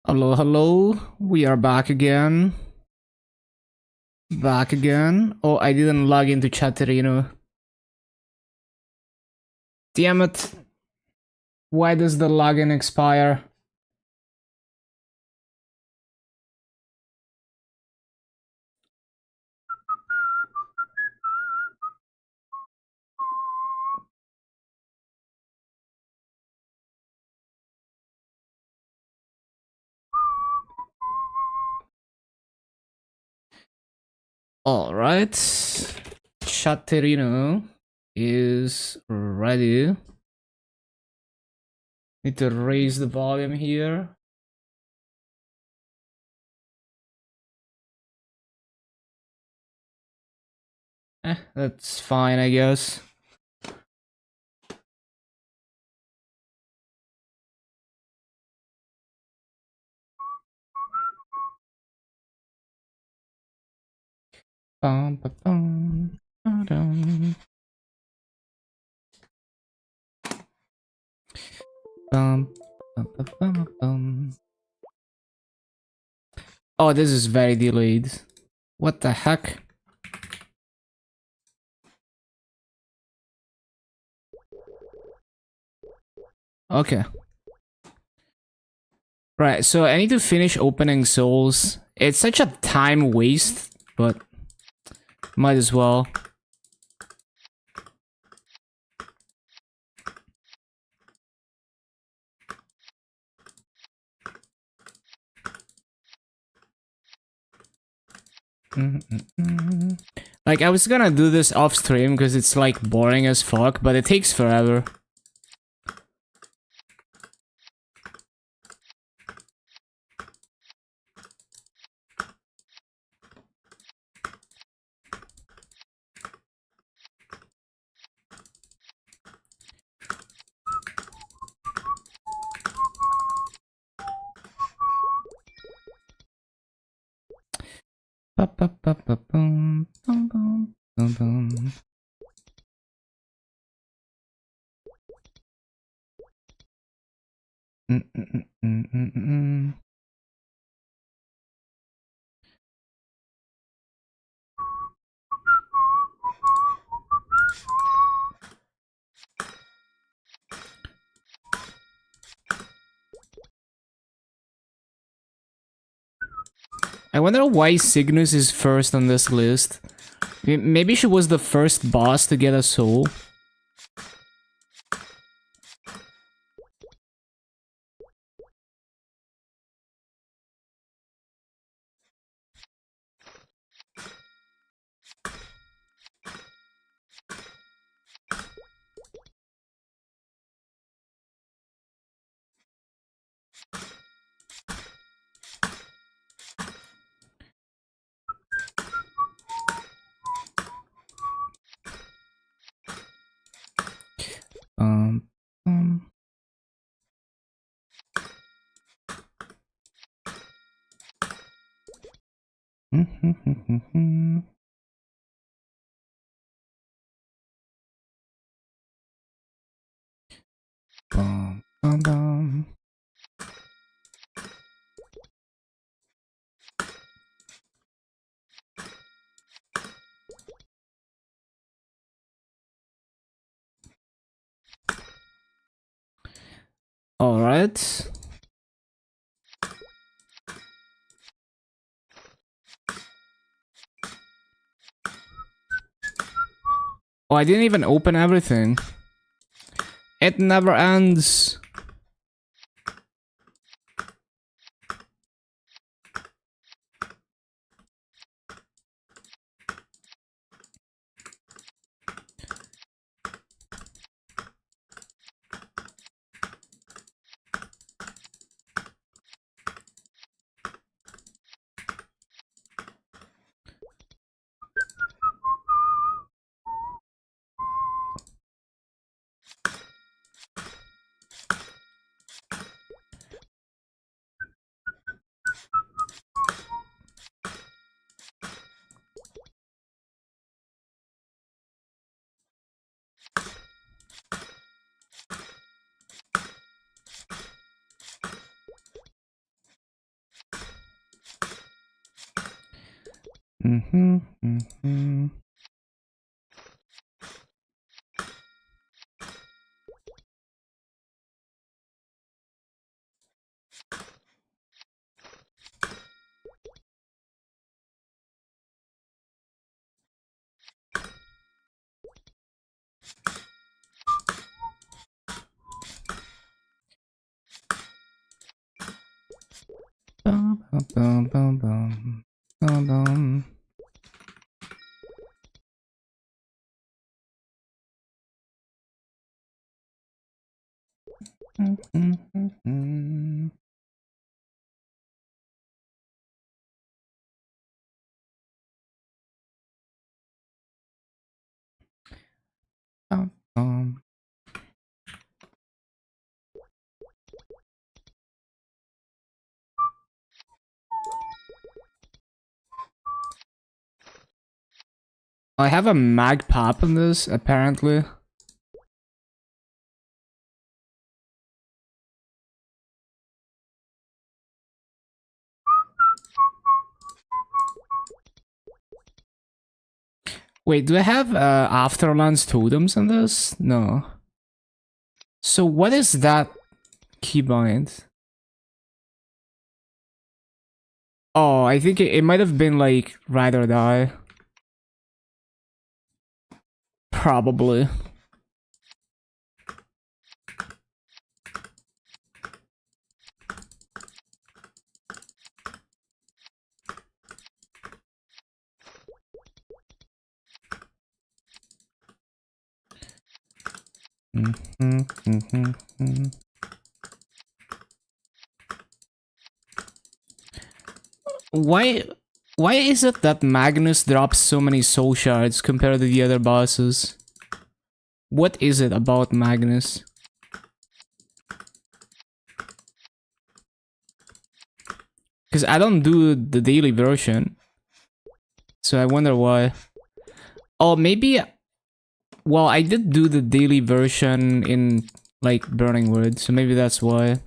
Hello, hello. We are back again. Back again. Oh, I didn't log into Chatterino. Damn it. Why does the login expire? Alright. Chatterino is ready. Need to raise the volume here. That's fine, I guess. Bum, ba, bum, ba-dum. Bum, bum, ba, bum, bum. Oh, this is very delayed. What the heck? Okay. Right, so I need to finish opening souls. It's such a time waste, but might as well. Like, I was gonna do this off stream because it's like boring as fuck, but it takes forever. Ba-ba-ba-ba-bum, bum, bum, bum, bum. Mm-mm-mm-mm-mm-mm. I wonder why Cygnus is first on this list. Maybe she was the first boss to get a soul. Um, um. Bum, bum, bum. All right. Oh, I didn't even open everything. It never ends. Bum, bum, bum, bum, bum, bum. Bum, bum. I have a mag pop in this, apparently. Wait, do I have Afterlands totems in this? No. So what is that keybind? Oh, I think it might have been like Ride or Die. Probably. Why why is it that Magnus drops so many soul shards compared to the other bosses? What is it about Magnus? Because I don't do the daily version. So I wonder why. Oh, maybe... Well, I did do the daily version in, like, Burning Wood, so maybe that's why.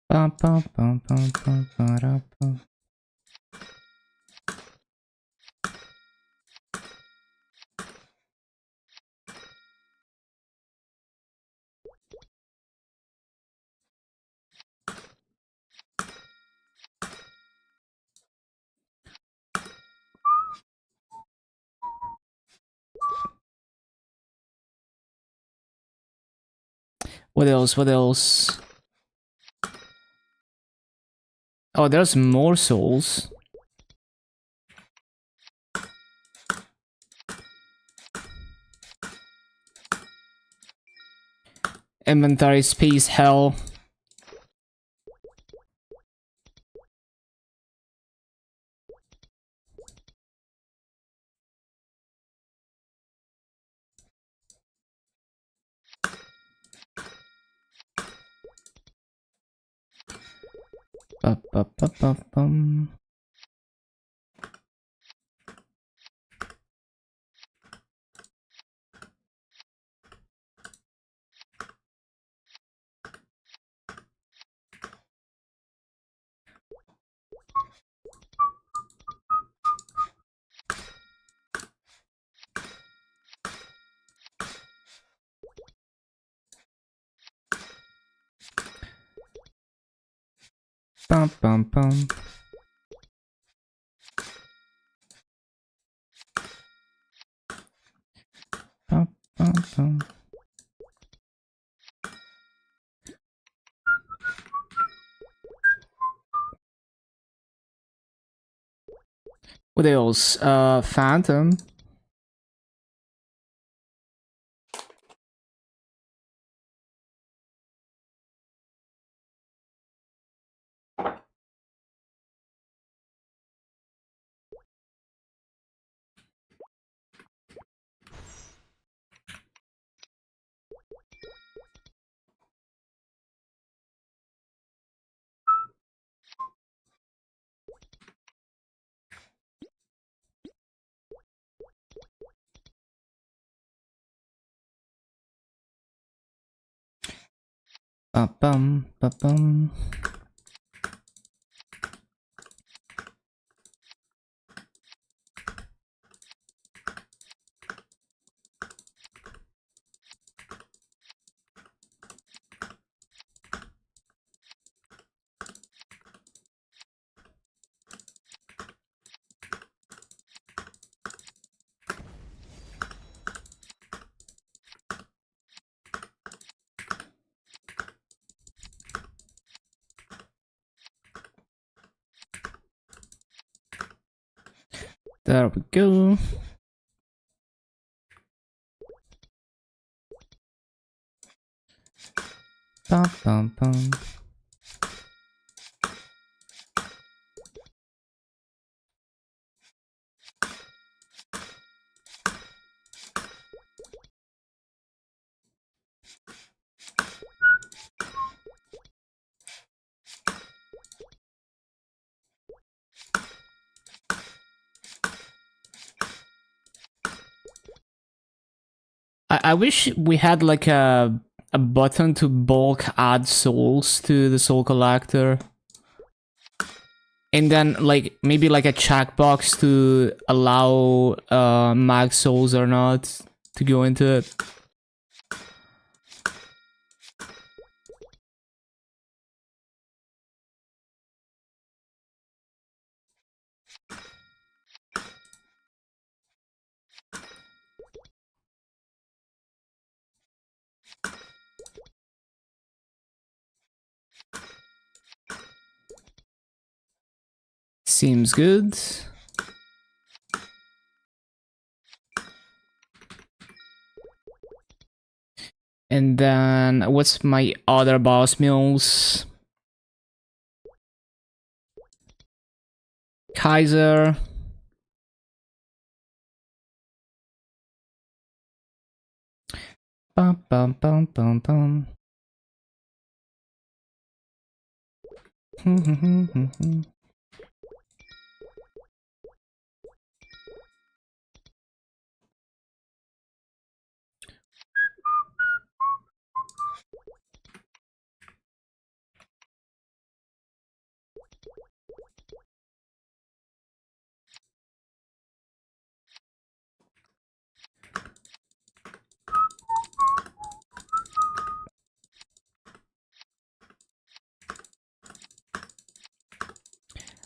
Bum, bum, bum, bum, bum, ba-da, bum. What else? What else? Oh, there's more souls. Inventory space hell. Ba-ba-ba-ba-bum. Bum bum bum. Bum bum bum. What else? Phantom. Bum bum bum bum. There we go. Bum bum bum. I wish we had like a button to bulk add souls to the soul collector. And then like maybe like a checkbox to allow max souls or not to go into it. Seems good. And then what's my other boss mills? Kaiser. Bum bum bum bum bum.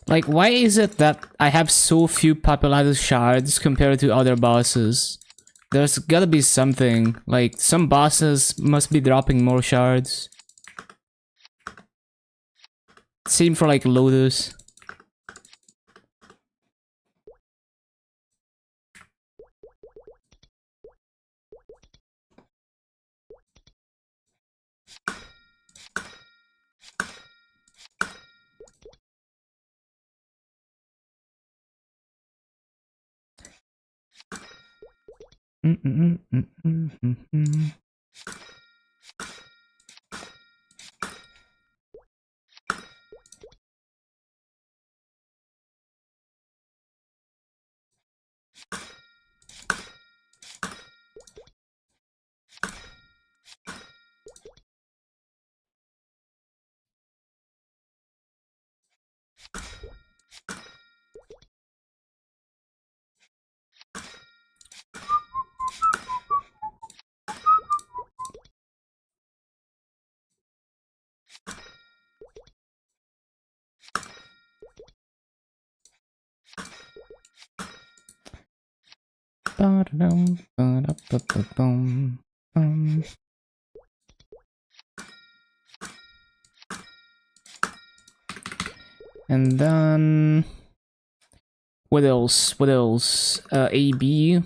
Like, why is it that I have so few populated shards compared to other bosses? There's gotta be something. Like, some bosses must be dropping more shards. Same for like Lotus. Ba-da-dum, ba-da-ba-ba-bum, bum. And then what else? What else? AB.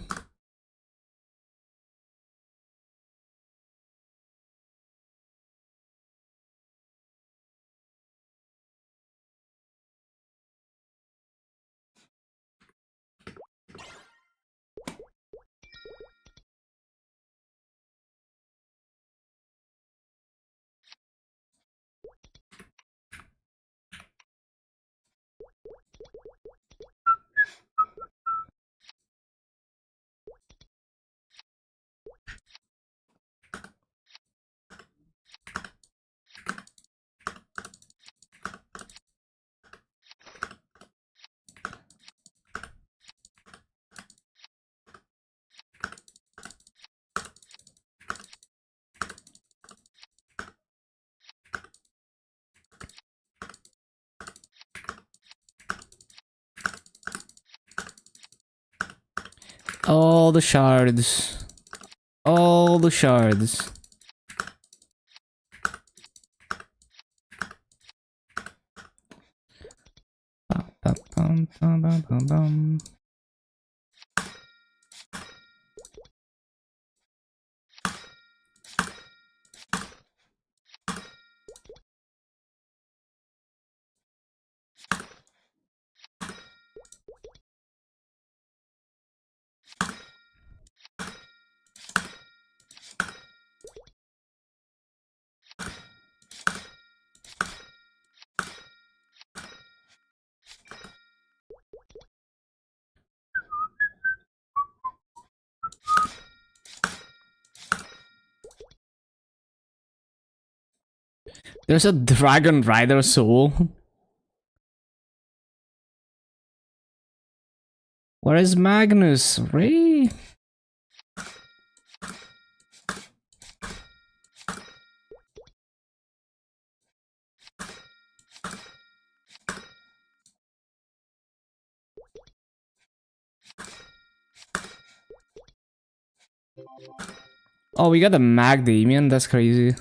All the shards. All the shards. Ba-ba-bum-ba-ba-bum-bum. There's a dragon rider soul. Where is Magnus? Ray? Oh, we got a Mag Damien. That's crazy.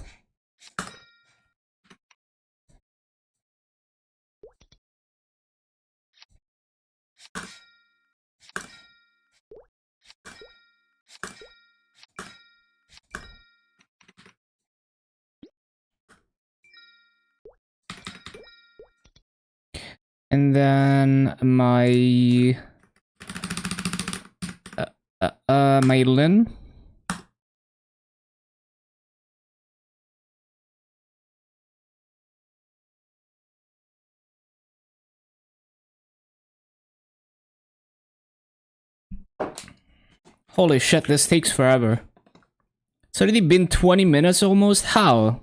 And then my my Lin. Holy shit, this takes forever. It's already been 20 minutes almost? How?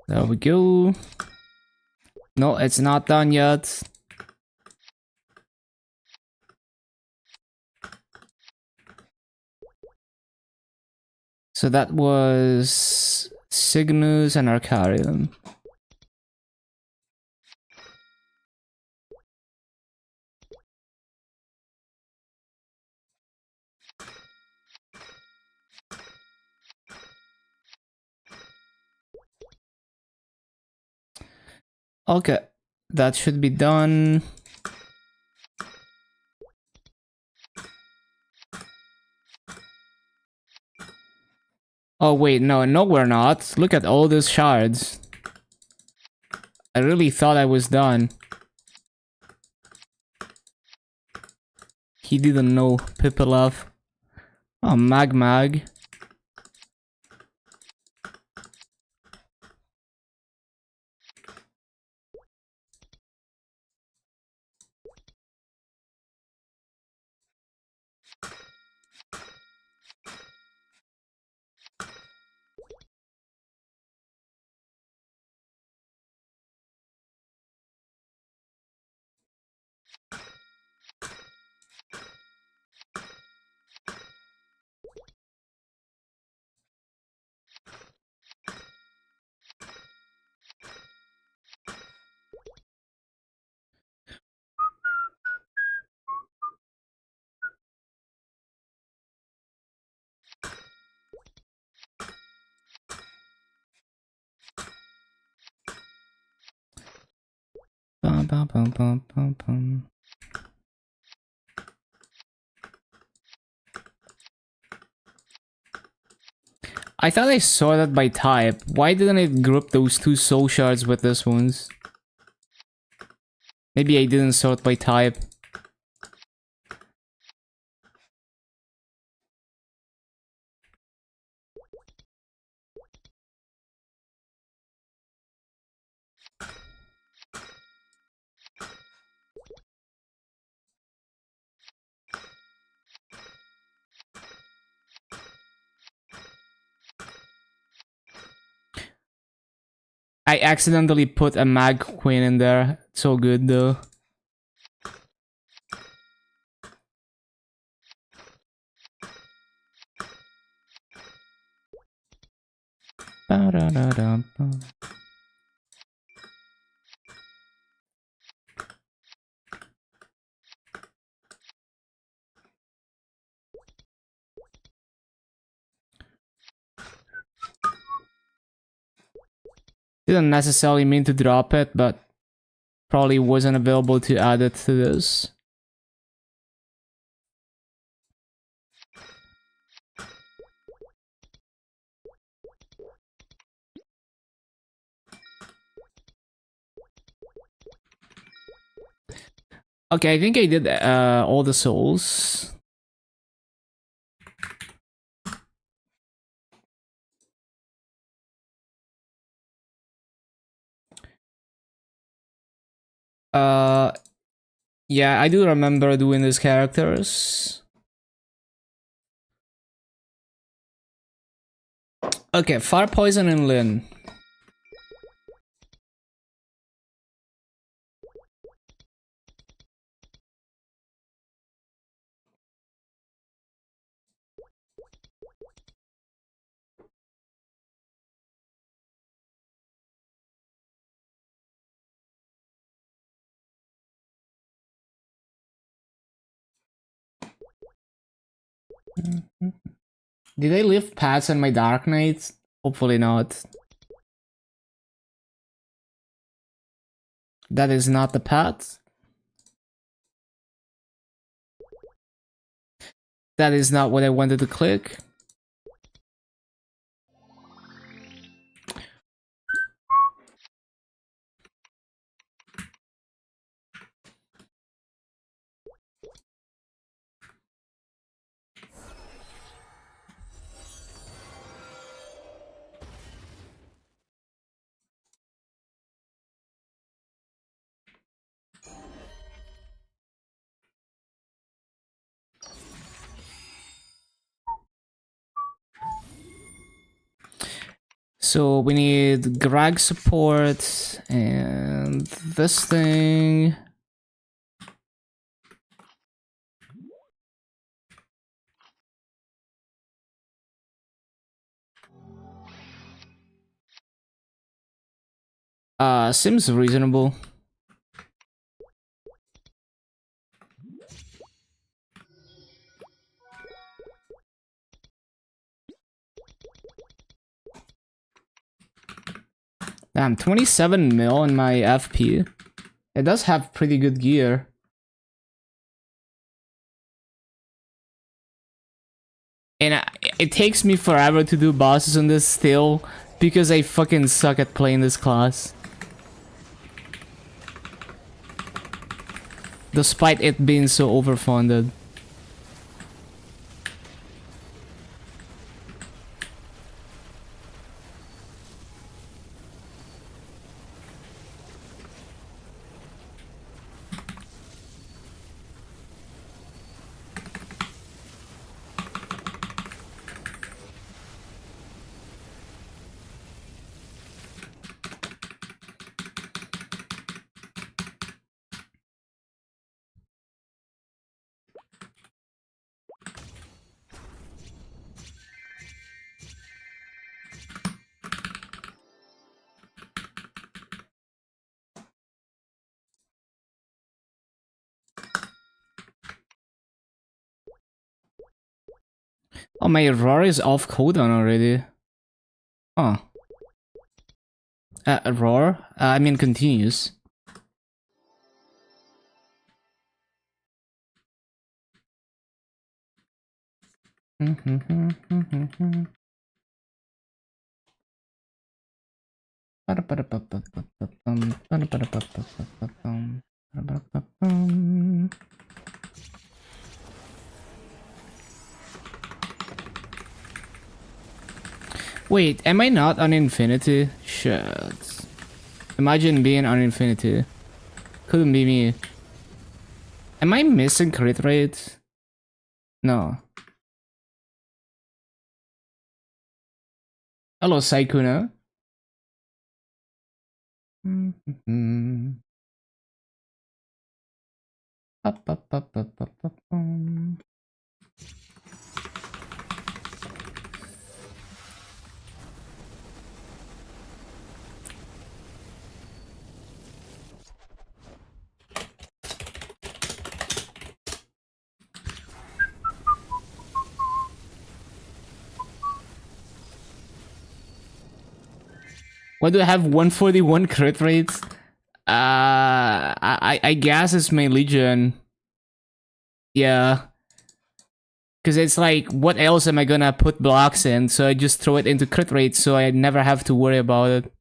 There we go. No, it's not done yet. So that was Cygnus and Arcarium. Okay, that should be done. Oh wait, no we're not. Look at all those shards. I really thought I was done. He didn't know Pipilov. Oh, Mag. Bum, bum, bum, bum, bum, bum. I thought I saw that by type. Why didn't it group those two soul shards with this ones? Maybe I didn't sort by type. I accidentally put a Mag Queen in there. It's so good though. Ba-da-da-da-ba. Didn't necessarily mean to drop it, but probably wasn't available to add it to this. Okay, I think I did all the souls. Uh, yeah, I do remember doing these characters. Okay, Fire Poison and Lin. Did I leave paths on my Dark Knights? Hopefully not. That is not the path. That is not what I wanted to click. So we need Greg support and this thing. Seems reasonable. Damn, 27 mil in my FP. It does have pretty good gear. And it takes me forever to do bosses on this still, because I fucking suck at playing this class. Despite it being so overfunded. Oh, my roar is off cooldown already. Oh. Roar? I mean continues. Wait, am I not on infinity? Shit. Imagine being on infinity. Couldn't be me. Am I missing crit rate? No. Hello, Saikuna. Why do I have 141 crit rates? I guess it's my Legion. Yeah. Because it's like, what else am I gonna put blocks in? So I just throw it into crit rate so I never have to worry about it.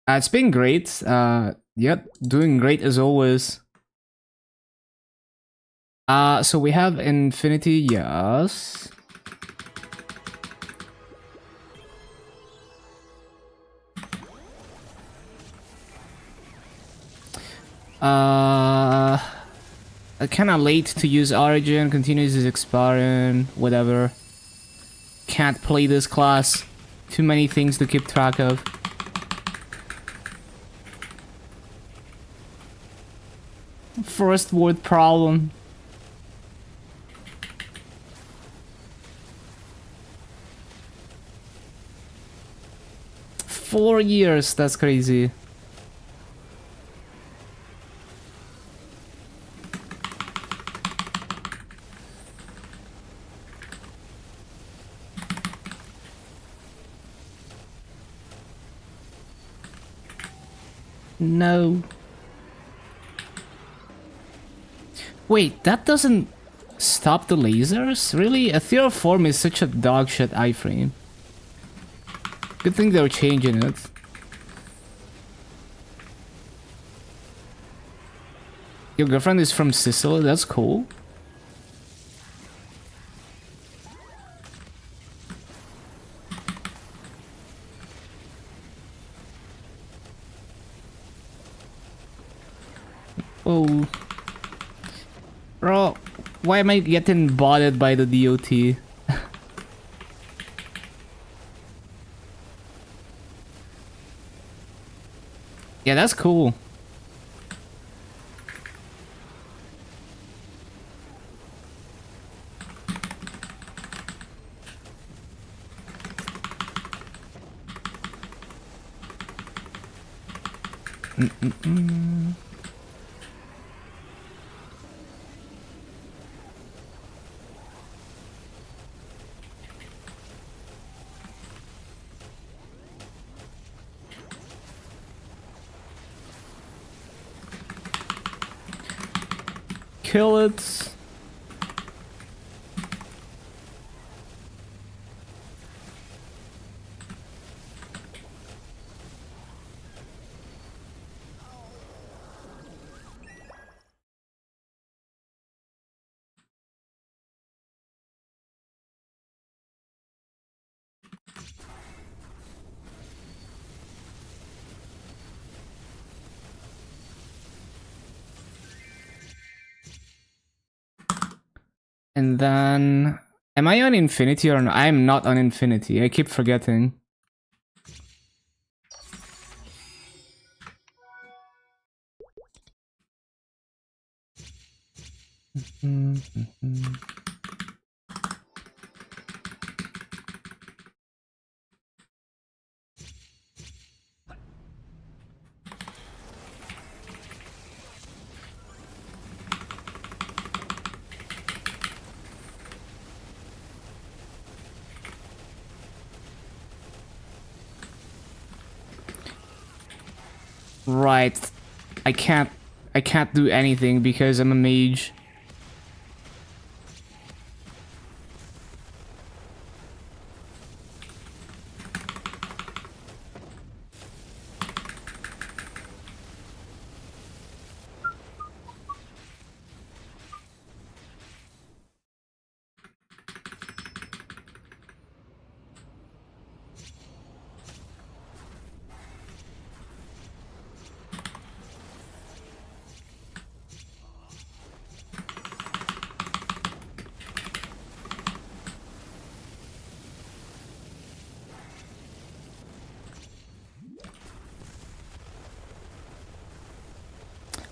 It's been great. Yep, doing great as always. So we have infinity, yes. Kinda late to use Origin, continues is expiring, whatever. Can't play this class. Too many things to keep track of. First world problem. Four years, that's crazy. No. Wait, that doesn't stop the lasers? Really? A Ethereal Form is such a dogshit iframe. Good thing they're changing it. Your girlfriend is from Sicily? That's cool. Oh. Bro, why am I getting botted by the DOT? Yeah, that's cool. kill it. And then, am I on infinity or no? I'm not on infinity. I keep forgetting. Right. I can't do anything because I'm a mage.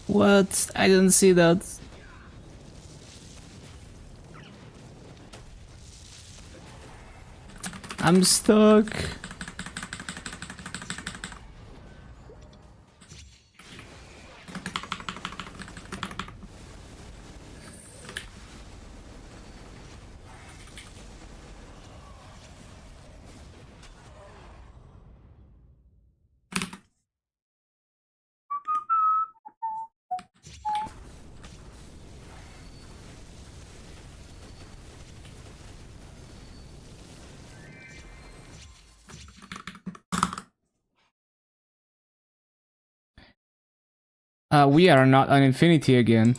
What? I didn't see that. I'm stuck. We are not on infinity again.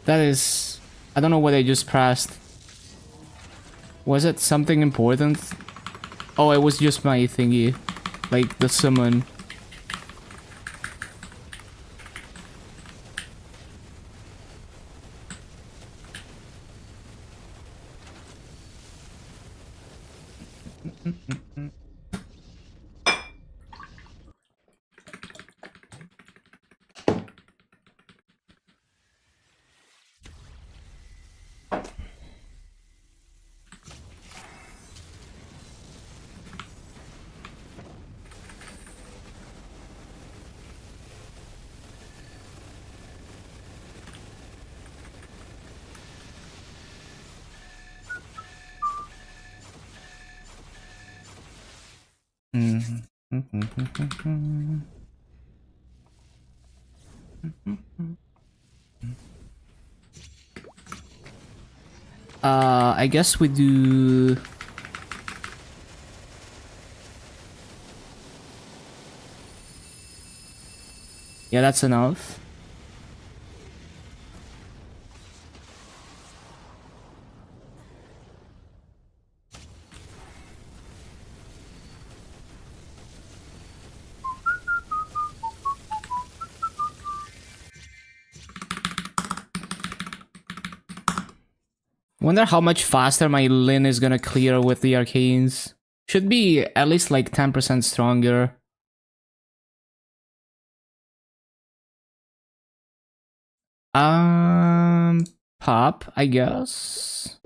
That is... I don't know what I just pressed. Was it something important? Oh, it was just my thingy. Like, the summon. I guess we do... Yeah, that's enough. Wonder how much faster my Lin is gonna clear with the arcanes. Should be at least like 10% stronger. Pop, I guess.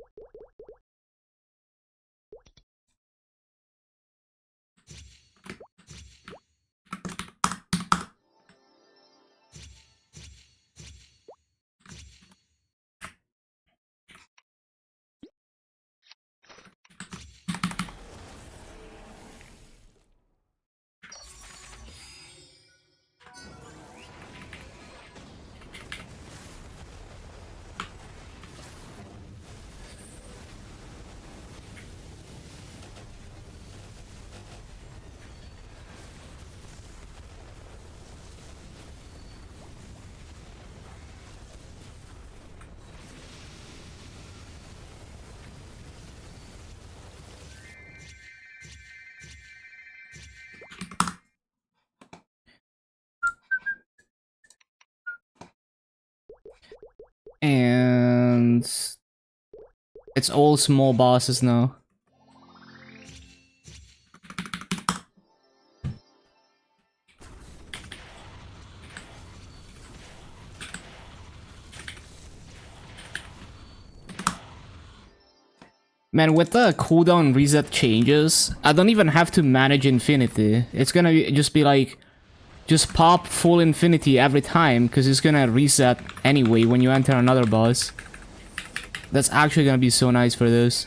And it's all small bosses now. Man, with the cooldown reset changes, I don't even have to manage infinity. It's gonna just be like, just pop full infinity every time, because it's gonna reset anyway when you enter another boss. That's actually gonna be so nice for this.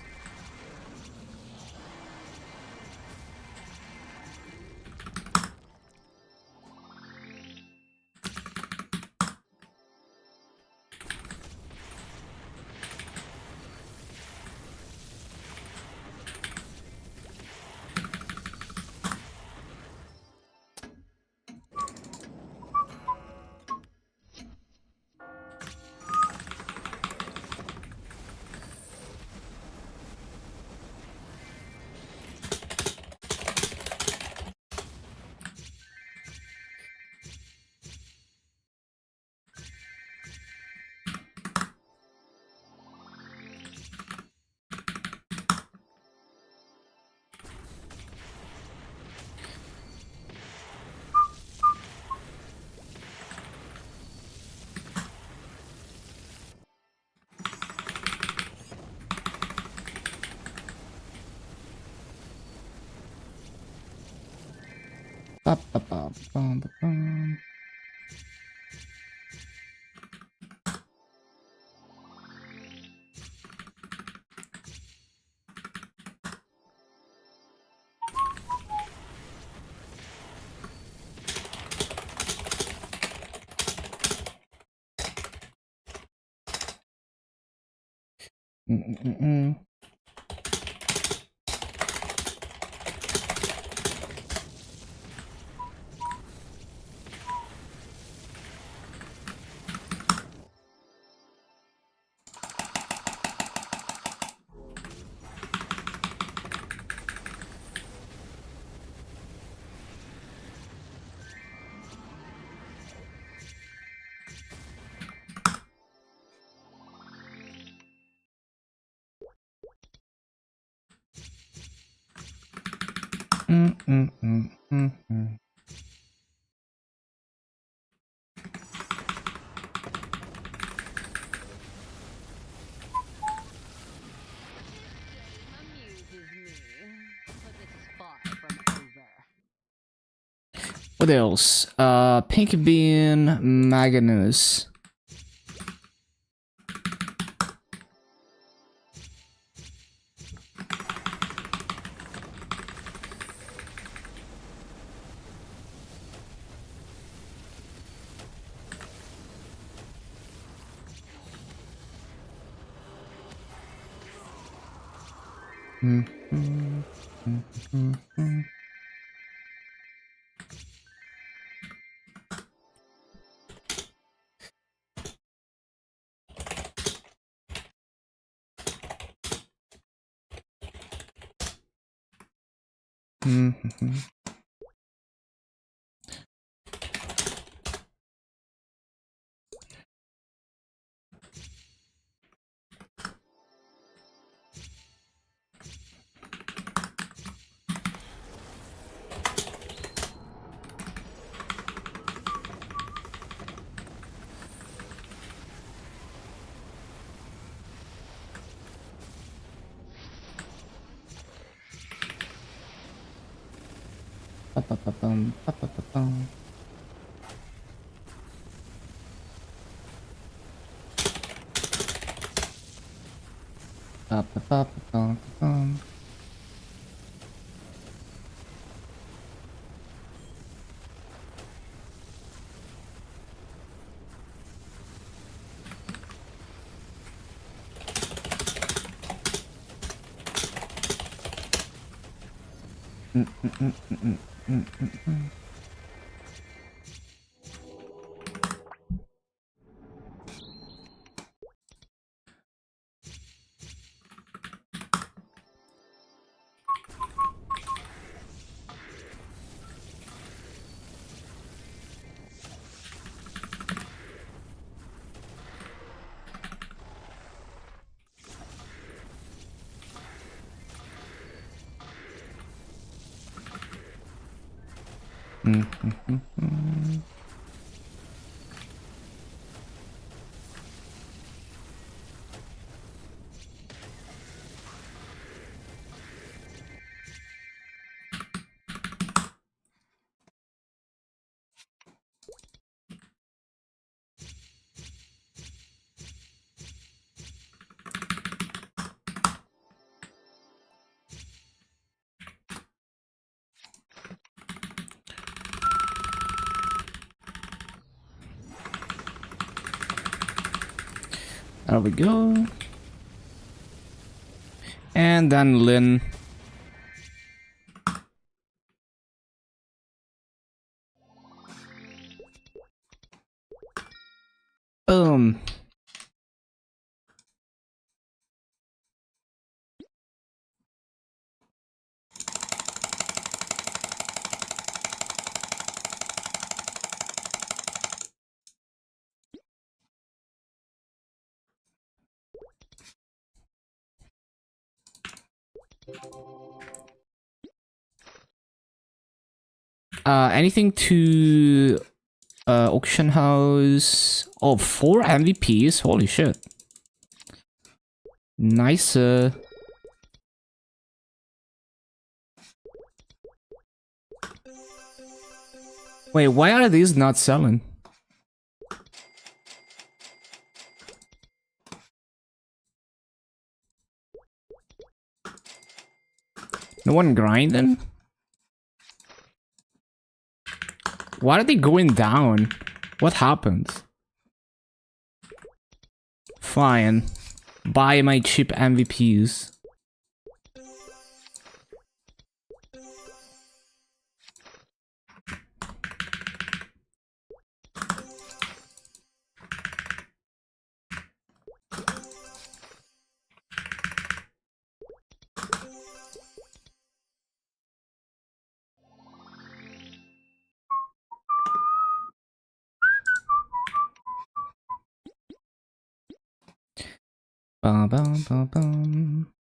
What else? Pink Bean, Magnus. There we go. And then Lynn. Boom. Anything to auction house? Oh, 4 MVPs. Holy shit. Nice. Wait, why are these not selling? No one grinding? Why are they going down? What happened? Fine. Buy my cheap MVPs. Bum, bum, bum, bum.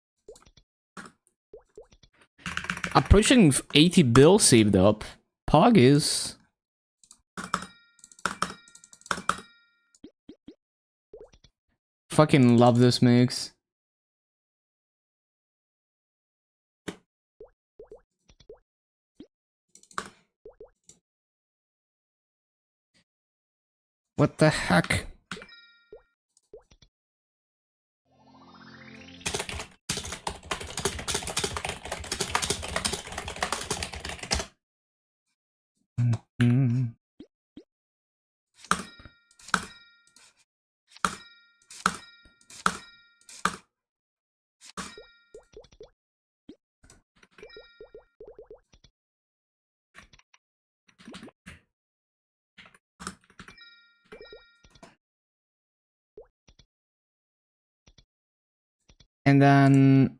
Approaching 80 bill saved up. Pog is. Fucking love this mix. What the heck? And then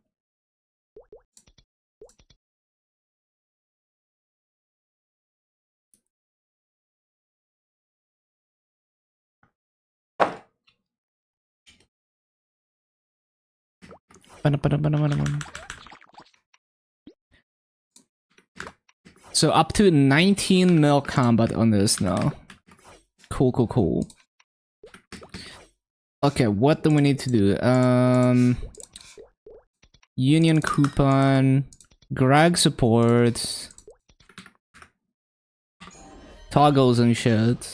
so up to 19 mil combat on this now. Cool, cool, cool. Okay, what do we need to do? Union coupon, Greg support, toggles and shit.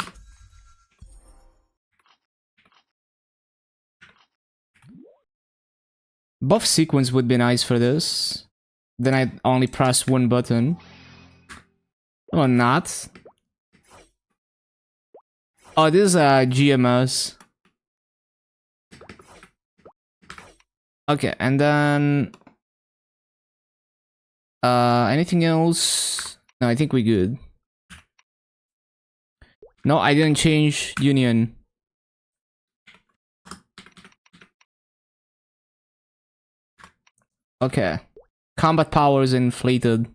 Buff sequence would be nice for this. Then I'd only press one button. Or not. Oh, this is a GMS. Okay, and then anything else? No, I think we're good. No, I didn't change Union. Okay. Combat power is inflated.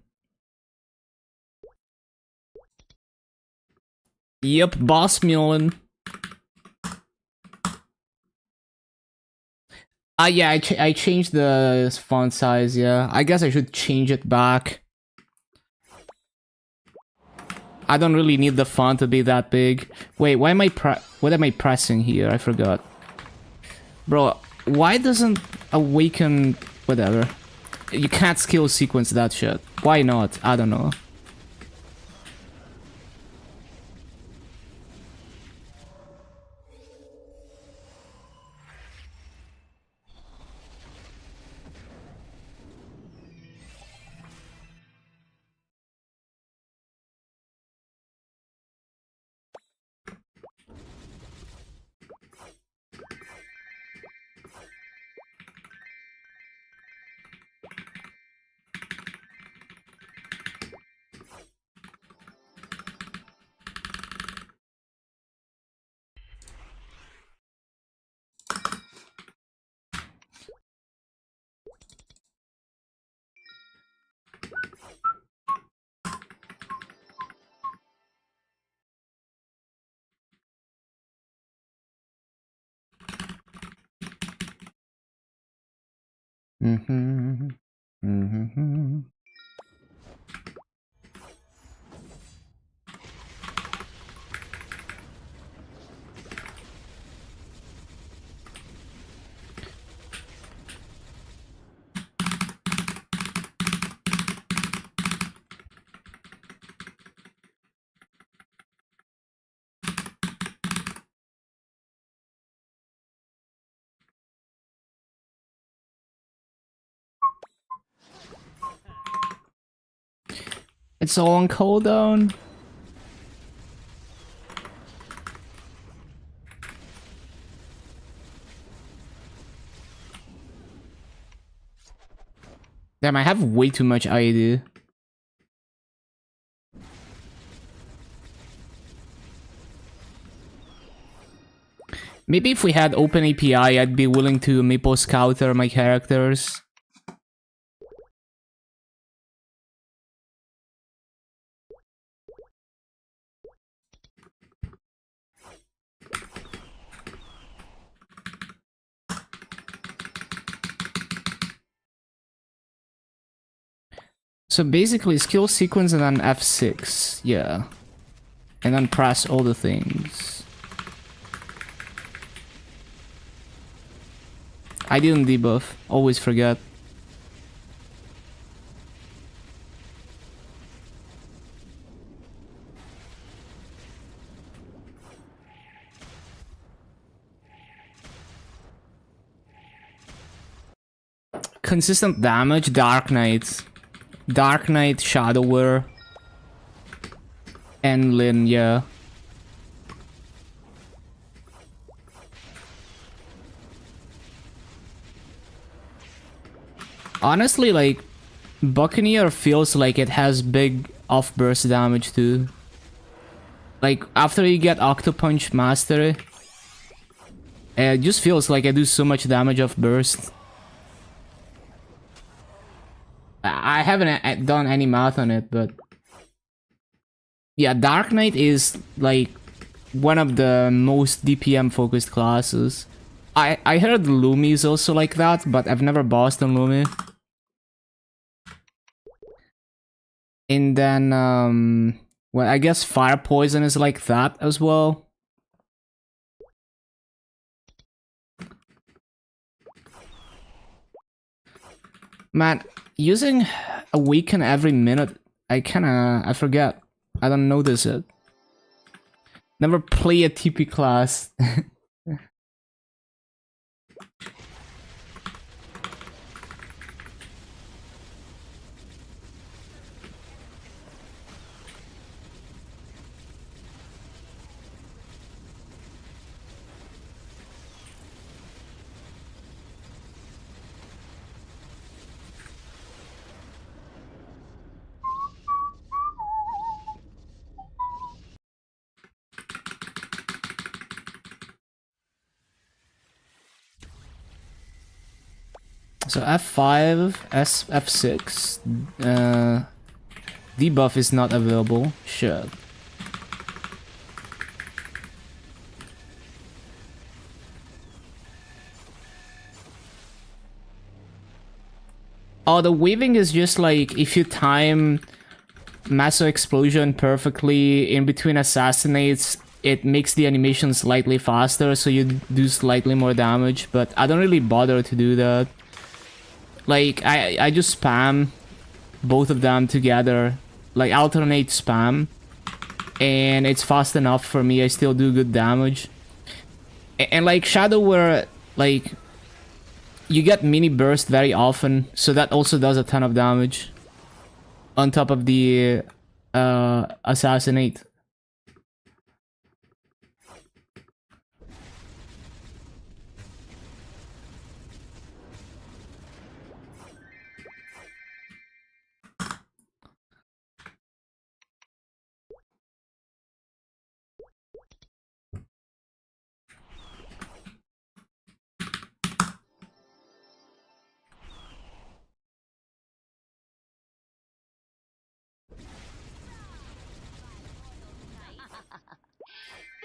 Yep, boss Mullen. Yeah, I changed the font size, yeah. I guess I should change it back. I don't really need the font to be that big. Wait, why am I what am I pressing here? I forgot. Bro, why doesn't awaken... Whatever. You can't skill sequence that shit. Why not? I don't know. Mm-hmm. Mm-hmm. It's all on cooldown. Damn, I have way too much ID. Maybe if we had open API, I'd be willing to Maple Scouter my characters. So basically, skill sequence and then F6, yeah. And then press all the things. I didn't debuff, always forget. Consistent damage, Dark Knight. Dark Knight, Shadower. And Lin, yeah. Honestly, like, Buccaneer feels like it has big off-burst damage too. Like, after you get Octopunch Mastery, it just feels like I do so much damage off burst. I haven't done any math on it, but... Yeah, Dark Knight is, like, one of the most DPM focused classes. I heard Lumi is also like that, but I've never bossed on Lumi. And then, well, I guess Fire Poison is like that as well. Man, using Awaken every minute, I forget. I don't notice it. Never play a TP class. So F5, F6, debuff is not available. Shit. Oh, the weaving is just like if you time massive explosion perfectly in between assassinates, it makes the animation slightly faster, so you do slightly more damage, but I don't really bother to do that. Like, I just spam both of them together, like alternate spam, and it's fast enough for me. I still do good damage. And like Shadow, where like you get mini burst very often, so that also does a ton of damage on top of the assassinate.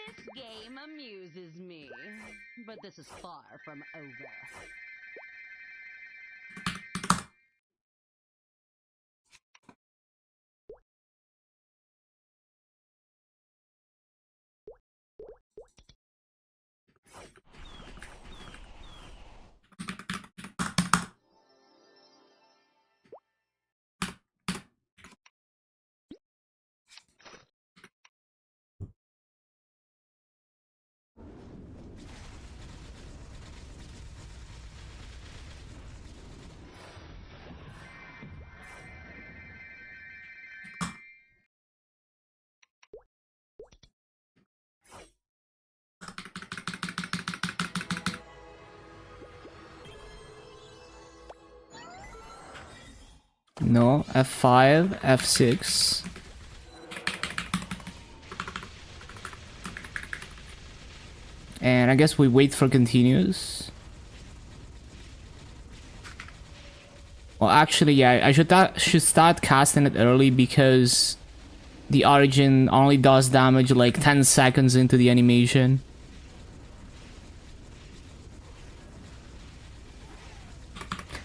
This game amuses me, but this is far from over. No, F5, F6. And I guess we wait for continues. Well, actually, yeah, I should start casting it early because the origin only does damage like 10 seconds into the animation.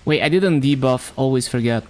Wait, I didn't debuff, always forget.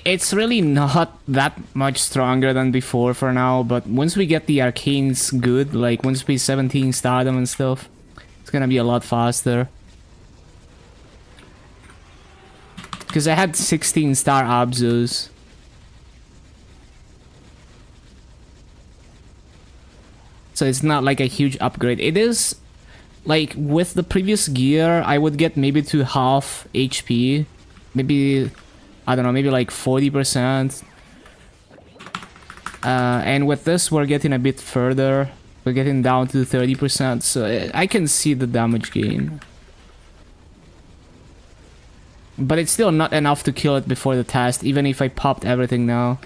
It's really not that much stronger than before for now, but once we get the arcanes good, like once we 17 star them and stuff, it's gonna be a lot faster. Because I had 16 star Abzus. So it's not like a huge upgrade. It is, like, with the previous gear, I would get maybe to half HP. Maybe, I don't know, maybe like 40%. And with this, we're getting a bit further. We're getting down to 30%, so I can see the damage gain. But it's still not enough to kill it before the test, even if I popped everything now.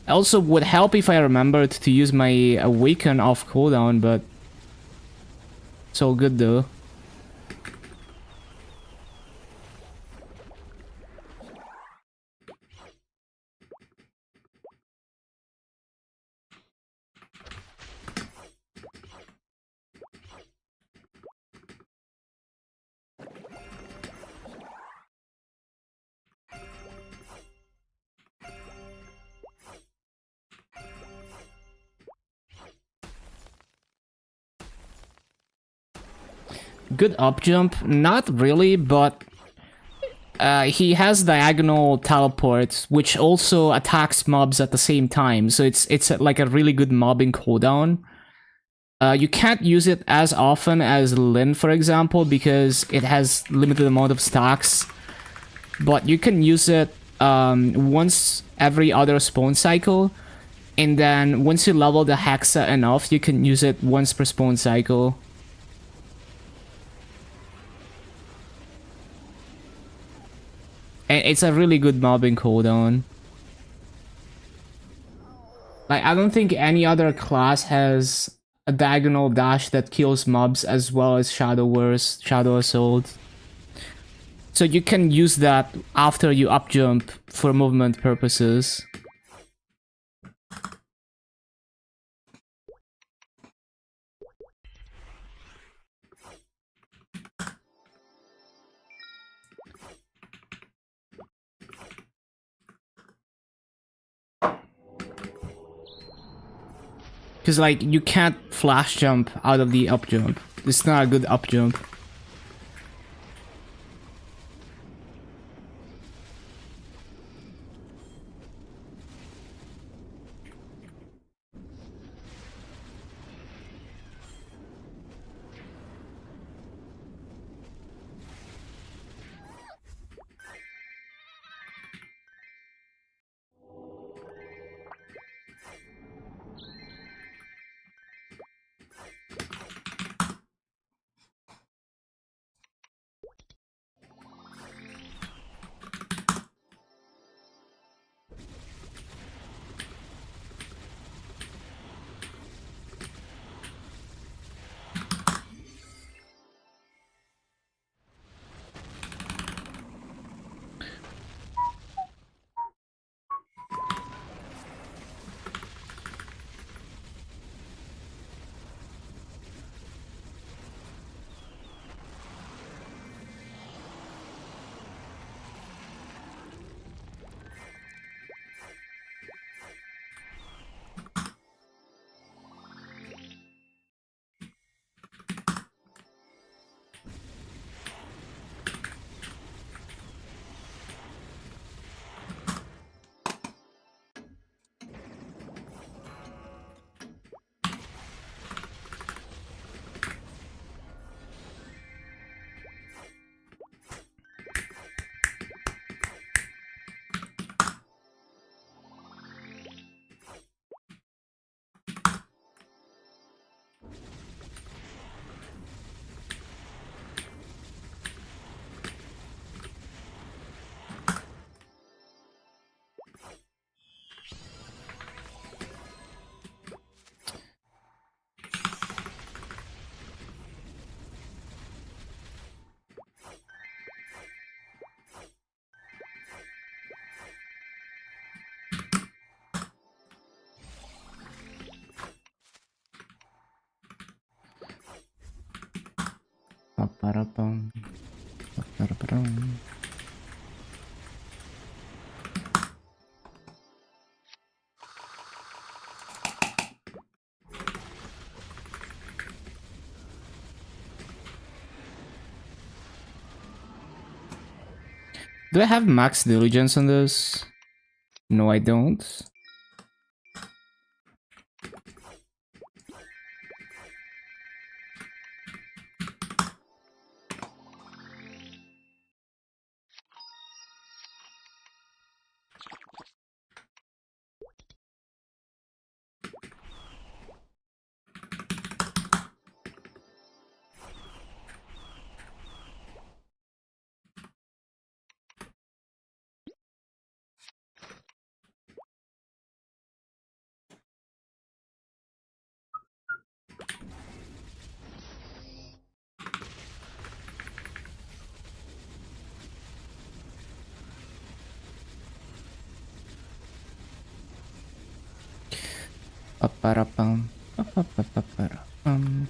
Also would help if I remembered to use my Awaken off cooldown, but it's all good though. Good up jump? Not really, but he has diagonal teleports, which also attacks mobs at the same time. So it's like a really good mobbing cooldown. You can't use it as often as Lin, for example, because it has limited amount of stacks. But you can use it once every other spawn cycle. And then once you level the Hexa enough, you can use it once per spawn cycle. And it's a really good mobbing cooldown. Like, I don't think any other class has a diagonal dash that kills mobs as well as Shadow Assault. So you can use that after you up jump for movement purposes. Because, like, you can't flash jump out of the up jump. It's not a good up jump. Ba-ba-da-bum. Ba-ba-da-ba-dum. Do I have max diligence on this? No, I don't. Ba-ba-da-bum. Ba-ba-ba-ba-ba-dum.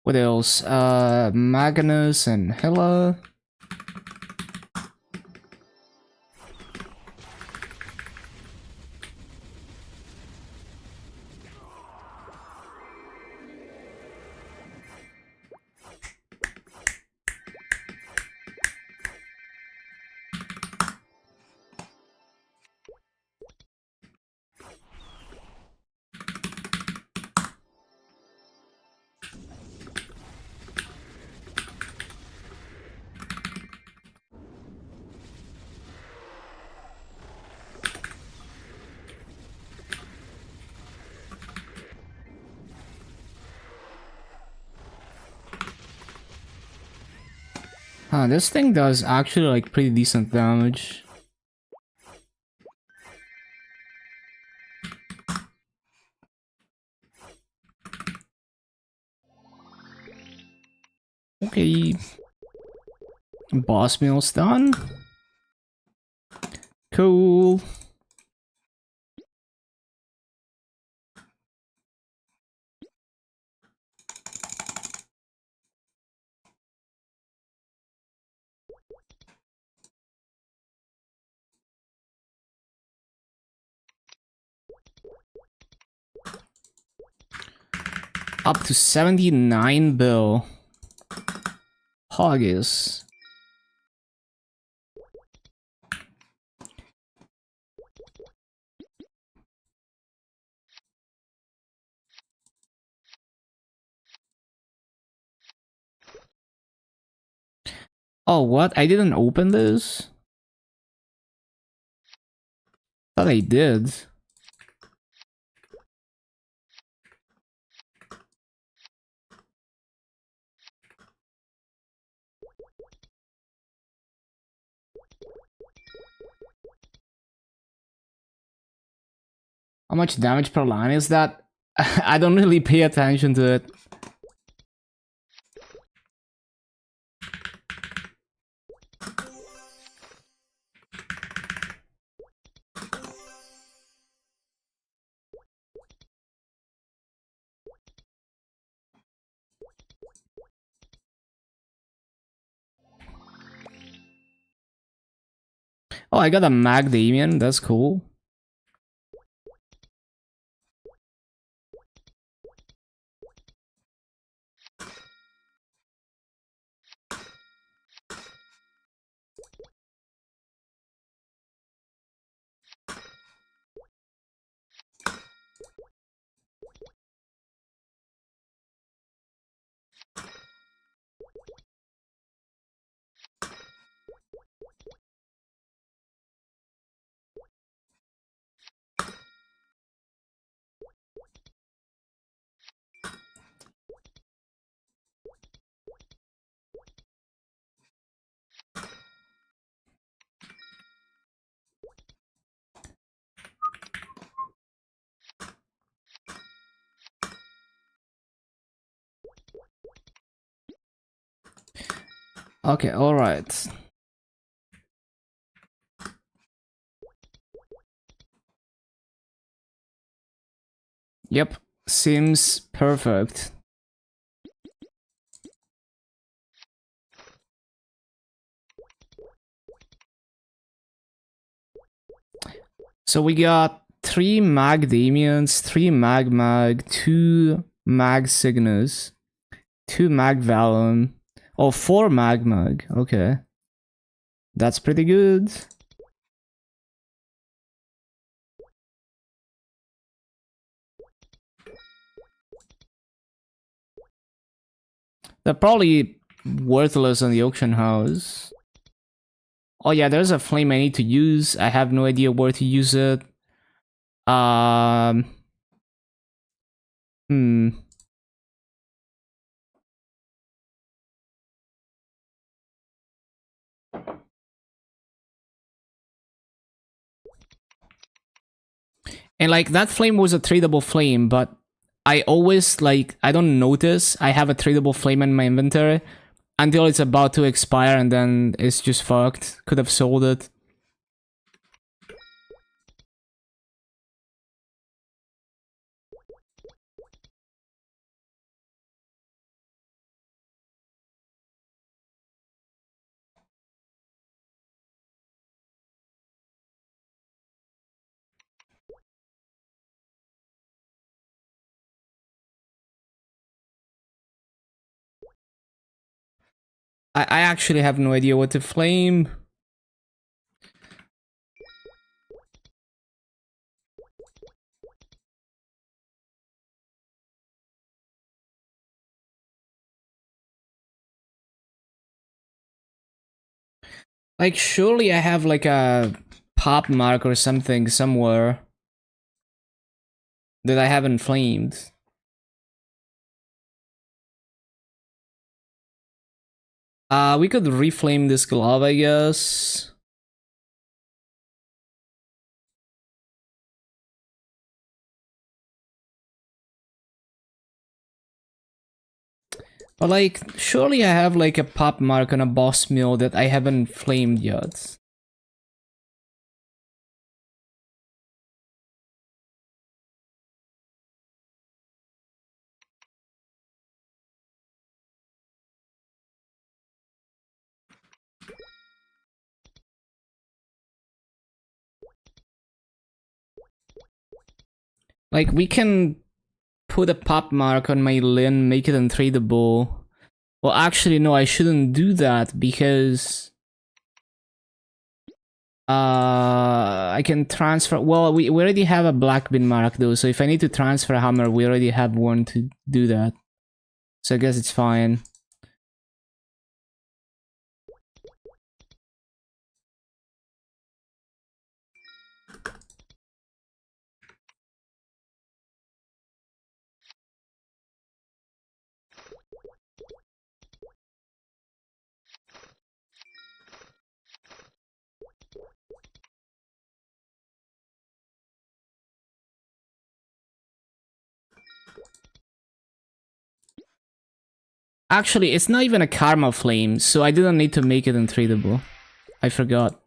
What else? Magnus and Hela. Huh, this thing does actually like pretty decent damage. Okay. Boss meal's done. Cool. Up to 79 bill. Haggis. Oh, what? I didn't open this? Thought I did. How much damage per line is that? I don't really pay attention to it. Oh, I got a Magdamian, that's cool. Okay, alright. Yep, seems perfect. So we got 3 Magdamians, 3 Mag, 2 Mag Cygnus, 2 Mag Valen, oh, 4 Mag. Okay. That's pretty good. They're probably worthless on the auction house. Oh yeah, there's a flame I need to use. I have no idea where to use it. Um. Hmm. And like that flame was a tradable flame, but I always like I don't notice I have a tradable flame in my inventory until it's about to expire and then it's just fucked. Could have sold it. I actually have no idea what to flame. Like, surely I have like a pop mark or something somewhere that I haven't flamed. We could reflame this glove, I guess. But like, surely I have like a pop mark on a boss mill that I haven't flamed yet. Like, we can put a pop mark on my Lin, make it untradeable. Well, actually, no, I shouldn't do that because I can transfer. Well, we already have a black bin mark though, so if I need to transfer a hammer, we already have one to do that. So I guess it's fine. Actually, it's not even a karma flame, so I didn't need to make it untradeable. I forgot.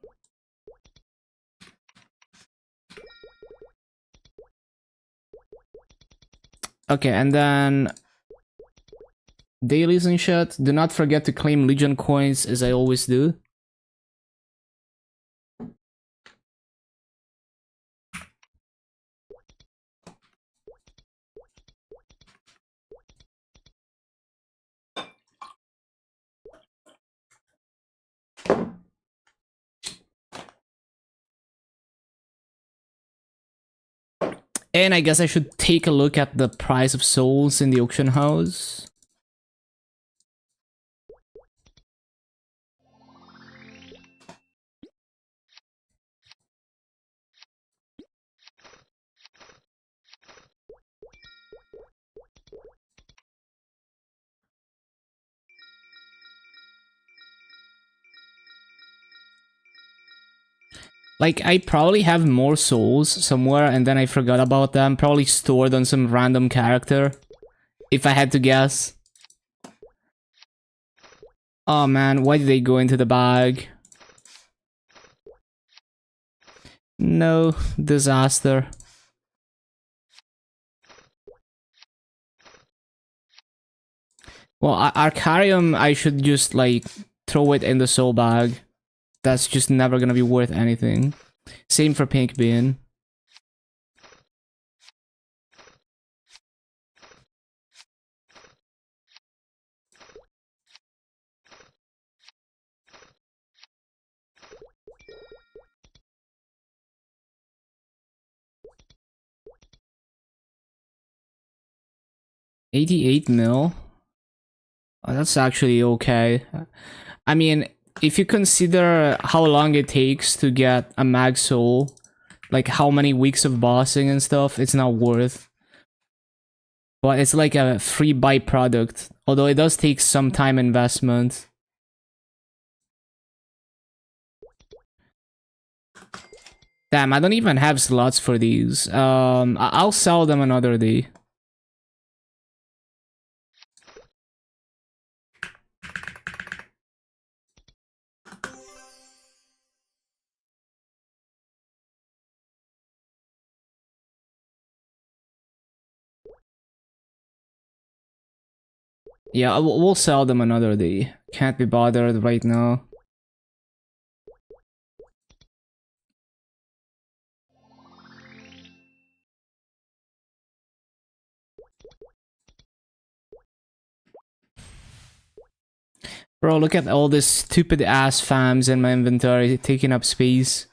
Okay, and then dailies and shit. Do not forget to claim Legion coins as I always do. And I guess I should take a look at the price of souls in the auction house. Like, I probably have more souls somewhere and then I forgot about them. Probably stored on some random character. If I had to guess. Oh man, why did they go into the bag? No, disaster. Well, Arcarium, I should just like throw it in the soul bag. That's just never gonna be worth anything. Same for Pink Bean. $88 mil? Oh, that's actually okay. I mean, if you consider how long it takes to get a mag soul, like how many weeks of bossing and stuff, it's not worth. But it's like a free byproduct, although it does take some time investment. Damn, I don't even have slots for these. I'll sell them another day. Yeah, we'll sell them another day. Can't be bothered right now. Bro, look at all this stupid ass fams in my inventory taking up space.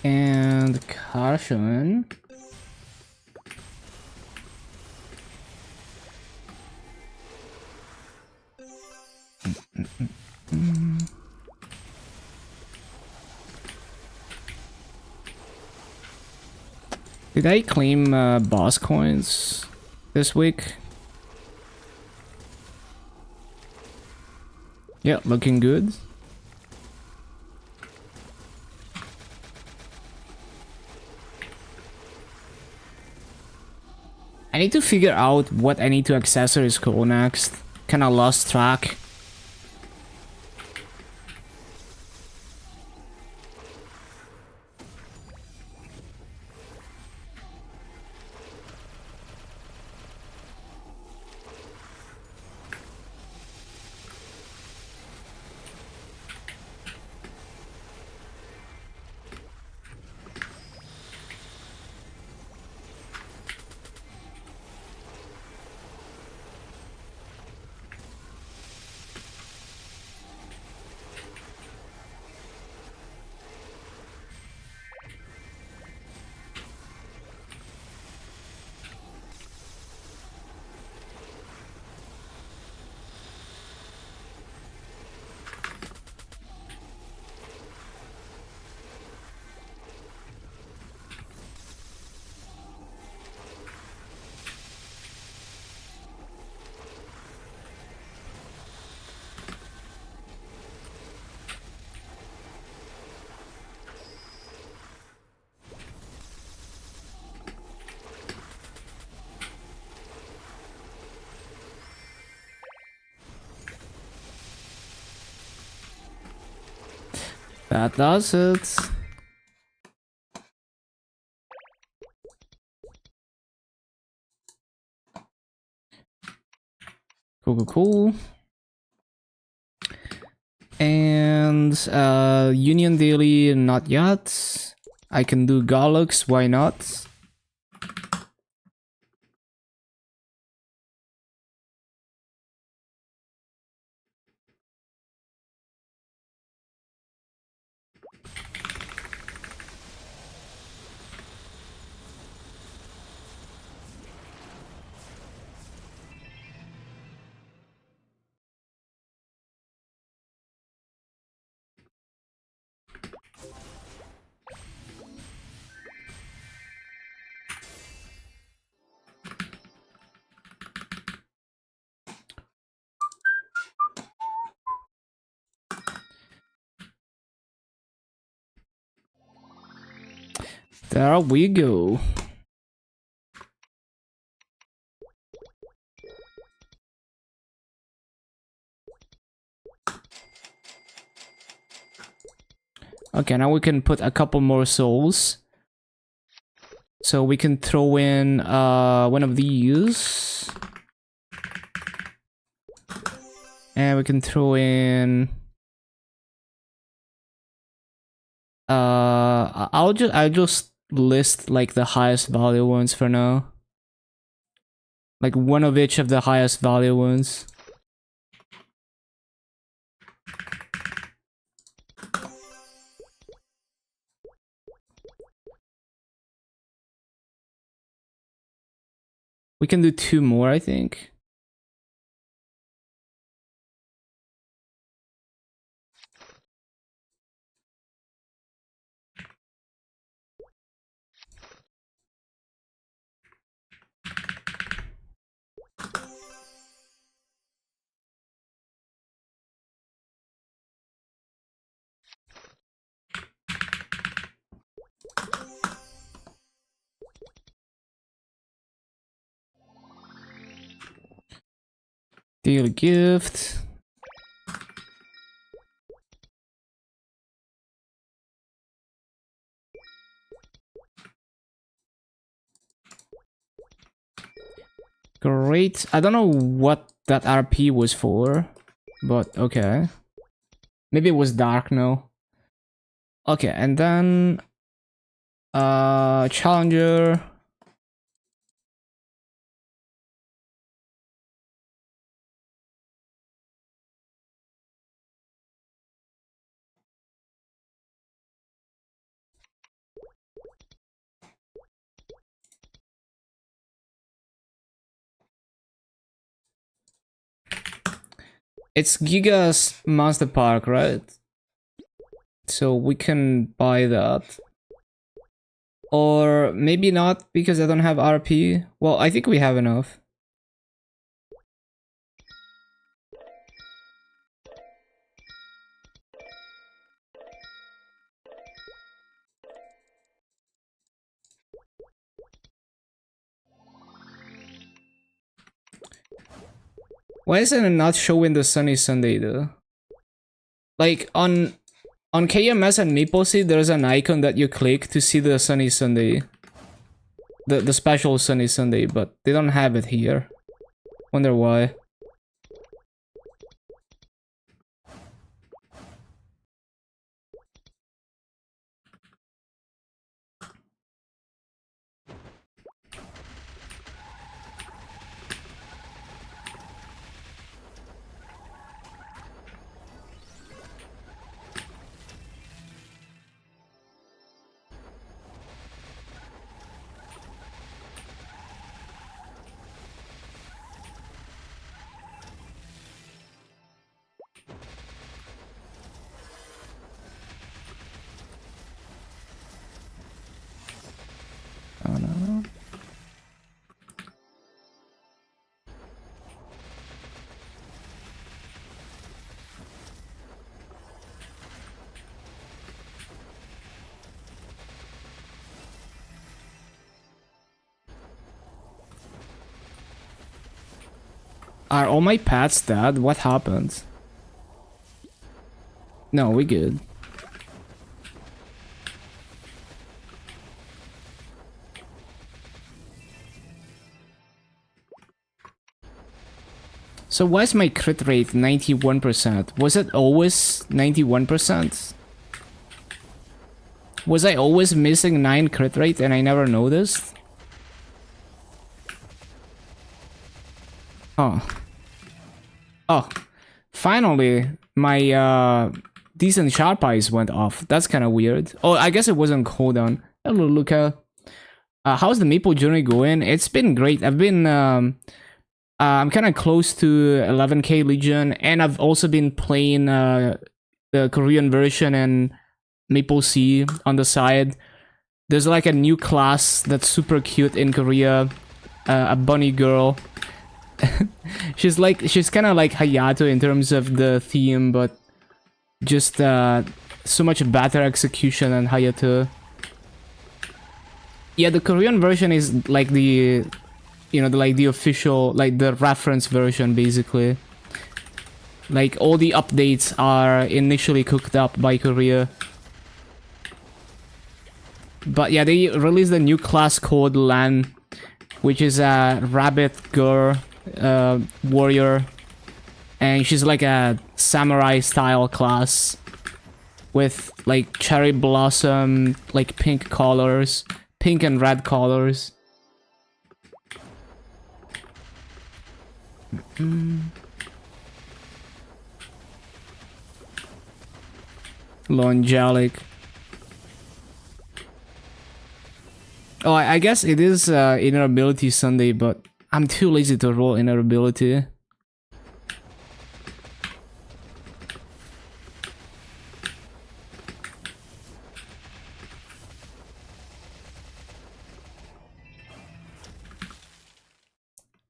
And caution. Did I claim boss coins this week? Yeah, looking good. I need to figure out what I need to accessories cool next. Kinda lost track. That does it. Cool. And Union Daily, not yet. I can do Galux, why not? There we go. Okay, now we can put a couple more souls. So we can throw in one of these. And we can throw in I'll just list like the highest value ones for now. Like one of each of the highest value ones. We can do 2 more, I think. Daily gift. Great. I don't know what that RP was for, but okay. Maybe it was dark now. Okay, and then challenger. It's Giga's Monster Park, right? So we can buy that. Or maybe not, because I don't have RP. Well, I think we have enough. Why isn't it not showing the Sunny Sunday though? Like on KMS and MapleStory, there's an icon that you click to see the Sunny Sunday. The special Sunny Sunday, but they don't have it here. Wonder why. Oh no. Are all my pets dead? What happened? No, we good. So why is my crit rate 91%? Was it always 91%? Was I always missing 9 crit rate and I never noticed? Oh. Oh. Finally, my decent sharp eyes went off. That's kind of weird. Oh, I guess it wasn't cooldown. Hello, Luca. How's the Maple journey going? It's been great. I've been I'm kind of close to 11k Legion, and I've also been playing the Korean version and Maple Sea on the side. There's like a new class that's super cute in Korea, a bunny girl. she's kind of like Hayato in terms of the theme, but just so much better execution than Hayato. Yeah, the Korean version is like the, you know, the official, like the reference version, basically. Like all the updates are initially cooked up by Korea. But yeah, they released a new class called Lan, which is a rabbit girl warrior, and she's like a samurai style class with like cherry blossom, like pink colors, pink and red colors. Longelic. Oh, I guess it is inner ability Sunday, but I'm too lazy to roll inner ability.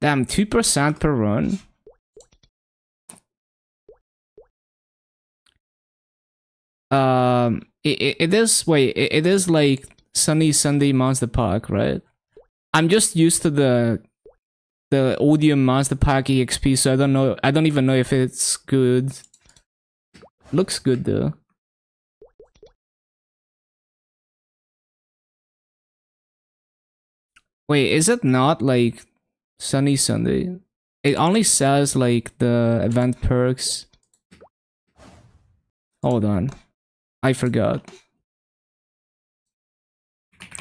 Damn, 2% per run. It is, wait, it is like Sunny Sunday Monster Park, right? I'm just used to the Odium Monster Park EXP, so I don't know. I don't even know if it's good. Looks good though. Wait, is it not like Sunny Sunday? It only says like the event perks. Hold on, I forgot.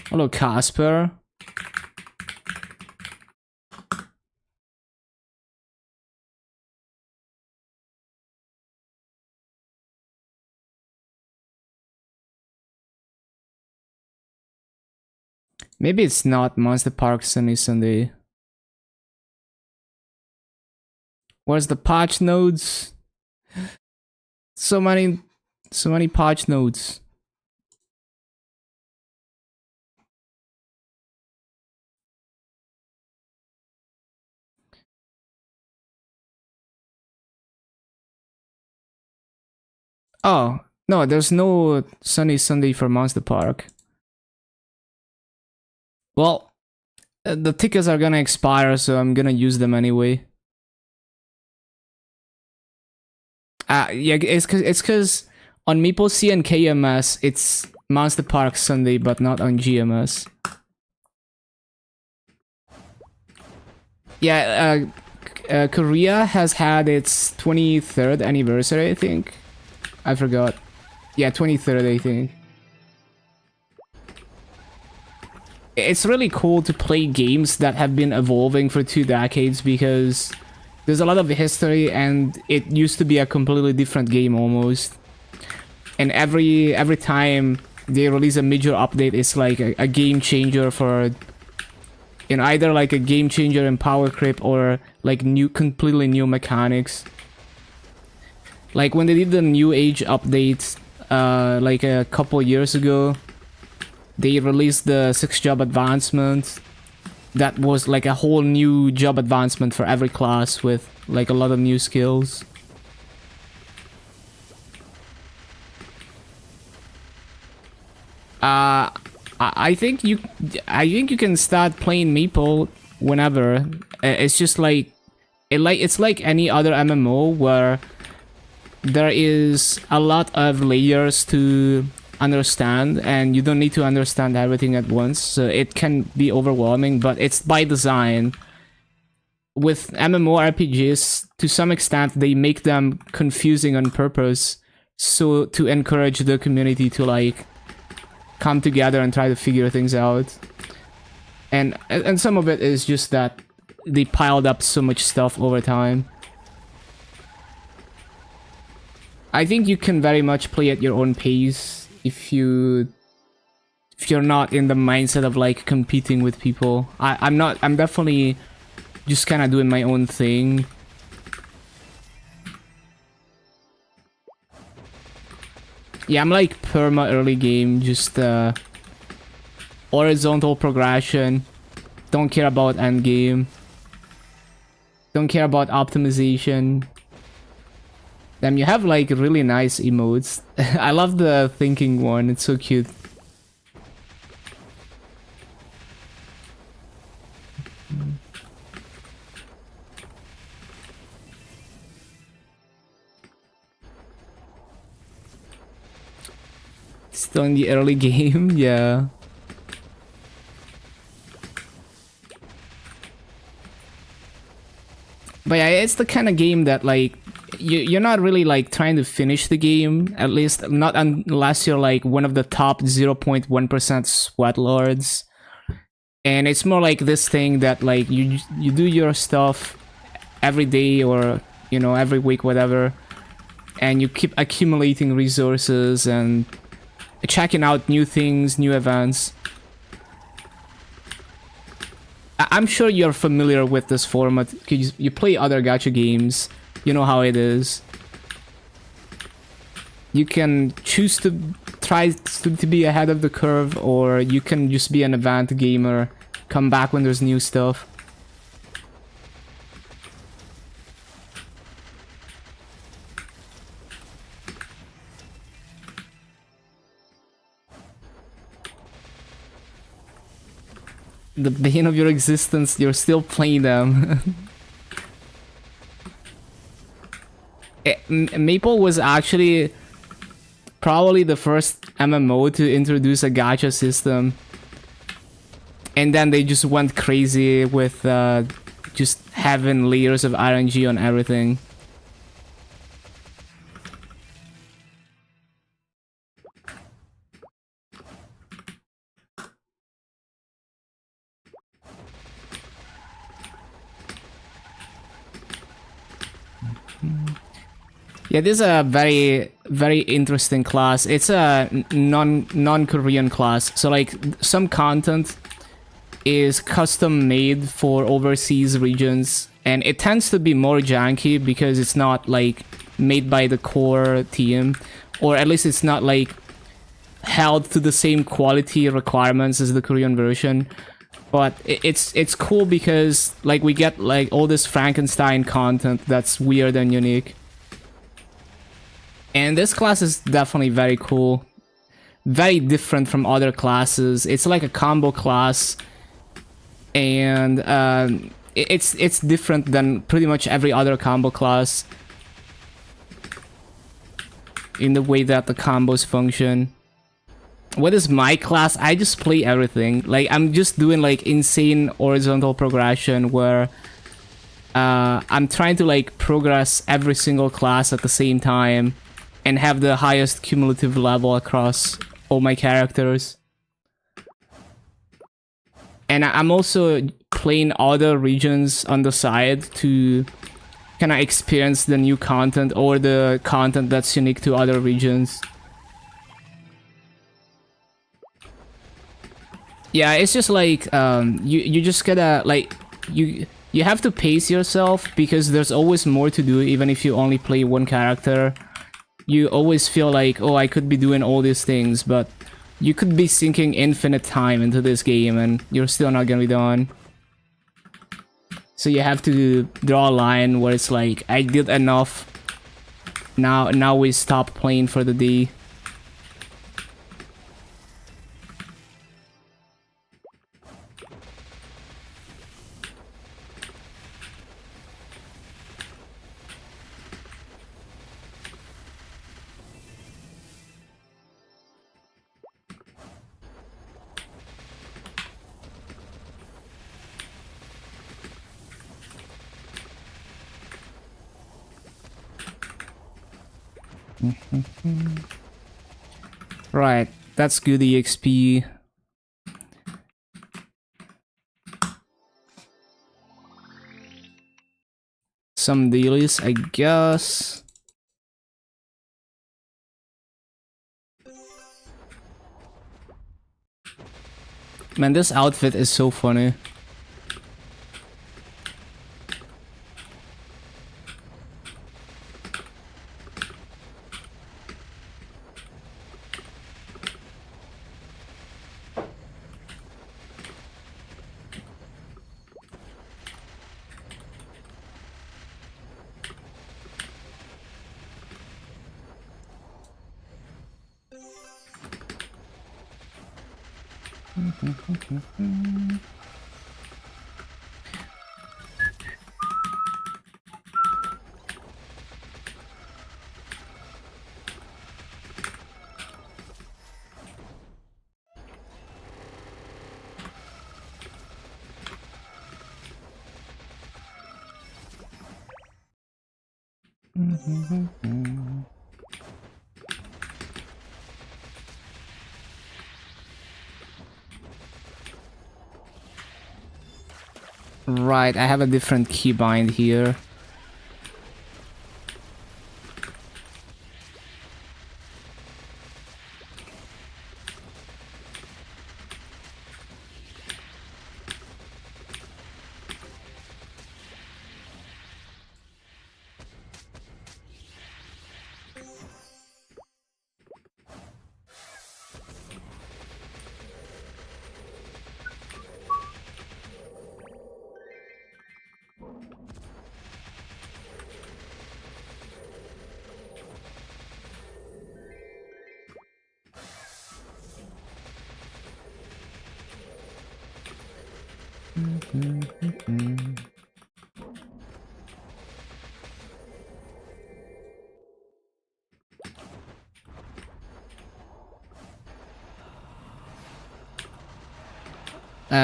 Hello, Casper. Maybe it's not Monster Park Sunny Sunday. Where's the patch nodes? So many patch nodes. Oh, no, there's no Sunny Sunday for Monster Park. Well, the tickets are gonna expire, so I'm gonna use them anyway. Yeah, it's cause on MapleStory and KMS, it's Monster Park Sunday, but not on GMS. Yeah, Korea has had its 23rd anniversary, I think. I forgot. Yeah, 23rd, I think. It's really cool to play games that have been evolving for 2 decades because there's a lot of history and it used to be a completely different game almost. And every time they release a major update, it's like a game changer for, you know, either like a game changer in power creep or like completely new mechanics. Like when they did the New Age update like a couple years ago, they released the 6 job advancement. That was like a whole new job advancement for every class with like a lot of new skills. I think you can start playing Maple whenever. It's just like it's like any other MMO where there is a lot of layers to understand and you don't need to understand everything at once, so it can be overwhelming, but it's by design. with MMORPGs, to some extent, they make them confusing on purpose, so to encourage the community to like come together and try to figure things out. And some of it is just that they piled up so much stuff over time. I think you can very much play at your own pace if you're not in the mindset of like competing with people. I'm not. I'm definitely just kind of doing my own thing. Yeah, I'm like perma early game, just horizontal progression. Don't care about end game. Don't care about optimization. Damn, you have like really nice emotes. I love the thinking one, it's so cute. Still in the early game, yeah. But yeah, it's the kind of game that like you're not really like trying to finish the game, at least not unless you're like one of the top 0.1% sweat lords. And it's more like this thing that like you do your stuff every day, or you know, every week, whatever, and you keep accumulating resources and checking out new things, new events. I'm sure you're familiar with this format because you play other gacha games. You know how it is. You can choose to try to be ahead of the curve, or you can just be an event gamer, come back when there's new stuff. The bane of your existence, you're still playing them. Maple was actually probably the first MMO to introduce a gacha system. And then they just went crazy with just having layers of RNG on everything. Yeah, this is a very interesting class. It's a non-Korean class, so like some content is custom made for overseas regions, and it tends to be more janky because it's not like made by the core team, or at least it's not like held to the same quality requirements as the Korean version. But it's cool because like we get like all this Frankenstein content that's weird and unique. And this class is definitely very cool. Very different from other classes. It's like a combo class. And it's different than pretty much every other combo class. In the way that the combos function. What is my class? I just play everything. Like, I'm just doing like insane horizontal progression where I'm trying to like progress every single class at the same time and have the highest cumulative level across all my characters. And I'm also playing other regions on the side to kind of experience the new content or the content that's unique to other regions. Yeah, it's just like you just gotta like you have to pace yourself because there's always more to do even if you only play one character. You always feel like, oh, I could be doing all these things, but you could be sinking infinite time into this game and you're still not gonna be done. So you have to draw a line where it's like, I did enough. Now we stop playing for the day. Right, that's good EXP. Some dailies, I guess. Man, this outfit is so funny. Right, I have a different keybind here.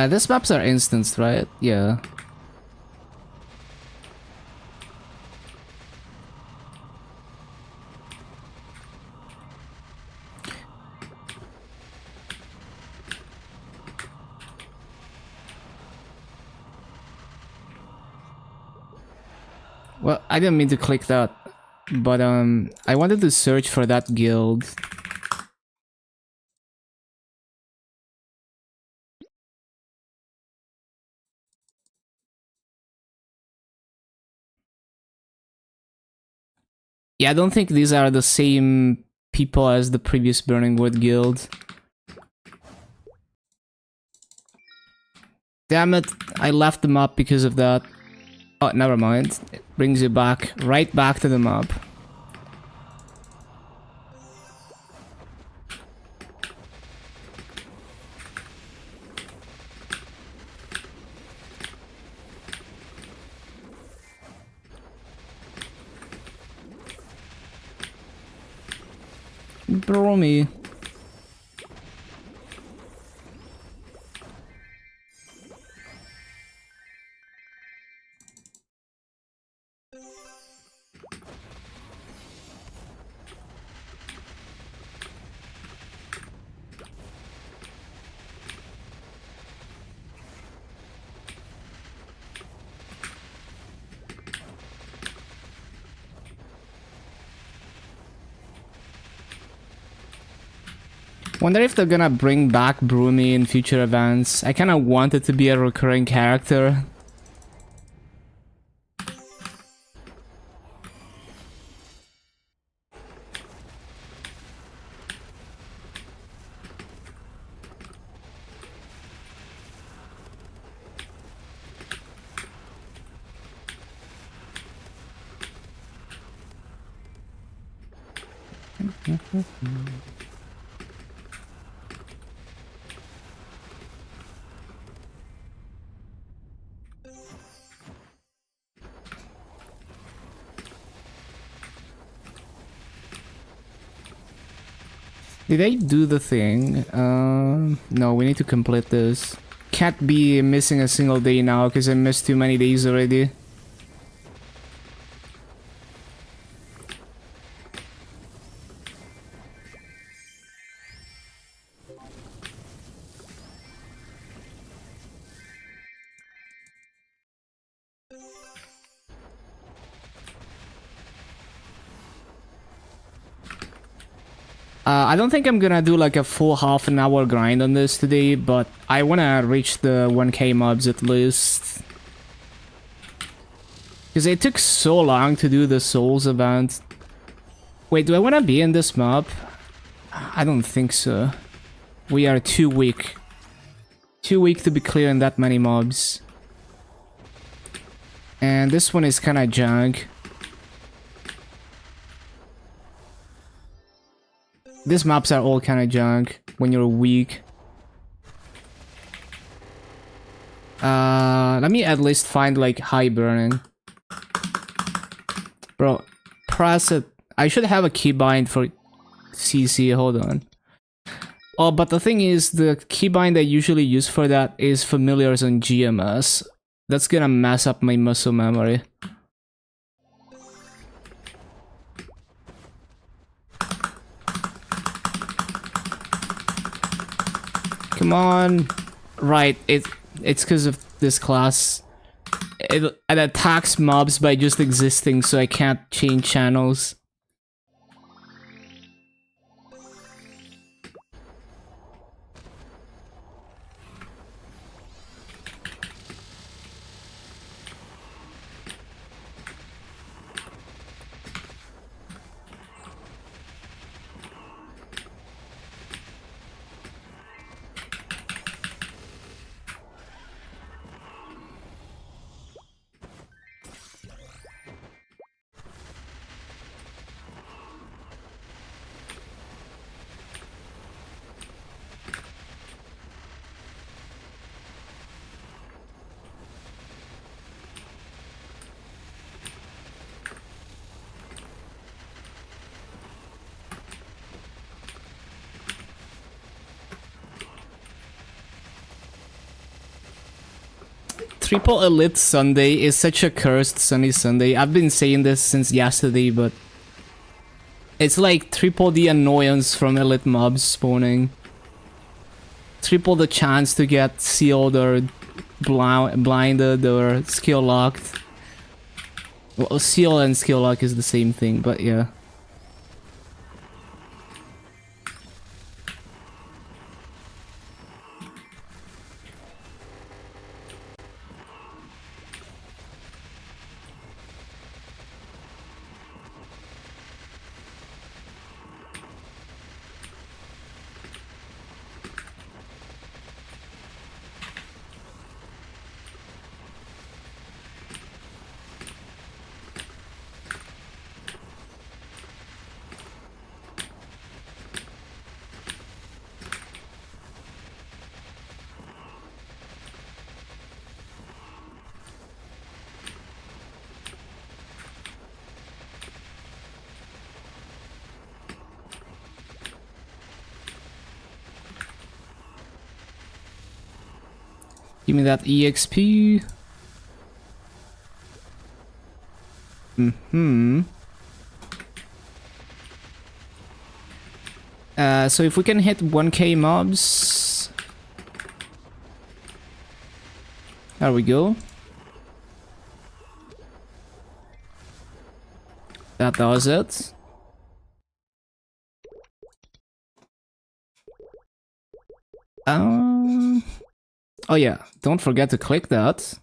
These maps are instanced, right? Yeah. Well, I didn't mean to click that, but I wanted to search for that guild. Yeah, I don't think these are the same people as the previous Burning Wood guild. Damn it, I left the map because of that. Oh, never mind. It brings you back, right back to the map. Bro me. Wonder if they're gonna bring back Broomy in future events. I kinda want it to be a recurring character. Did I do the thing? No, we need to complete this. Can't be missing a single day now because I missed too many days already. I don't think I'm gonna do like a full half an hour grind on this today, but I wanna reach the 1k mobs at least. Because it took so long to do the Souls event. Wait, do I wanna be in this map? I don't think so. We are too weak. Too weak to be clearing that many mobs. And this one is kinda junk. These maps are all kinda junk when you're weak. Let me at least find like high burning. Bro, press it. I should have a keybind for CC, hold on. Oh, but the thing is, the keybind I usually use for that is familiars on GMS. That's gonna mess up my muscle memory. Come on. Right, it's because of this class. It attacks mobs by just existing, so I can't change channels. Triple Elite Sunday is such a cursed sunny Sunday. I've been saying this since yesterday, but it's like triple the annoyance from elite mobs spawning. Triple the chance to get sealed or blinded or skill locked. Well, seal and skill lock is the same thing, but yeah. Give me that EXP. So if we can hit 1k mobs. There we go. That does it. Oh yeah, don't forget to click that.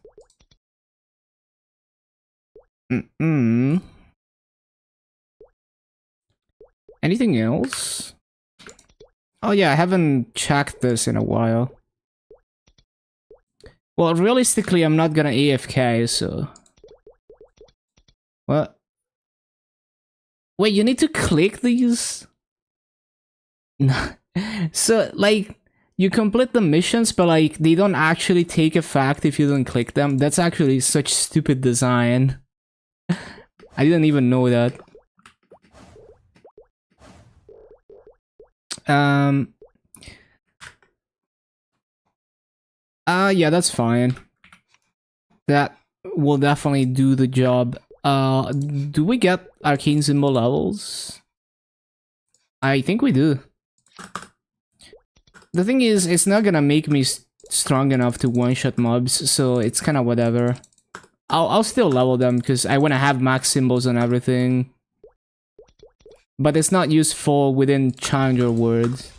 Anything else? Oh yeah, I haven't checked this in a while. Well, realistically, I'm not gonna AFK, so... What? Wait, you need to click these? So, like... You complete the missions, but like, they don't actually take effect if you don't click them. That's actually such stupid design. I didn't even know that. Yeah, that's fine. That will definitely do the job. Do we get arcane symbol levels? I think we do. The thing is, it's not gonna make me strong enough to one-shot mobs, so it's kind of whatever. I'll still level them because I want to have max symbols on everything. But it's not useful within challenger words.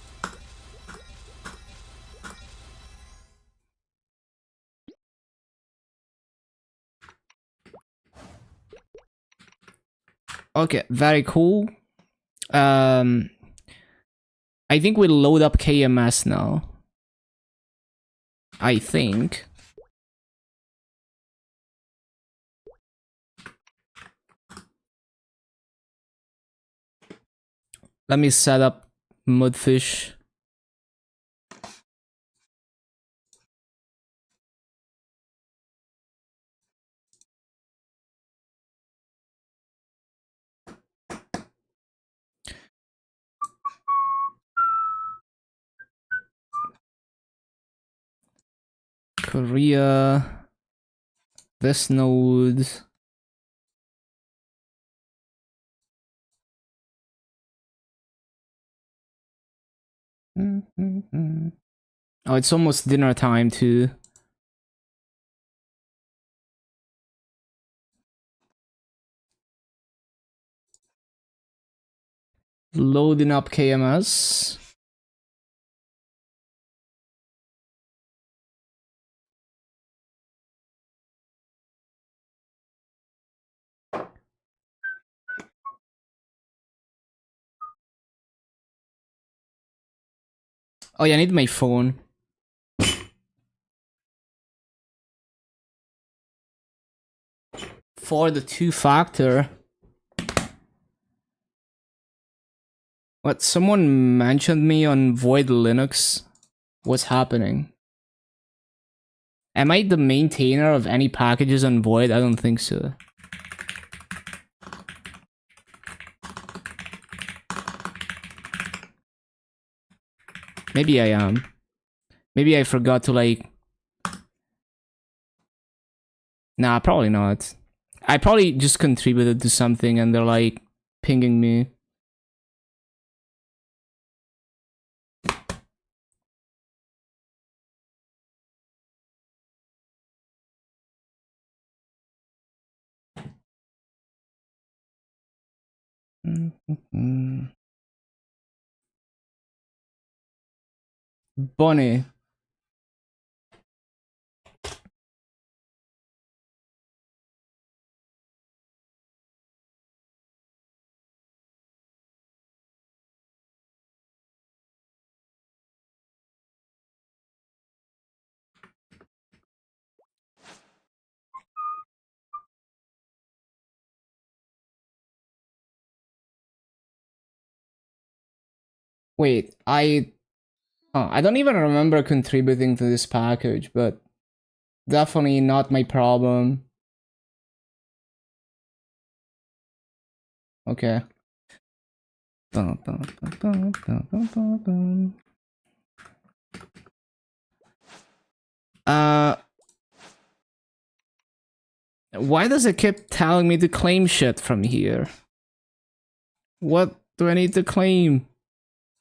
Okay, very cool. I think we load up KMS now. I think. Let me set up Mudfish. Korea. This node. Oh, it's almost dinner time too. Loading up KMS. Oh yeah, I need my phone. For the two-factor. What, someone mentioned me on Void Linux? What's happening? Am I the maintainer of any packages on Void? I don't think so. Maybe I am. Maybe I forgot to like... Nah, probably not. I probably just contributed to something and they're like pinging me. Bonnie. Wait, I don't even remember contributing to this package, but definitely not my problem. Okay. Why does it keep telling me to claim shit from here? What do I need to claim?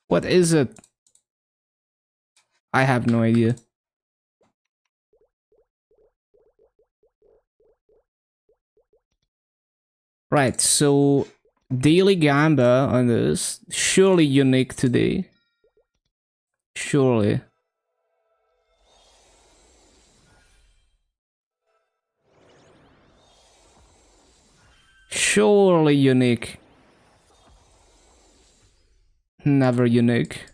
What is it? I have no idea. Right, so daily gamba on this, surely unique today. Surely. Surely unique. Never unique.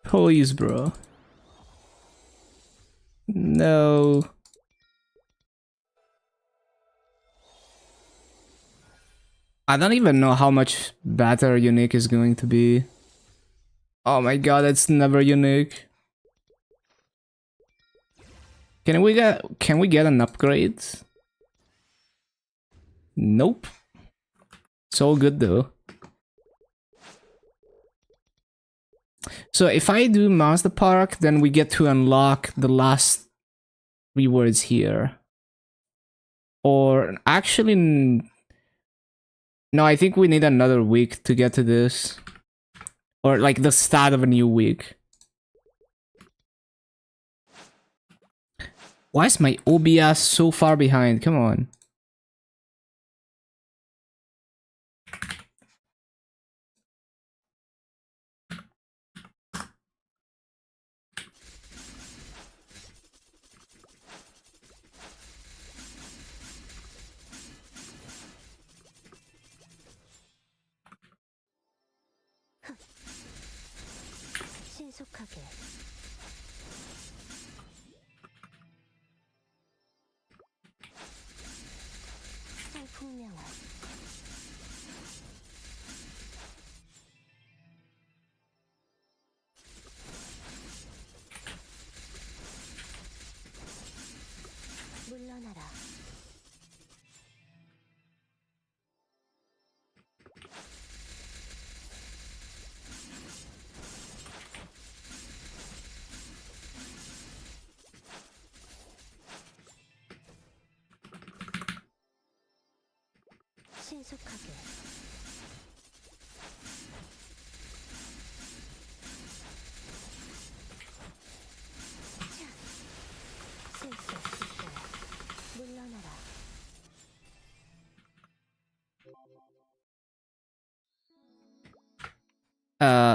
Please, bro. No. I don't even know how much better unique is going to be. Oh my god, it's never unique. Can we get an upgrade? Nope. It's all good though. So if I do Monster Park, then we get to unlock the last rewards here. Or actually, no, I think we need another week to get to this. Or like the start of a new week. Why is my OBS so far behind? Come on.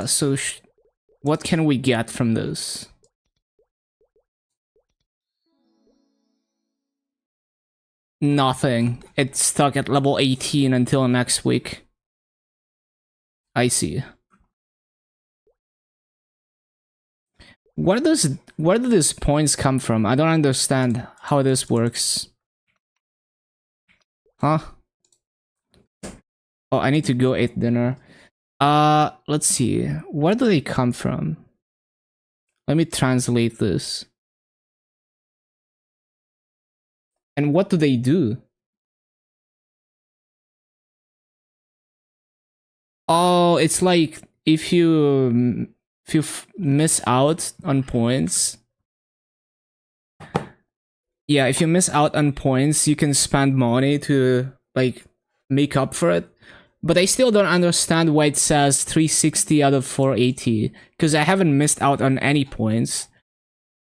So what can we get from this? Nothing. It's stuck at level 18 until next week. I see. Where do these points come from? I don't understand how this works. Huh? Oh, I need to go eat dinner. Let's see. Where do they come from? Let me translate this. And what do they do? Oh, it's like if you miss out on points. Yeah, if you miss out on points, you can spend money to like make up for it. But I still don't understand why it says 360 out of 480 because I haven't missed out on any points.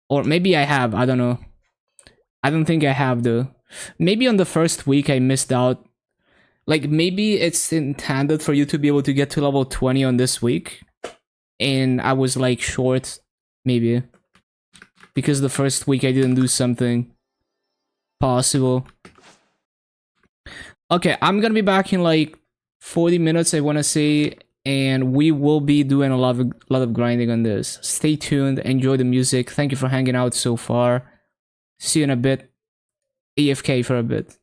Or maybe I have, I don't know. I don't think I have though. Maybe on the first week I missed out. Like maybe it's intended for you to be able to get to level 20 on this week. And I was like short, maybe. Because the first week I didn't do something possible. Okay, I'm gonna be back in like 40 minutes, I wanna say. And we will be doing a lot of grinding on this. Stay tuned, enjoy the music. Thank you for hanging out so far. See you in a bit. AFK for a bit.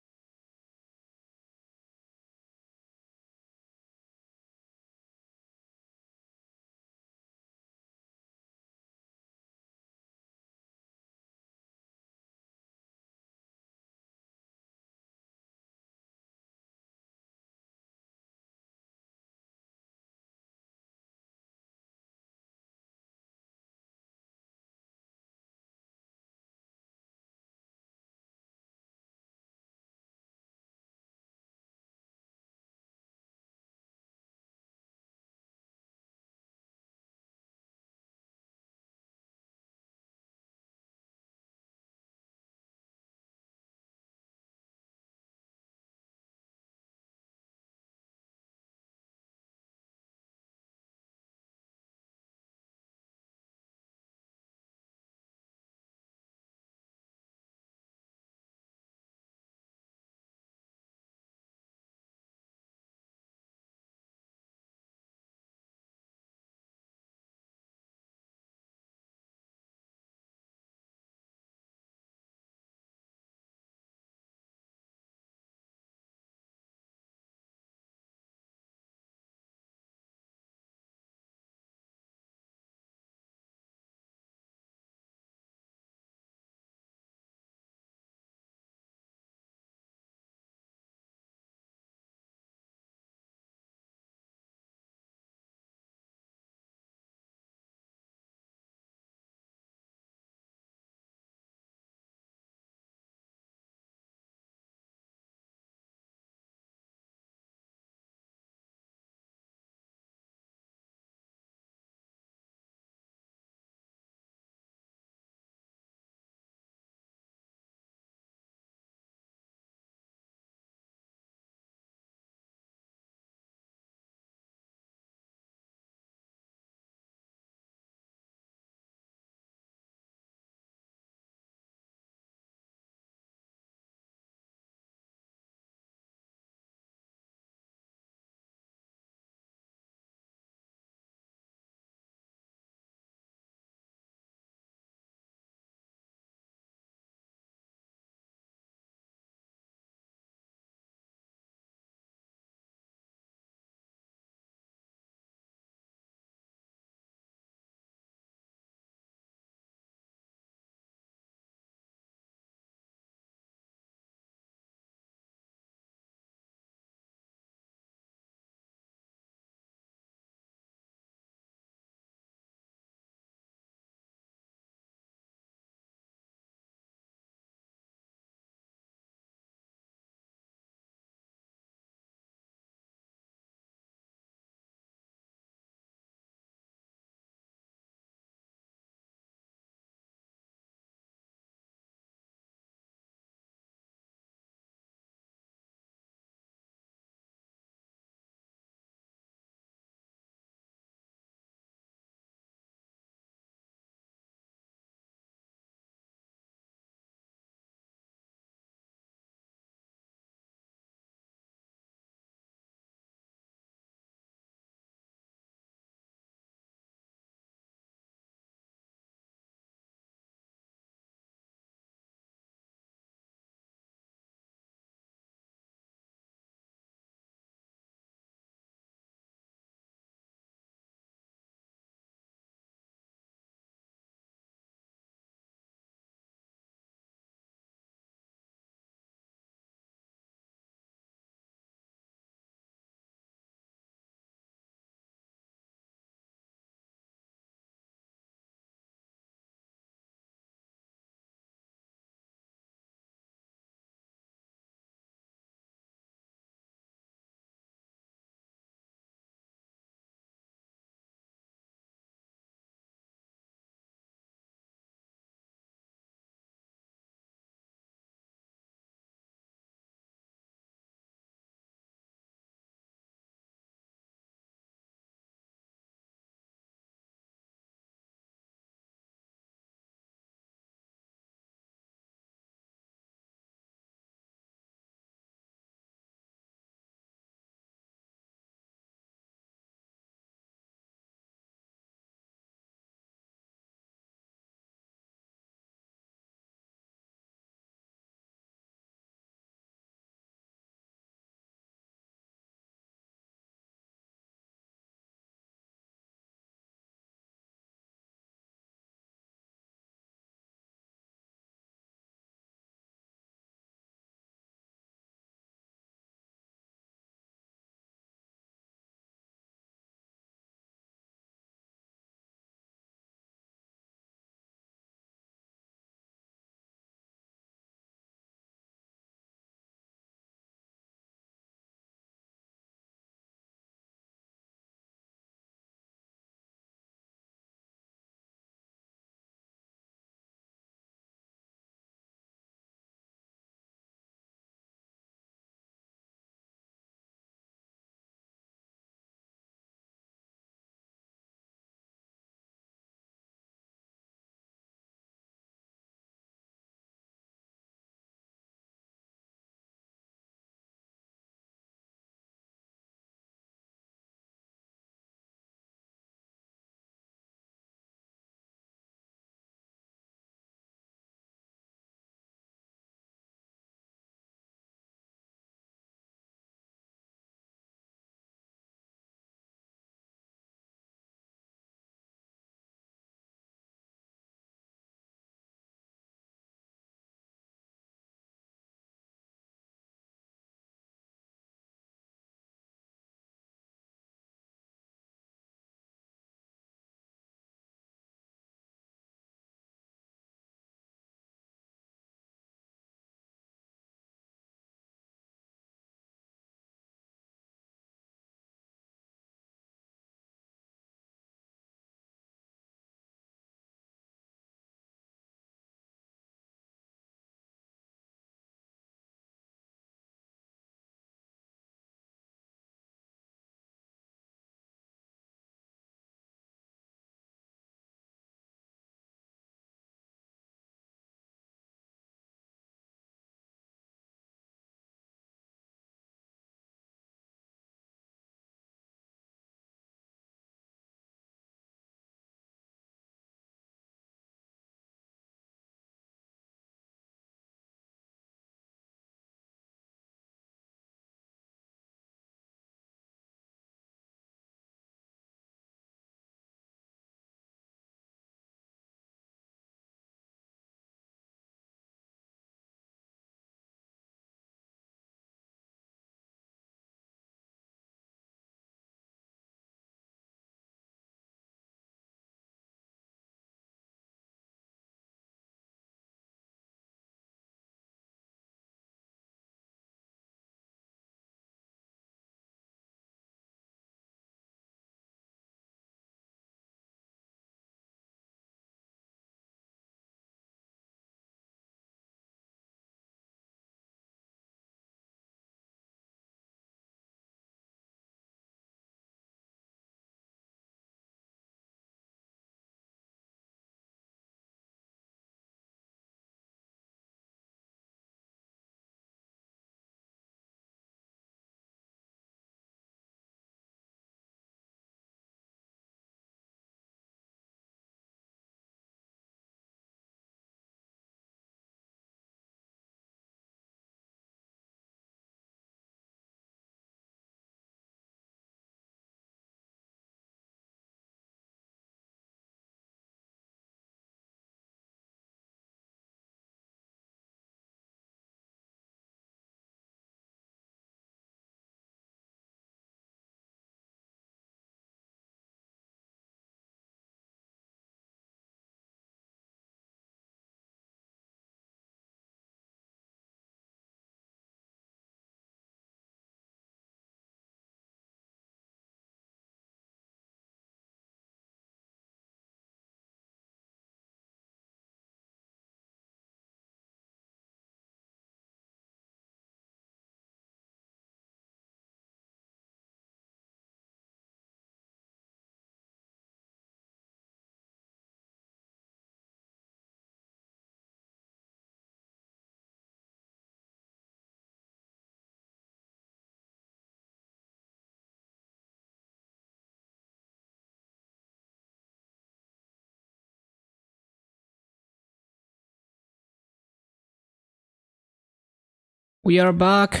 We are back.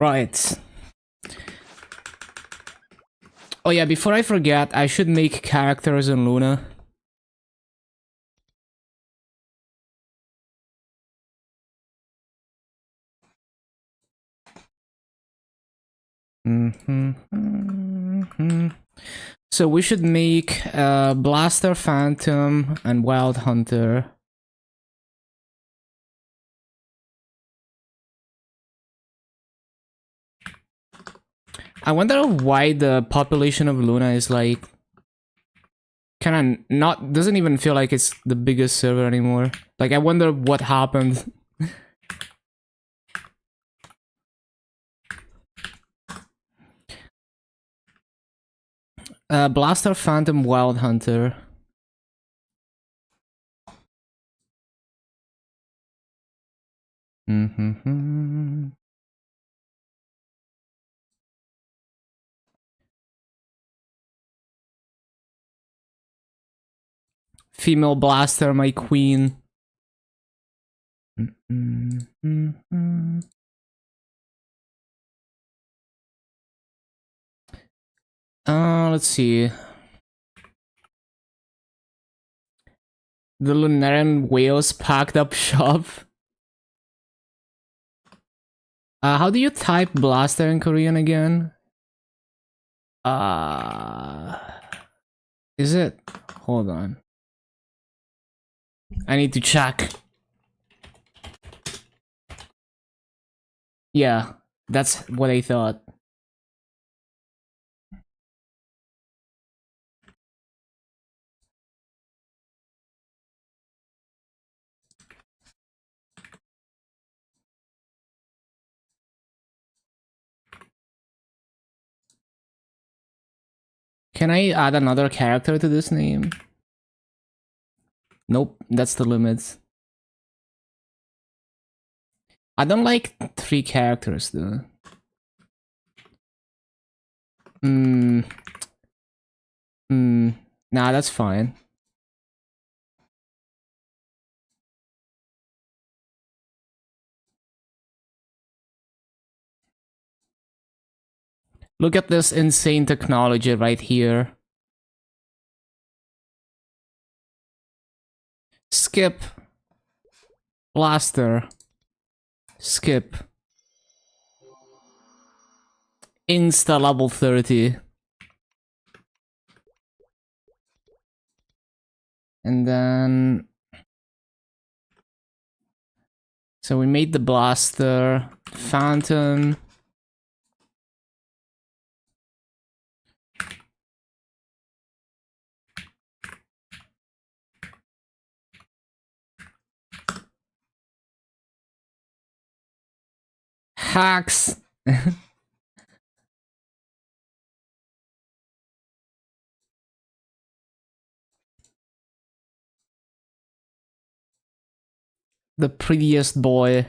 Right. Oh yeah, before I forget, I should make characters in Luna. So we should make Blaster, Phantom, and Wild Hunter. I wonder why the population of Luna is like kind of not, doesn't even feel like it's the biggest server anymore. Like I wonder what happened. Blaster, Phantom, Wild Hunter. Female Blaster, my queen. Let's see. The Lunarian whales packed up shop. How do you type blaster in Korean again? Is it? Hold on. I need to check. Yeah, that's what I thought. Can I add another character to this name? Nope, that's the limit. I don't like 3 characters though. Nah, that's fine. Look at this insane technology right here. Skip. Blaster. Skip. Insta level 30. And then... So we made the blaster. Phantom. Hacks. The prettiest boy.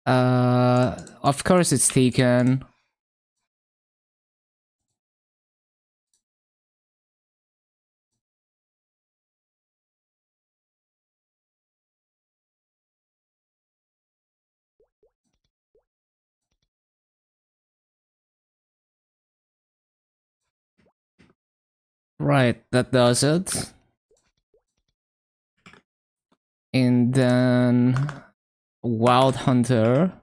Of course it's taken. Right, that does it. And then Wild Hunter.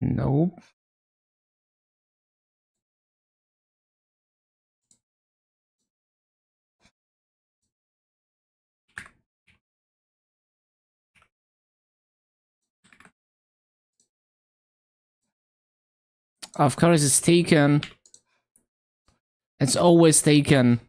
Nope. Of course it's taken. It's always taken.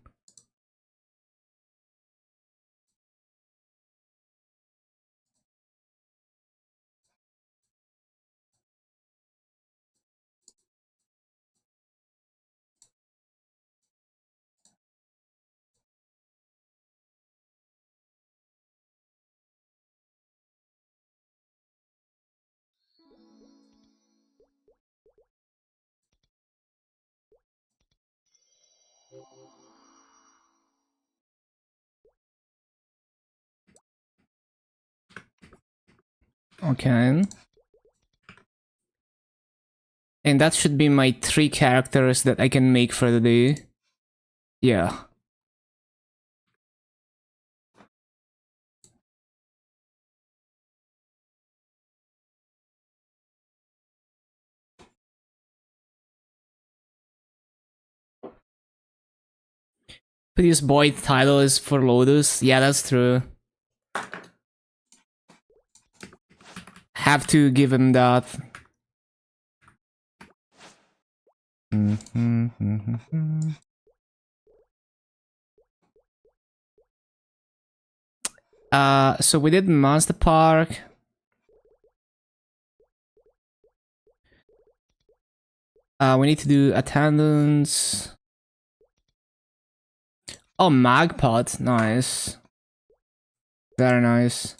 Okay. And that should be my 3 characters that I can make for the day. Yeah. Previous boy title is for Lotus. Yeah, that's true. Have to give him that. So we did Monster Park. We need to do attendance. Oh, Magpot. Nice. Very nice.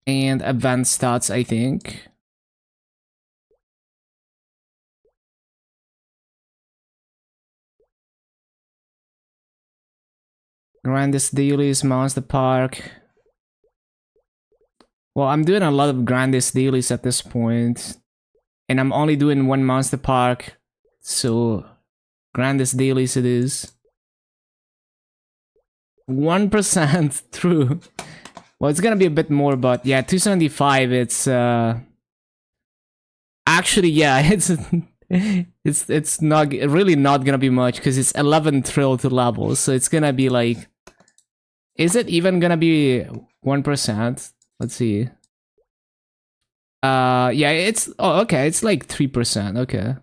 And event stats, I think. Grandest dailies, Monster Park. Well, I'm doing a lot of grandest dailies at this point. And I'm only doing 1 Monster Park. So, grandest dailies it is. 1% true. Well, it's gonna be a bit more, but yeah, 275, it's actually, yeah, it's not really not gonna be much because it's 11 trill to level, so it's gonna be like, is it even gonna be 1%? Let's see. Yeah, it's, oh, okay, it's like 3%, okay.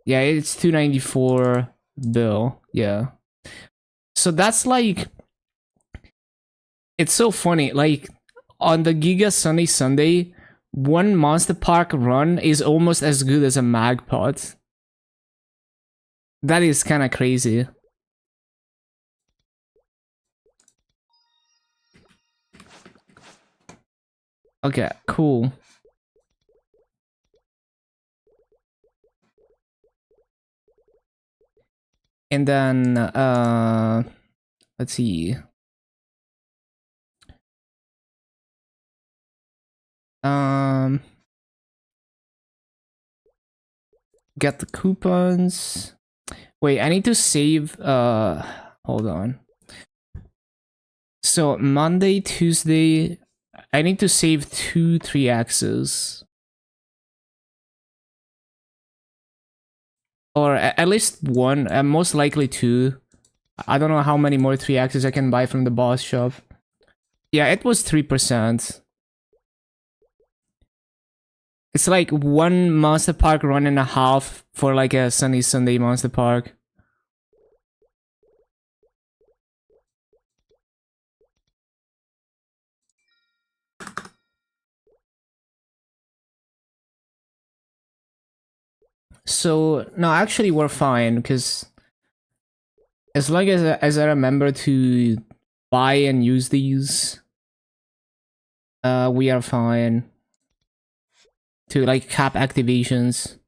Yeah, it's 294 bill, yeah. So that's like, it's so funny, like, on the Giga Sunny Sunday, 1 Monster Park run is almost as good as a Magpot. That is kind of crazy. Okay, cool. And then, let's see. Get the coupons. Wait, I need to save, hold on. So, Monday, Tuesday, I need to save 2 3x's. Or at least 1, and most likely 2. I don't know how many more 3x's I can buy from the boss shop. Yeah, it was 3%. It's like 1 Monster Park run and a half for like a Sunny Sunday Monster Park. So, no, actually we're fine, because as long as I remember to buy and use these, we are fine. To like cap activations.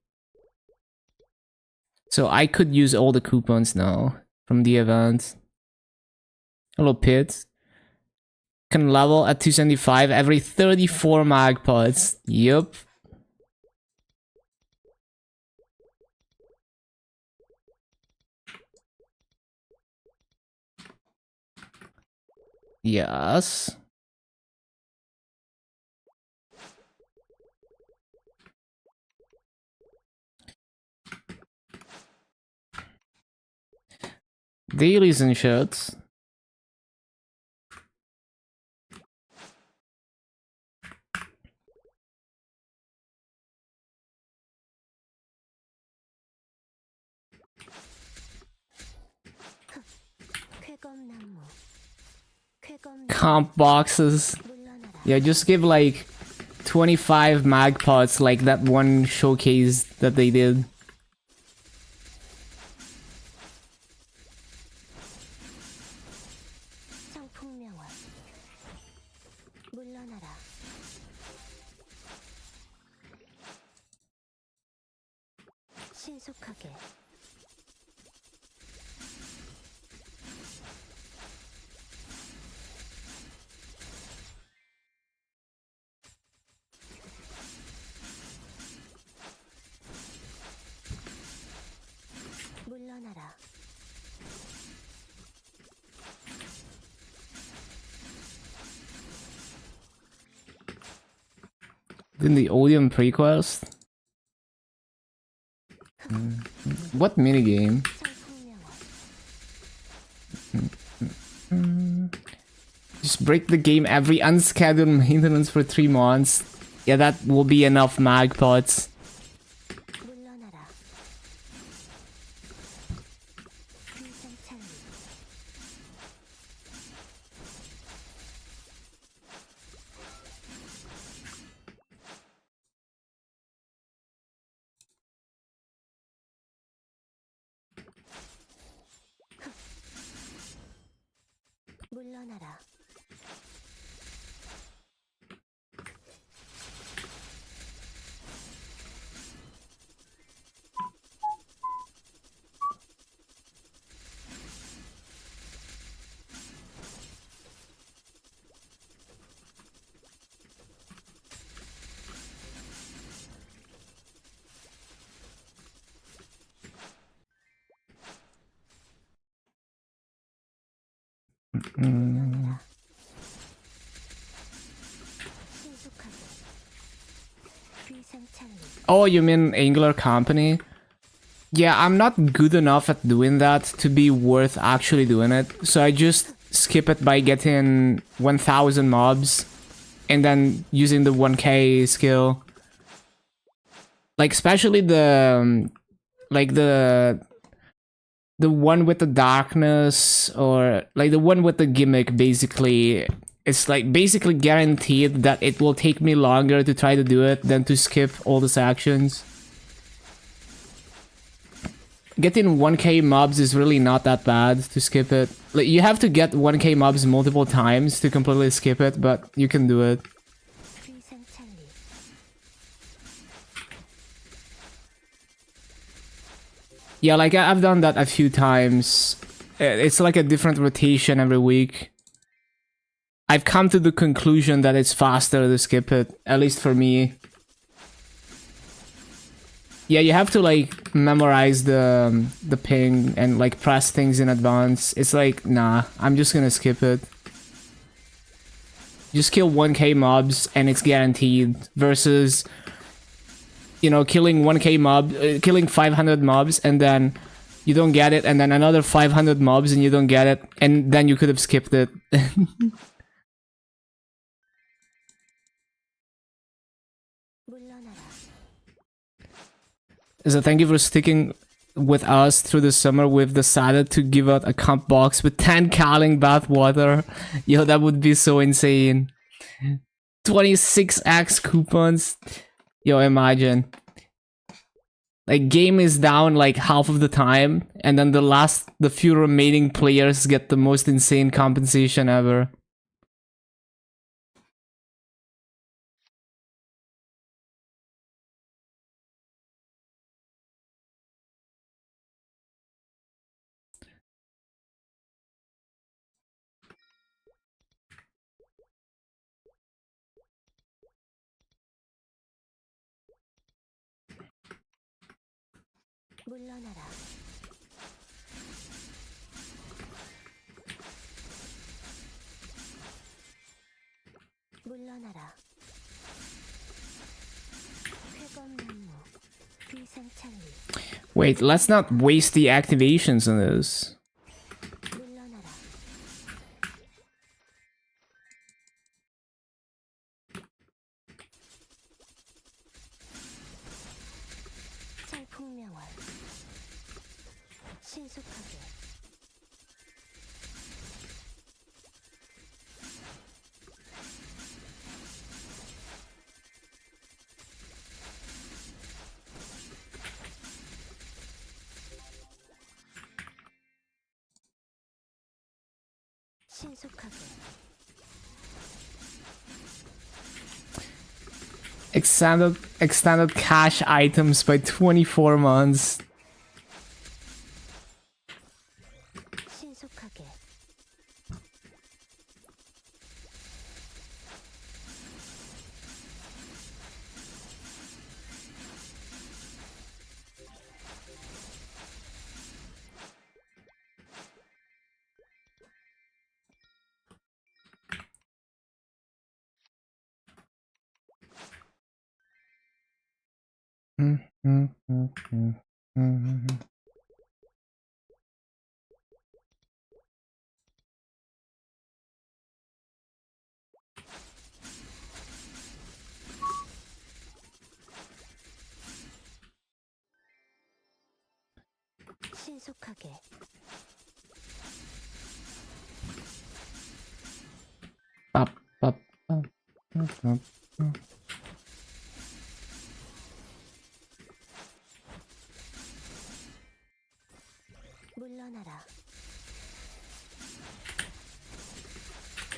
So I could use all the coupons now from the event. Hello, Pit. Can level at 275 every 34 magpots. Yup. Yes. Dailies and shirts. Comp boxes. Yeah, just give like 25 magpots like that one showcase that they did. Then the Odeon prequest. What minigame? Just break the game every unscheduled maintenance for 3 months. Yeah, that will be enough mag pots. Oh, you mean Angular Company? Yeah, I'm not good enough at doing that to be worth actually doing it. So I just skip it by getting 1000 mobs and then using the 1k skill. Like especially the like the one with the darkness, or like the one with the gimmick. Basically, it's like basically guaranteed that it will take me longer to try to do it than to skip all the sections. Getting 1k mobs is really not that bad to skip it. Like, you have to get 1k mobs multiple times to completely skip it, but you can do it. Yeah, like I've done that a few times. It's like a different rotation every week. I've come to the conclusion that it's faster to skip it, at least for me. Yeah, you have to like memorize the ping and like press things in advance. It's like, nah, I'm just gonna skip it. Just kill 1k mobs and it's guaranteed, versus, you know, killing 1k mob, killing 500 mobs and then you don't get it, and then another 500 mobs and you don't get it, and then you could have skipped it. So thank you for sticking with us through the summer. We've decided to give out a comp box with 10 Kaling bathwater. Yo, that would be so insane. 26x coupons. Yo, imagine. Like, game is down like half of the time, and then the few remaining players get the most insane compensation ever. Wait, let's not waste the activations on this. Extended cash items by 24 months. 신속하게 물러나라.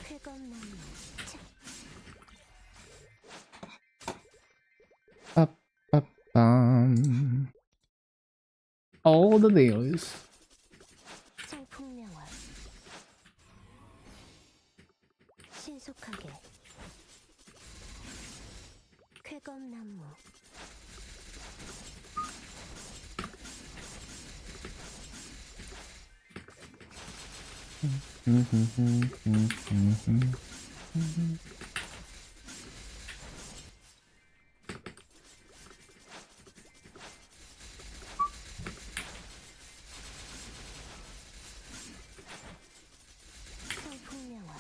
쾌검나무 All the dailies. 청풍명월 신속하게 쾌검나무 청풍명월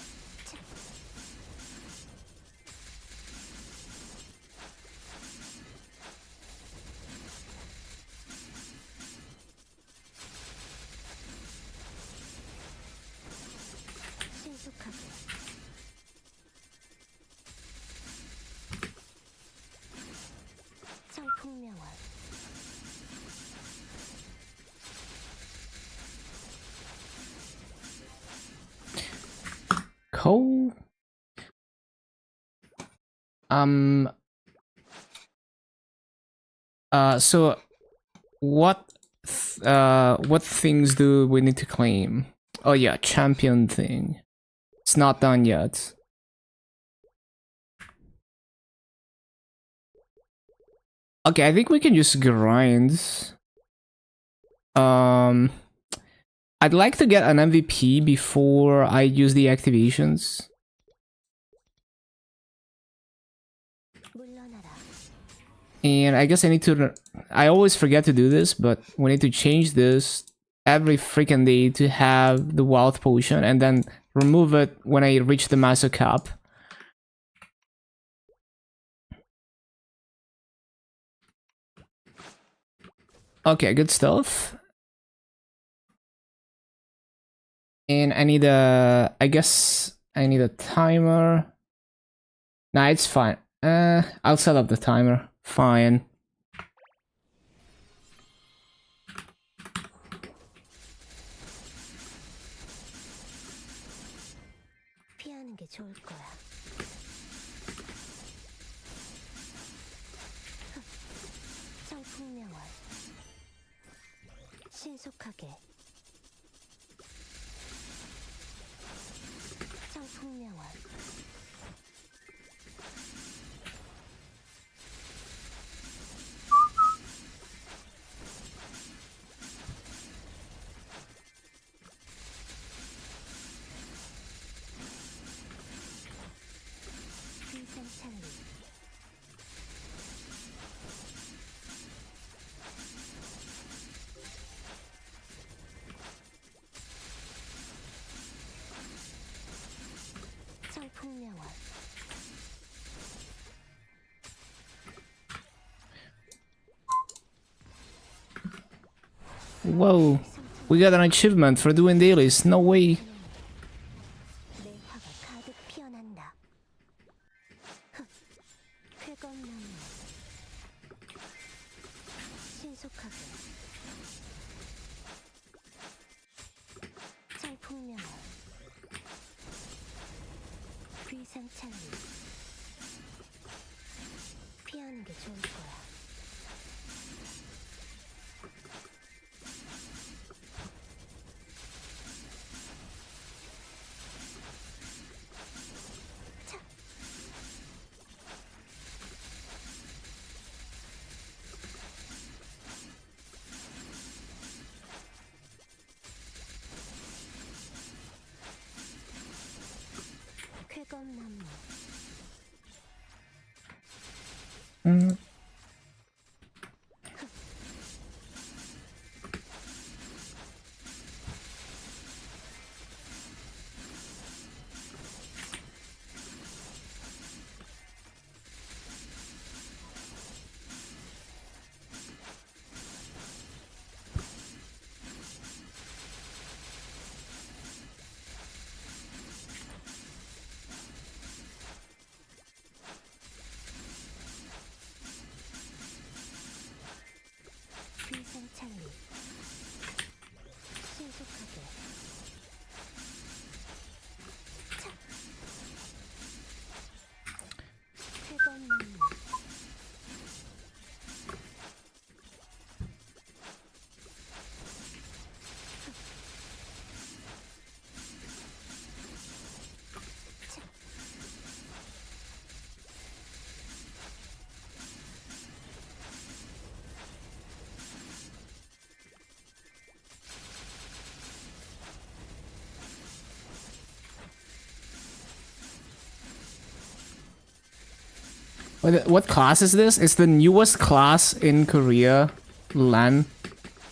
신속하게 청풍명월 Cool. So what things do we need to claim? Oh yeah, champion thing. It's not done yet. Okay, I think we can just grind. I'd like to get an MVP before I use the activations. 물러나라. And I guess I need to... I always forget to do this, but we need to change this every freaking day to have the wealth potion and then remove it when I reach the master cap. Okay, good stuff. And I need a... I guess I need a timer. Nah, it's fine. I'll set up the timer. Fine. 피하는 게 좋을 거야. 청풍명월 신속하게 청풍명월 비상찰리 청풍명월 Whoa. We got an achievement for doing dailies. No way. 내 화가 가득 피어난다. 쾌검나무 신속하게 청풍명월 비상찰리 피하는 게 좋을 거야. 쾌검나무 What class is this? It's the newest class in Korea. Lan.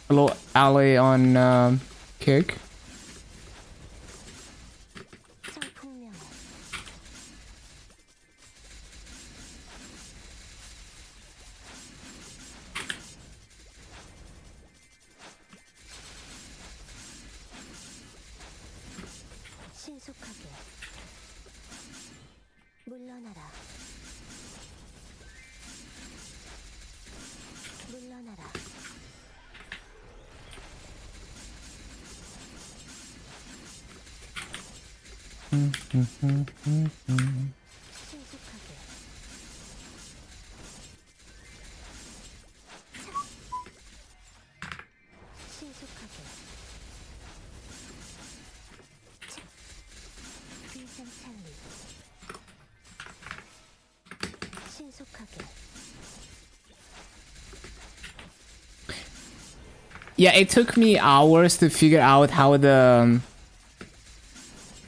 Hello, Ali on Kick. 성폭명화 신속하게 물러나라 물러나라 신속하게 신속하게 비상찰리 신속하게 Yeah, it took me hours to figure out how the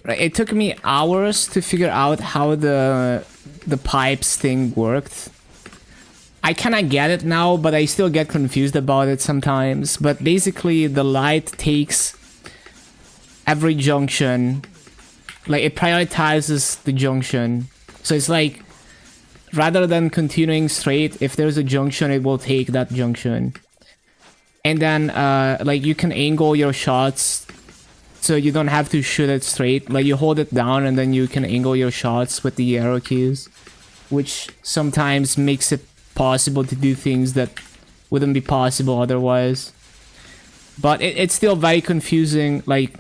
it took me hours to figure out how the pipes thing worked. I kind of get it now, but I still get confused about it sometimes. But basically, the light takes every junction, like it prioritizes the junction. So it's like, rather than continuing straight, if there's a junction, it will take that junction. And then, like, you can angle your shots so you don't have to shoot it straight. Like, you hold it down and then you can angle your shots with the arrow keys, which sometimes makes it possible to do things that wouldn't be possible otherwise. But it's still very confusing. Like,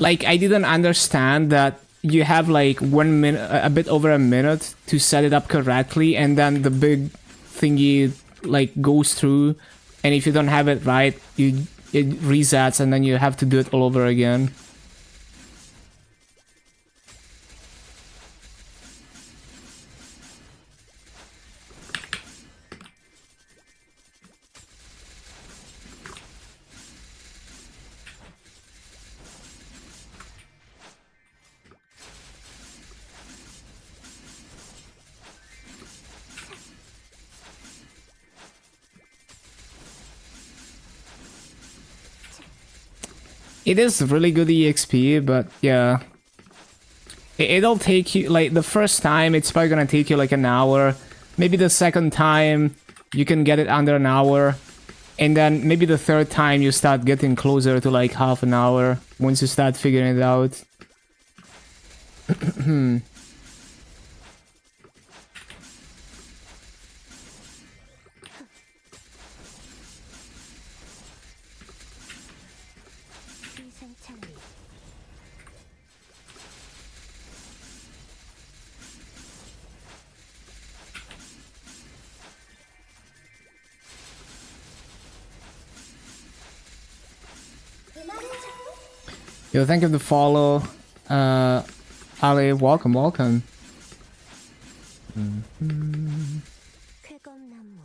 I didn't understand that you have like 1 minute, a bit over a minute to set it up correctly, and then the big thingy like goes through, and if you don't have it right, it resets and then you have to do it all over again. It is really good EXP, but yeah. It'll take you, like, the first time, it's probably gonna take you like an hour. Maybe the second time, you can get it under an hour. And then maybe the third time, you start getting closer to like half an hour once you start figuring it out. 비상찰리 Yo, thank you for the follow. Ali, welcome. 쾌검나무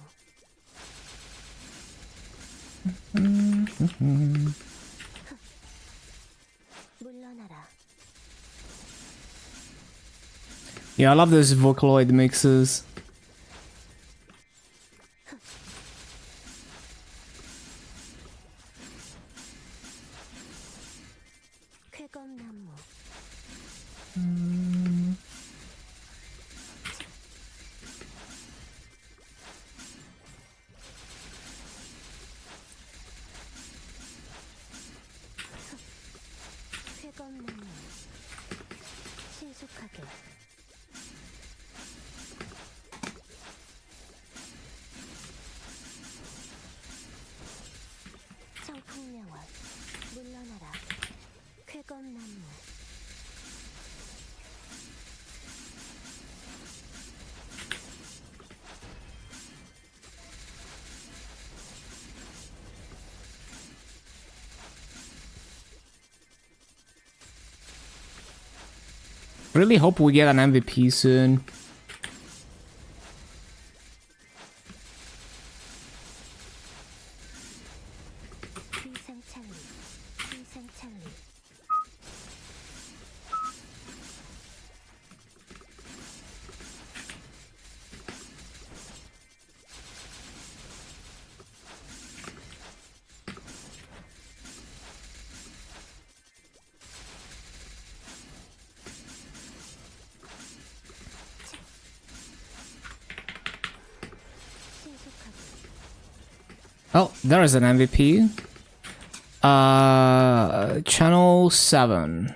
물러나라 Yeah, I love those Vocaloid mixes. 쾌검나무 쾌검나무 신속하게 성폭명화 물러나라 쾌검나무 Really hope we get an MVP soon. 비상찰리 비상찰리 Oh, there is an MVP. Channel 7.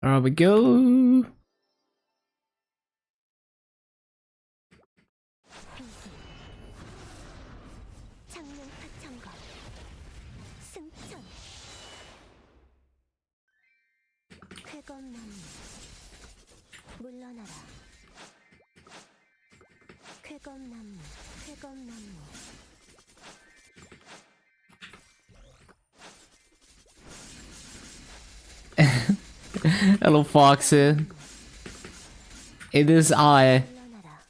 There we go. 장면 파천거 승천 쾌검나무 물러나라 쾌검나무 쾌검나무 Hello, Foxy. It is I. 물러나라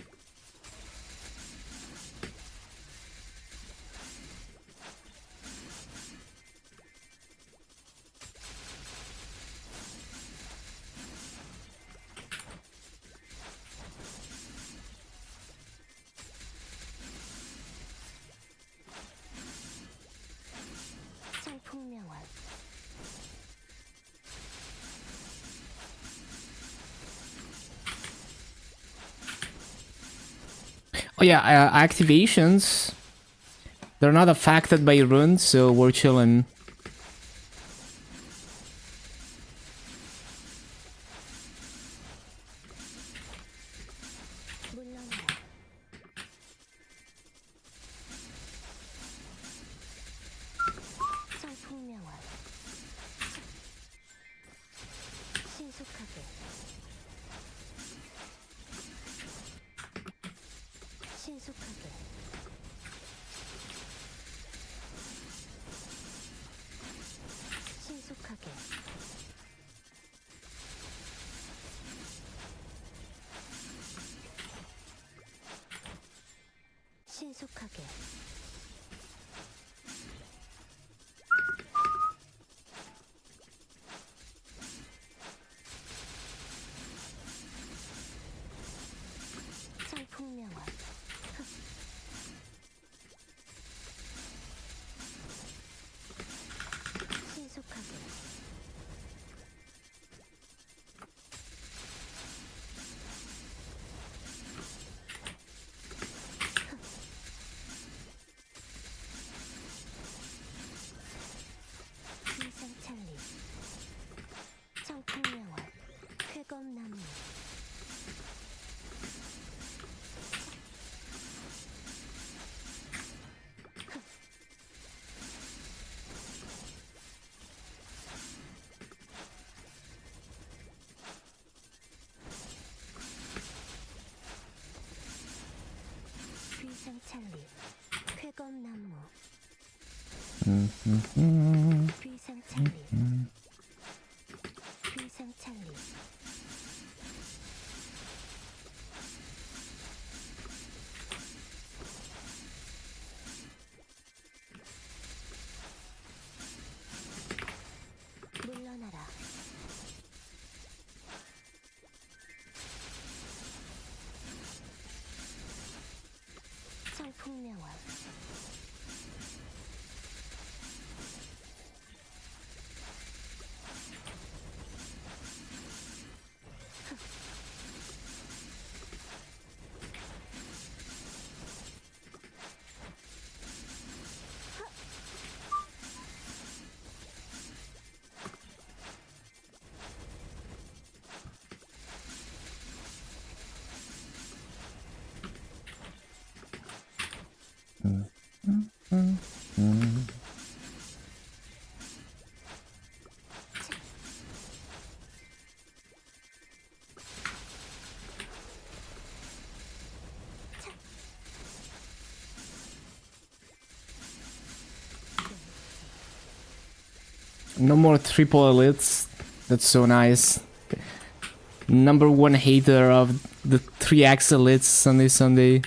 청풍명월 Oh yeah, activations. They're not affected by runes, so we're chilling. 물러나라 청풍명월 신속하게 신속하게 신속하게 신속하게 청풍명월 신속하게 위상찰리 청풍명월 쾌검나무 위상찰리 쾌검나무 위상찰리 위상찰리 물러나라 청풍명월 No more triple elites. That's so nice. Number one hater of the 3x elites Sunday.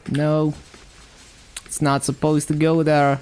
No. It's not supposed to go there.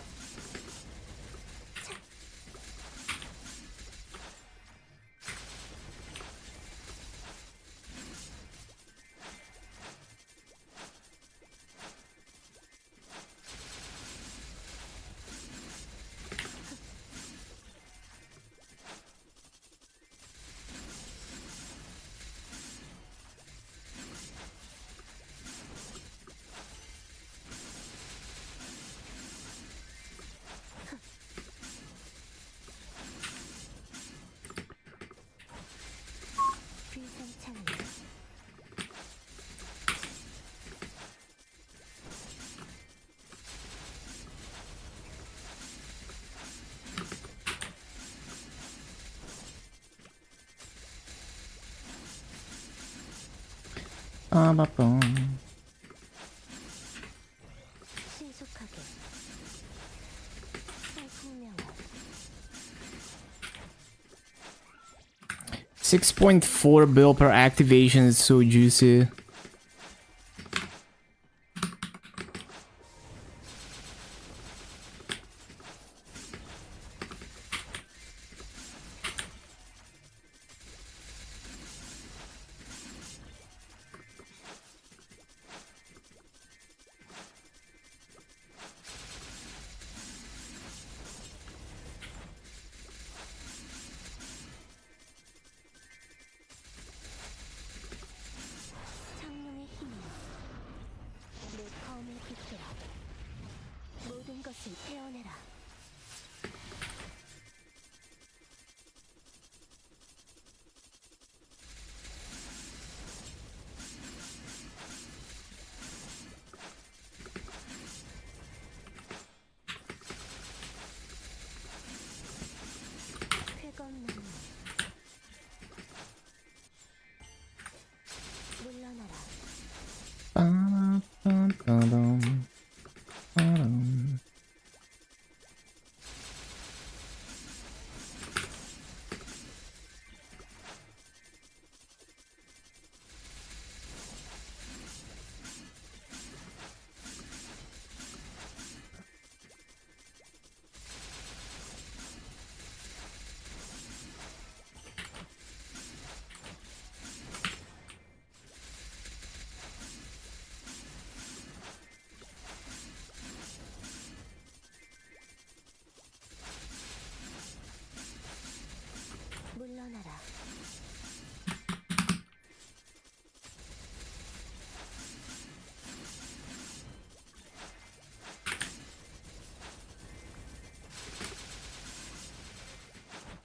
비상창리 '신속하게 풍명한 6.4 bill per activation is so juicy. 창룡의 힘이여 내 검을 빛내라 모든 것을 태어내라 쾌검나무 물러나라 물러나라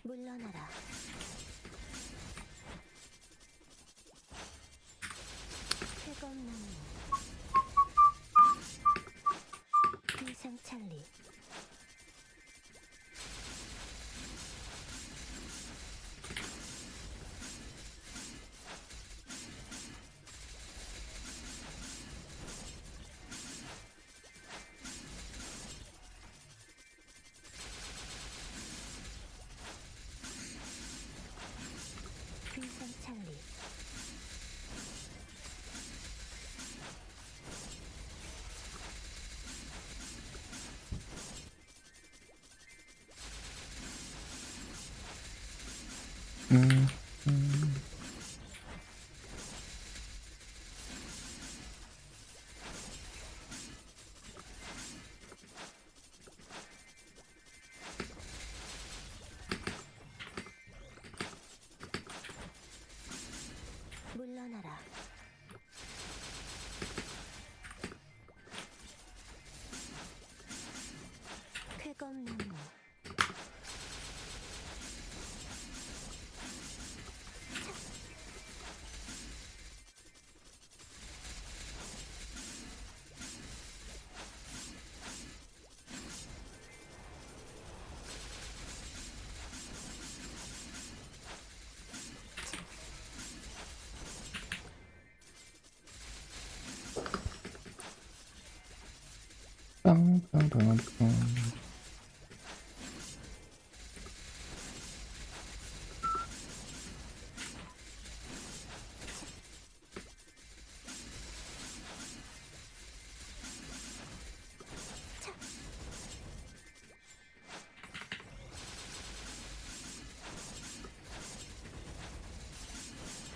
물러나라 쾌검나무 비상찰리 비상찰리 물러나라 쾌검나무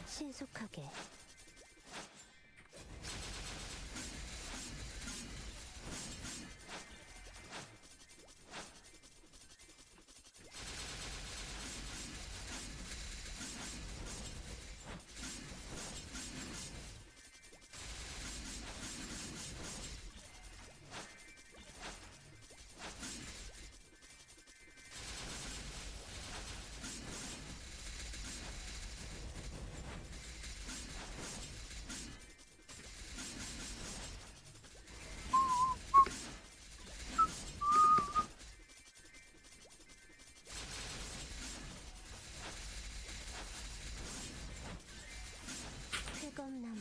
신속하게 쾌검나무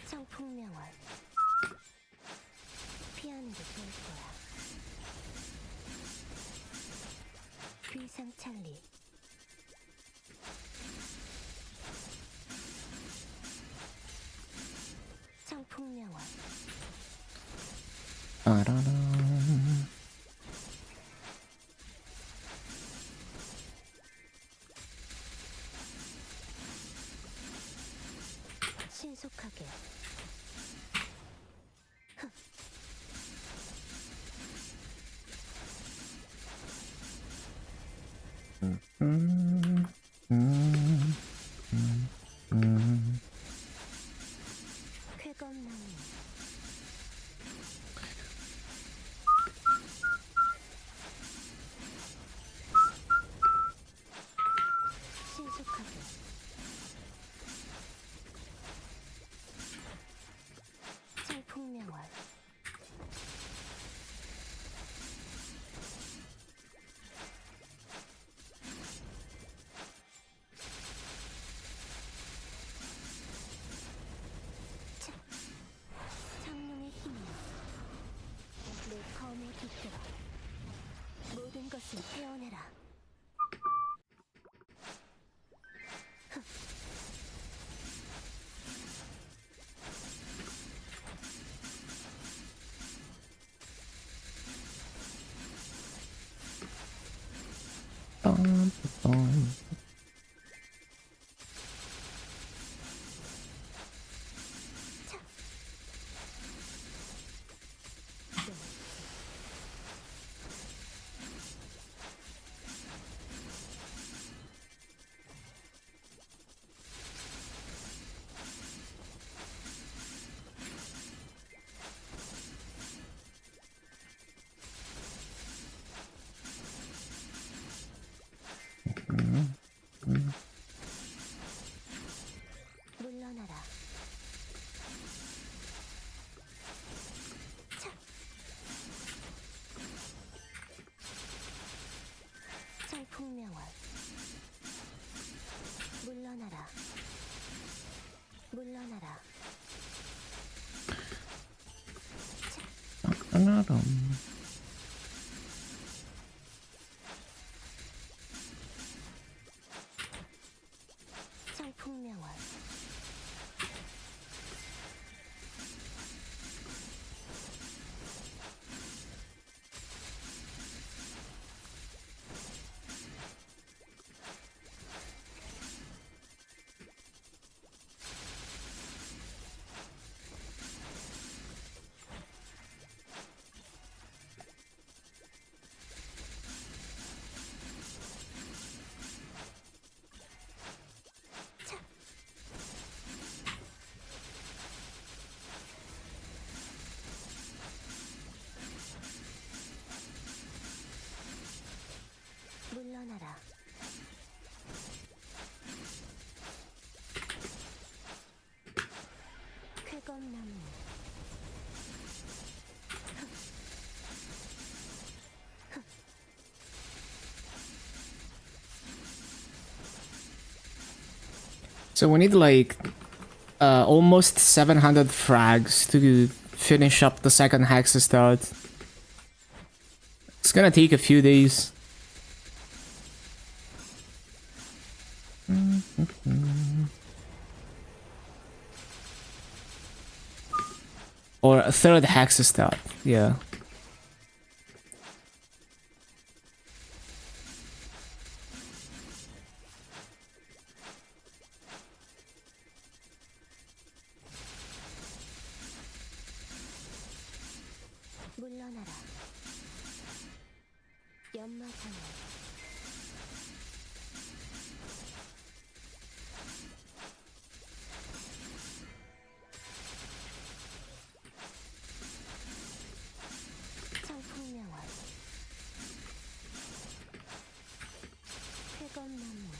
청풍명월 피하는 게 좋을 거야. 비상찰리 청풍명월 아라라. 신속하게 쾌검나무 신속하게 청풍명월 창룡의 힘이여 내 검에 깃들어 모든 것을 태워내라. 물러나라. 차. 청풍명월 물러나라. 물러나라. 아라람. 청풍명월 So we need like almost 700 frags to finish up the second hex start. It's gonna take a few days. Or a third hex start, yeah. 물러나라. 연마상을 청풍명월 회검나무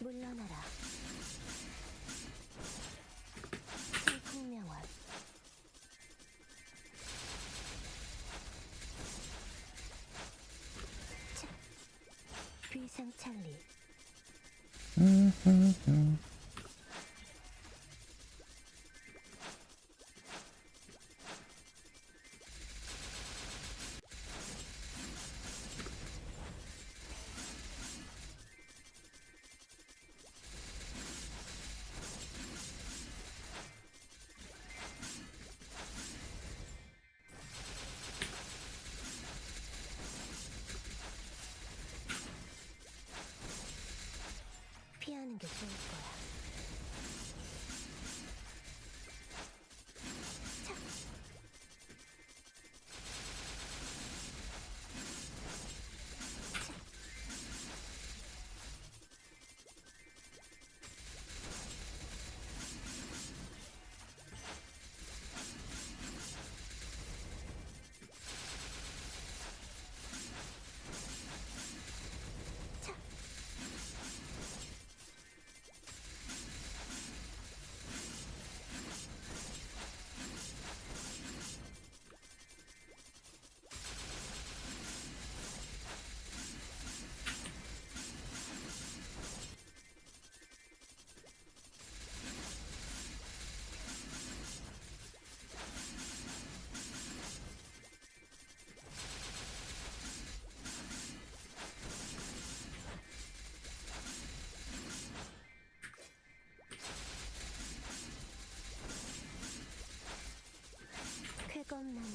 물러나라. 청풍명월 비상찰리 피하는 게 좋을 거야. 쾌검나무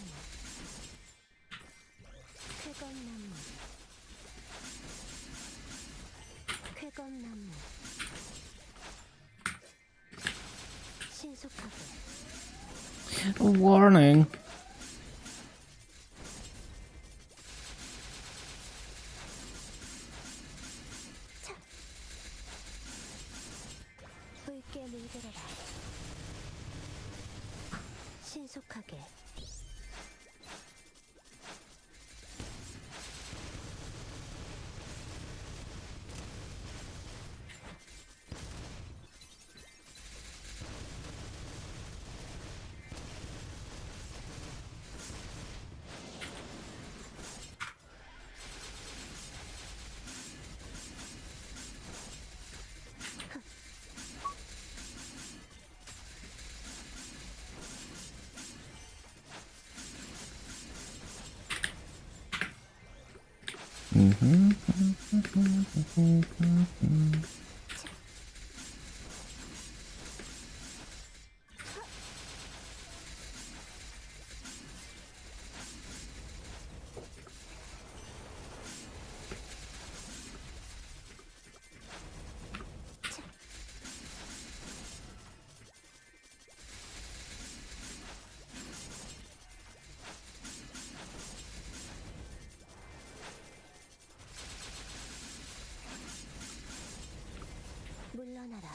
쾌검나무 쾌검나무 신속하게 Warning. 붉게 물들어라. 신속하게 물러나라.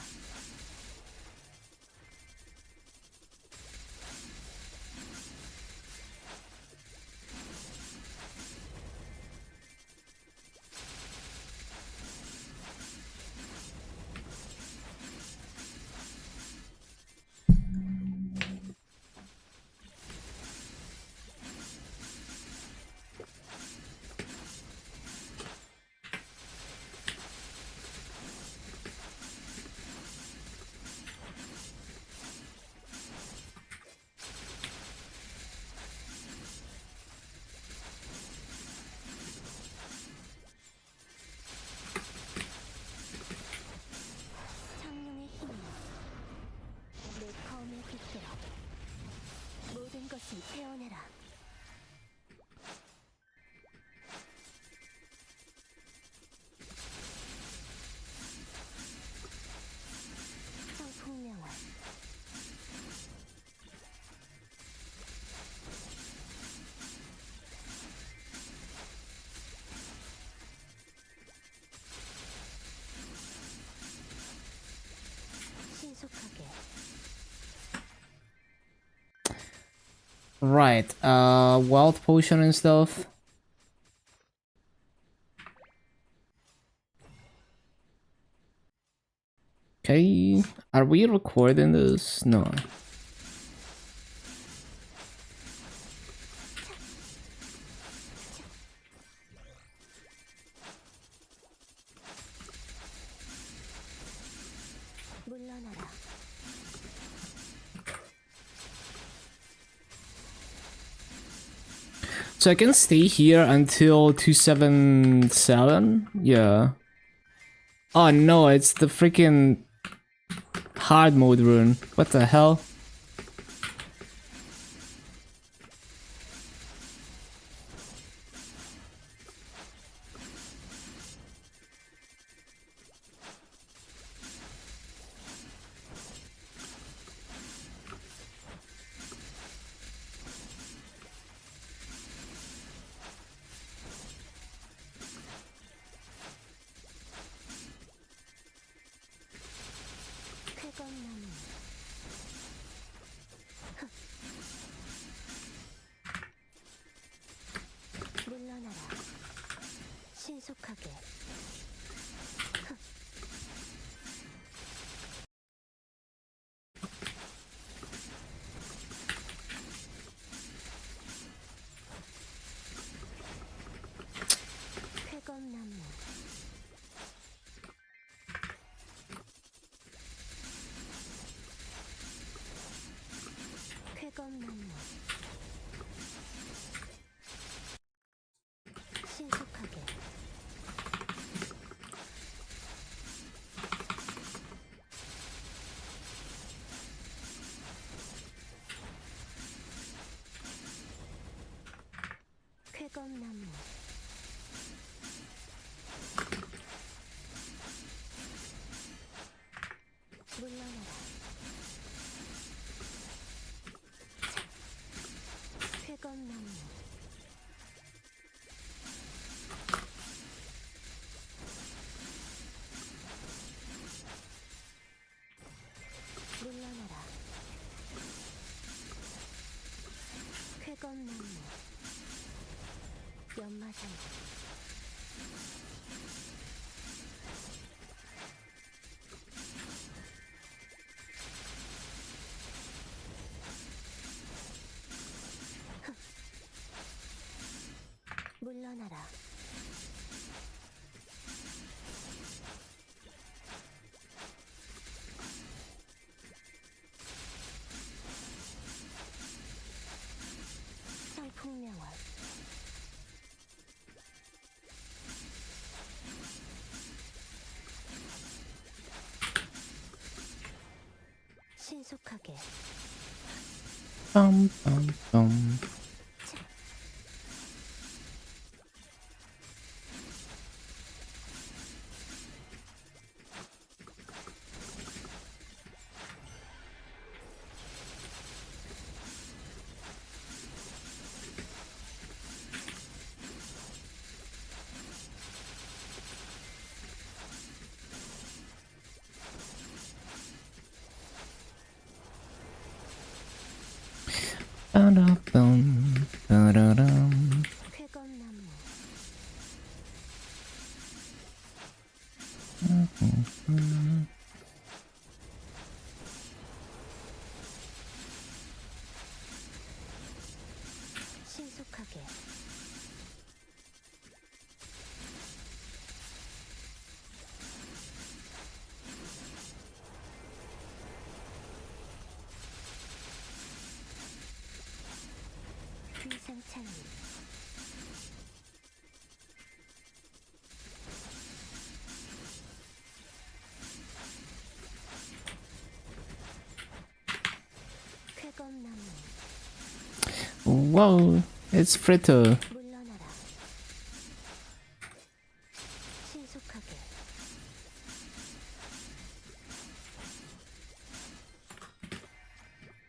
Right. Wild potion and stuff. Okay. Are we recording this? No. 물러나라. So I can stay here until 277? Yeah. Oh no, it's the freaking hard mode rune. What the hell? 쾌검나무. 물러나라. 신속하게. 쾌검나무. 쾌검나무. 신속하게. 쾌검나무. 물러나라. 쾌검나무. 물러나라. 쾌검나무. 연마장. 물러나라. 성풍명화. 신속하게. 빰빰빰. 빠라밤, 빠라람. 쾌검나무. 신속하게. 비상창이. 쾌검나무. Whoa, it's Fritter. 물러나라. 신속하게.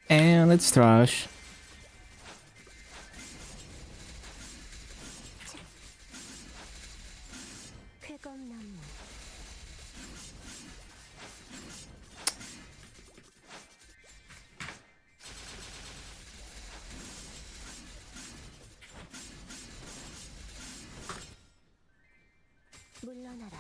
And it's trash. 쾌검나무. 물러나라.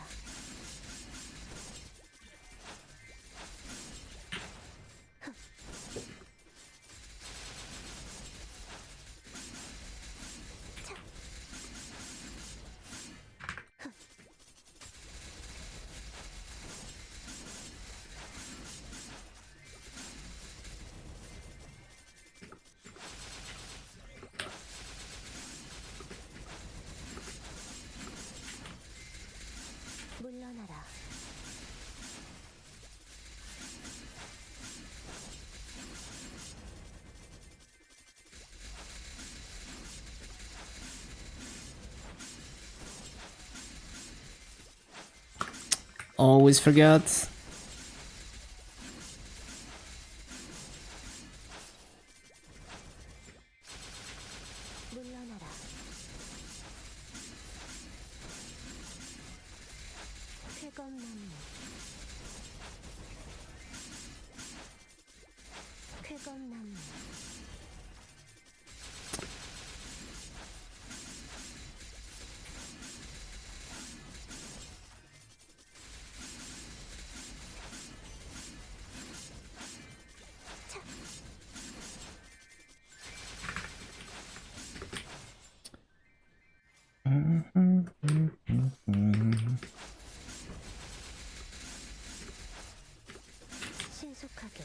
물러나라. Always forget. 물러나라. 쾌검나무. 쾌검나무. 신속하게.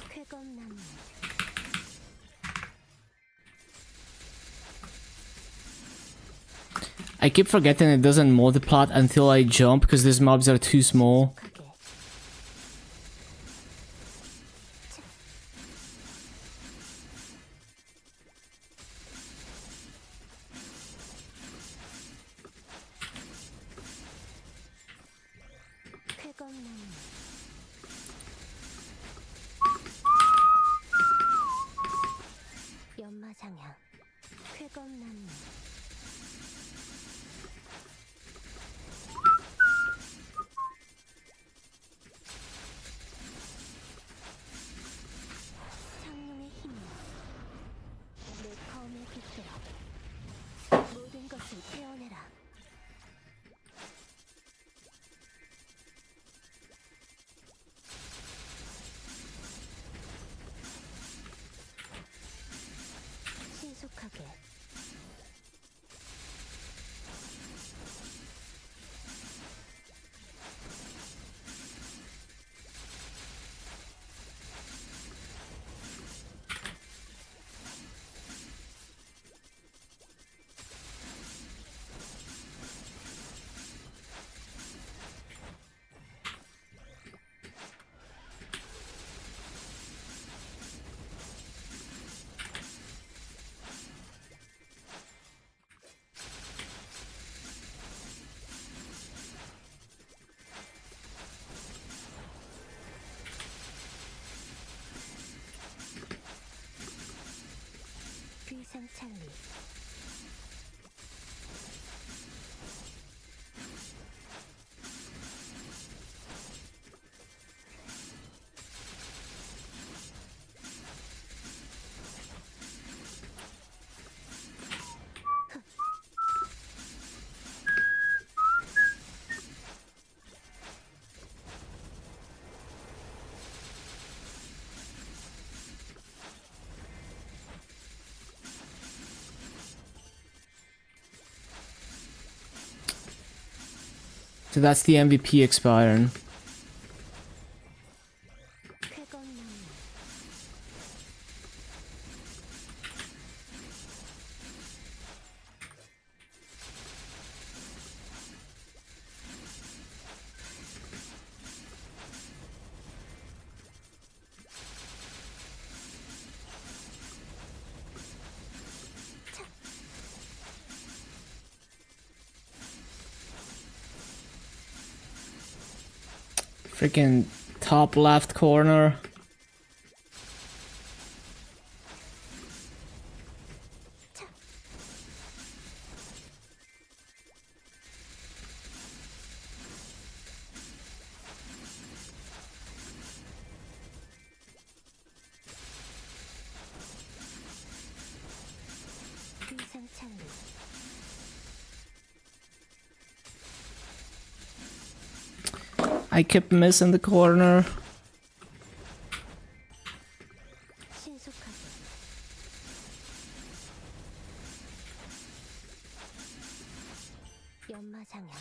쾌검나무. I keep forgetting it doesn't multiply until I jump because these mobs are too small. 신속하게. 쾌검나무. 연마장향. 쾌검나무. 창룡의 힘이여. 내 검에 깃들어 모든 것을 태워내라. 신속하게. 귀상찰리. So that's the MVP expiring. 쾌검나무. Freaking top left corner. 위상 찰리. I kept missing the corner. 신속하게. 연마장향.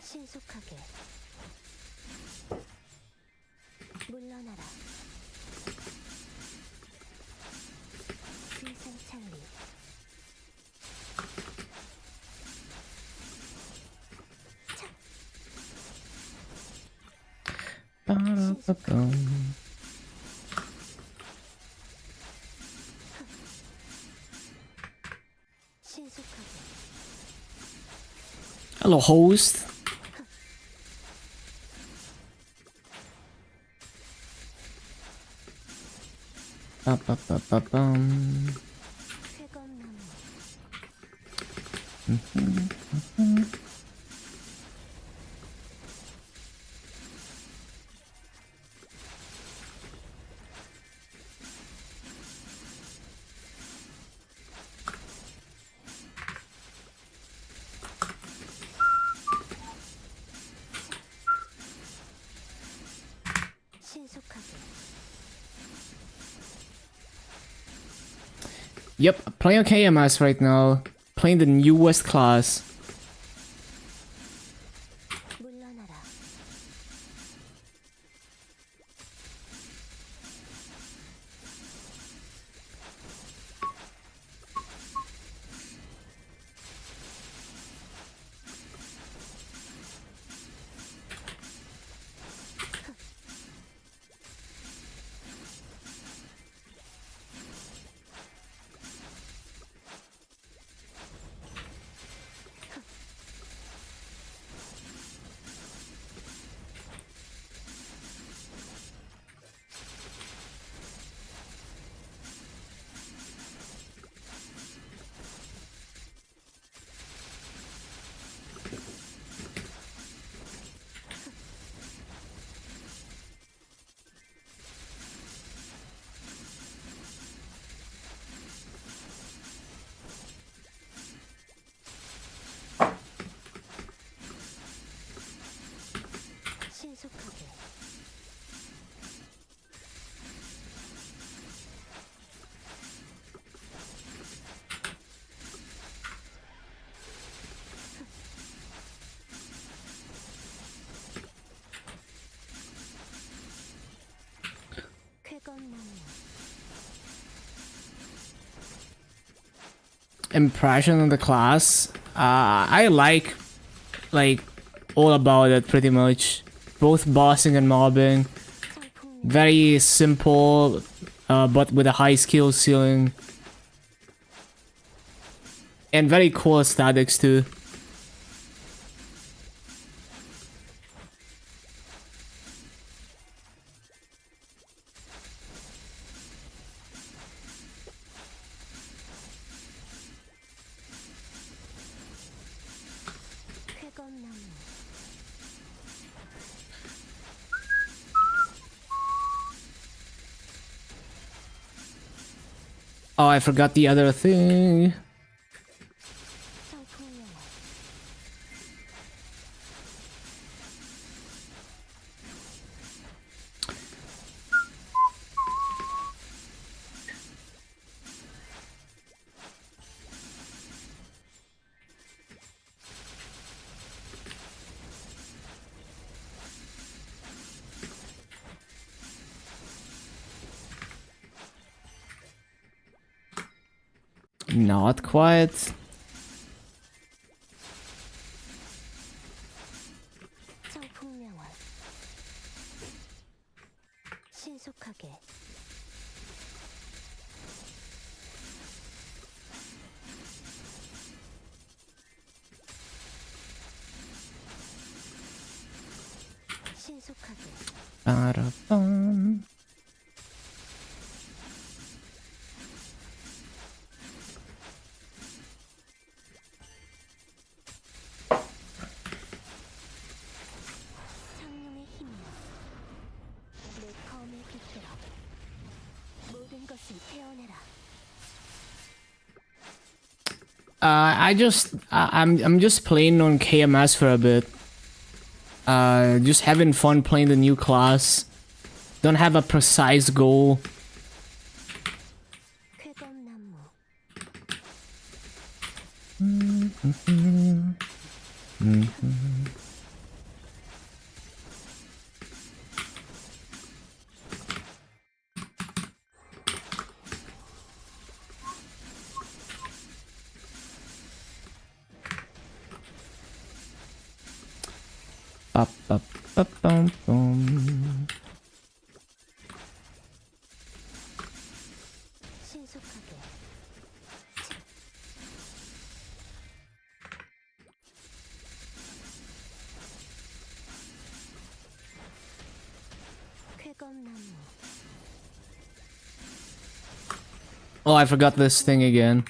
신속하게. 물러나라. 위상 찰리. Ba-da-ba-bum. 신속하게. Hello, host. Ba-ba-ba-ba-bum. 쾌검나무. 신속하게. Yep, playing KMS right now. Playing the newest class. 물러나라. 신속하게. 쾌검나무. Impression of the class. I like all about it pretty much. Both bossing and mobbing. 성풍. Very simple, but with a high skill ceiling. And very cool aesthetics too. 쾌검나무. Oh, I forgot the other thing. 성풍명화. Not quite. 성풍명화. 신속하게. 신속하게 빠라밤. 창룡의 힘이여 내 검을 깃들어 모든 것을 태어내라. I'm just playing on KMS for a bit. Just having fun playing the new class. Don't have a precise goal. 쾌검나무 Ba-ba-ba-bum-bum. 신속하게 쾌검나무 Oh, I forgot this thing again.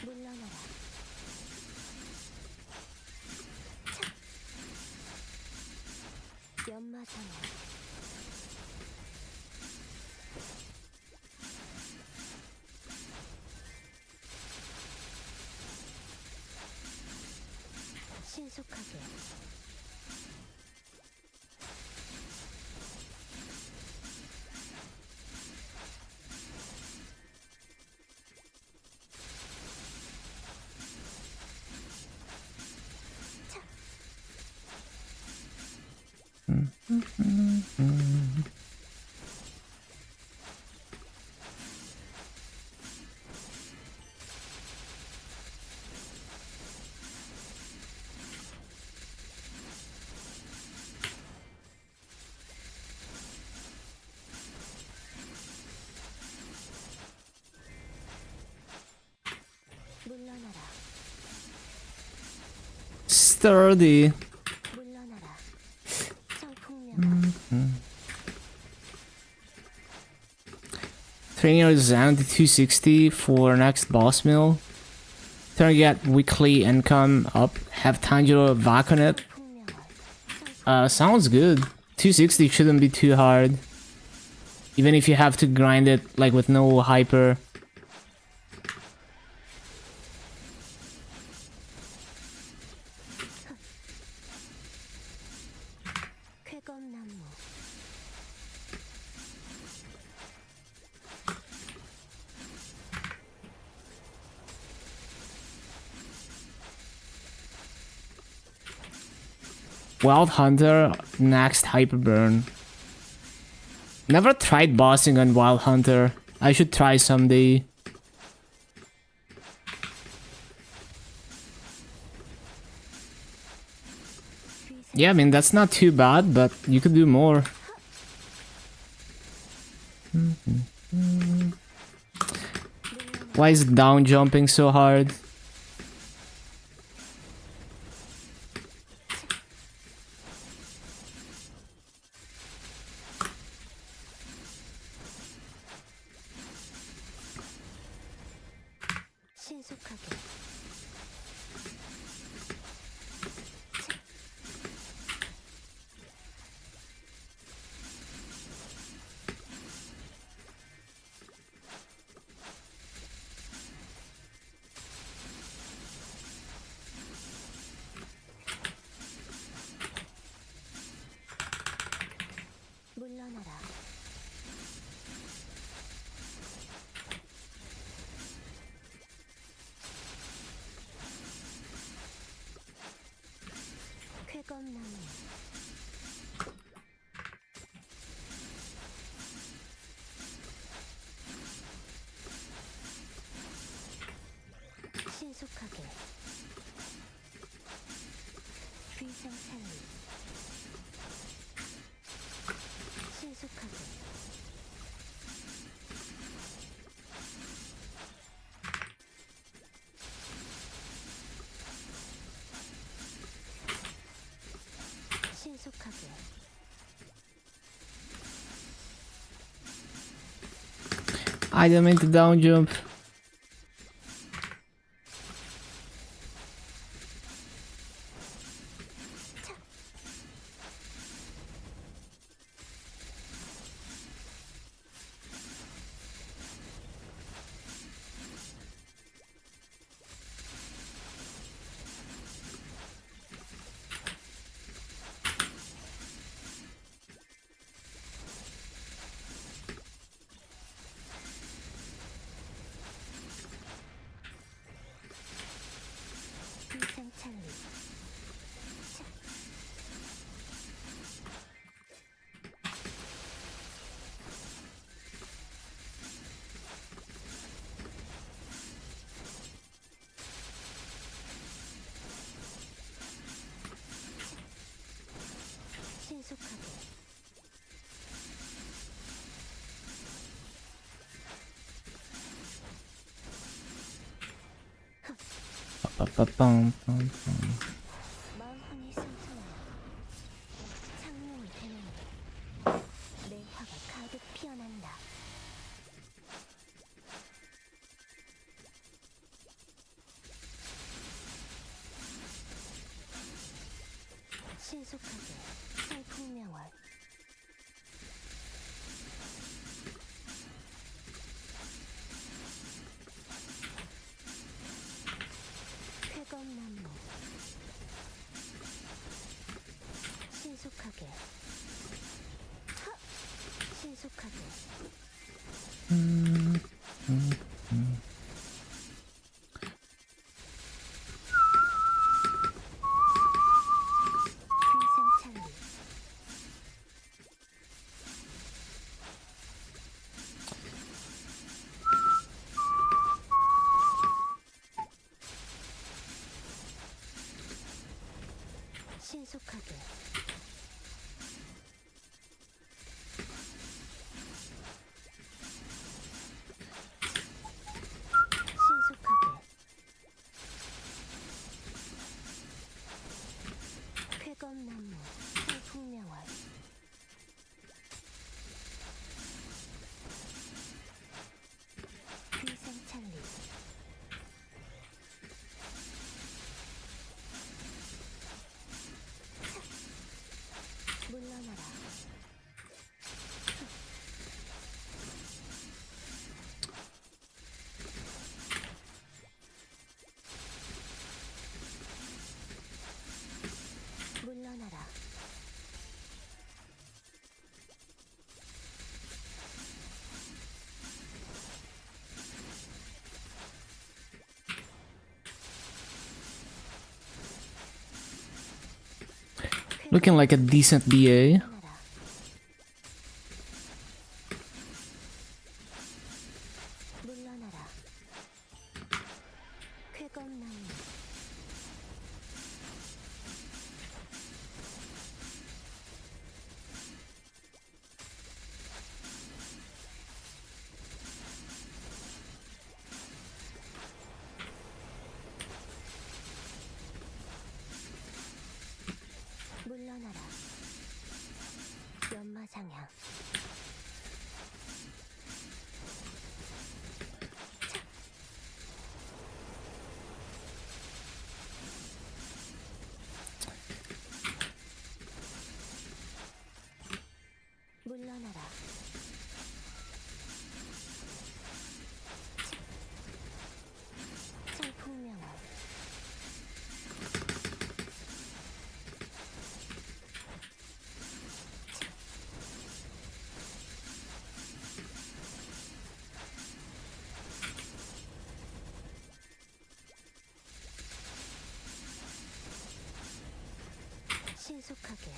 물러나라. 연마장어 신속하게 물러나라. Sturdy. 물러나라. 성폭력 Trainer is down to 260 for next boss mill. Turn get weekly income up. Have Tanjiro back on it. 폭력을 Sounds good. 260 shouldn't be too hard. Even if you have to grind it like with no hyper. 쾌검나무 Wild Hunter, next hyper burn. Never tried bossing on Wild Hunter. I should try someday. Yeah, I mean, that's not too bad, but you could do more. Why is down jumping so hard? 신속하게 물러나라. 쾌검나무 신속하게 위생살리 신속하게 신속하게 I didn't mean to down jump. 위생찰리 신속하게 빠빠빵. 마음이 승천하여 창룡이 되는 내 화가 가득 피어난다. 신속하게 살풍명월 쾌검나무 신속하게 하! 신속하게 위생찰리 신속하게 신속하게 쾌검나무 살풍명월 위생찰리 물러나라 물러나라 Looking like a decent BA. 물러나라 물러나라 쾌검나무 물러나라 연마장향 물러나라 살풍명월 신속하게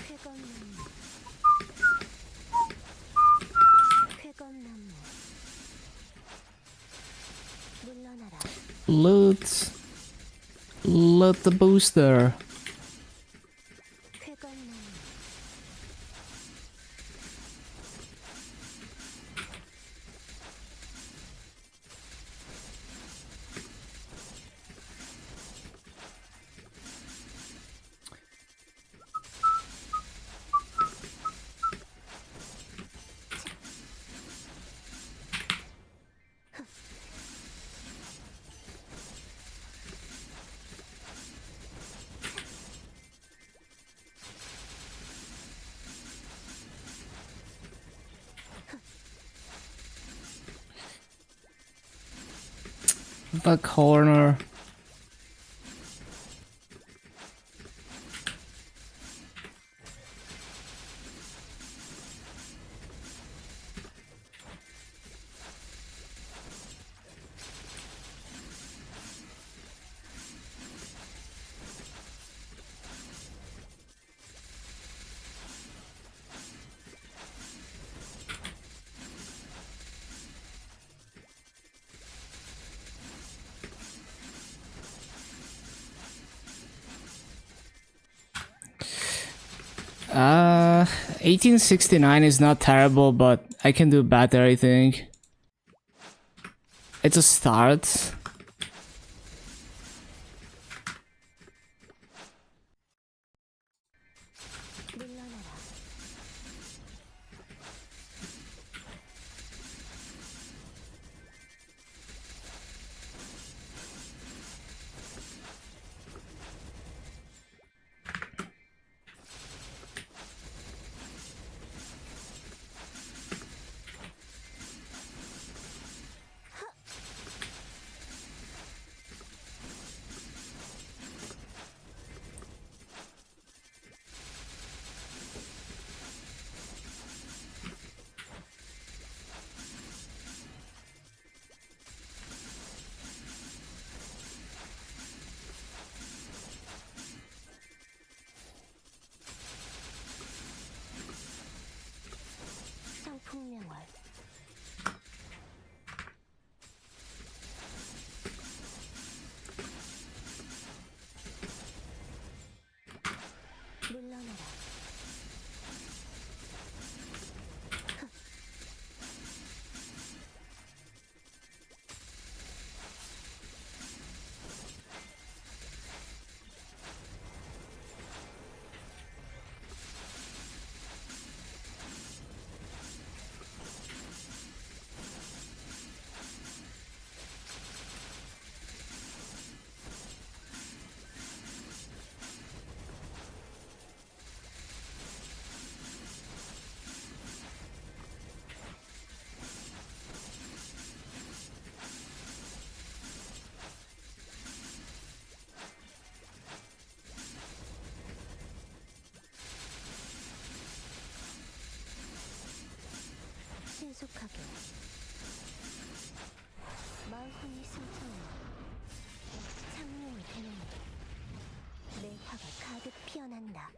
쾌검나무 Loot. Loot the booster. 쾌감나무 The corner. Uh, 1869 is not terrible, but I can do better, I think. It's a start. 물러나라 성풍명월 물러나라 신속하게 마음이 승천해 창룡을 대놓니 내 화가 가득 피어난다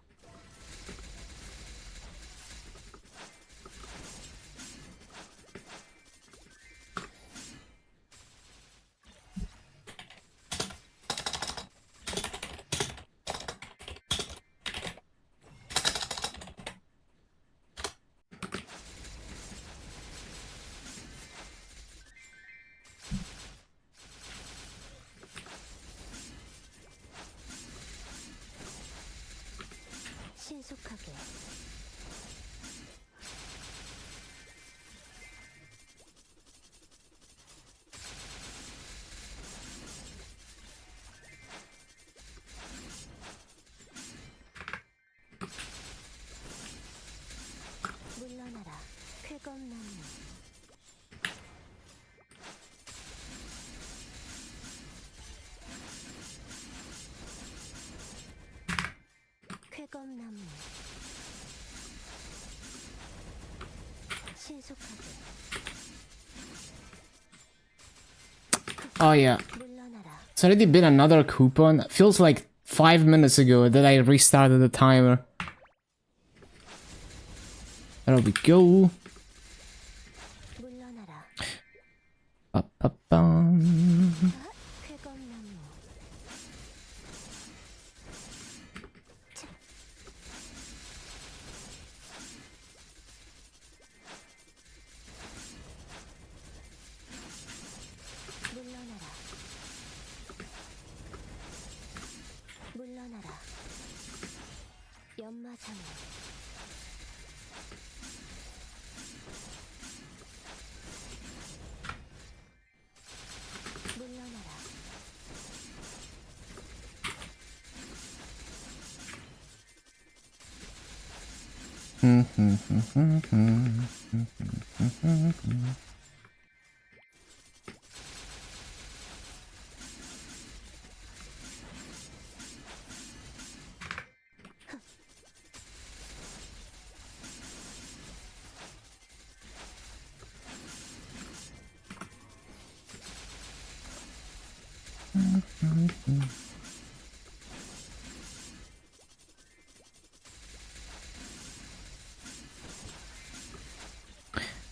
신속하게 물러나라 쾌검나무 쾌검나무 신속하게 Oh yeah. 물러나라 It's already been another coupon. Feels like 5 minutes ago that I restarted the timer. There we go. 물러나라 Ba-ba-bum. 쾌검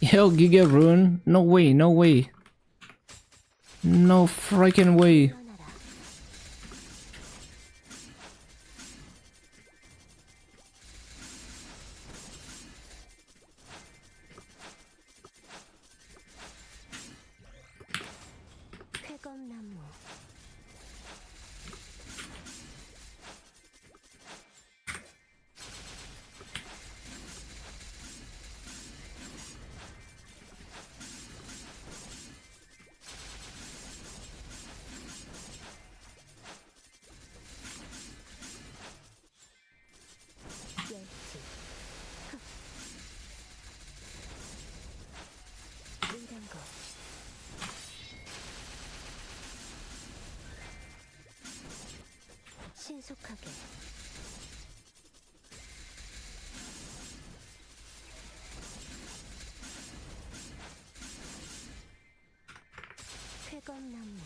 Yo, Giga Rune. No way, no way. No freaking way. 물러나라. 쾌검나무. 열지. 물량고. 신속하게. 쾌검나무.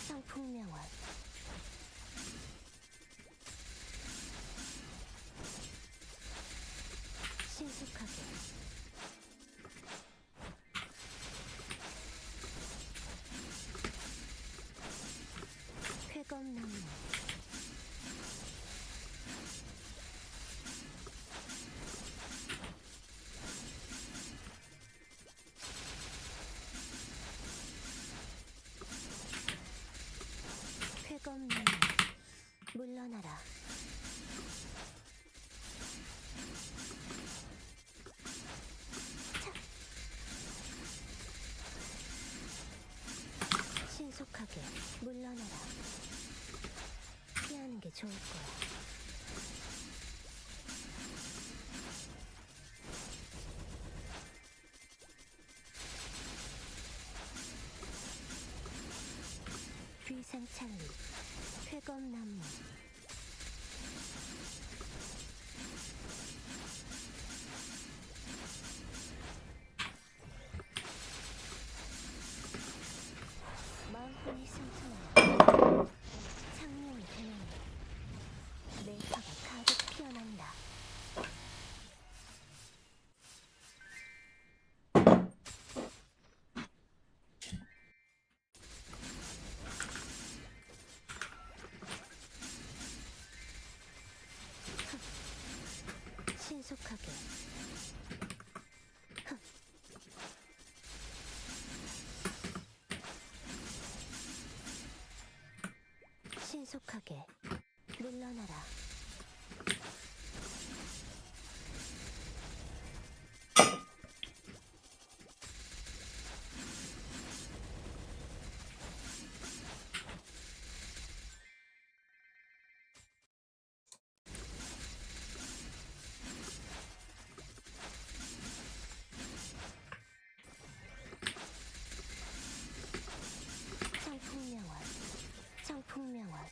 상풍명화. 신속하게. 쾌검나무. 쾌검나무. 물러나라. 신속하게. 물러나라. 피하는 게 좋을 거야. 귀상찰리. 쾌검나무. 마음뿐이 승천하라. 창룡이 되는 내 화가 가득 피어난다. 신속하게. 신속하게. 물러나라. 상풍명화. 상풍명화.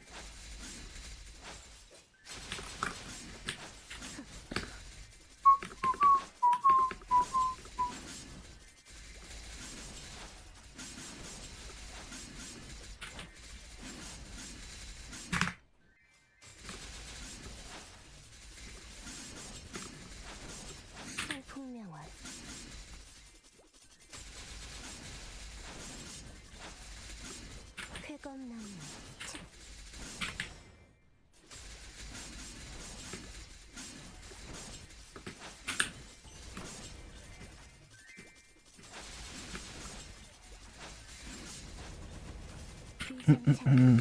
귀상창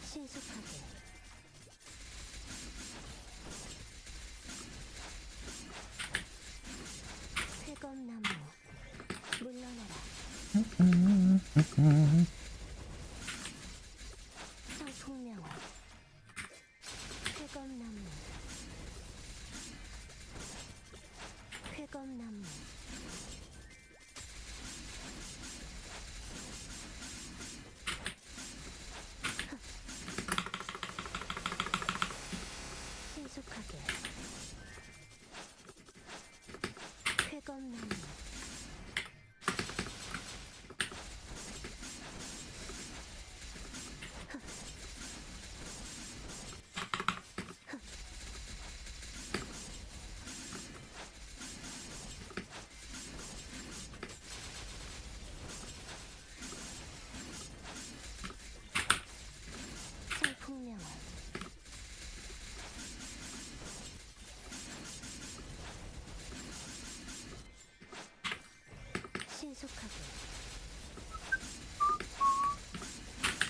신속하게 회검나무 물러나라 성풍명화 회검나무 회검나무 신속하게 회검나무 성풍명화 신속하게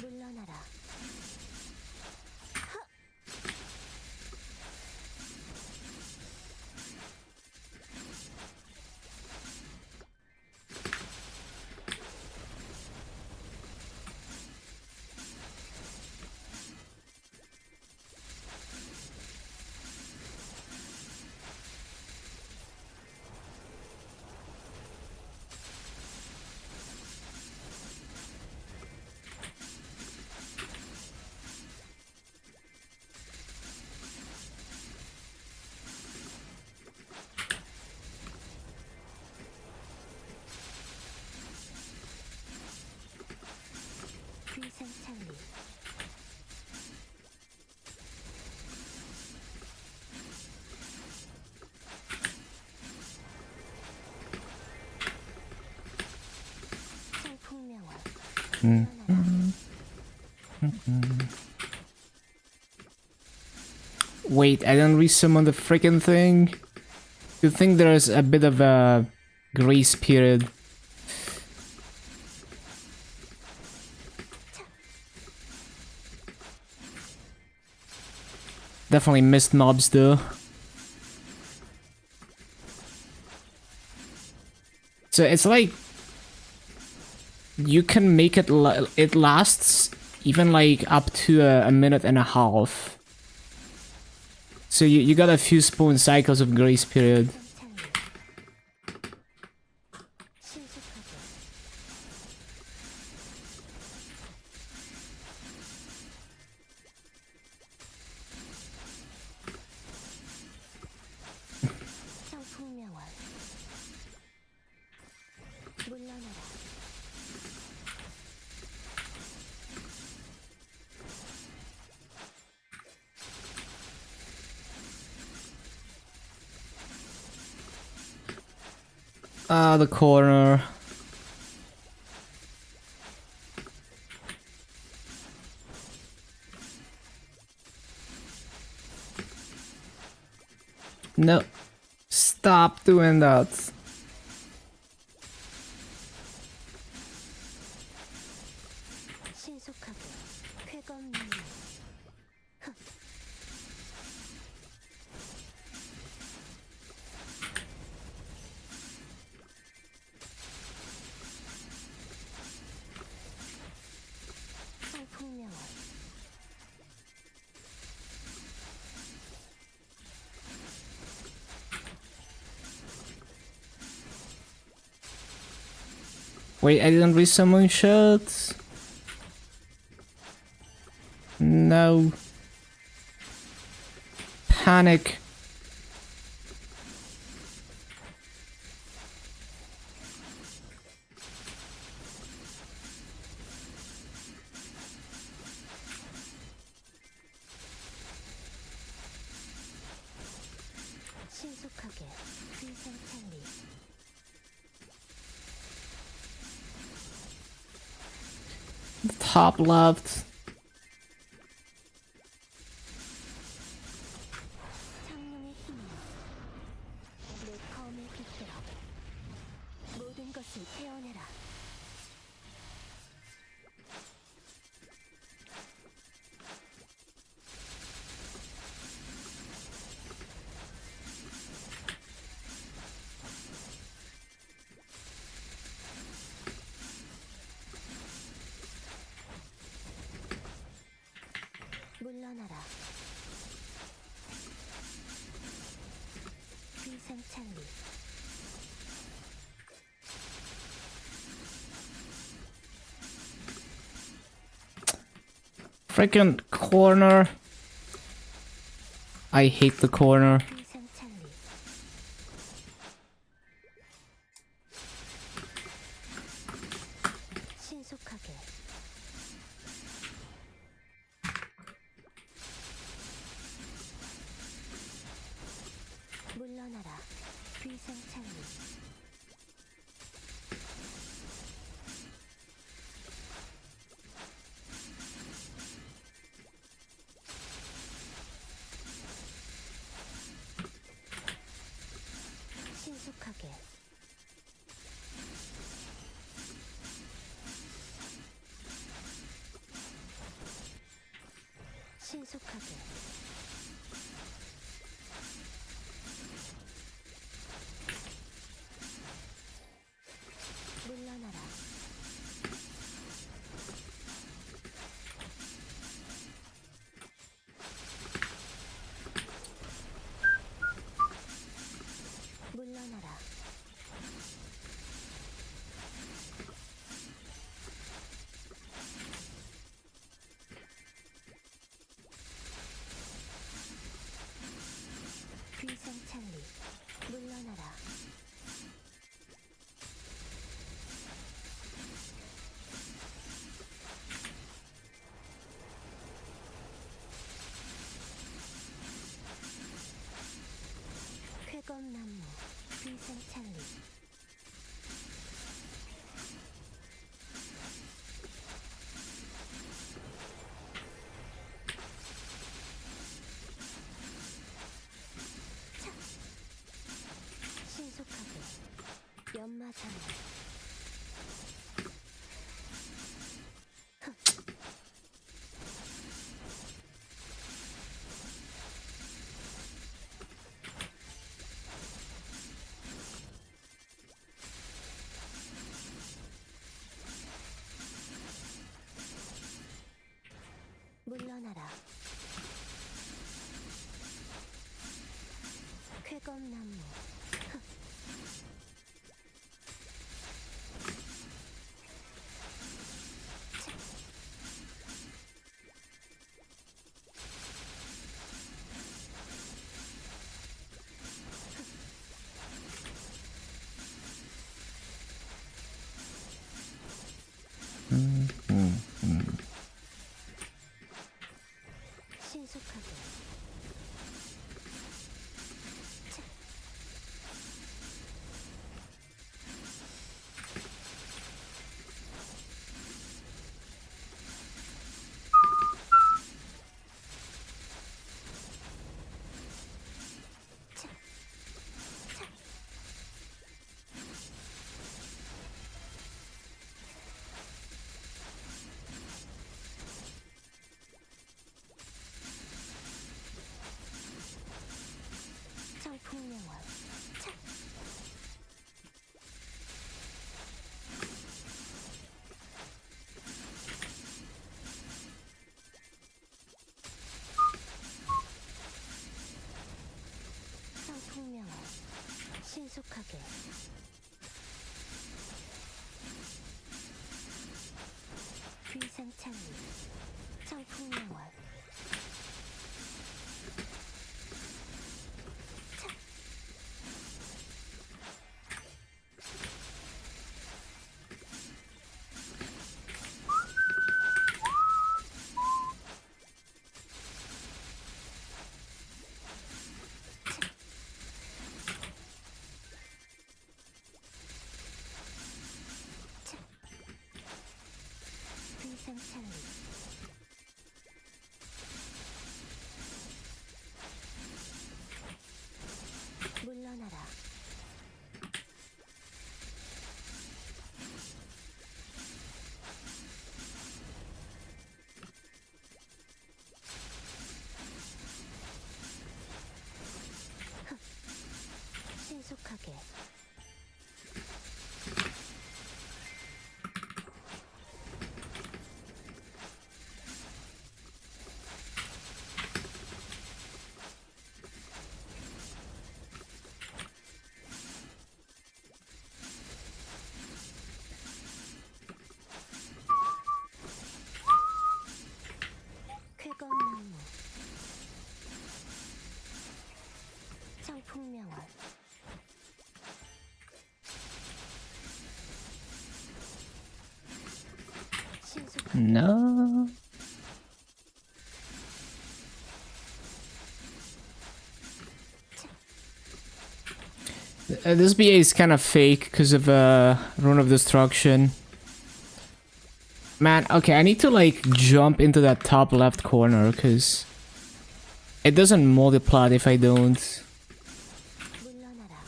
물러나라 귀상창리 성풍명화 물러나라 Wait, I didn't resummon the freaking thing? You think there's a bit of a grace period? Definitely missed mobs though. So it's like you can make it it lasts even like up to a minute and a half. So you got a few spawn cycles of grace period. 창리 신속하게 성풍명화 물러나라 Ah, the corner. No. Stop doing that. 신속하게 회검나무 성풍명화 Wait, I didn't resummon shirts. No. Panic. 신속하게 귀상창리 Top left. 창룡의 힘이여 내 검을 깃들어 모든 것을 태어내라 물러나라. 위상찬리. Freaking corner. I hate the corner. 위상찬리. 신속하게. 물러나라. 위상찬리. 신속하게. 신속하게. 물러나라. 물러나라. 위상찬리. 물러나라. 쾌검나무. 위상찬리. 신속하게. 연마장. 물러나라. 쾌검나무. 신속하게. 청풍명월. 청풍명월. 신속하게. 위상찬리. 청풍명월. 위상찬리. 물러나라. 신속하게. No. This BA is kind of fake because of Rune of Destruction. Man, okay, I need to like jump into that top left corner because it doesn't multiply if I don't. 물러나라.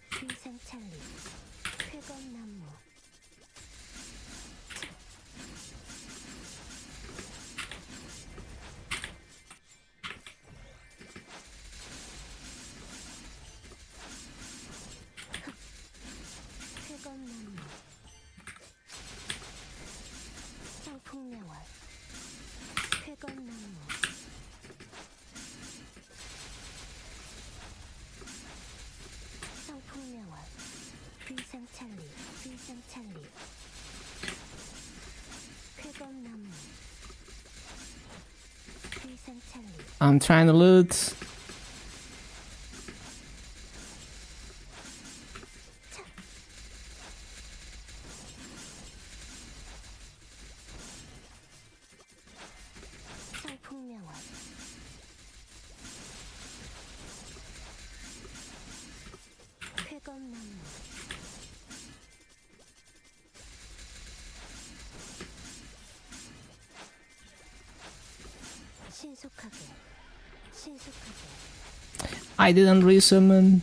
비상찰리. 쾌검나무. 쾌검나무. 상풍명월. 쾌검나무. 상풍명월. 비상찰리. 비상찰리. 쾌검나무. 비상찰리. I'm trying to loot. 상풍명월. 쾌검나무. 신속하게. 신속하게. I didn't resummon.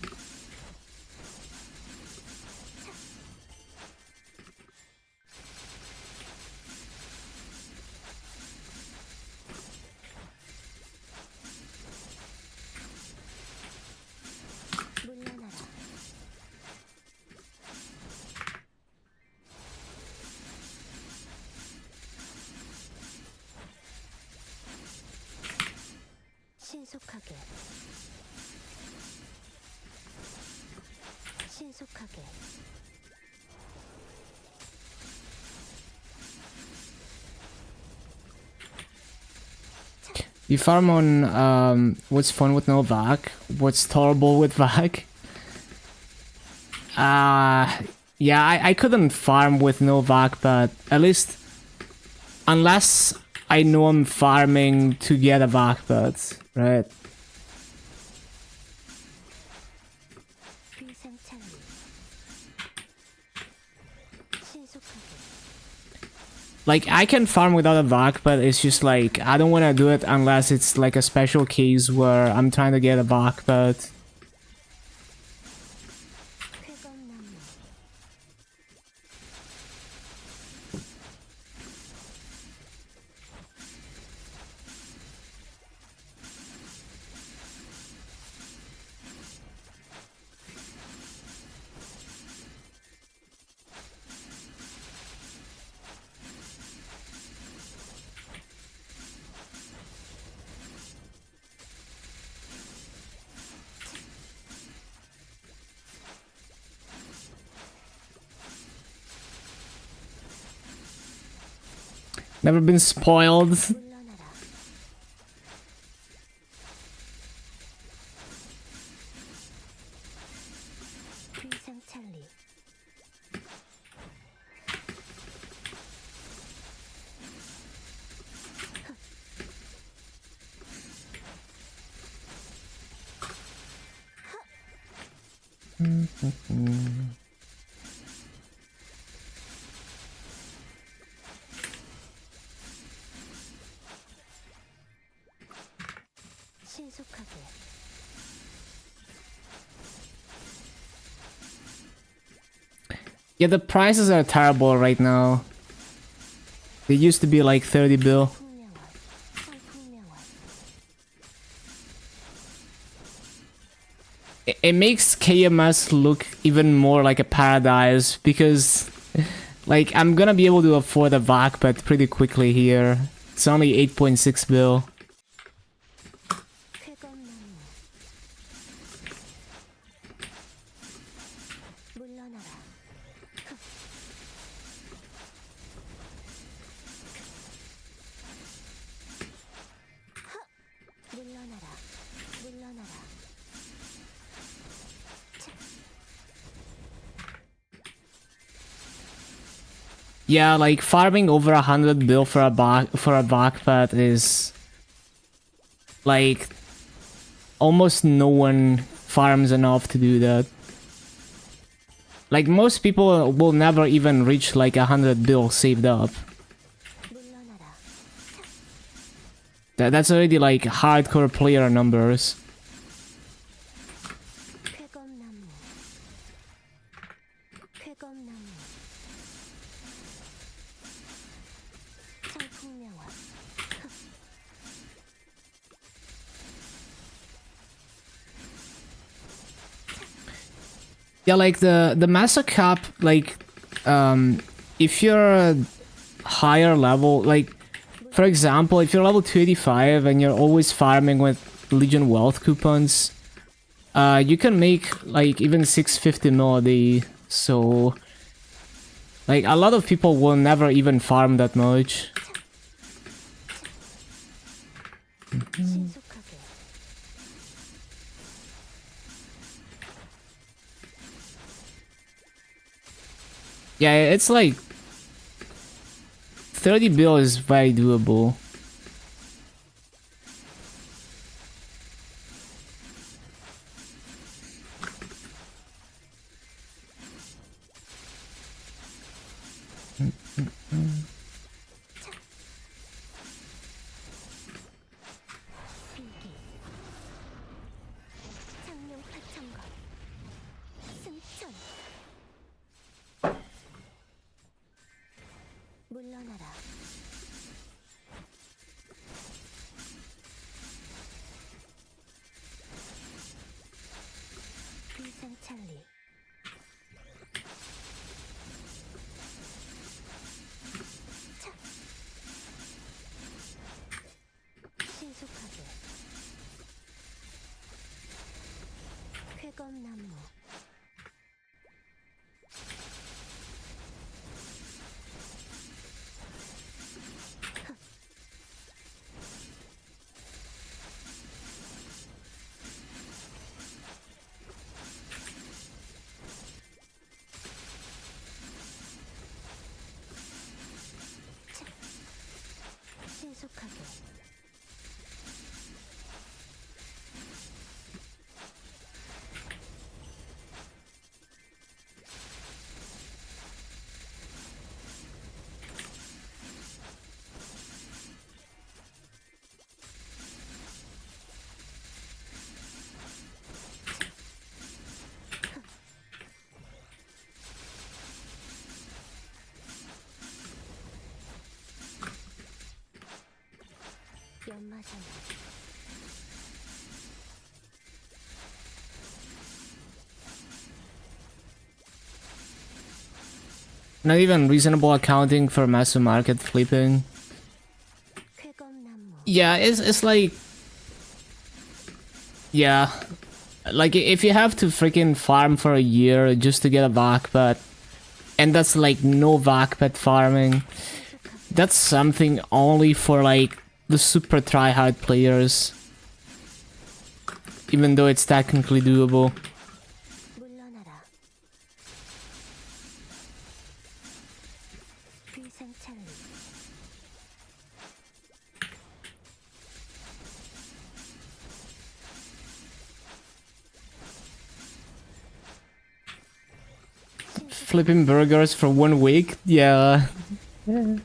물러나라. 신속하게. 신속하게. You farm on what's fun with no vac? What's tolerable with vac? Yeah, I couldn't farm with no vac, but at least unless I know I'm farming to get a vac, but right. 비상찰리. 신속하게. Like, I can farm without a vac, but it's just like, I don't want to do it unless it's like a special case where I'm trying to get a vac, but... 쾌검나무. Never been spoiled. 물러나라. 비상찰리. 신속하게. Yeah, the prices are terrible right now. They used to be like 30 bill. 풍명월. 상풍명월. It makes KMS look even more like a paradise because like I'm gonna be able to afford a vac but pretty quickly here. It's only 8.6 bill. 쾌검나무. 물러나라. Yeah, like farming over 100 bill for a backpack is like almost no one farms enough to do that. Like most people will never even reach like 100 bill saved up. 물러나라. That's already like hardcore player numbers. 쾌검나무. 쾌검나무. 청풍명화. Yeah, like the master cap, like if you're a higher level, like for example, if you're level 285 and you're always farming with Legion wealth coupons, you can make like even 650 mil a day. So like a lot of people will never even farm that much. 신속하게. Yeah, it's like 30 bill is very doable. 필기. 장룡 8,000건. 승천. 물러나라. 비상찰리. 차. 신속하게. 쾌검나무. 신속하게. 연마장. Not even reasonable accounting for massive market flipping. 쾌검나무. Yeah, it's like, yeah, like if you have to freaking farm for a year just to get a backpack, and that's like no backpack farming, that's something only for like the super tryhard players, even though it's technically doable. 물러나라. 비상찰리. Flipping burgers for 1 week, yeah. 쾌검나무.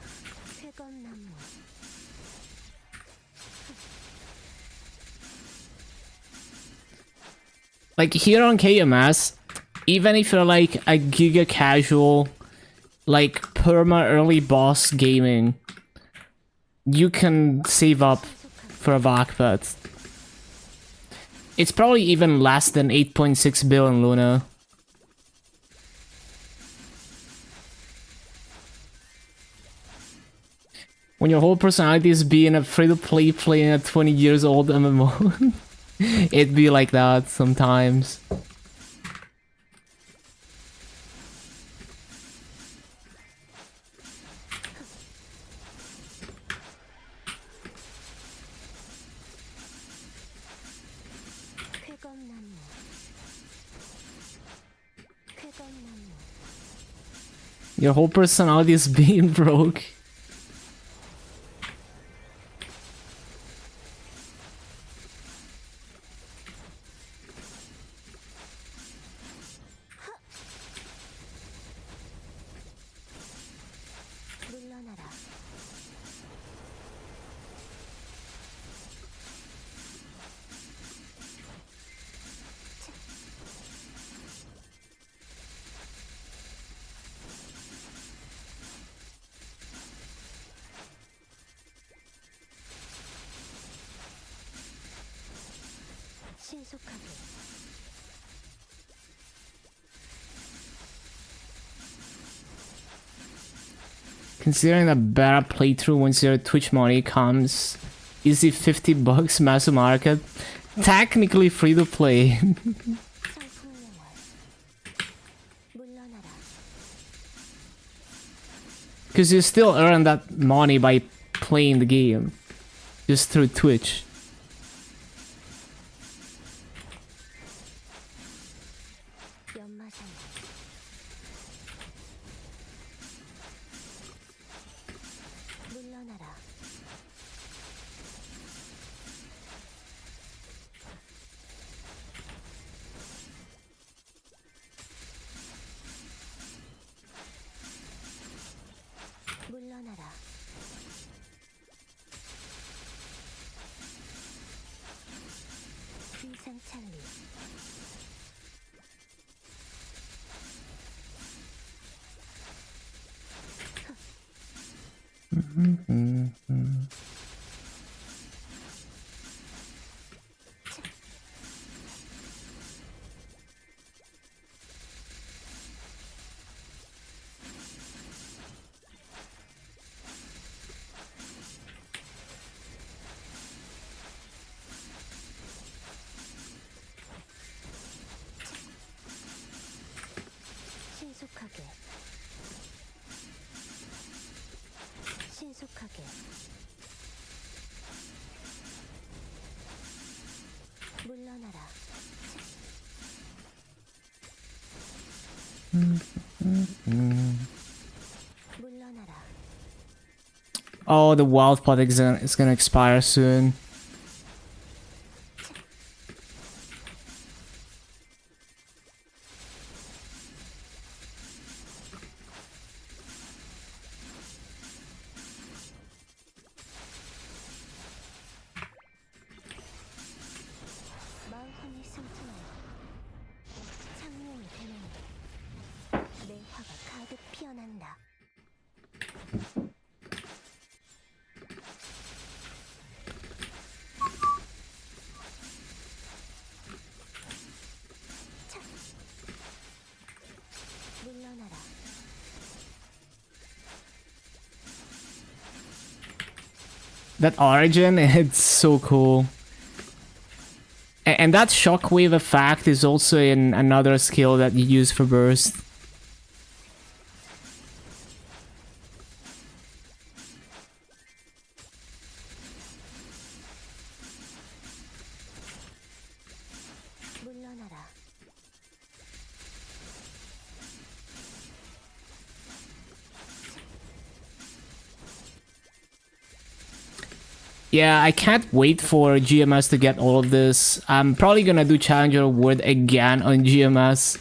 Like here on KMS, even if you're like a giga casual, like perma early boss gaming, you can save up for a backpack. It's probably even less than 8.6 billion Luna. When your whole personality is being a free-to-play playing a 20 years old MMO, it'd be like that sometimes. 쾌검나무. 쾌검나무. Your whole personality is being broke. 물러나라. 신속하게. Considering a better playthrough once your Twitch money comes, easy $50 mass market, technically free to play. 성풍명월. 물러나라. Because you still earn that money by playing the game, just through Twitch. 연마산. 물러나라. 물러나라. 비상찰리. 신속하게. 신속하게. 물러나라. 물러나라. Oh, the wild pot is gonna expire soon. 마음이 승진하여 창룡이 되는 내 화가 가득 피어난다. 차. 물러나라. That origin, it's so cool. And that shockwave effect is also in another skill that you use for burst. 물러나라. Yeah, I can't wait for GMS to get all of this. I'm probably gonna do Challenger Award again on GMS.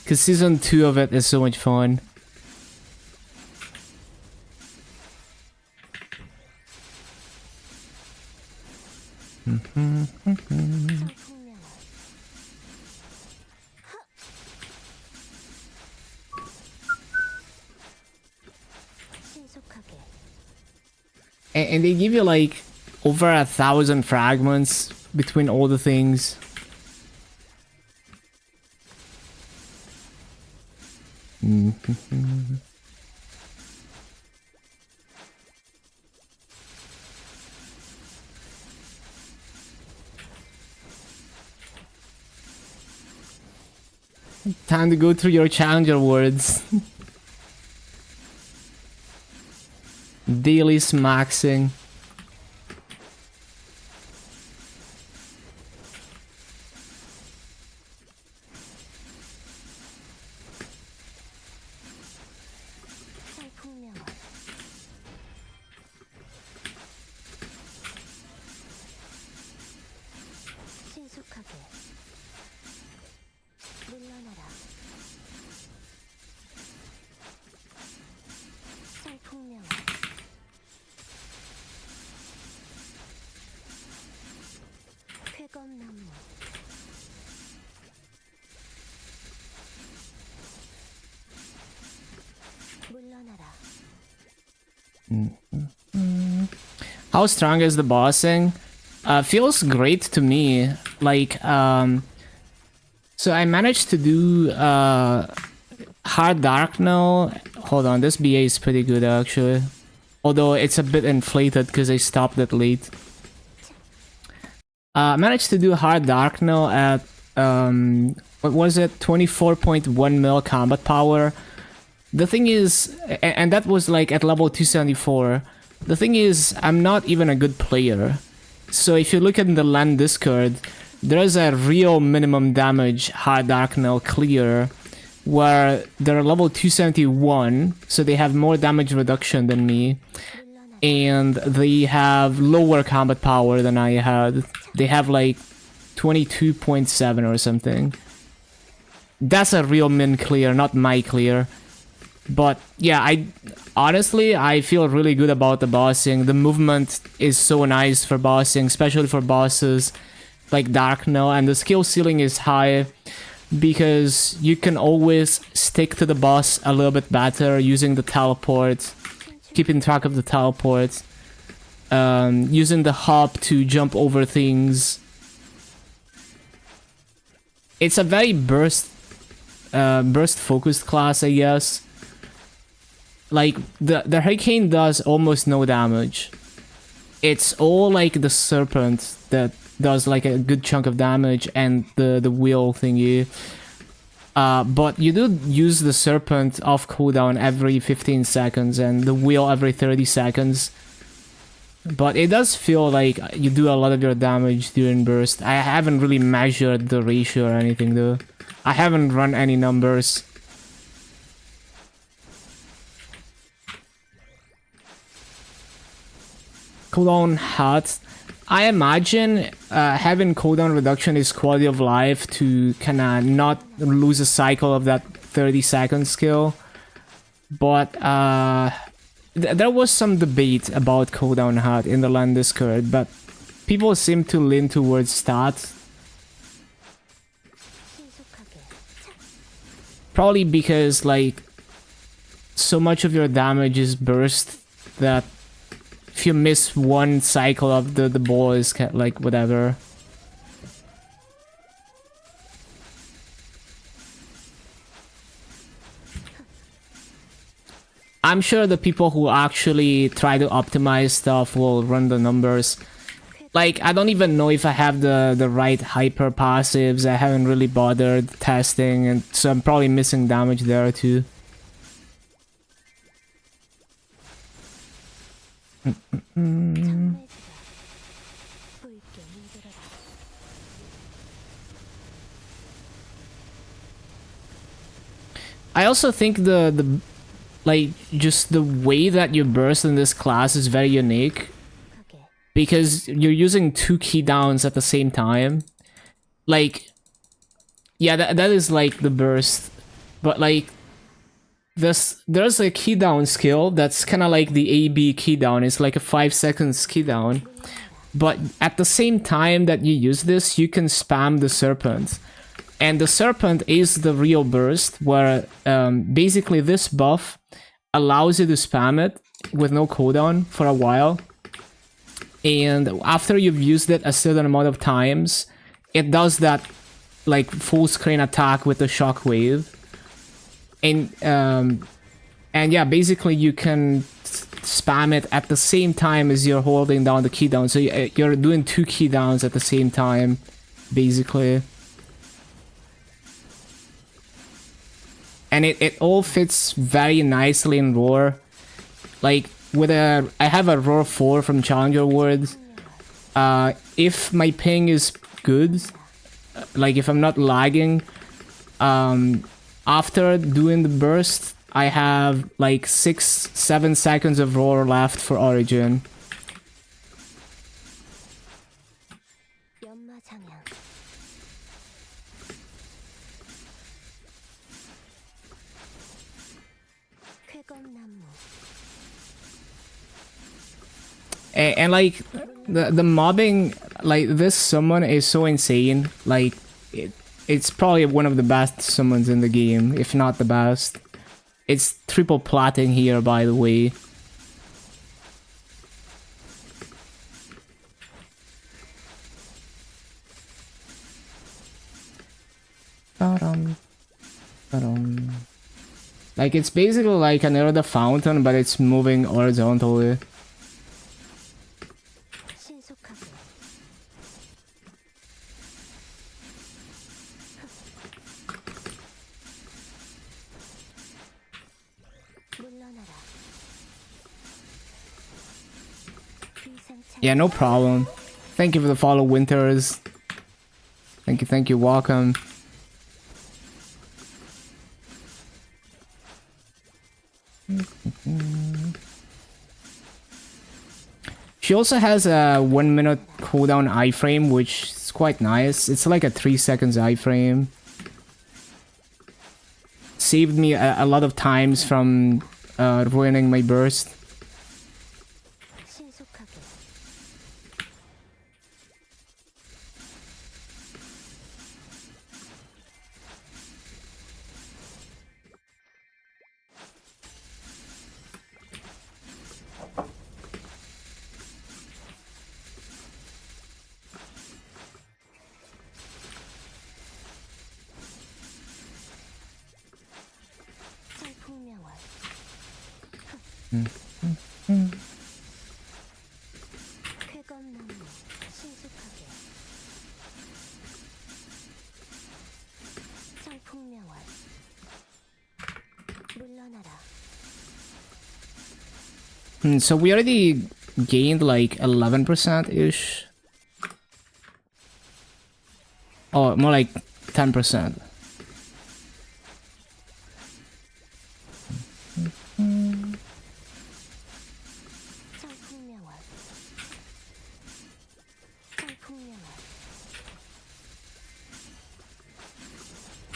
Because Season 2 of it is so much fun. 성풍명월. 신속하게. And they give you like over 1,000 fragments between all the things. Time to go through your challenger awards. Daily smaxing. 물러나라. 설풍명아. 쾌검나무. 물러나라. How strong is the bossing? Feels great to me. Like, so I managed to do hard dark now. Hold on, this BA is pretty good actually. Although it's a bit inflated because I stopped it late. Managed to do hard dark now at what was it? 24.1 mil combat power. The thing is, and that was like at level 274. The thing is, I'm not even a good player. So if you look at the LAN Discord, there's a real minimum damage hard dark now clear, where they're level 271, so they have more damage reduction than me, and they have lower combat power than I had. They have like 22.7 or something. That's a real min clear, not my clear. But yeah, honestly, I feel really good about the bossing. The movement is so nice for bossing, especially for bosses like Dark now, and the skill ceiling is high because you can always stick to the boss a little bit better using the teleport, keeping track of the teleport, using the hop to jump over things. It's a very burst focused class, I guess. Like the hurricane does almost no damage. It's all like the serpent that does like a good chunk of damage, and the wheel thingy. But you do use the serpent off cooldown every 15 seconds and the wheel every 30 seconds. But it does feel like you do a lot of your damage during burst. I haven't really measured the ratio or anything though. I haven't run any numbers. Cooldown hot. I imagine having cooldown reduction is quality of life to kinda not lose a cycle of that 30-second skill. But there was some debate about cooldown hot in the LAN Discord, but people seem to lean towards stats. Probably because like so much of your damage is burst that if you miss one cycle of the ball is like whatever. I'm sure the people who actually try to optimize stuff will run the numbers. Like, I don't even know if I have the right hyper passives. I haven't really bothered testing, and so I'm probably missing damage there too. I also think the like just the way that you burst in this class is very unique because you're using two key downs at the same time. Like, yeah, that is like the burst, but like there's a key down skill that's kind of like the AB key down. It's like a 5 seconds key down, but at the same time that you use this, you can spam the serpent, and the serpent is the real burst, where basically this buff allows you to spam it with no cooldown for a while, and after you've used it a certain amount of times, it does that like full screen attack with the shockwave. And yeah, basically you can spam it at the same time as you're holding down the key down. So you're doing two key downs at the same time, basically. And it all fits very nicely in Roar. Like with I have a Roar 4 from Challenger World. If my ping is good, like if I'm not lagging, after doing the burst, I have like 6-7 seconds of Roar left for Origin. And like the mobbing, like this summon is so insane. Like it's probably one of the best summons in the game, if not the best. It's triple plating here, by the way. Like it's basically like another fountain, but it's moving horizontally. 신속하게 물러나라. Yeah, no problem. Thank you for the follow, Winters. Thank you, welcome. She also has a 1 minute cooldown iframe, which is quite nice. It's like a 3 seconds iframe. Saved me a lot of times from ruining my burst. 신속하게 철풍명월 쾌검나무 신속하게 철풍명월 물러나라. So we already gained like 11%-ish. Oh, more like 10%. 철풍명월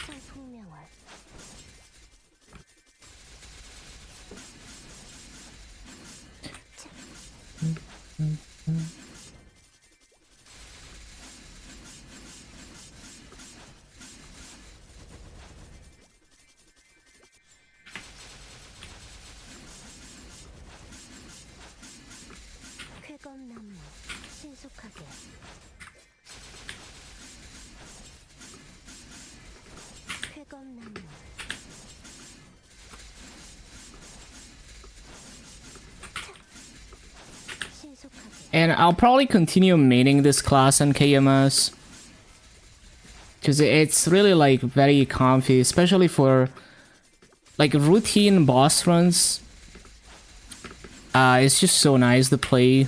철풍명월 철풍명월 쾌검나무 신속하게 쾌검나무 신속하게 And I'll probably continue maining this class on KMS. Because it's really like very comfy, especially for like routine boss runs. It's just so nice to play.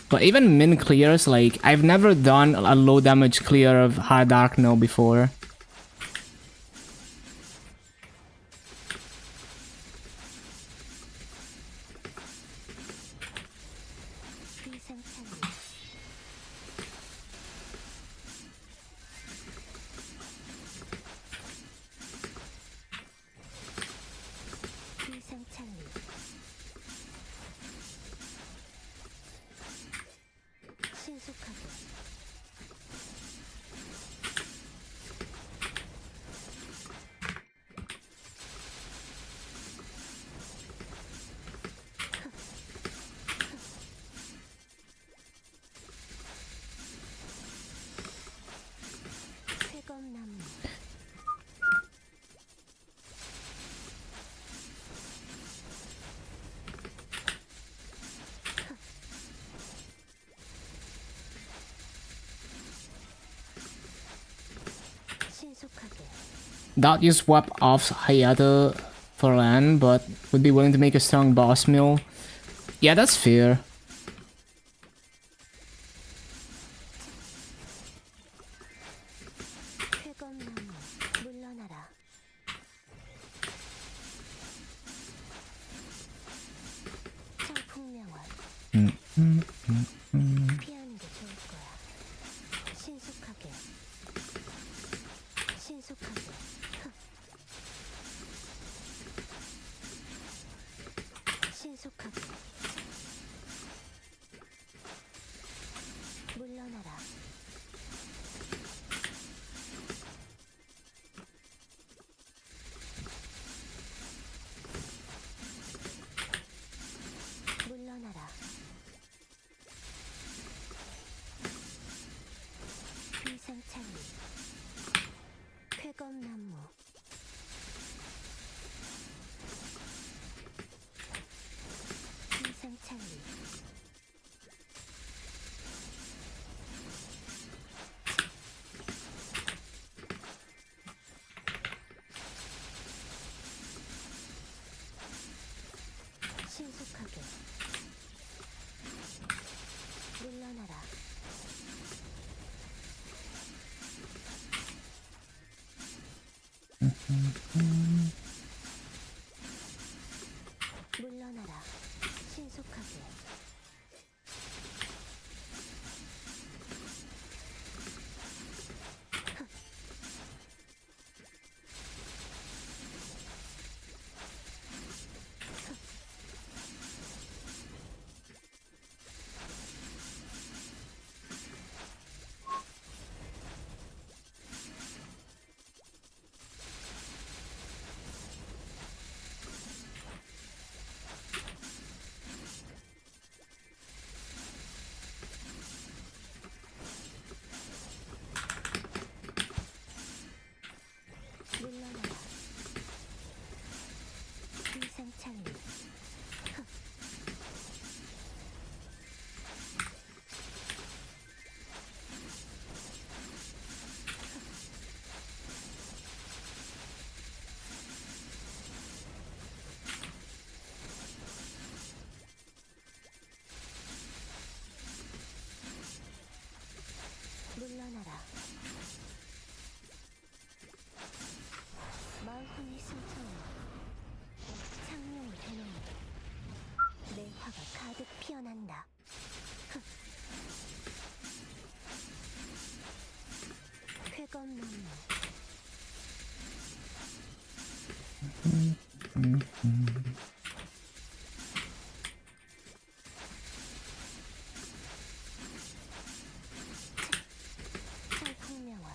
But even min clears, like I've never done a low damage clear of Hard Dark No before. 비상창리 비상창리 신속하게 쾌검나무 신속하게 Not you swap off Hayato for Lan, but would be willing to make a strong boss mill. Yeah, that's fair. 쾌검나무 물러나라. 철풍명월 피하는 게 좋을 거야. 신속하게 신속하게 신속하게 이상찬리 쾌검나무 이상찬리 신속하게 물러나라 물러나라 신속하게 물러나라 이상찬리 물러나라 마흔이 승천해 창룡이 되노니 내 화가 가득 피어난다 쾌검나무 청풍명월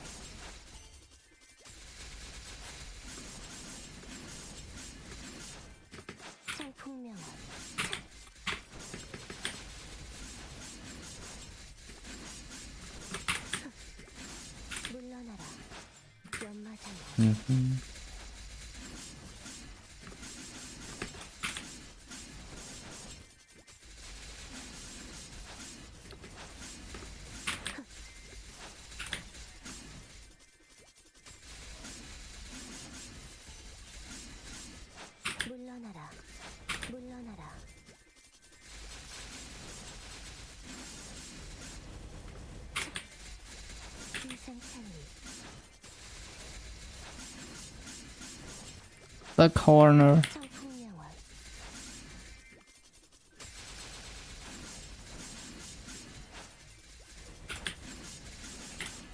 청풍명월 물러나라 연마장어 물러나라 물러나라 이상찬리 The corner. 청풍명월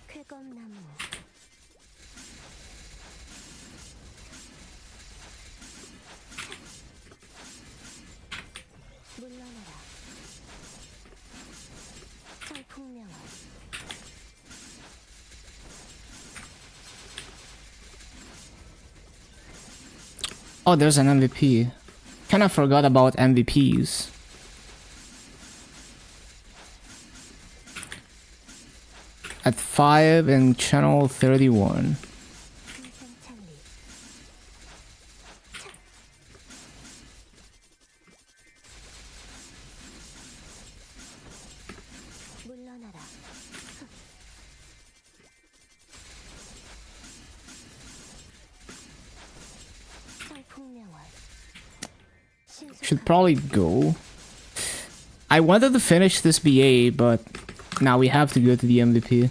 쾌검나무 물러나라 청풍명월 Oh, there's an MVP. Kinda forgot about MVPs. At 5 in channel 31. 이상찬리 물러나라 청풍명월 Should probably go. I wanted to finish this BA, but now we have to go to the MVP.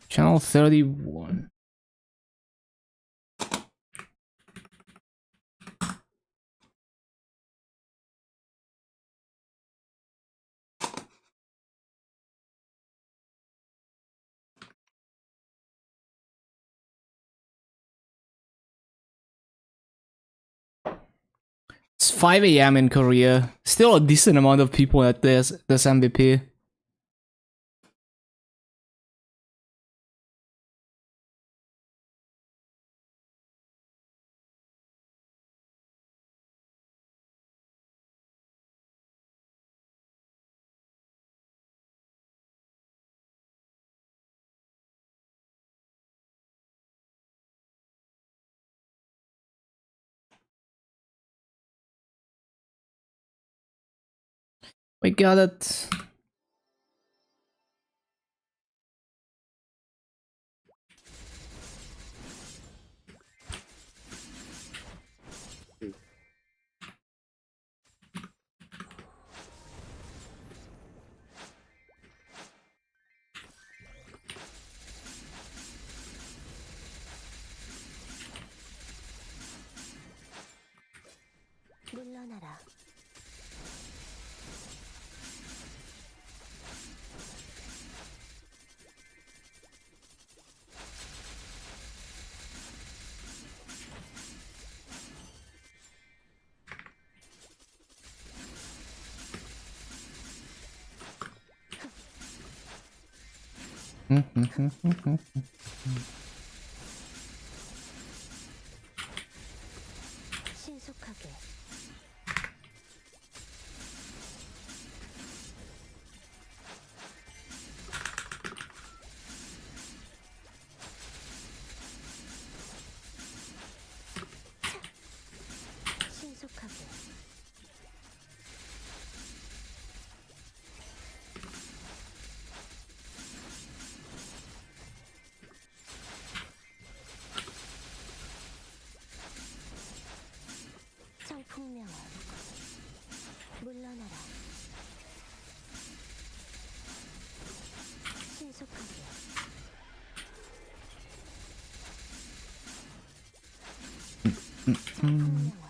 Channel 31. It's 5 a.m. in Korea. Still a decent amount of people at this MVP. We got it. 물러나라. 신속하게. 신속하게. 청풍명화. 물러나라. 신속하게. 청풍명화.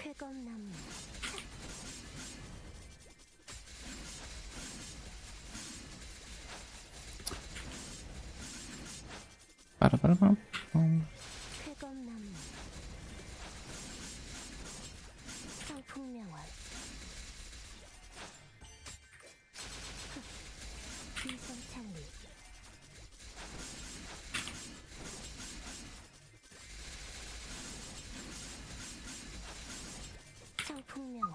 쾌검나무. 빠라바라밤. 쾌검나무. 성풍명화. 비성찬리. 성풍명화.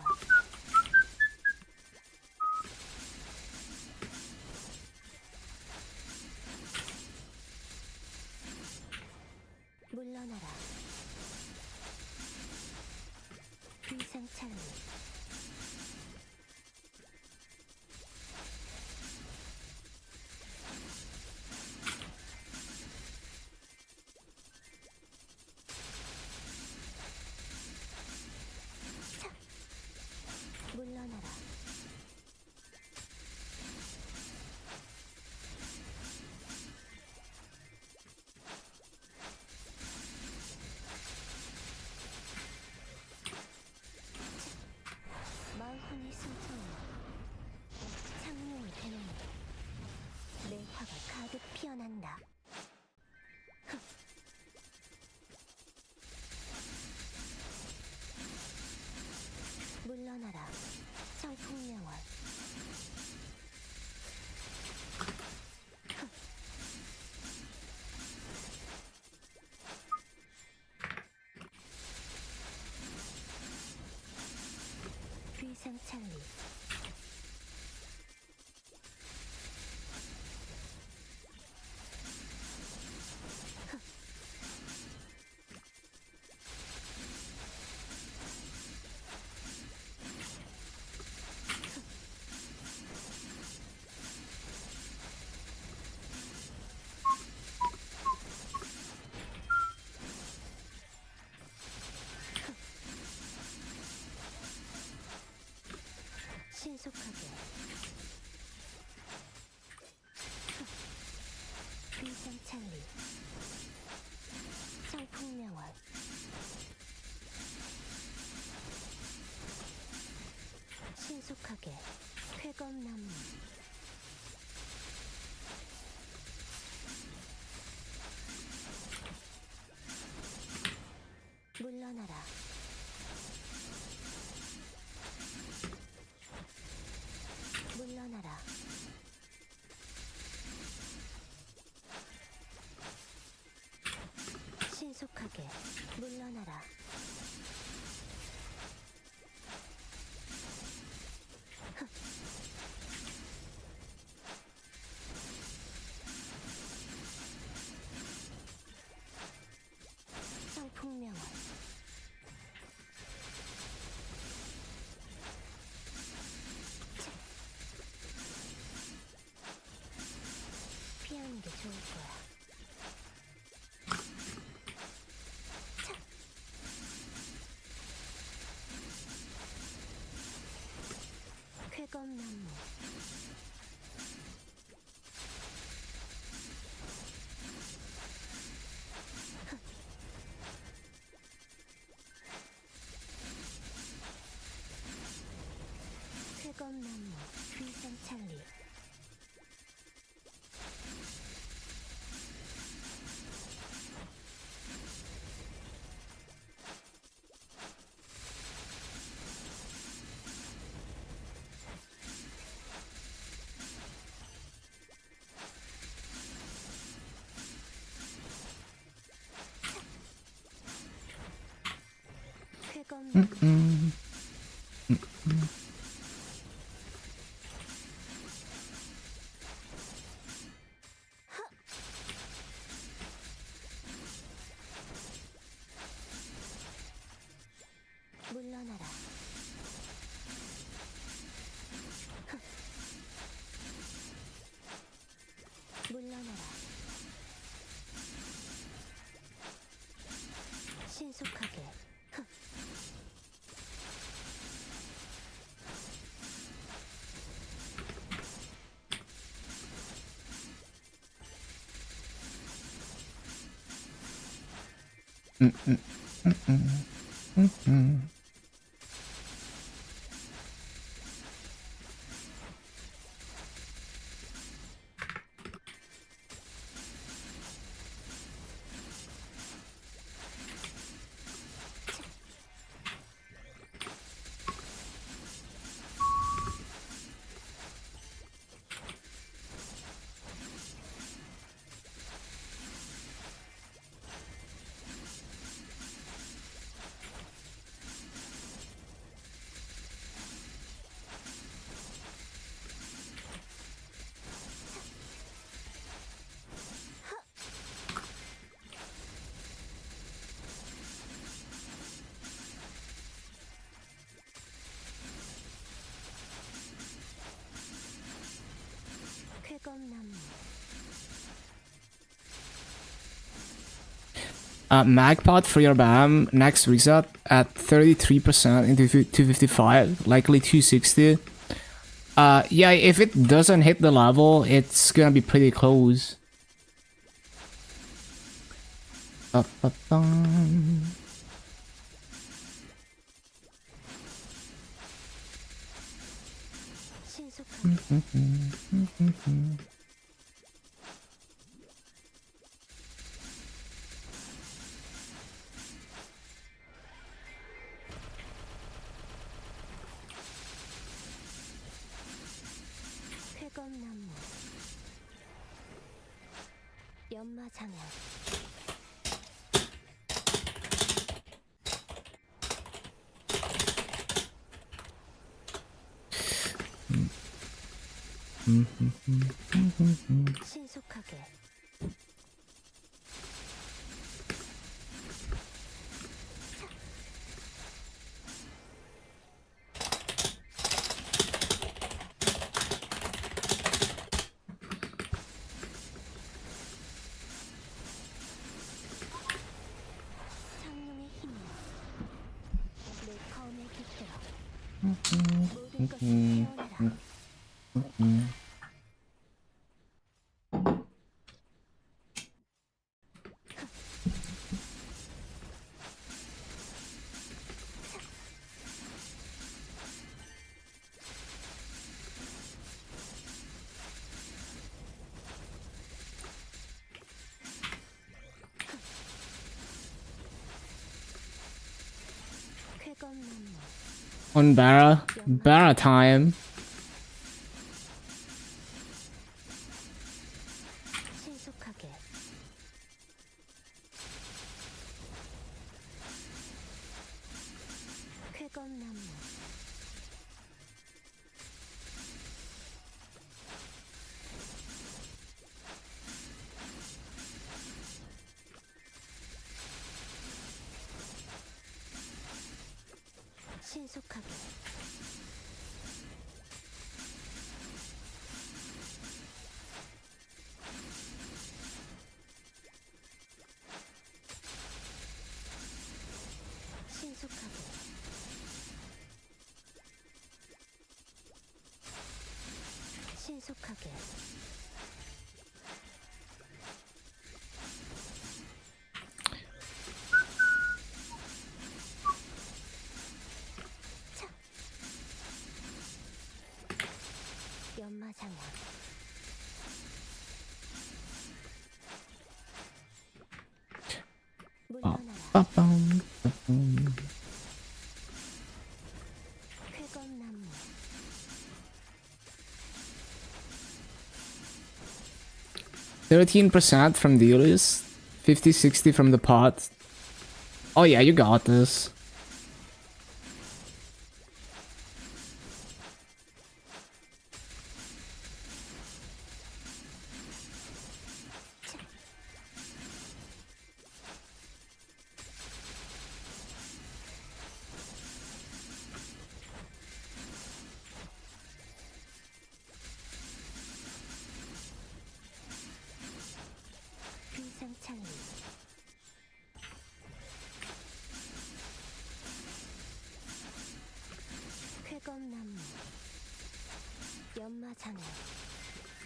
물러나라. 비상찬리. 물러나라. 마흔이 승천해. 창룡을 대놓니 내 화가 가득 피어난다. 물러나라. 청풍명화. 비상찬리. 신속하게. 비상찬리. 성풍명화. 신속하게. 쾌검나무. 물러나라. 물러나라. 찰리. 쾌검나무. 물러나라. 물러나라. 신속하게. 쾌검나무. Magpod for your BAM next reset at 33% into 255, likely 260. Yeah, if it doesn't hit the level, it's gonna be pretty close. Ba-ba-bum. 신속하게. 쾌검나무. 연마장애. 신속하게. 창룡의 힘이여. 내 검에 깃들어. 모든 것을 태어내라. 쾌검나무. On Barra time. 신속하게. 쾌검나무. 신속하게. 신속하게. 신속하게. 차. 연마 연마장아. 물러나라. 빠밤. 쾌검나무. 13% from dealers, 50-60 from the pot. Oh yeah, you got this. 비상창리. 쾌검나무. 연마장애.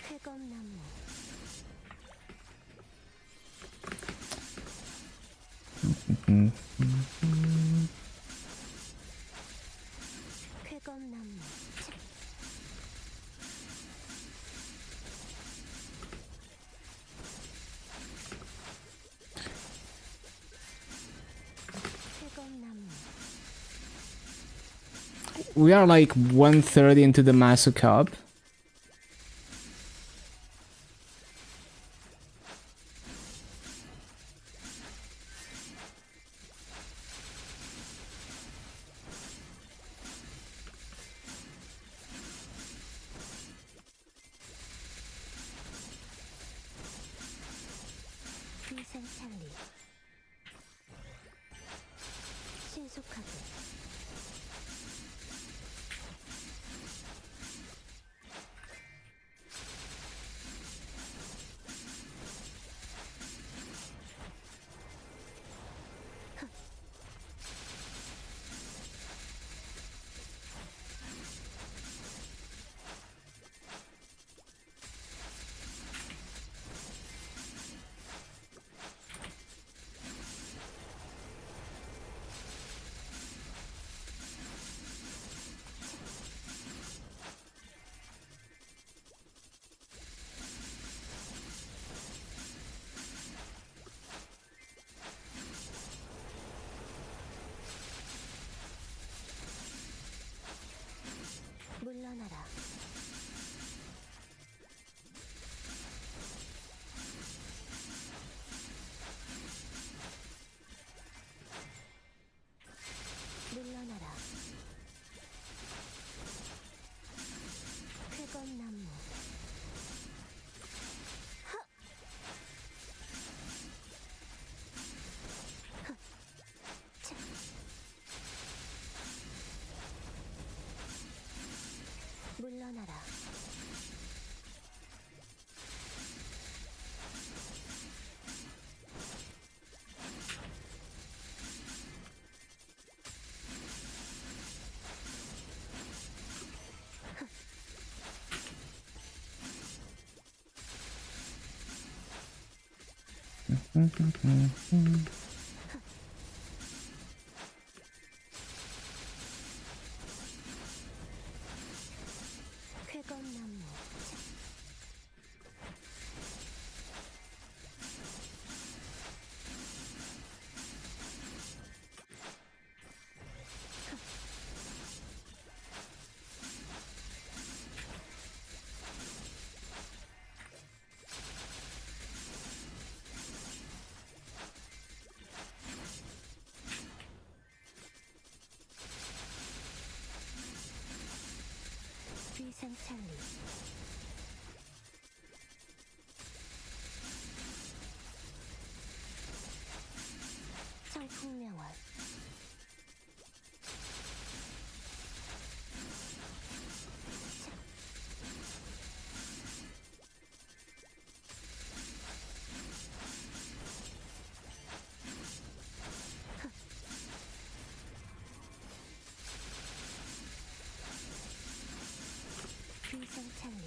쾌검나무. 쾌검나무. 쾌검나무. We are like 1/3 into the Masu Cup. 비상창리. 신속하게. 물러나라. 물러나라. 쾌검나무. 물러나라. 쾌검나무. 비상창리. 청풍명월. 비상창리.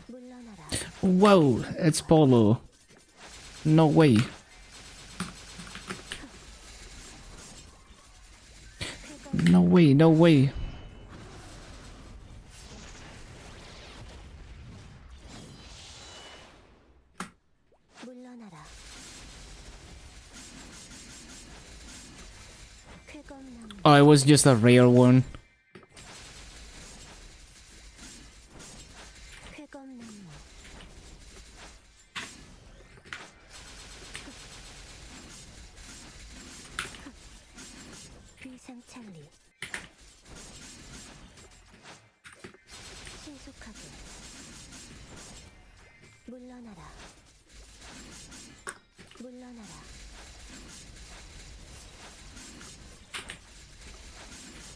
물러나라. Whoa, it's Polo. No way. No way, no way. 물러나라. 쾌검나무. Oh, it was just a rare one. 쾌검나무. 비상찰리. 신속하게. 물러나라. 물러나라.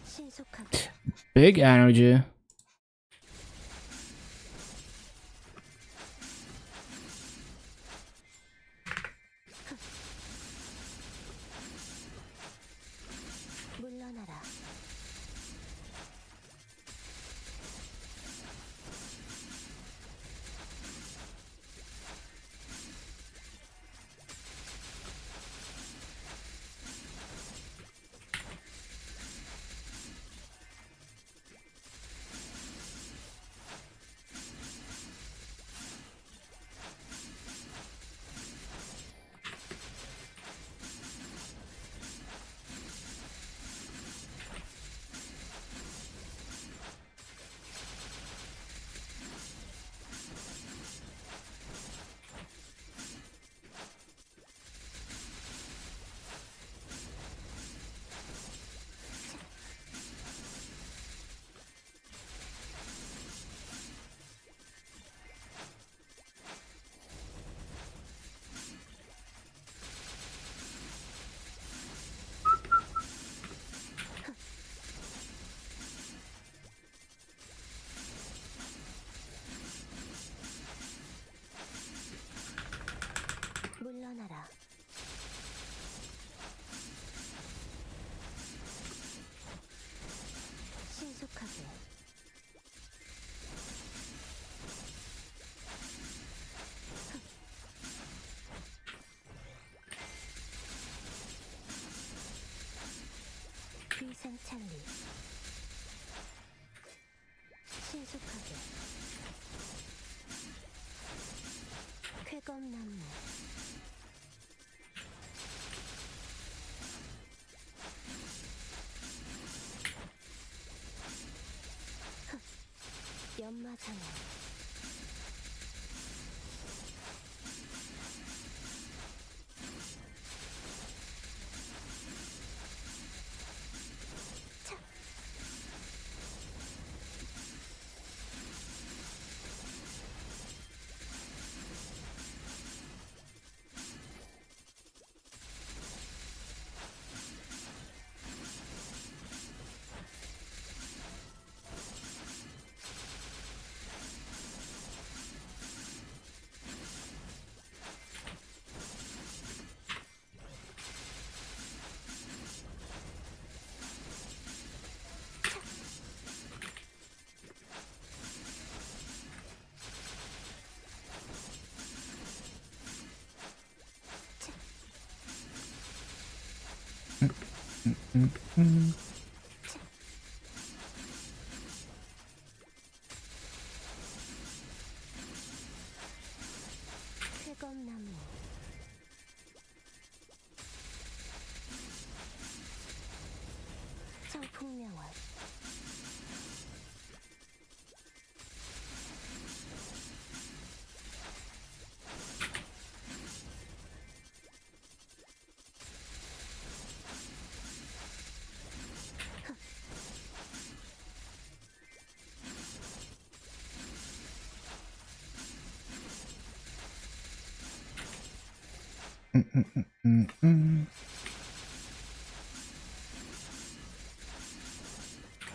신속하게. Big energy. 물러나라. 물러나라. 신속하게. 비상찰리. 신속하게. 쾌검나무. 연마장애. 차. 쾌검나무. 청풍명월.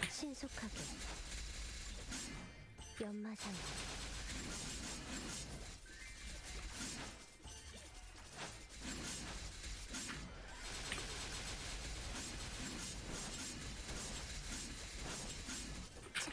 신속하게. 연마장애. 차.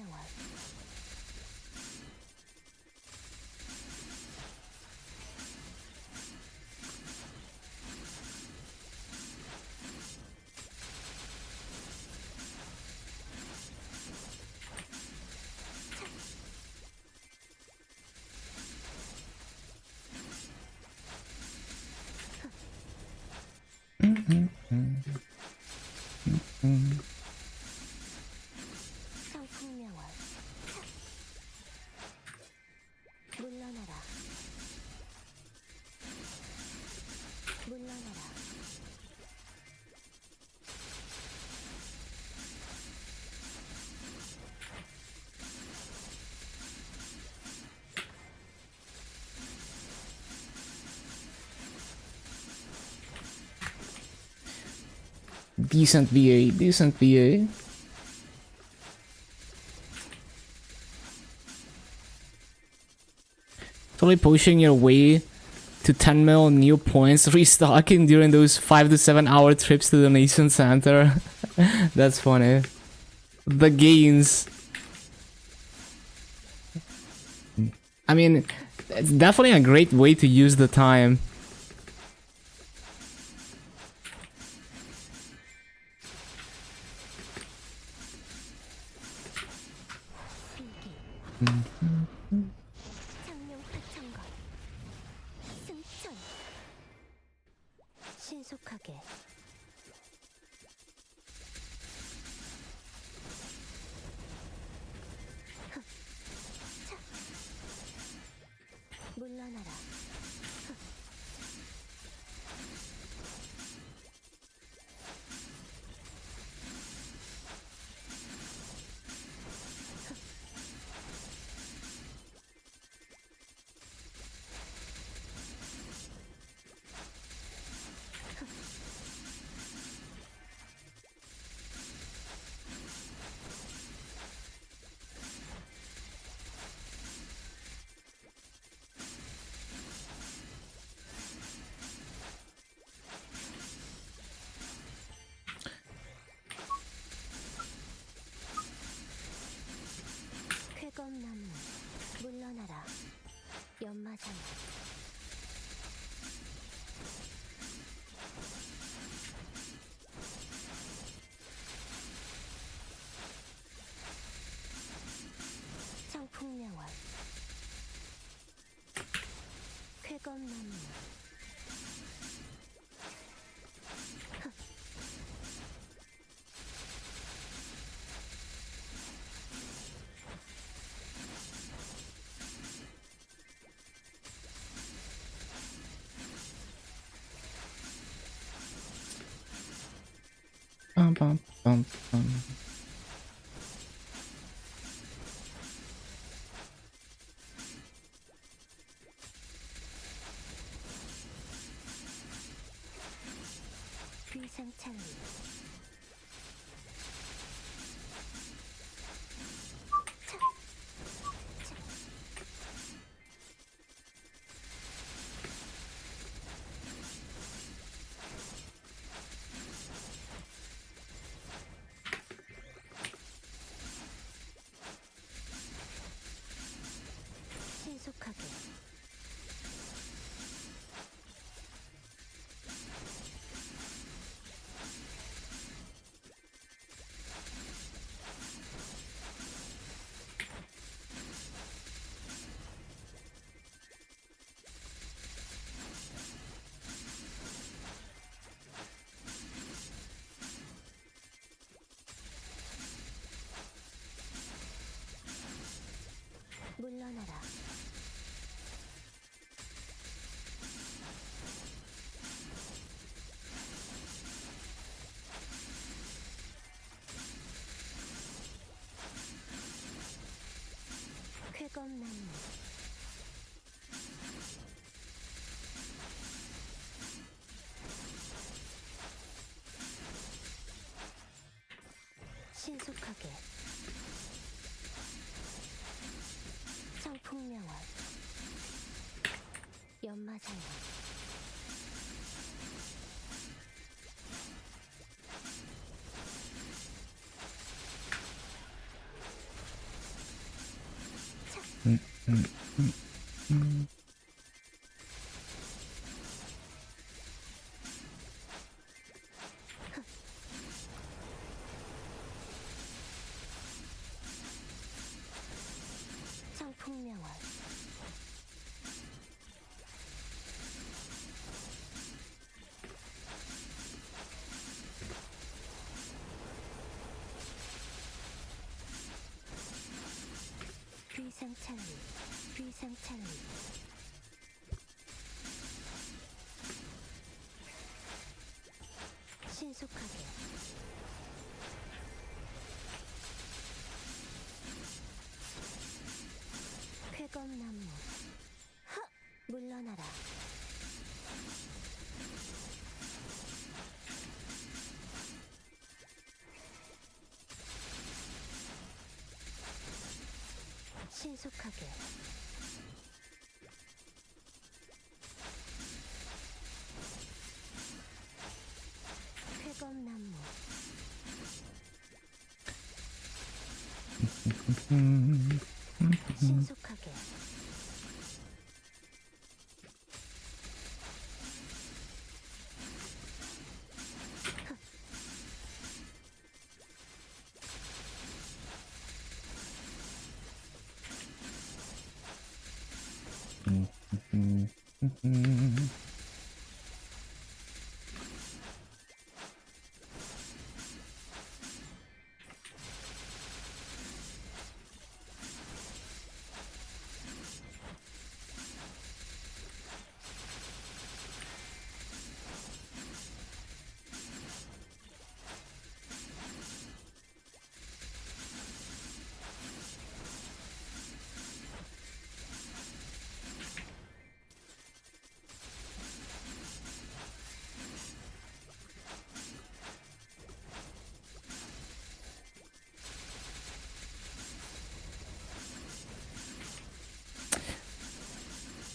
창풍명월 창풍명월 물러나라 물러나라 Decent VA, decent VA. Totally pushing your way to 10 mil new points, restocking during those 5 to 7 hour trips to the Nation Center. That's funny. The gains. I mean, it's definitely a great way to use the time. 창룡 파천걸 승천 신속하게 물러나라 쾌검나무 물러나라 연마장 창풍명월 쾌검나무 Bum, bum, bum, bum. 귀상찬리 신속하게 물러나라 쾌검나무 신속하게 창풍명월 연마장원 청풍명월 귀상찰리 귀상찰리 신속하게 쾌검나무 하! 물러나라 신속하게 쾌검나무 신속하게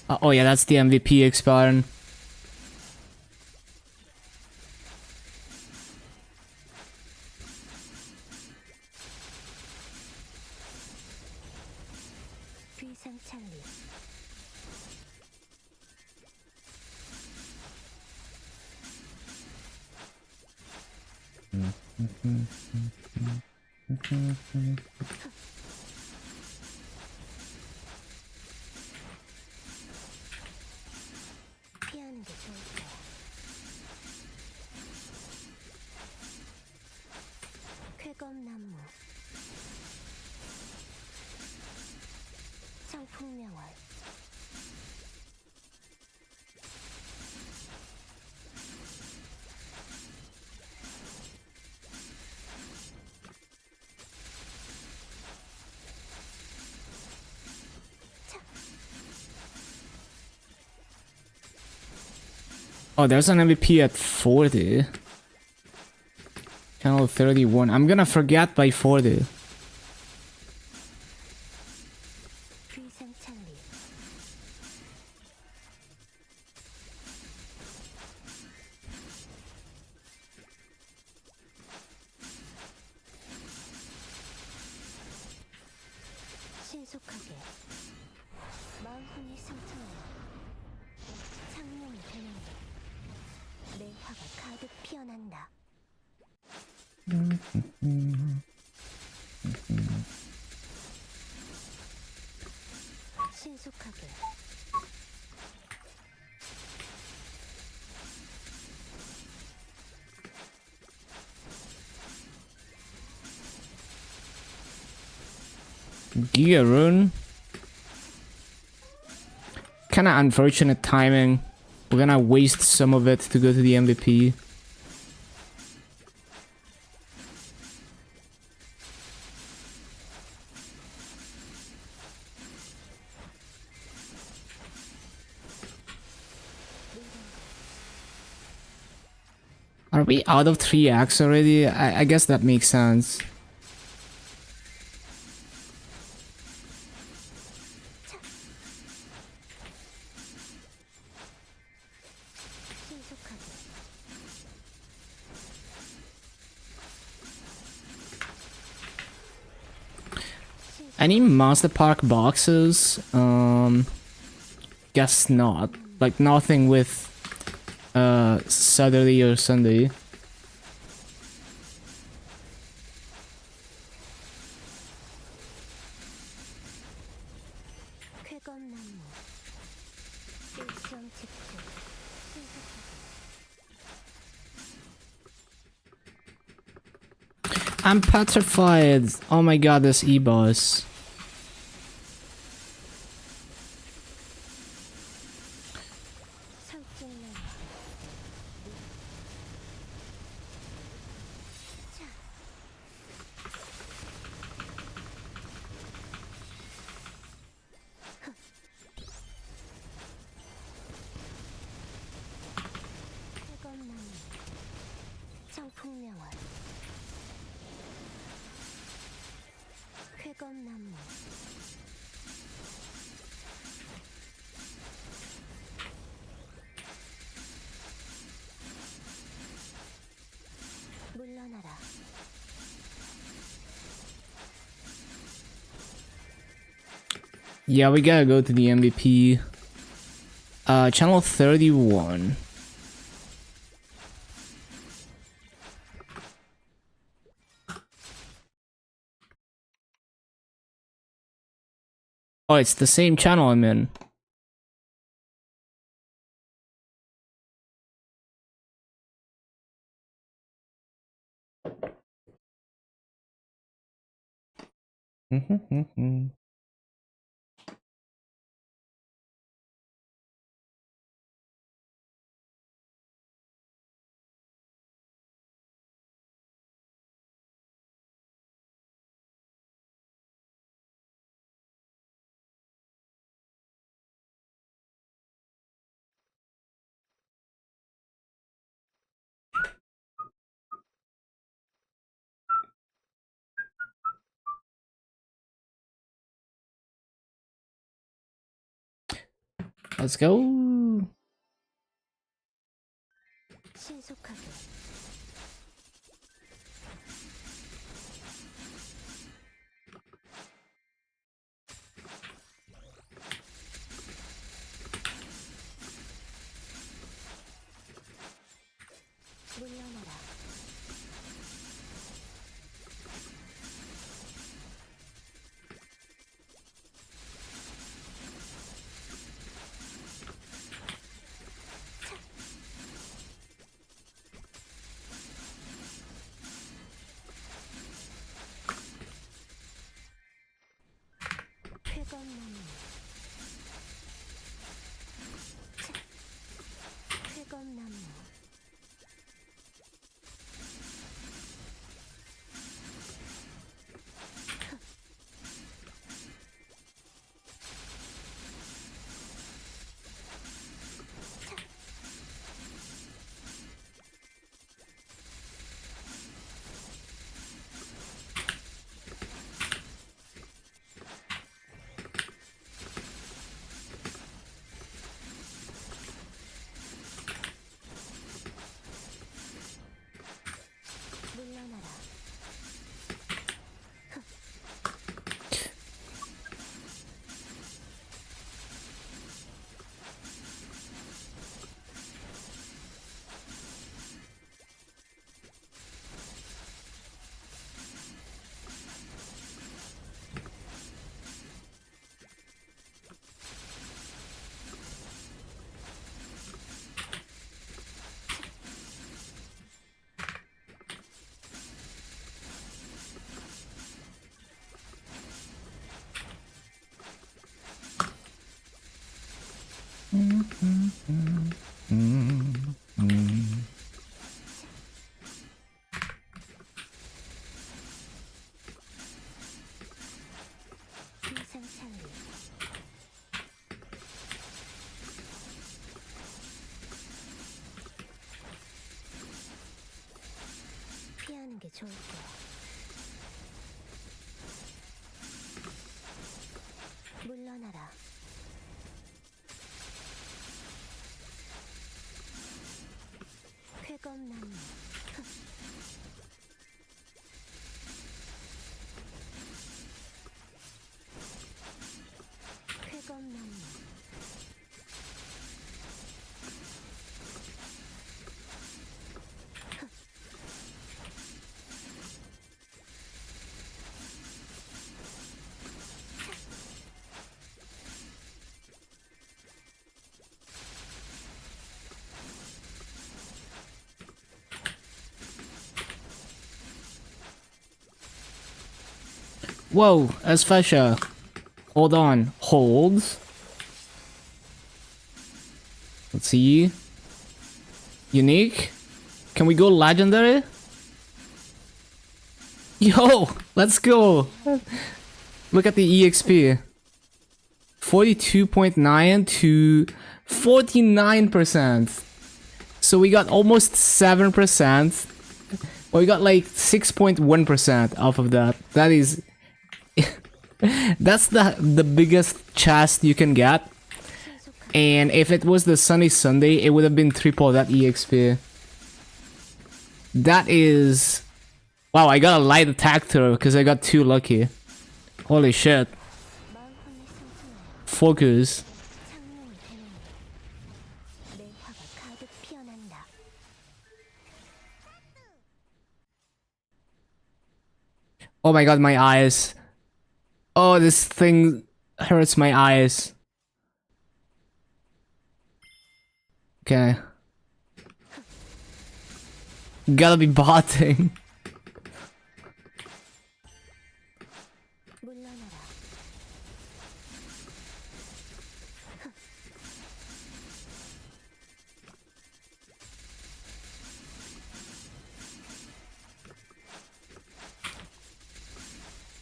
Oh yeah, that's the MVP expiring. 귀상찰리 피하는 게 좋을 거야 쾌검나무 청풍명월 Oh, there's an MVP at 40. Channel 31. I'm gonna forget by 40. 귀상찰리 신속하게 마음뿐이 상처나 창룡이 되는 내 화가 가득 피어난다 신속하게 Giga Rune. Kinda unfortunate timing. We're gonna waste some of it to go to the MVP. Are we out of 3x already? I guess that makes sense. 신속하게 신속하게 Any Monster Park boxes? Guess not. Like nothing with Saturday or Sunday. 쾌검나무 일정 집중 신속하게 I'm petrified. Oh my god, this E-boss. 설득나무 자 쾌검나무 청풍명월 쾌검나무 물러나라 Yeah, we gotta go to the MVP. Channel 31. Oh, it's the same channel I'm in. Let's go. 신속하게 물러나라 쾌검나무 쾌검나무 물러나라 비상창리 피하는 게 좋을 거야 물러나라 쾌검나무 Whoa, Asphasia. Hold on. Hold. Let's see. Unique. Can we go legendary? Yo, let's go. Look at the EXP. 42.9 to 49%. So we got almost 7%. Well, we got like 6.1% off of that. That is... that's the biggest chest you can get. And if it was the Sunny Sunday, it would have been triple that EXP. That is... Wow, I got a light attack throw because I got too lucky. Holy shit. 마음껏 내 손수는 Focus. 창룡이 되는 내 화가 가득 피어난다. Oh my god, my eyes. Oh, this thing hurts my eyes. Okay. Gotta be botting. 물러나라.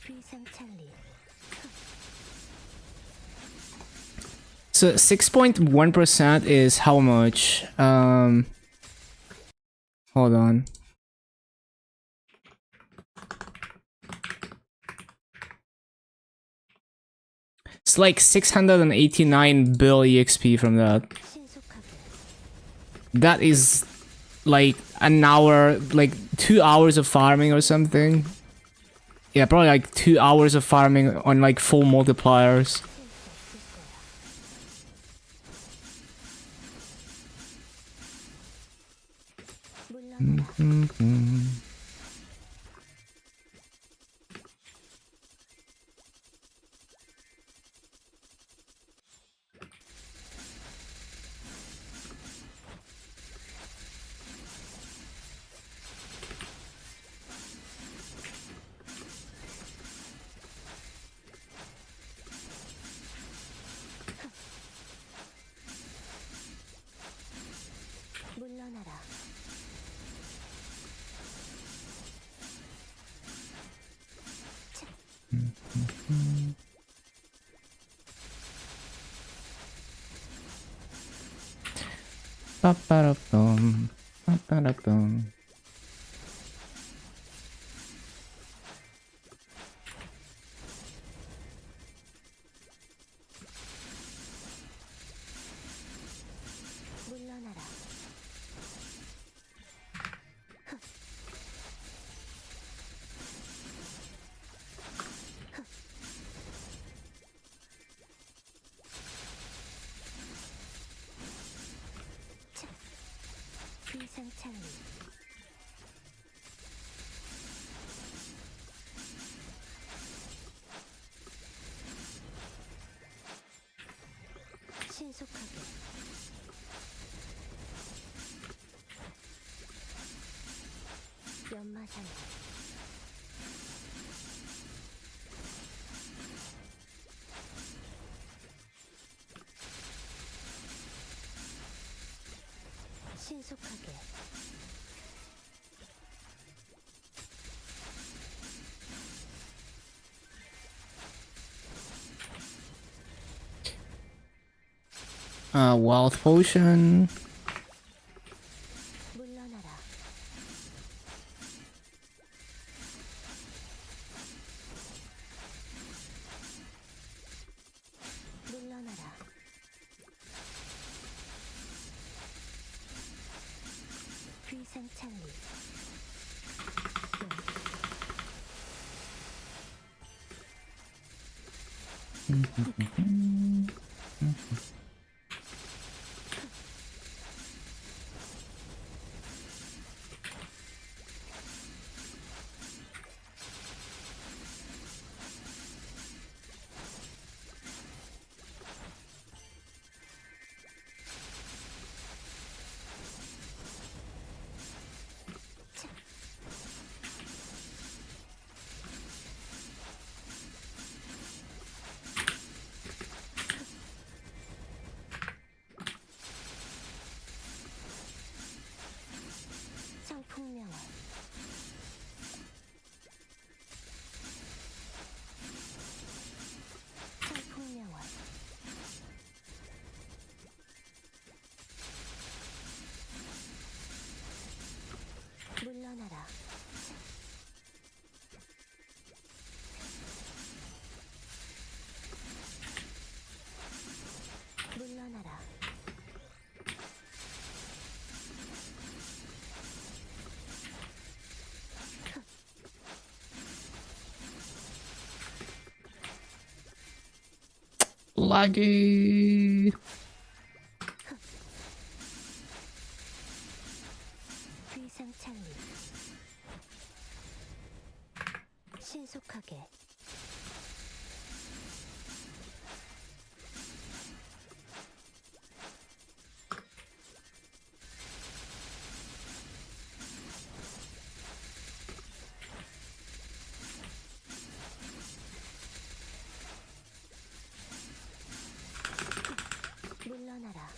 비상찰리. So 6.1% is how much? Hold on. It's like 689 bill EXP from that. 신속하게. That is like an hour, like 2 hours of farming or something. Yeah, probably like 2 hours of farming on like full multipliers. 물러나라. 물러나라. Ba-ba-da-bum, ba-ba-da-bum. 물러나라. 비상찰리. 신속하게. 연마장. 신속하게. Wealth potion. 물러나라. 물러나라. 비상찰리. Laggy. 귀상찰리 신속하게 물러나라.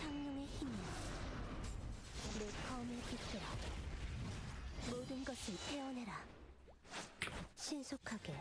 창룡의 힘이야. 내 검을 깃들어 모든 것을 태어내라. 신속하게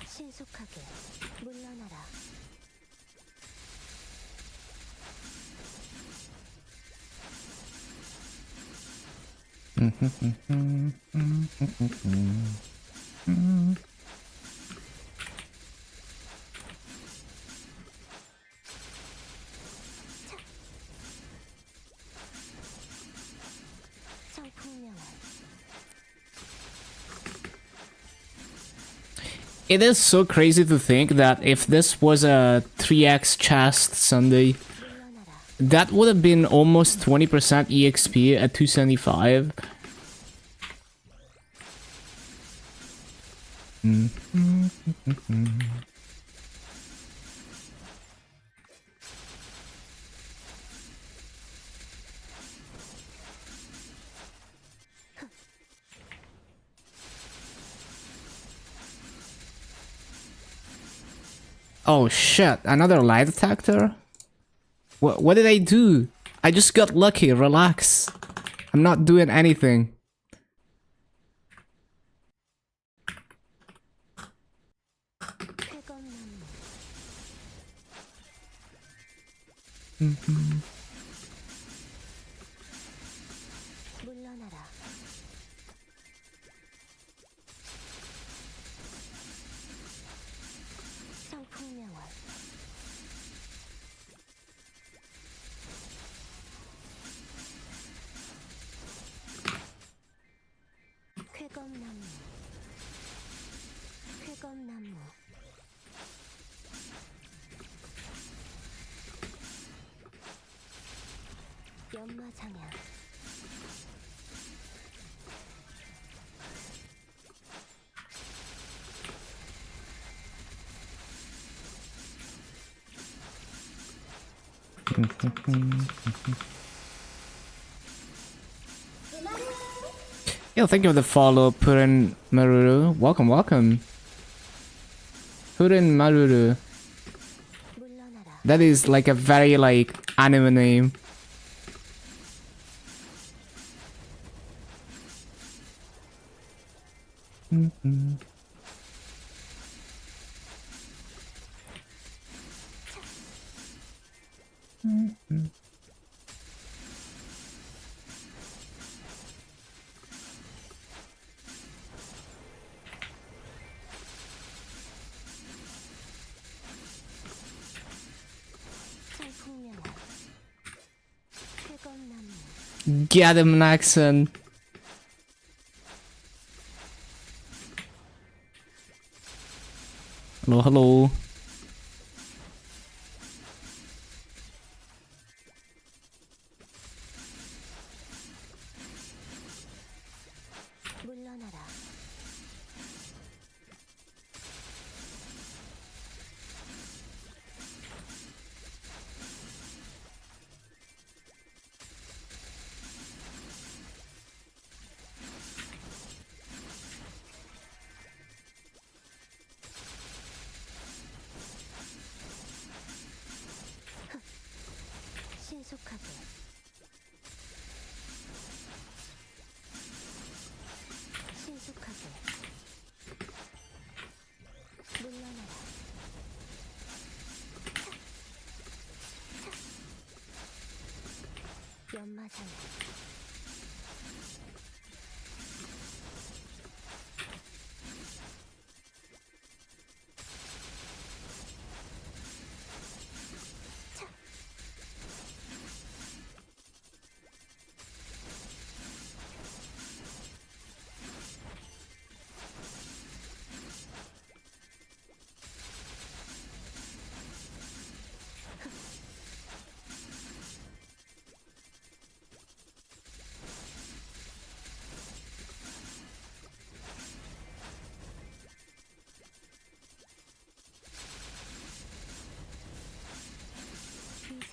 신속하게 물러나라. 청풍명을 It is so crazy to think that if this was a 3x chest Sunday, 물러나라. that would have been almost 20% EXP at 275. Oh shit, another light detector? What did I do? I just got lucky, relax. I'm not doing anything. 쾌검나무 물러나라. 청풍명월 쾌검나무 쾌검나무 연마장야 Yo, thank you for the follow, Purin Maruru. Welcome, welcome. Purin Maruru. 물러나라. That is like a very like anime name. 청풍명월 쾌검나무 Get him, Naxon. Hello, hello. 물러나라.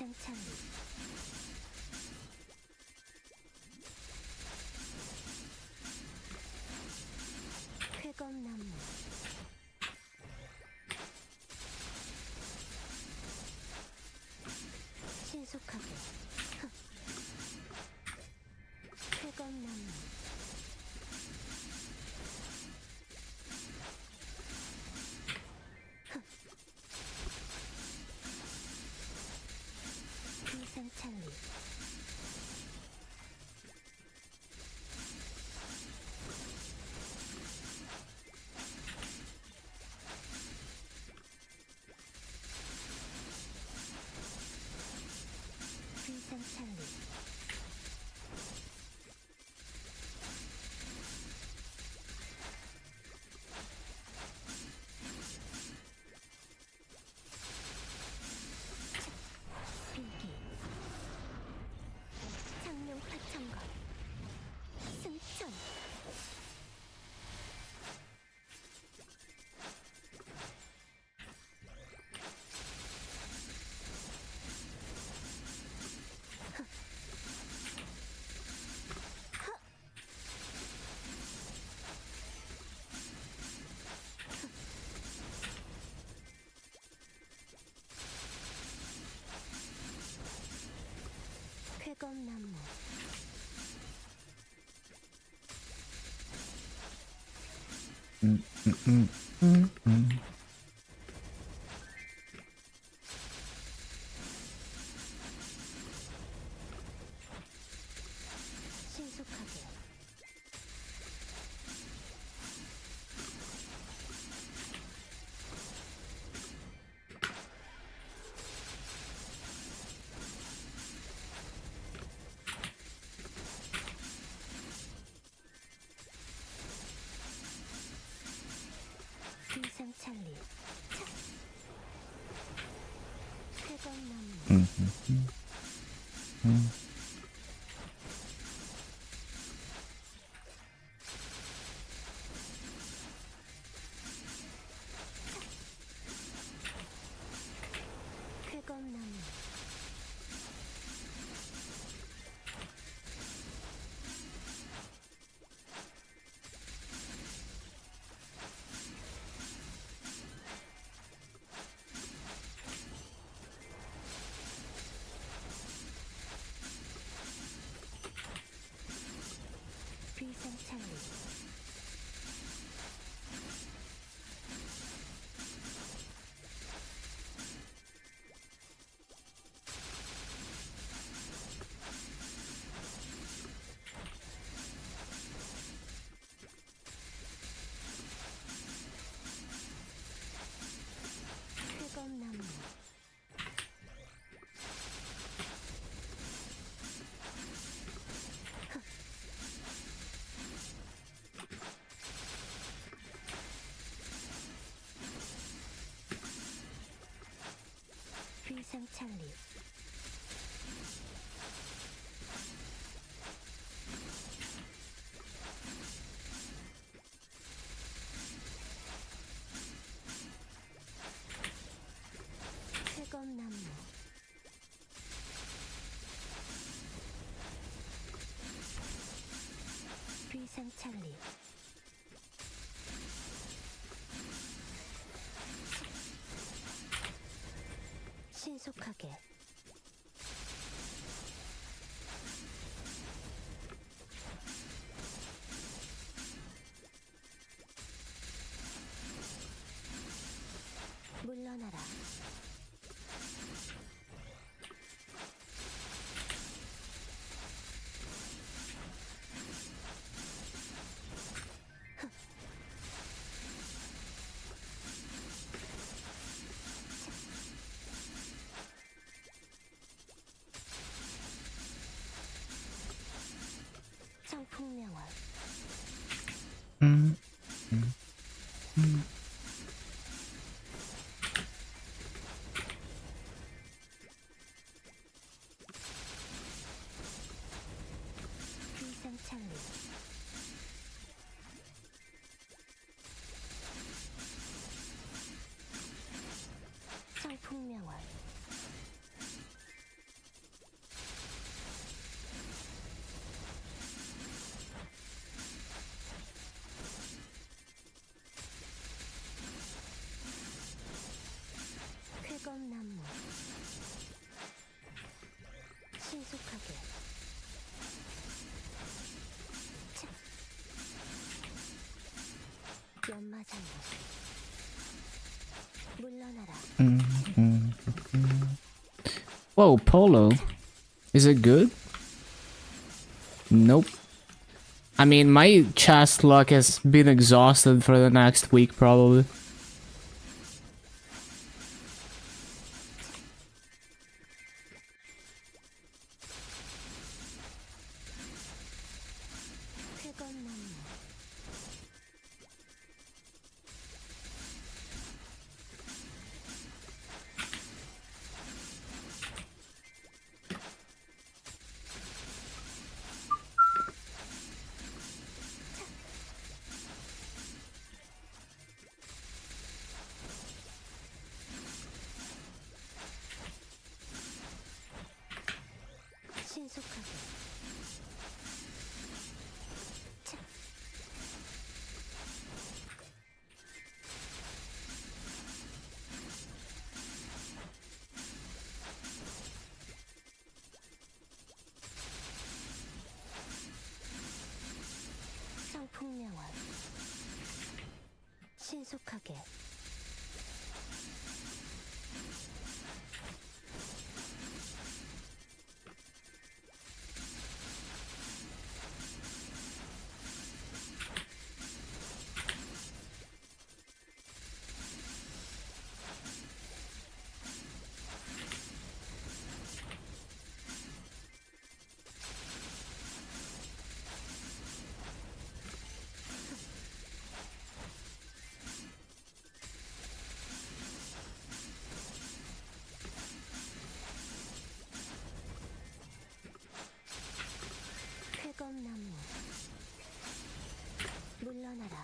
비상창리 쾌검나무 신속하게 쾌검나무 비상창리 비상창리 비기 장룡 파창거 승천 쾌검나무 신속하게 비상창리 쾌검나무 쾌검나무 비상창리 쾌검나무 비상창리 쾌검나무 비상창리 신속하게 물러나라 Whoa, Polo. Is it good? Nope. I mean, my chest luck has been exhausted for the next week, probably. 쾌검나무 신속하게 차. 성풍명화 신속하게 쾌검나무 물러나라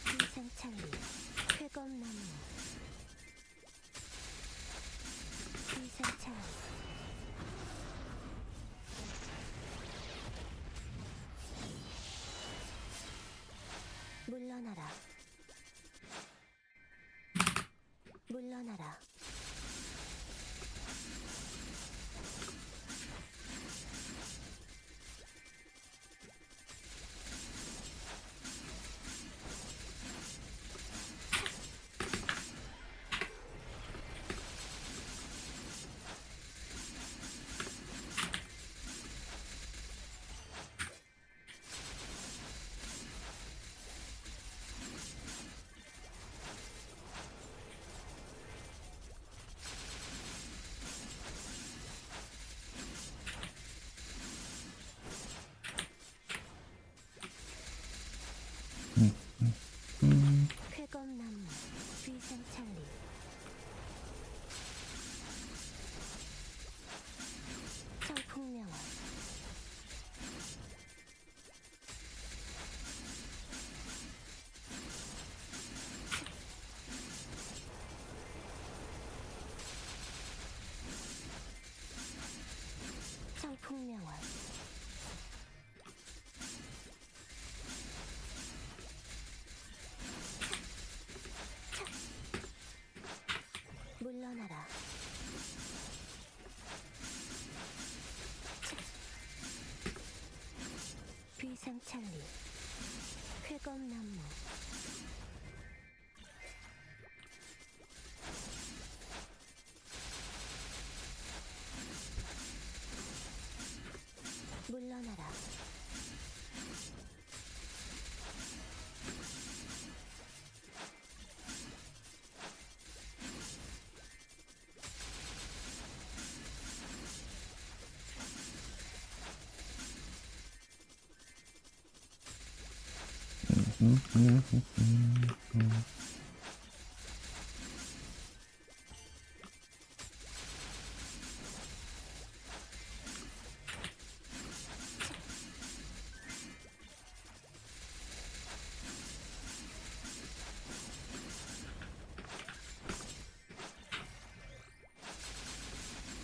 비상찰리 쾌검나무 비상찰리 물러나라 물러나라 쾌검나무 비상찰리 성풍명화 성풍명화 물러나라 비상찰리 쾌검나무 물러나라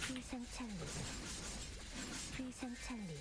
비상찰리 비상찰리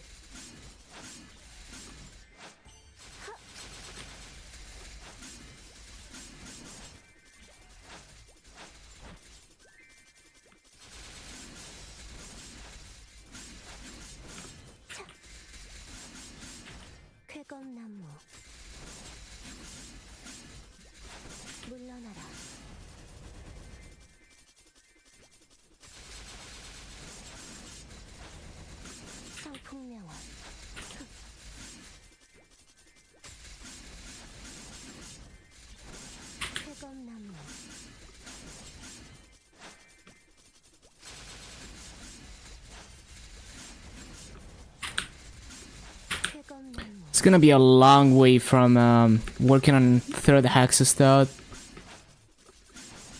It's gonna be a long way from working on third hex stat.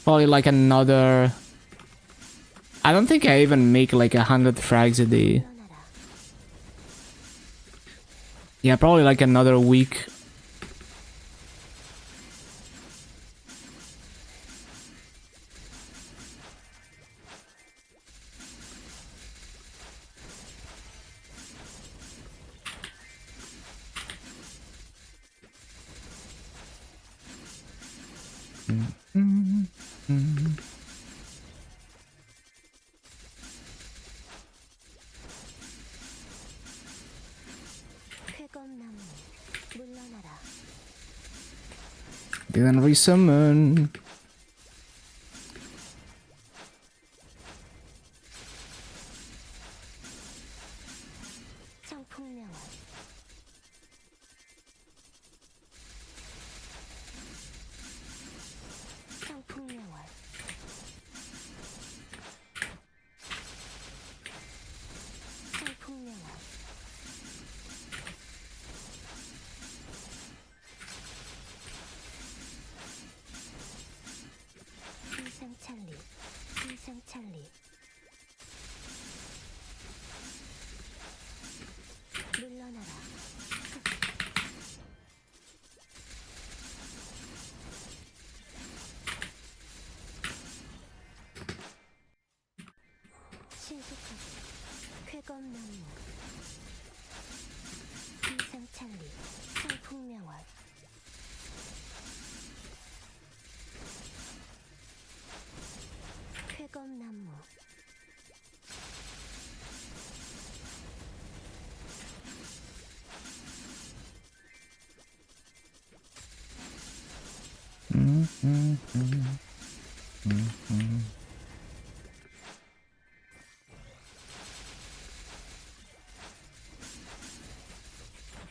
Probably like another... I don't think I even make like 100 frags a day. Yeah, probably like another week. 쾌검나무 물러나라. Didn't resummon. 청풍명월 청풍명월 청풍명월 이상찰리 이상찰리 물러나라. 신속하게 쾌검나무 이상찰리 청풍명월 쾌검나무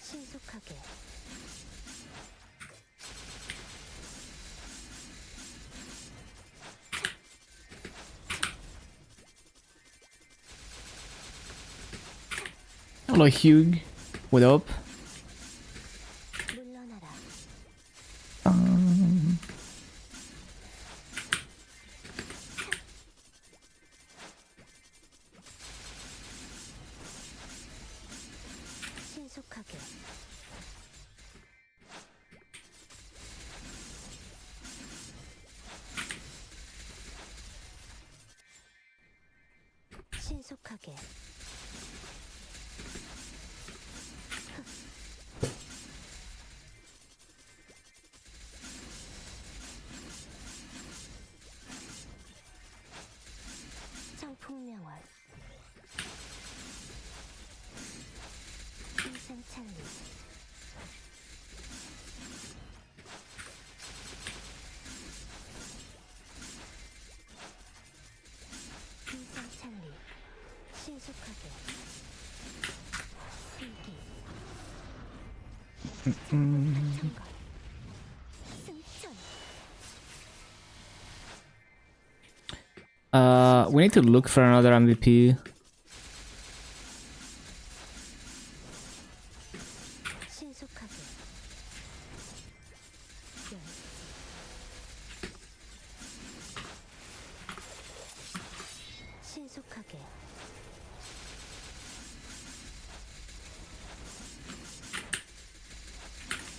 신속하게 Hello, Hugh. What up? 물러나라. 신속하게 신속하게 청풍명월 이상찰리 이상찰리 신속하게 슬기 청걸 승천 We need to look for another MVP. 신속하게 열 신속하게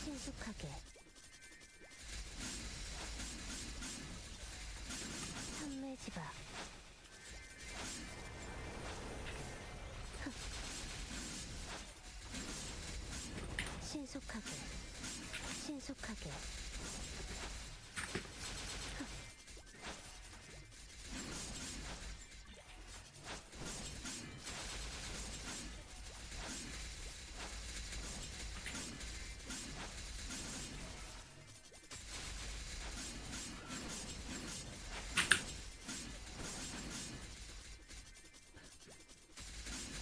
신속하게 삼매지박 신속하게 신속하게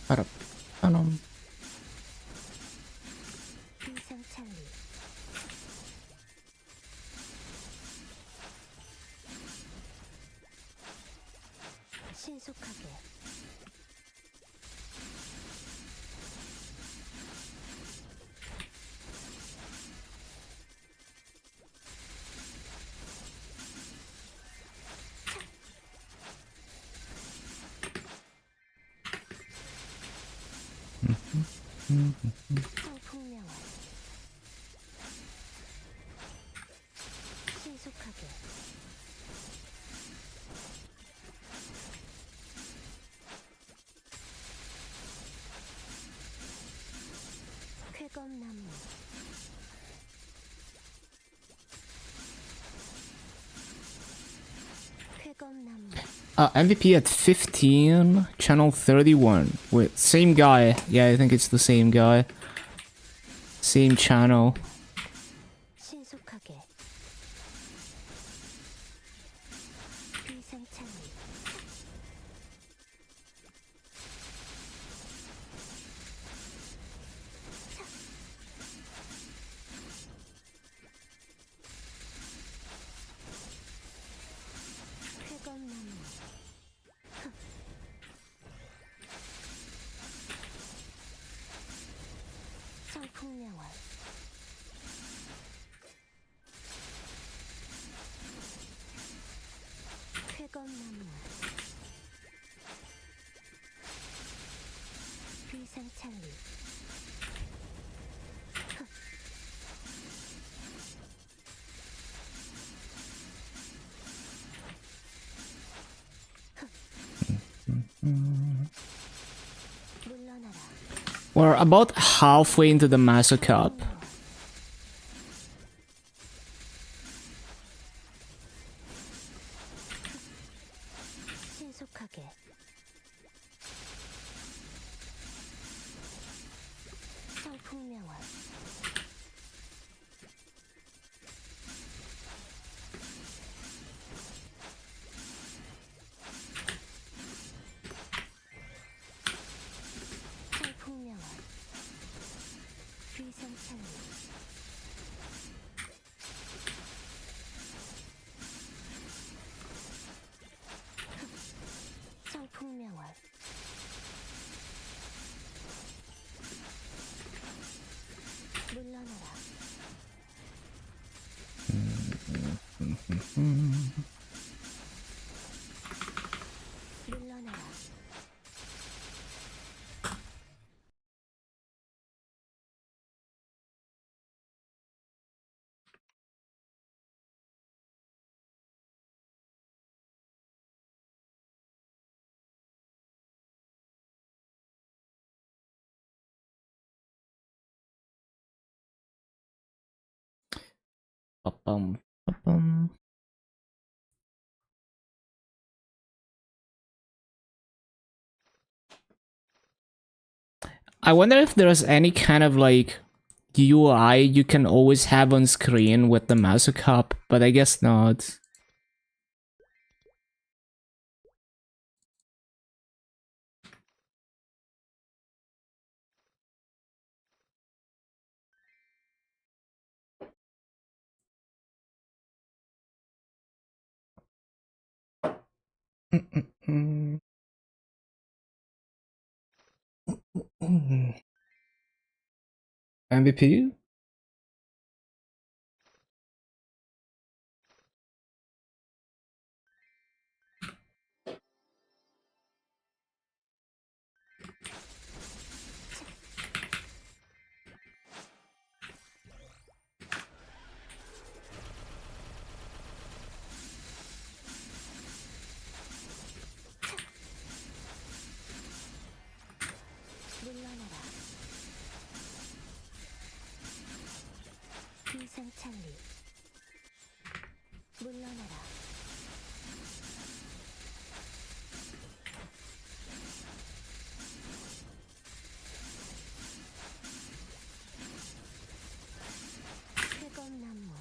알아. 이상찰리 신속하게 성풍명화 신속하게 쾌검나무 쾌검나무 MVP at 15, channel 31. Wait, same guy. Yeah, I think it's the same guy. Same channel. 신속하게 비상창리 쾌검나무 성풍명화 쾌검나무 비상창리 물러나라 We're about halfway into the Master Cup. 신속하게 성풍명화 성풍명화 비상창리 성풍명화 물러나라 물러나라 Ba-bum, ba-bum. I wonder if there's any kind of like UI you can always have on screen with the Master Cup, but I guess not. MVP? 물러나라 비상창리 물러나라 쾌검나무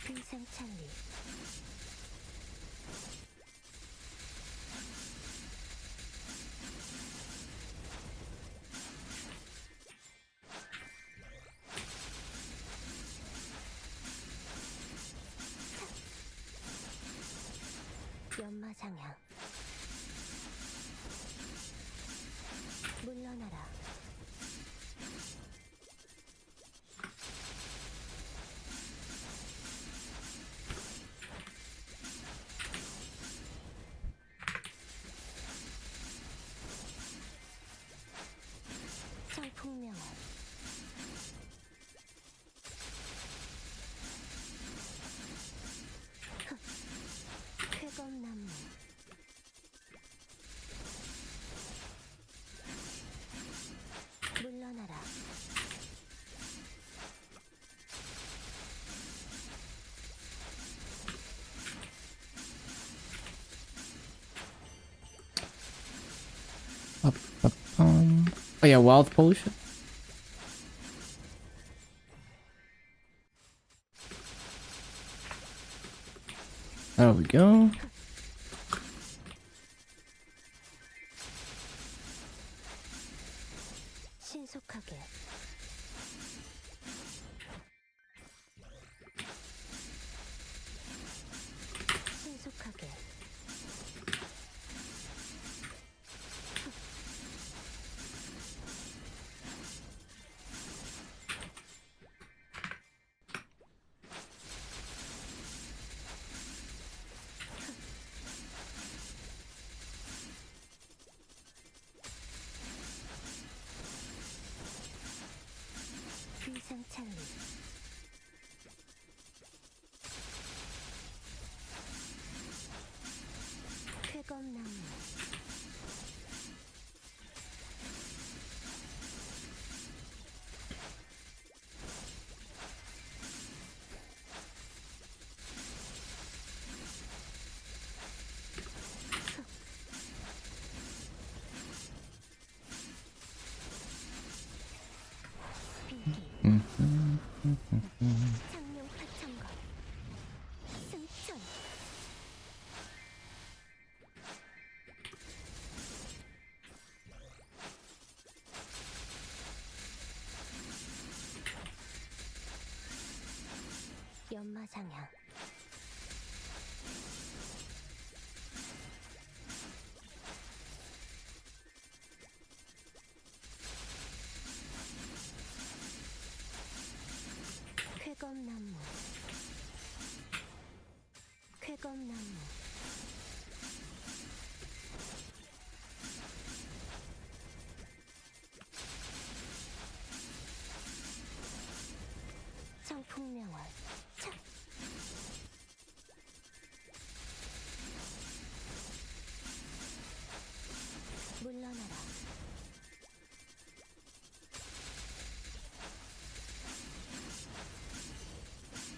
비상창리 연마장향 Oh yeah, wild potion. There we go. 신속하게 신속하게 위상찬리 쾌검나무 장룡 파천거 승천 연마장향 쾌검나무 쾌검나무 청풍명월 차 물러나라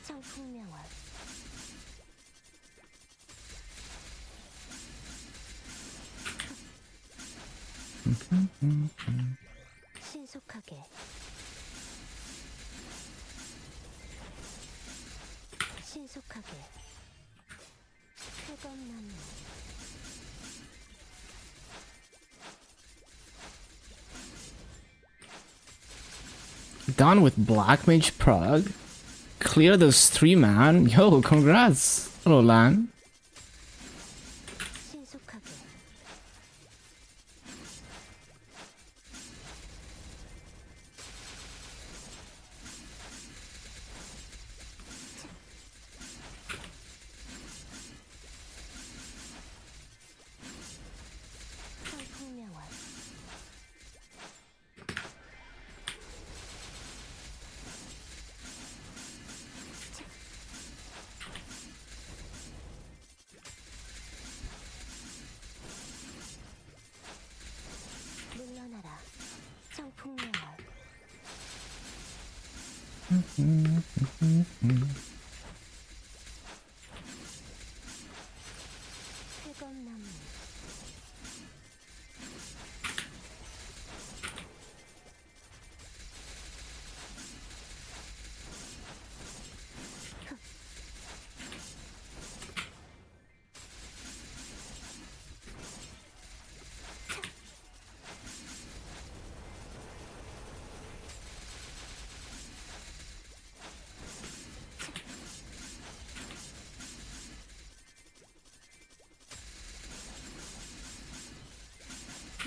청풍명월 신속하게 신속하게 쾌검나무 Done with Black Mage Prog. Clear those 3, man. Yo, congrats. Hello, Lan. 신속하게 청풍명월 물러나라 청풍명월 쾌검나무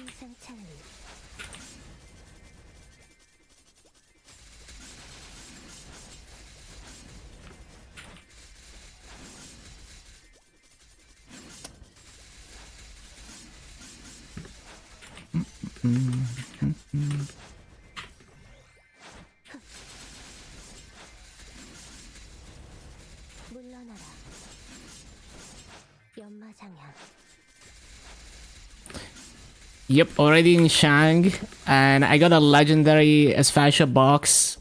위상찬리 물러나라 연마장향 Yep, already in Shang, and I got a legendary Asphasia box.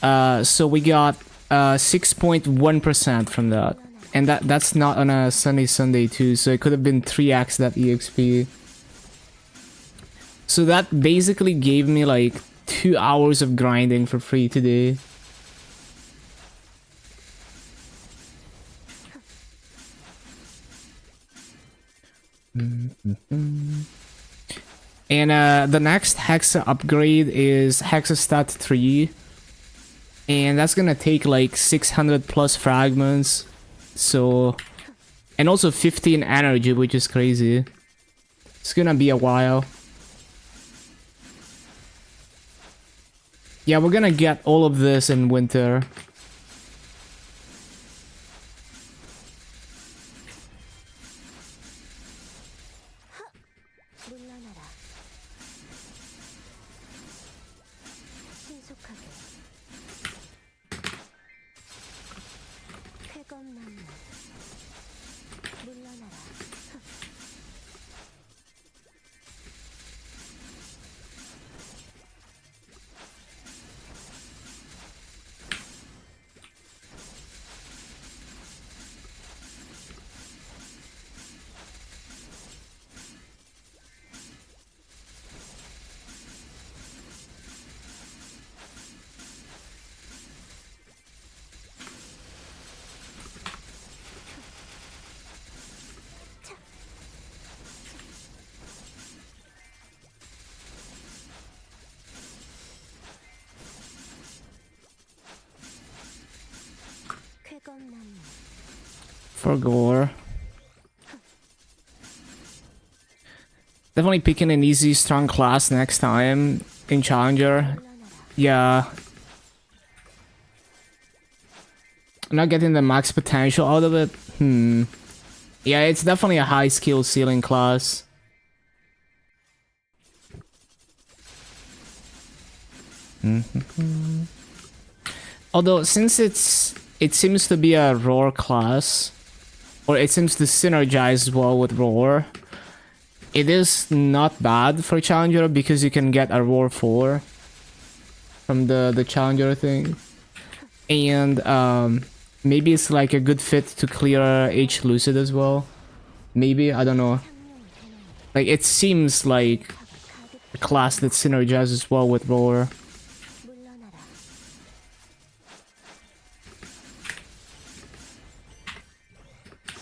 So we got 6.1% from that, and that's not on a Sunday too. So it could have been 3x that EXP. So that basically gave me like 2 hours of grinding for free today. And the next Hexa upgrade is Hexastat 3. And that's gonna take like 600 plus fragments. So... And also 15 energy, which is crazy. It's gonna be a while. Yeah, we're gonna get all of this in winter. 물러나라. 신속하게. 쾌검나무. 물러나라. 쾌검나무. For gore. Definitely picking an easy, strong class next time in Challenger. 물러나라. Yeah. I'm not getting the max potential out of it. Yeah, it's definitely a high skill ceiling class. Although, since it seems to be a roar class, or it seems to synergize well with roar, it is not bad for Challenger because you can get a roar 4 from the Challenger thing. And maybe it's like a good fit to clear H Lucid as well. Maybe, I don't know. Like, it seems like a class that synergizes well with roar. 물러나라.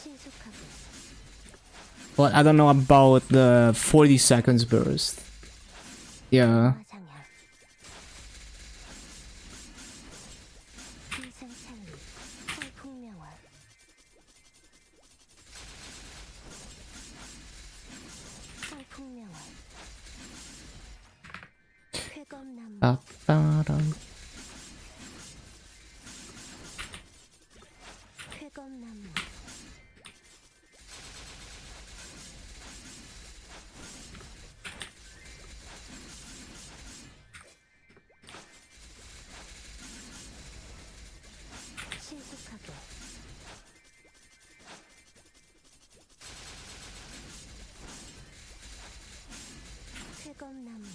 신속하게. But I don't know about the 40 seconds burst. Yeah. 화상향. 비상찬리. 폭풍명화. 폭풍명화. 쾌검나무. Ba-ba-dum. 쾌검나무. 신속하게. 쾌검나무.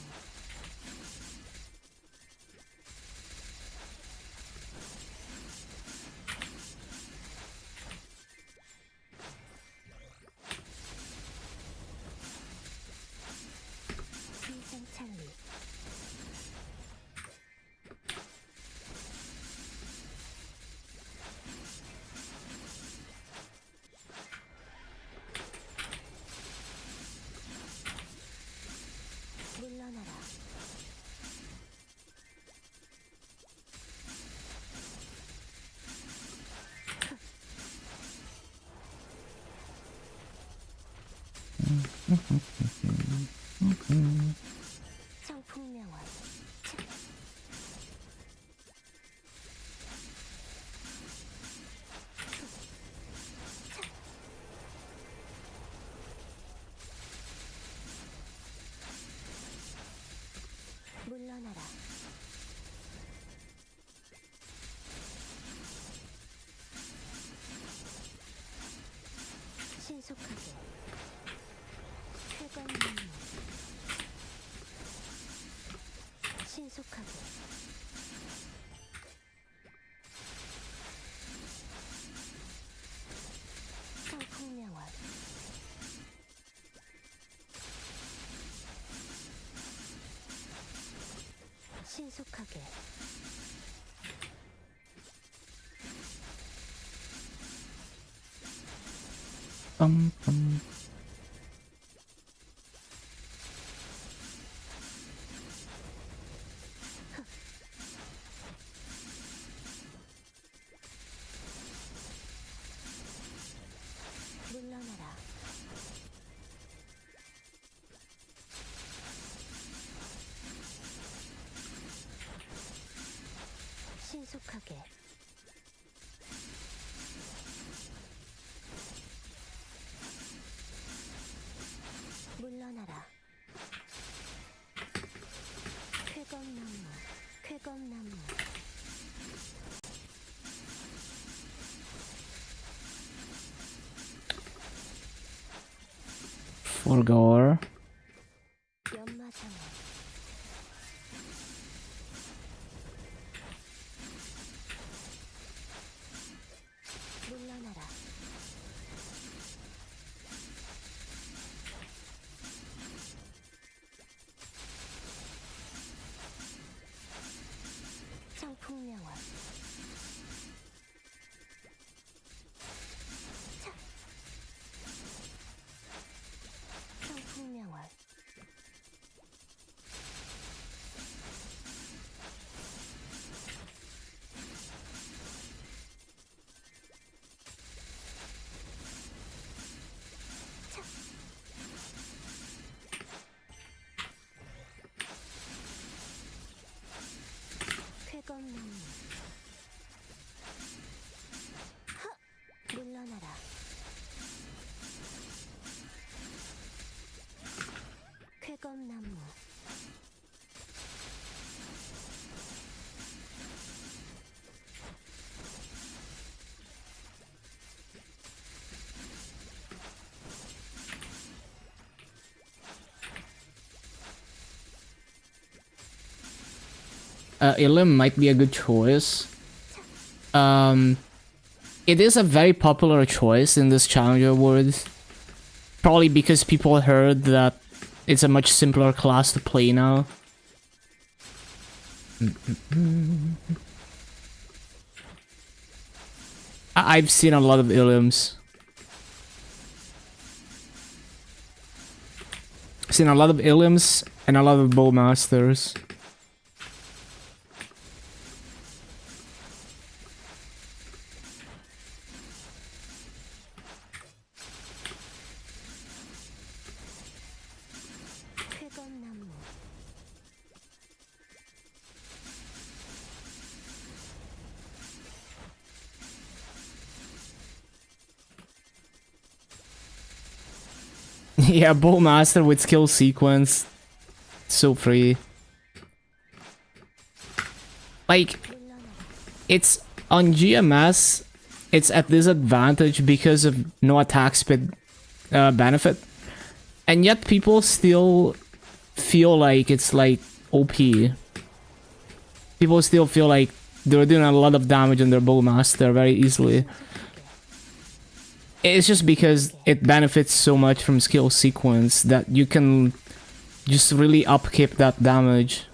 비상찬리. 물러나라. 청풍명화. 물러나라. 신속하게. 신속하게 빰빰. 물러나라. 신속하게 물러나라. 쾌검나무 쾌검나무 Forgoer. 연마장어 물러나라. 청풍명월 차 청풍명월 차 쾌검나무 물러나라. 쾌검나무 Ilum might be a good choice. It is a very popular choice in this Challenger Awards. Probably because people heard that it's a much simpler class to play now. I've seen a lot of Ilums. Seen a lot of Ilums and a lot of Bowmasters. 쾌검나무 Yeah, Bowmaster with skill sequence. So free. Like, 물러나라. it's on GMS, it's at disadvantage because of no attack speed benefit. And yet people still feel like it's like OP. People still feel like they're doing a lot of damage on their Bowmaster very easily. It's just because it benefits so much from skill sequence that you can just really upkeep that damage.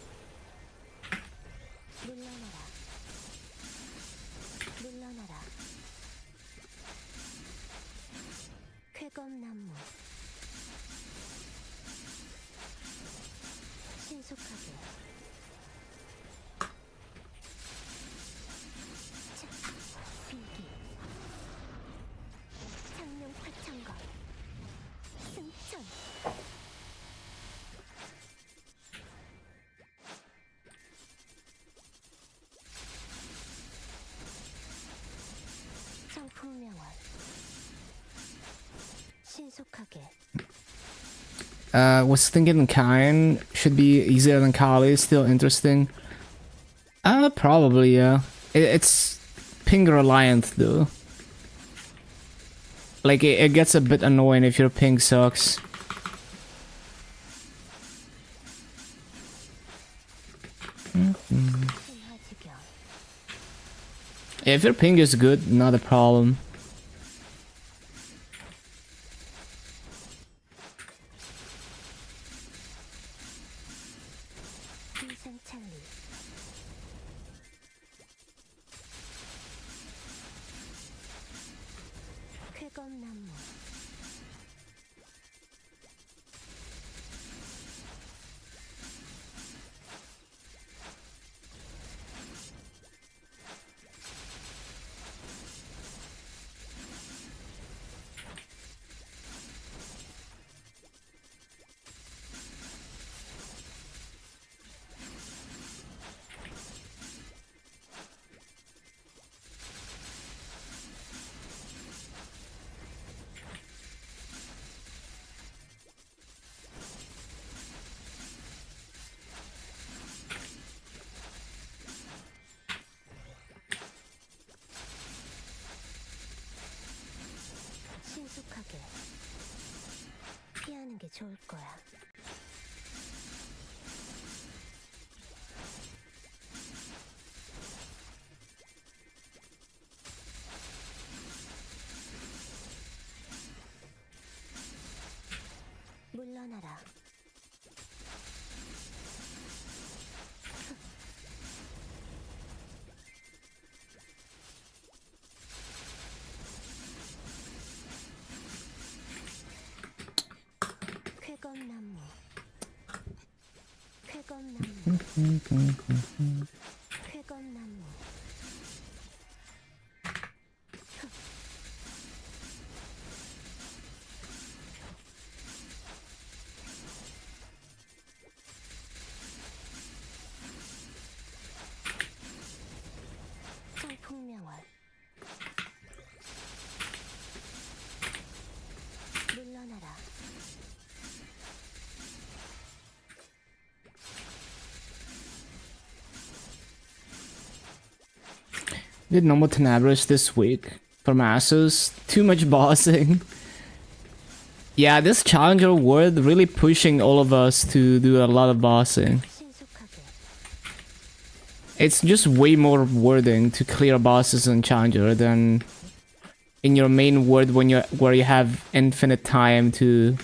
물러나라. 물러나라. 쾌검나무 신속하게 차 비기 창룡 파창거 승천 청풍명월 신속하게 Was thinking Kain should be easier than Kali, still interesting. Probably, yeah. It's ping reliant though. Like, it gets a bit annoying if your ping sucks. 신화지경 If your ping is good, not a problem. 비상찰리 신속하게. 피하는 게 좋을 거야. 물러나라. 쾌검나무. 쾌검나무. 쾌검나무. 청풍명월. 물러나라. Did normal Tenebris this week for masses. Too much bossing. Yeah, this challenger world really pushing all of us to do a lot of bossing. 신속하게. It's just way more wording to clear bosses in challenger than in your main world when where you have infinite time to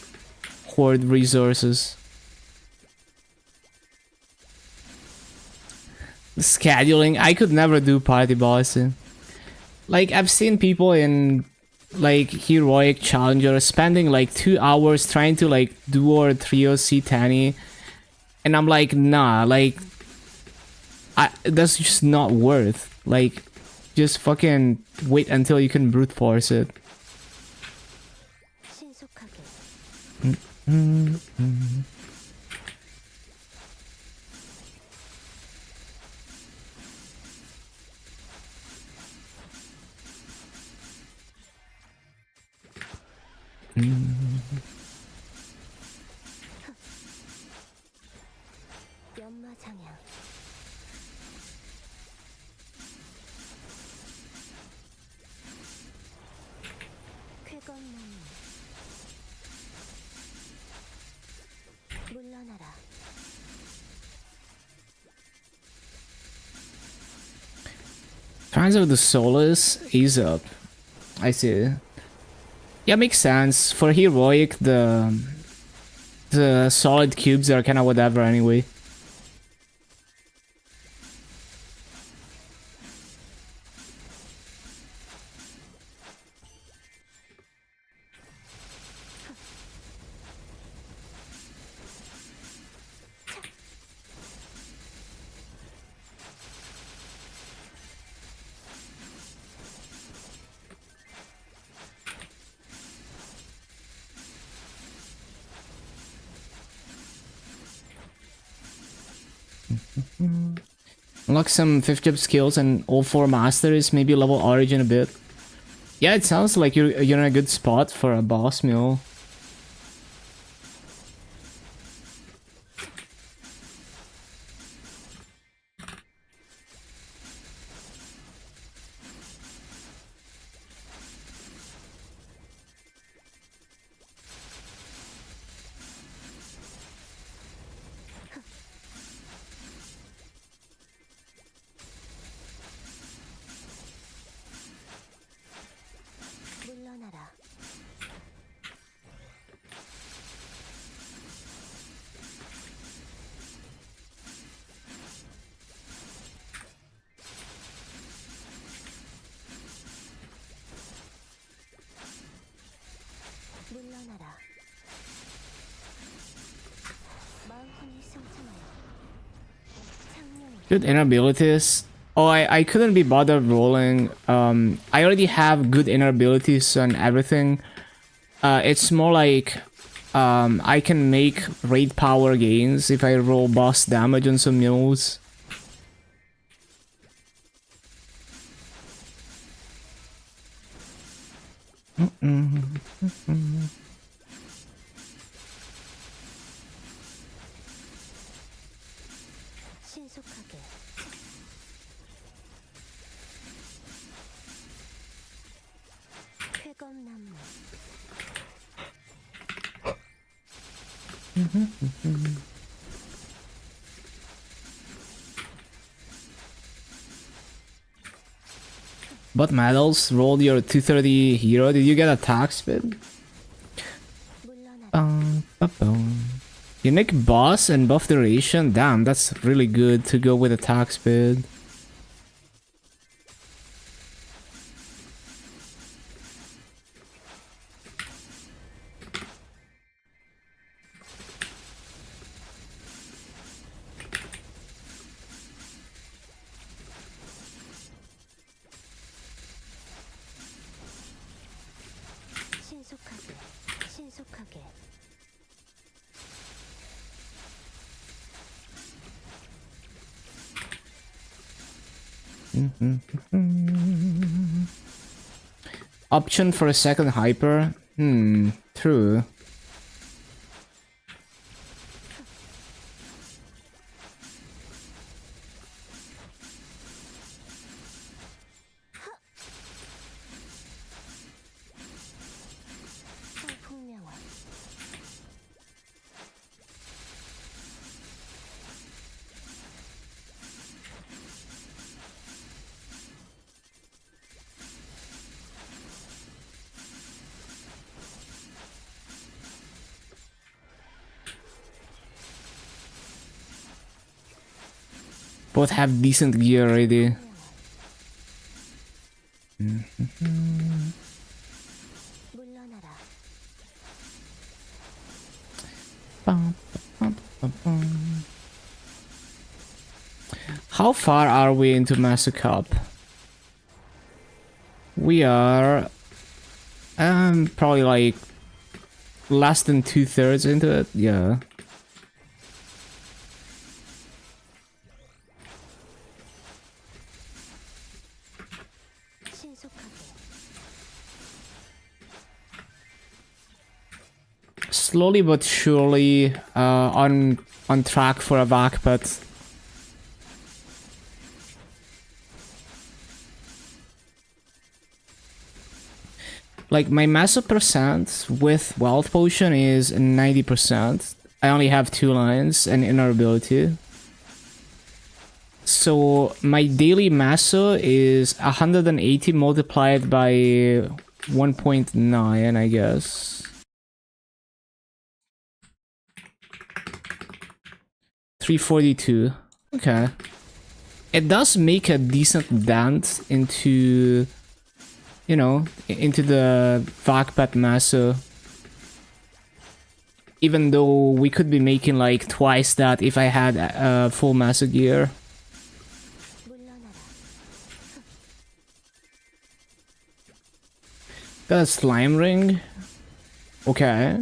hoard resources. Scheduling, I could never do party bossing. Like, I've seen people in like heroic challenger spending like 2 hours trying to like duo or trio C10, and I'm like, nah, like that's just not worth. Like, just fucking wait until you can brute force it. 신속하게. 연마장향. 쾌검나무. 물러나라. Fans of the Solace, ease up. I see. Yeah, makes sense. For heroic, the solid cubes are kind of whatever anyway. Unlock some 5th job skills and all 4 masters, maybe level origin a bit. Yeah, it sounds like you're in a good spot for a boss mill. 물러나라. 물러나라. 마음이 성창하여. 창룡이. Good inabilities. Oh, I couldn't be bothered rolling. I already have good inner abilities and everything. It's more like I can make raid power gains if I roll boss damage on some mules. 신속하게. 쾌검나무. But medals, roll your 230 hero. Did you get attack speed? Unique boss and buff duration. Damn, that's really good to go with attack speed. 신속하게, 신속하게. Option for a second hyper? True. 풍명화. Both have decent gear already. 물러나라. How far are we into Master Cup? We are probably like less than 2/3 into it. Yeah. 신속하게. Slowly but surely on track for a Vakpat. Like my massive percent with Wealth Potion is 90%. I only have 2 lines and inner ability. So my daily Masso is 180 multiplied by 1.9, I guess. 342. Okay. It does make a decent dent into, you know, into the Vakpat Masso. Even though we could be making like twice that if I had full Masso gear. 물러나라. Got a slime ring. Okay.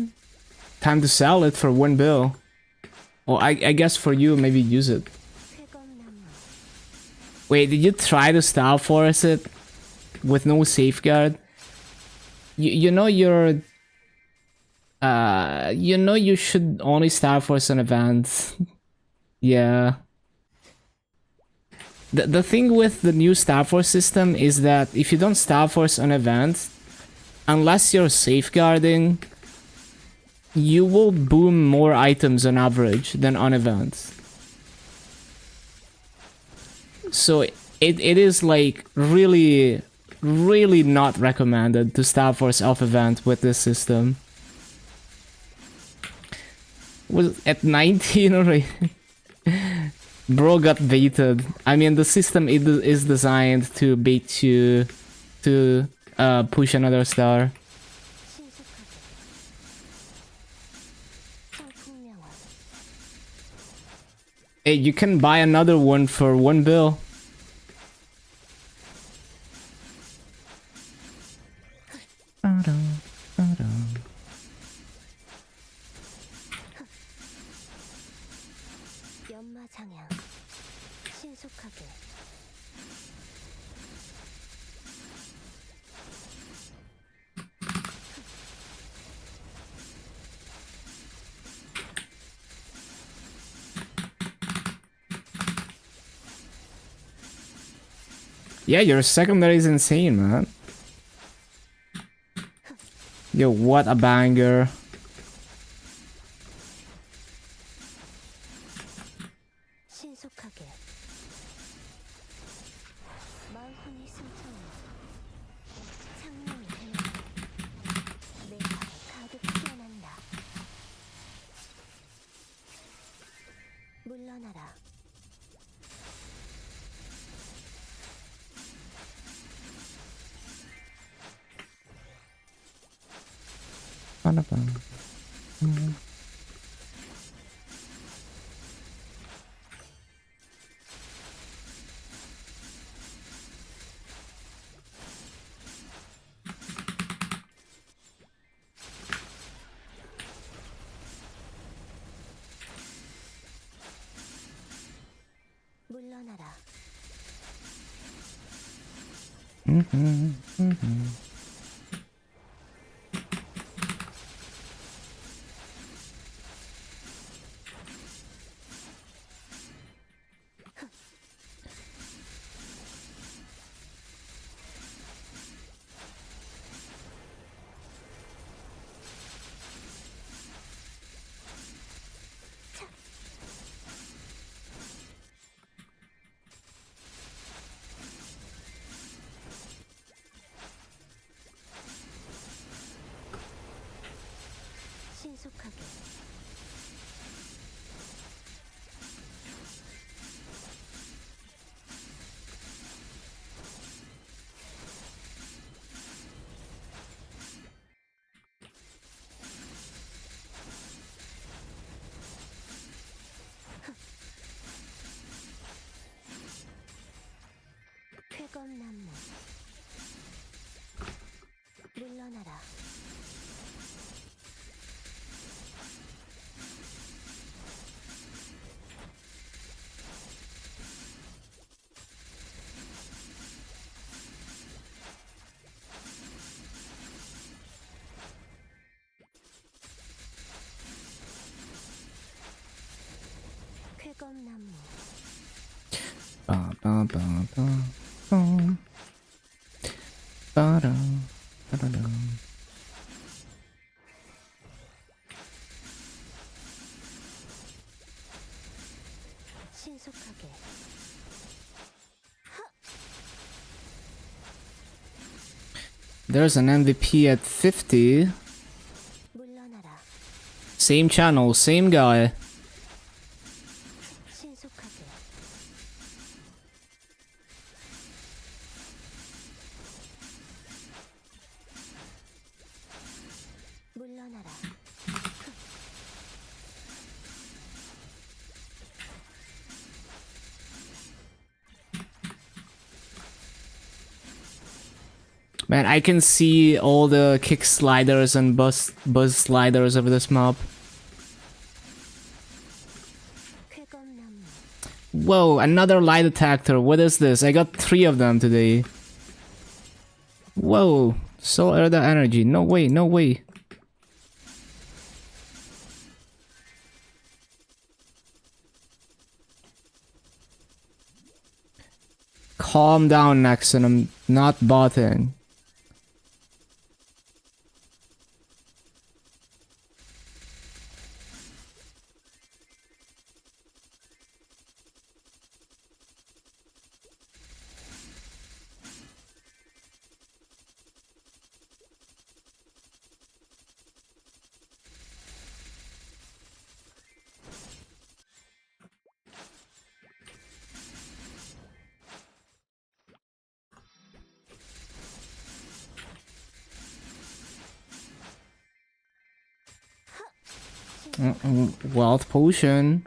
Time to sell it for 1 bill. Well, I guess for you, maybe use it. 쾌검나무. Wait, did you try to Star Force it with no safeguard? You know you're... you know you should only Star Force an event. Yeah. The thing with the new Star Force system is that if you don't Star Force an event, unless you're safeguarding, you will boom more items on average than on events. So it is like really not recommended to Star Force off event with this system. Was at 19 already. Bro got baited. I mean, the system is designed to bait you to push another star. 신속하게. 성풍명화. Hey, you can buy another one for 1 bill. 연마장향. 신속하게. Yeah, your secondary is insane, man. Yo, what a banger. 물러나라. 신속하게. 쾌검나무. 물러나라. 쾌검나무. 신속하게. There's an MVP at 50. 물러나라. Same channel, same guy. 신속하게. 물러나라. Man, I can see all the kick sliders and buzz sliders of this map. 쾌검나무. Whoa, another light detector. What is this? I got 3 of them today. Whoa, solar energy. No way, no way. Calm down, Nexon. I'm not botting. Wealth potion.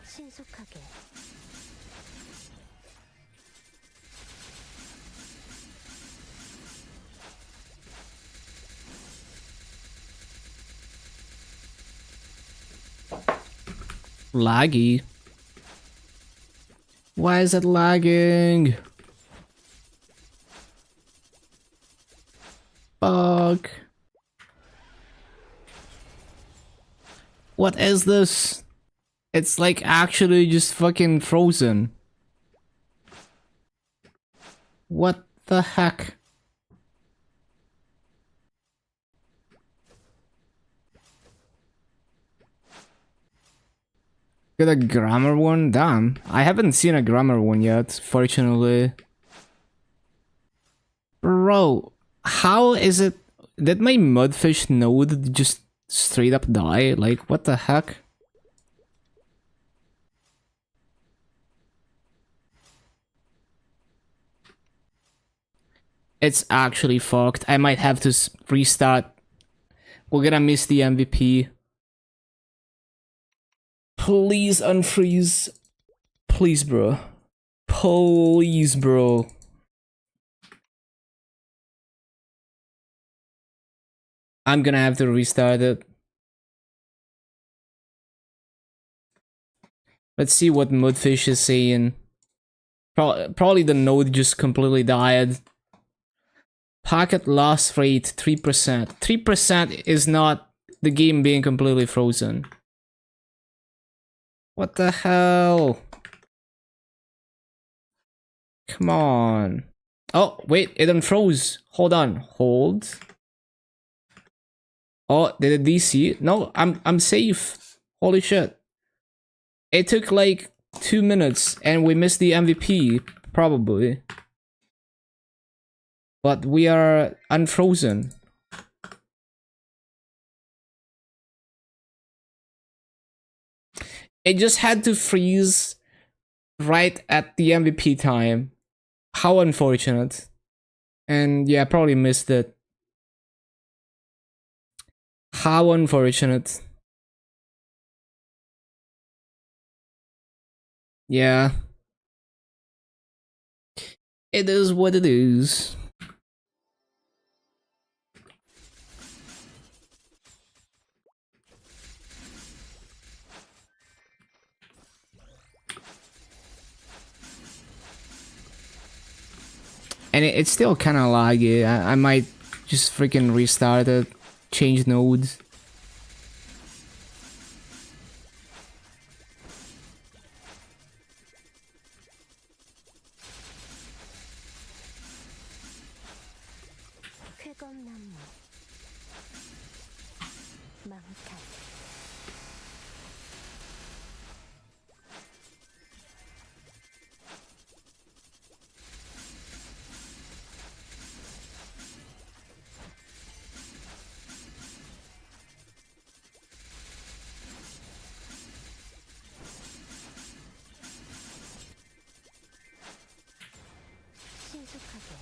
신속하게. Laggy. Why is it lagging? Fuck. What is this? It's like actually just fucking frozen. What the heck? Got a grammar one? Damn. I haven't seen a grammar one yet, fortunately. Bro, how is it... Did my mudfish node just straight up die? Like, what the heck? It's actually fucked. I might have to restart. We're gonna miss the MVP. Please unfreeze. Please, bro. Please, bro. I'm gonna have to restart it. Let's see what Mudfish is saying. Probably the node just completely died. Packet loss rate 3%. 3% is not the game being completely frozen. What the hell? Come on. Oh, wait, it unfroze. Hold on. Hold. Oh, did it DC? No, I'm safe. Holy shit. It took like 2 minutes and we missed the MVP, probably. But we are unfrozen. It just had to freeze right at the MVP time. How unfortunate. And yeah, probably missed it. How unfortunate. Yeah. It is what it is. And it's still kind of laggy. I might just freaking restart it, change nodes. 쾌검나무 망탈 신속하게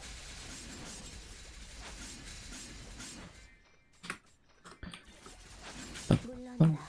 물러나라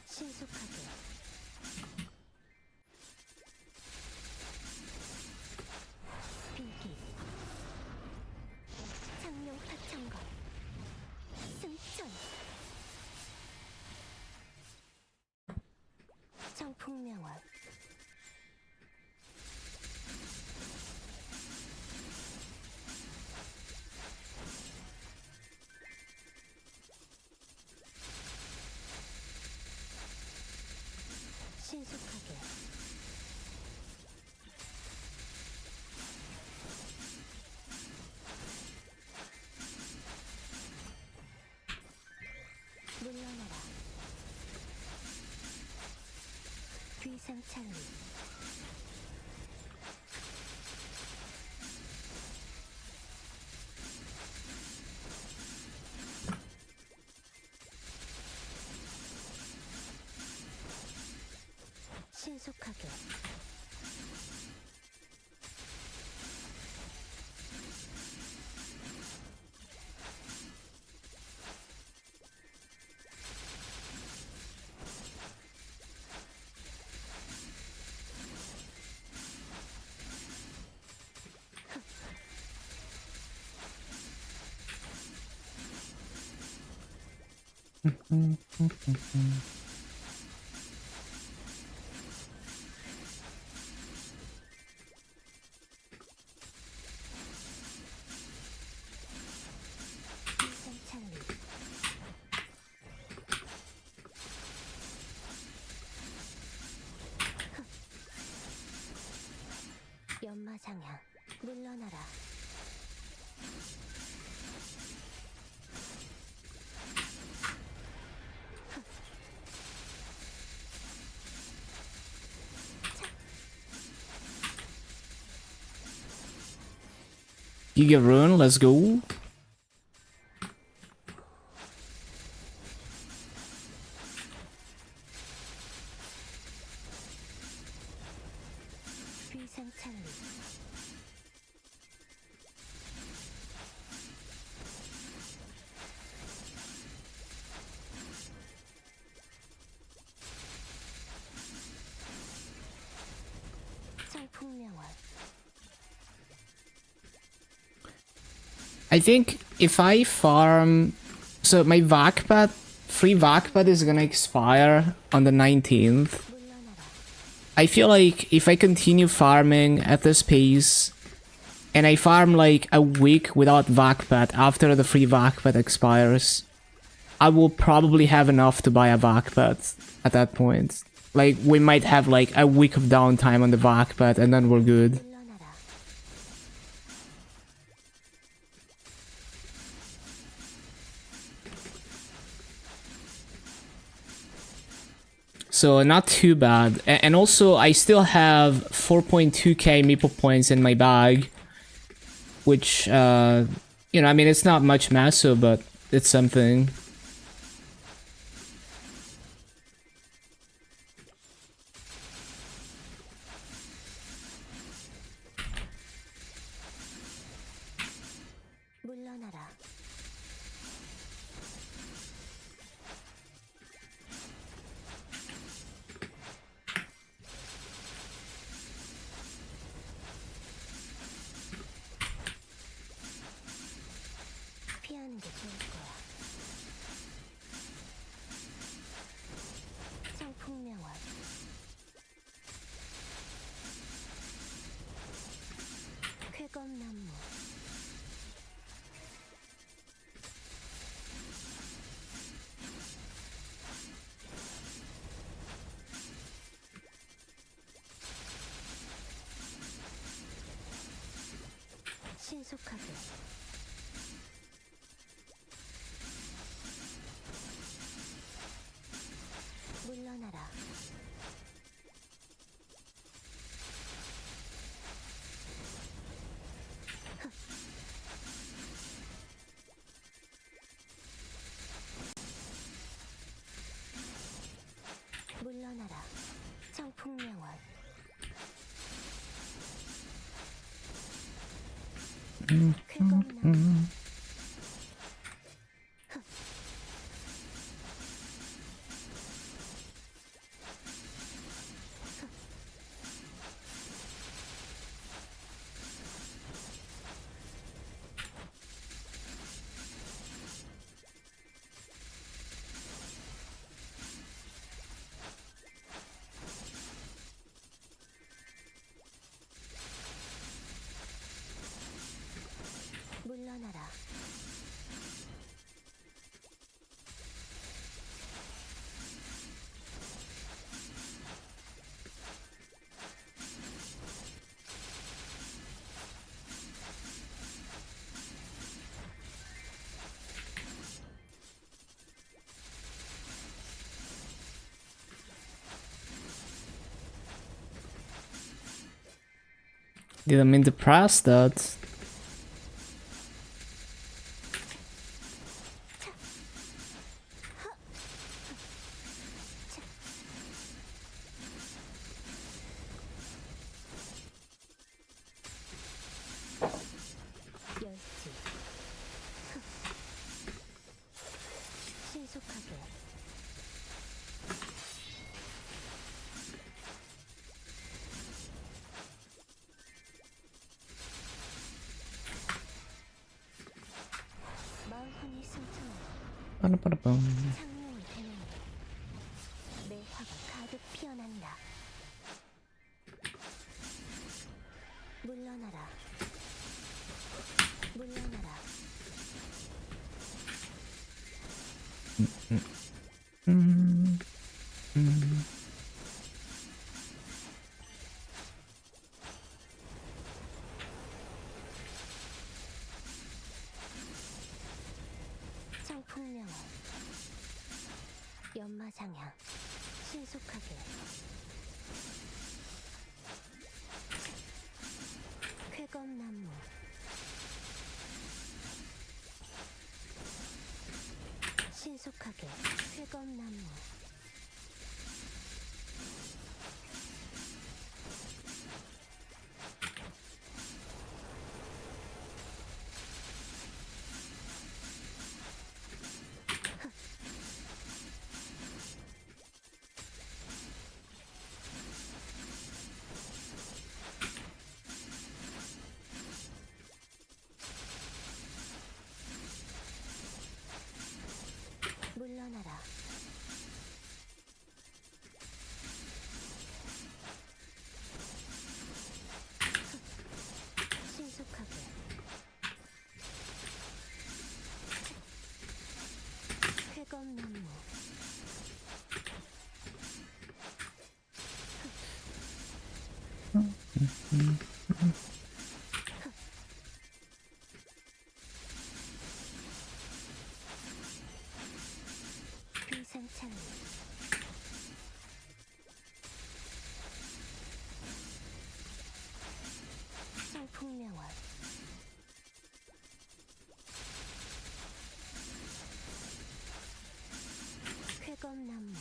신속하게 비기 창룡 파창거 승천 청풍명화 신속하게 물러나라 귀상창리 신속하게 연마장향 물러나라. Giga Rune, let's go. 위상찬리. 청풍명월. I think if I farm... So my Vakpat, free Vakpat is gonna expire on the 19th. 물러나라. I feel like if I continue farming at this pace, and I farm like a week without Vakpat after the free Vakpat expires, I will probably have enough to buy a Vakpat at that point. Like, we might have like a week of downtime on the Vakpat and then we're good. 물러나라. So not too bad. And also I still have 4.2k Maple points in my bag. Which, you know, I mean, it's not much masso, but it's something. 물러나라. 피하는 게 좋을 거야. 청풍명월. 쾌검나무. 신속하게. 물러나라. 물러나라. 청풍명월. 쾌검나무. 물러나라. Didn't mean to press that. 열지. 신속하게. 마음이 승천하고 빠라빠라빵. 창룡이 되는 내 화가 가득 피어난다. 물러나라. 물러나라. 신속하게 쾌검나무 신속하게 쾌검나무 물러나라. 신속하게 쾌검나무 비상창 성풍명월 쾌검나무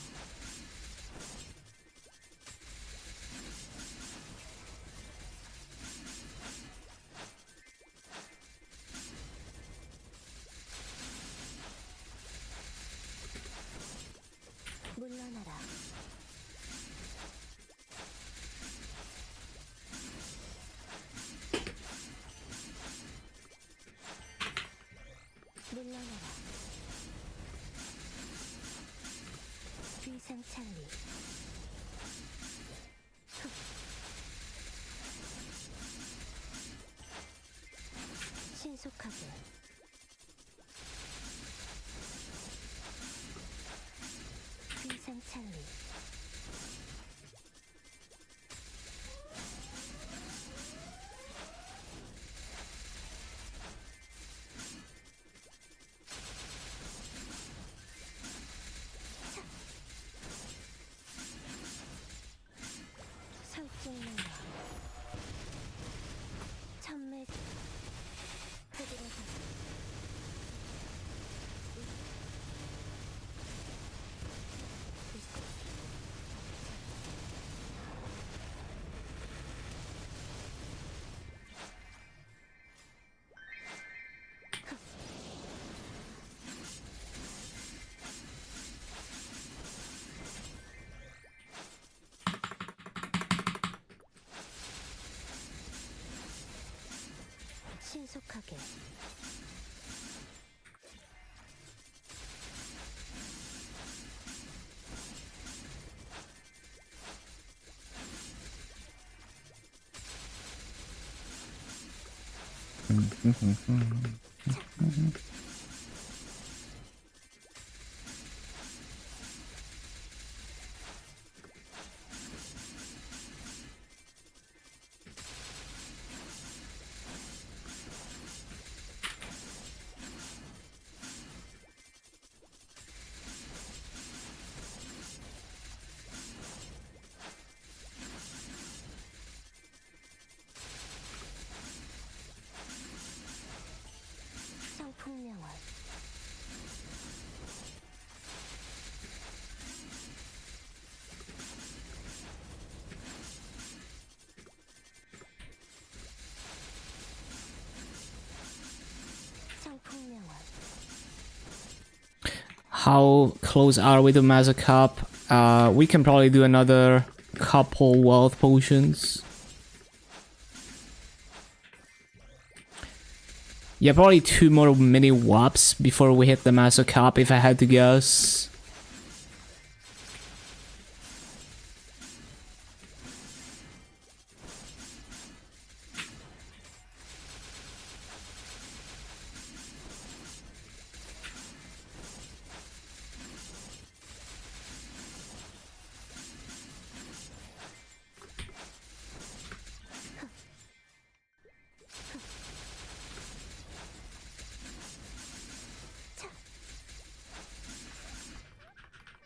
물러나라. 물러나라. 비상찰리 신속하게 비상찰리 설중문화 천매 흐드러서 신속하게 성풍명월 성풍명월 How close are we to Master Cup? We can probably do another couple wealth potions. Yeah, probably 2 more mini waps before we hit the Master Cup, if I had to guess.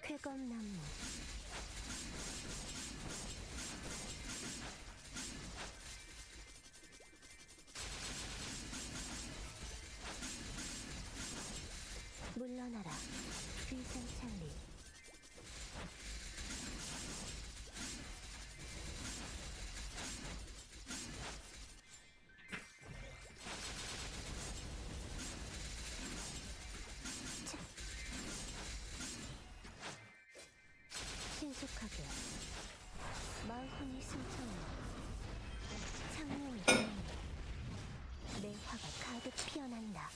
쾌검나무 비상찰리 신속하게 마흔이 승천해 창문이 보이네 내 화가 가득 피어난다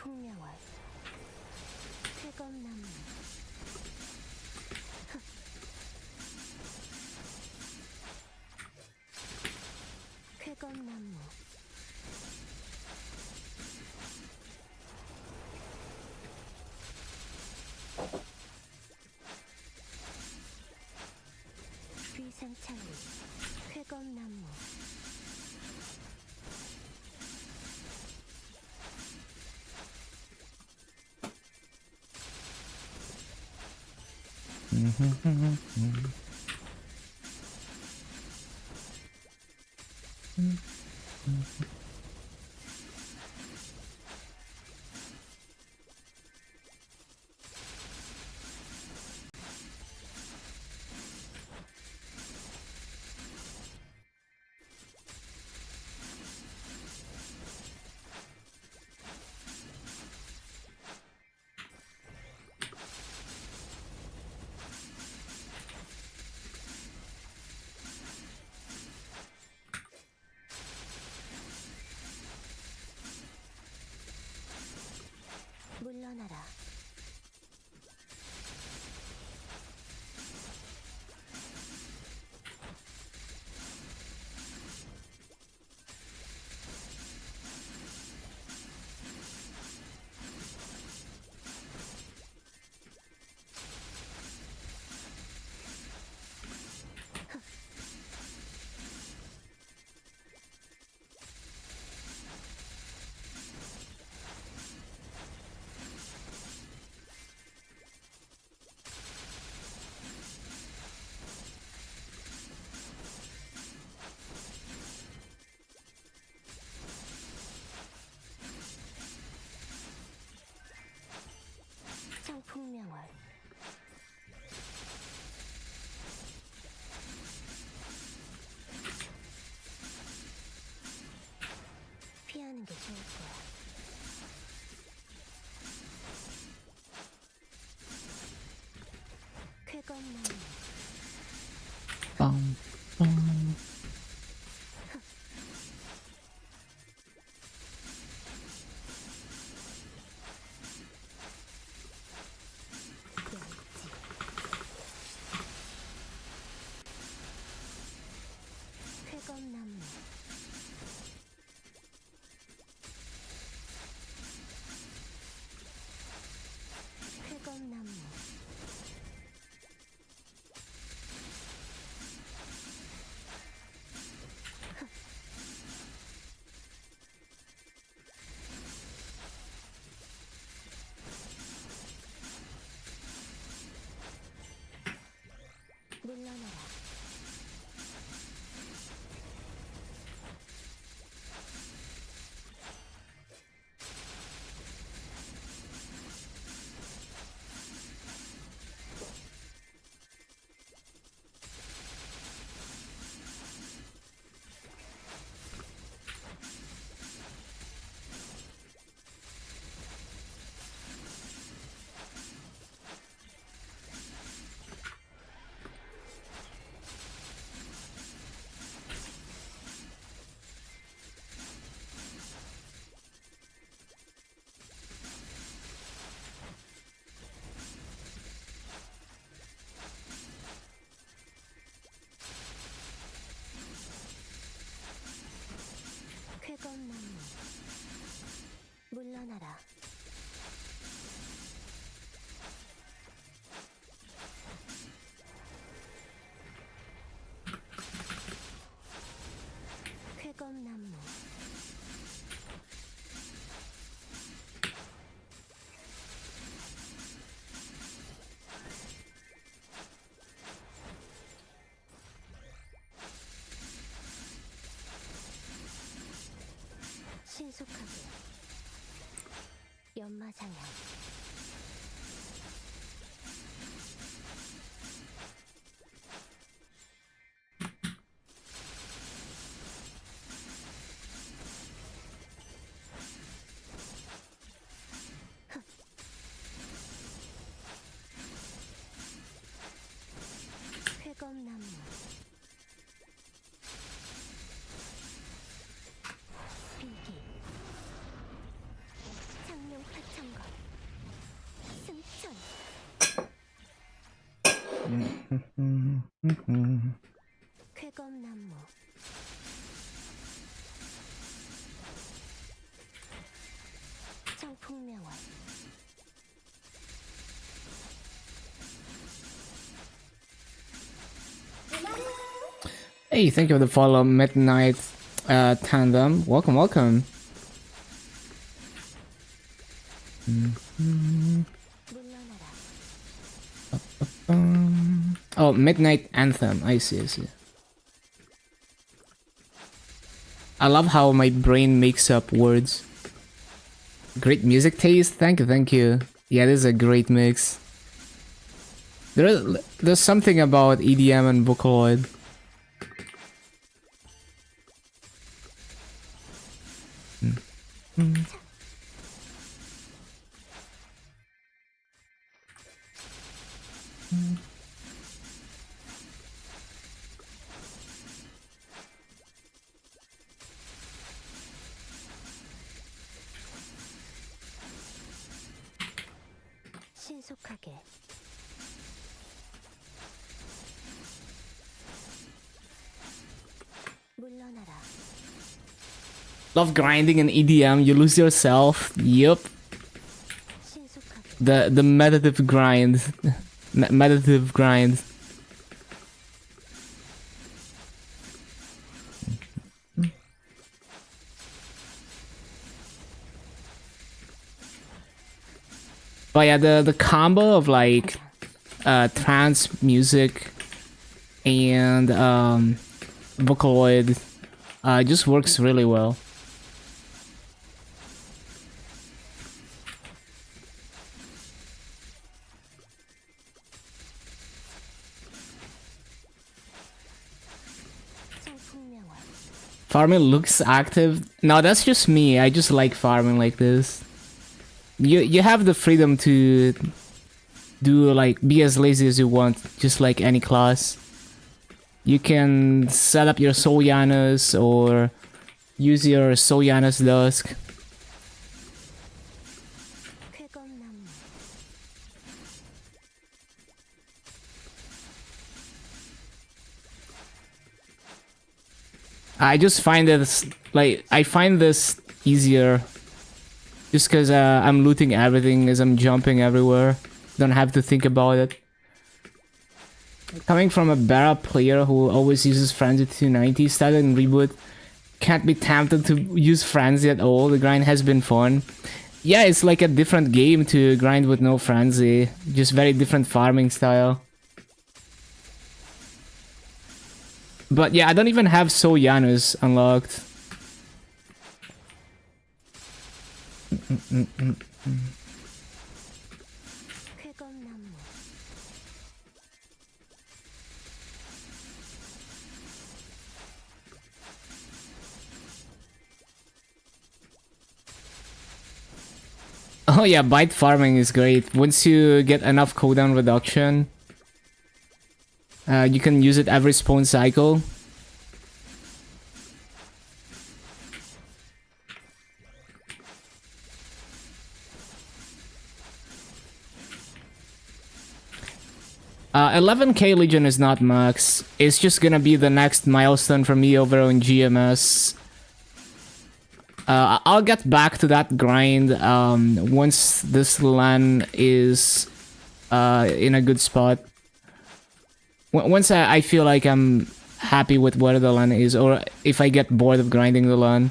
청풍명월 퇴검나무 퇴검나무 비상찰리 퇴검나무 물러나라 청풍명월 피하는 게 좋을 거야 쾌검나무 빵, 빵. 멸치 쾌검나무 쾌검나무 물러나라. 쾌검나무 신속하게 연마장향 쾌검나무 비기 장룡 파천거 승천 쾌검나무 청풍명월 Hey, thank you for the follow, Midnight Tandem. Welcome, welcome. 물러나라. Oh, Midnight Anthem. I see, I see. I love how my brain makes up words. Great music taste. Thank you, thank you. Yeah, this is a great mix. There's something about EDM and Vocaloid. 신속하게 물러나라. Love grinding in EDM. You lose yourself. Yup. 신속하게 The meditative grind. Meditative grind. But yeah, the combo of like trance music and Vocaloid just works really well. 청풍명월 Farming looks active. No, that's just me. I just like farming like this. You have the freedom to do like be as lazy as you want, just like any class. You can set up your Soulyanas or use your Soulyanas Dusk. 쾌검나무 I just find this like I find this easier just because I'm looting everything as I'm jumping everywhere. Don't have to think about it. Coming from a Barra player who always uses Frenzy 290 started in Reboot, can't be tempted to use Frenzy at all. The grind has been fun. Yeah, it's like a different game to grind with no Frenzy. Just very different farming style. But yeah, I don't even have Soulyanas unlocked. 쾌검나무 Oh yeah, bite farming is great. Once you get enough cooldown reduction, you can use it every spawn cycle. Uh, 11k Legion is not max. It's just gonna be the next milestone for me over on GMS. I'll get back to that grind once this LAN is in a good spot. Once I feel like I'm happy with where the LAN is, or if I get bored of grinding the LAN.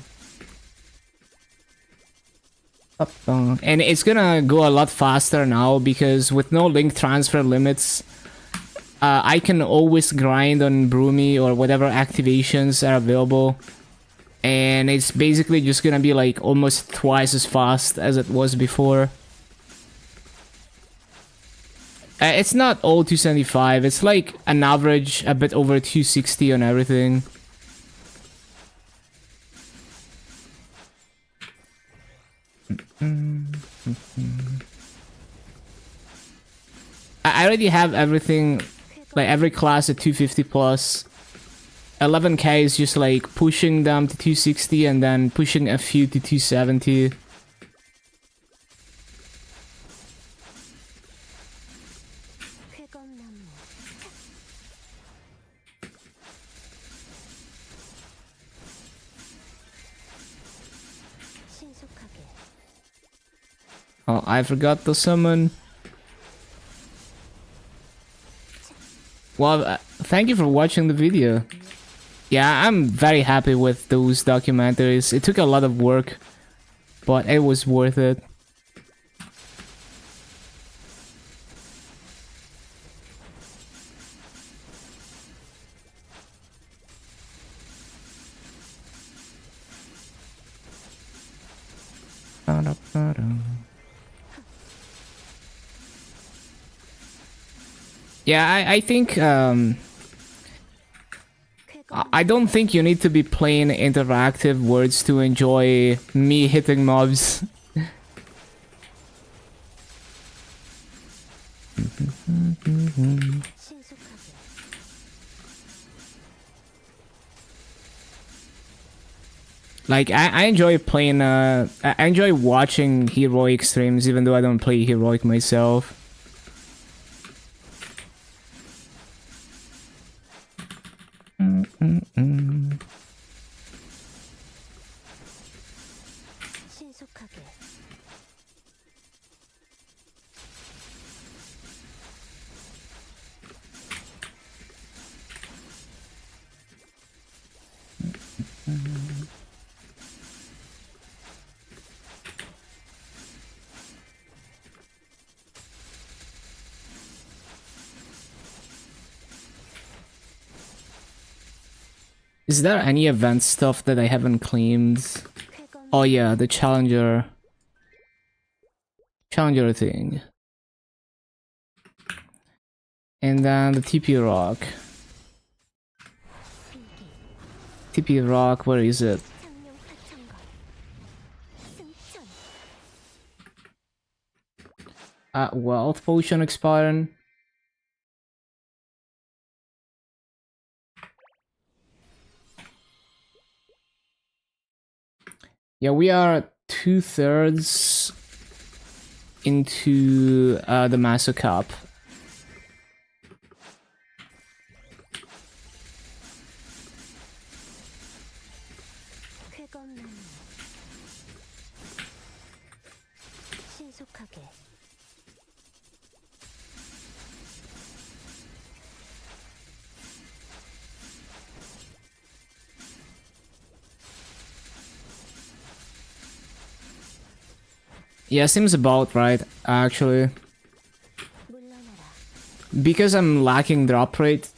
And it's gonna go a lot faster now because with no link transfer limits, I can always grind on Broomy or whatever activations are available. And it's basically just gonna be like almost twice as fast as it was before. It's not all 275, it's like an average a bit over 260 on everything. I already have everything, like every class at 250 plus. 11k is just like pushing them to 260 and then pushing a few to 270. Oh, I forgot to summon. Well, thank you for watching the video. Yeah, I'm very happy with those documentaries. It took a lot of work, but it was worth it. Yeah, I think I don't think you need to be playing interactive words to enjoy me hitting mobs. Like I enjoy playing I enjoy watching heroic streams even though I don't play heroic myself. Is there any event stuff that I haven't claimed? Oh yeah, the challenger thing. And then the TP rock. TP rock, where is it? Wealth potion expiring. Yeah, we are 2/3 into the Master Cup. Yeah, seems about right, actually. Because I'm lacking drop rate,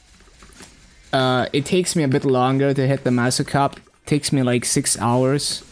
it takes me a bit longer to hit the Master Cup. It takes me like 6 hours.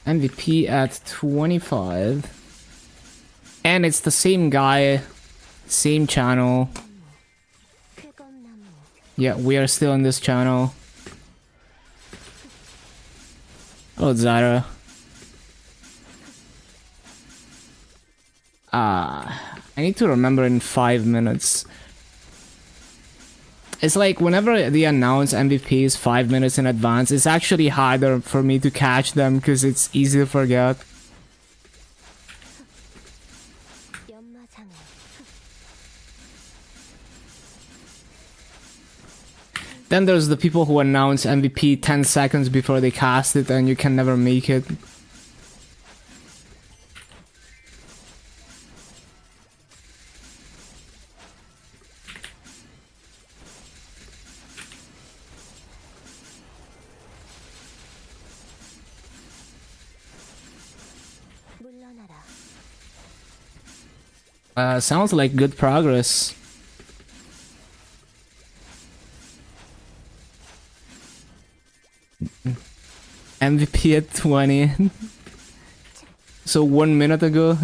MVP at 25. And it's the same guy, same channel. 그건 나무. Yeah, we are still on this channel. Oh, Zara. I need to remember in 5 minutes. It's like whenever they announce MVPs 5 minutes in advance, it's actually harder for me to catch them because it's easy to forget. 연마장애. Then there's the people who announce MVP 10 seconds before they cast it and you can never make it. 물러나라. Sounds like good progress. MVP at 20. So 1 minute ago.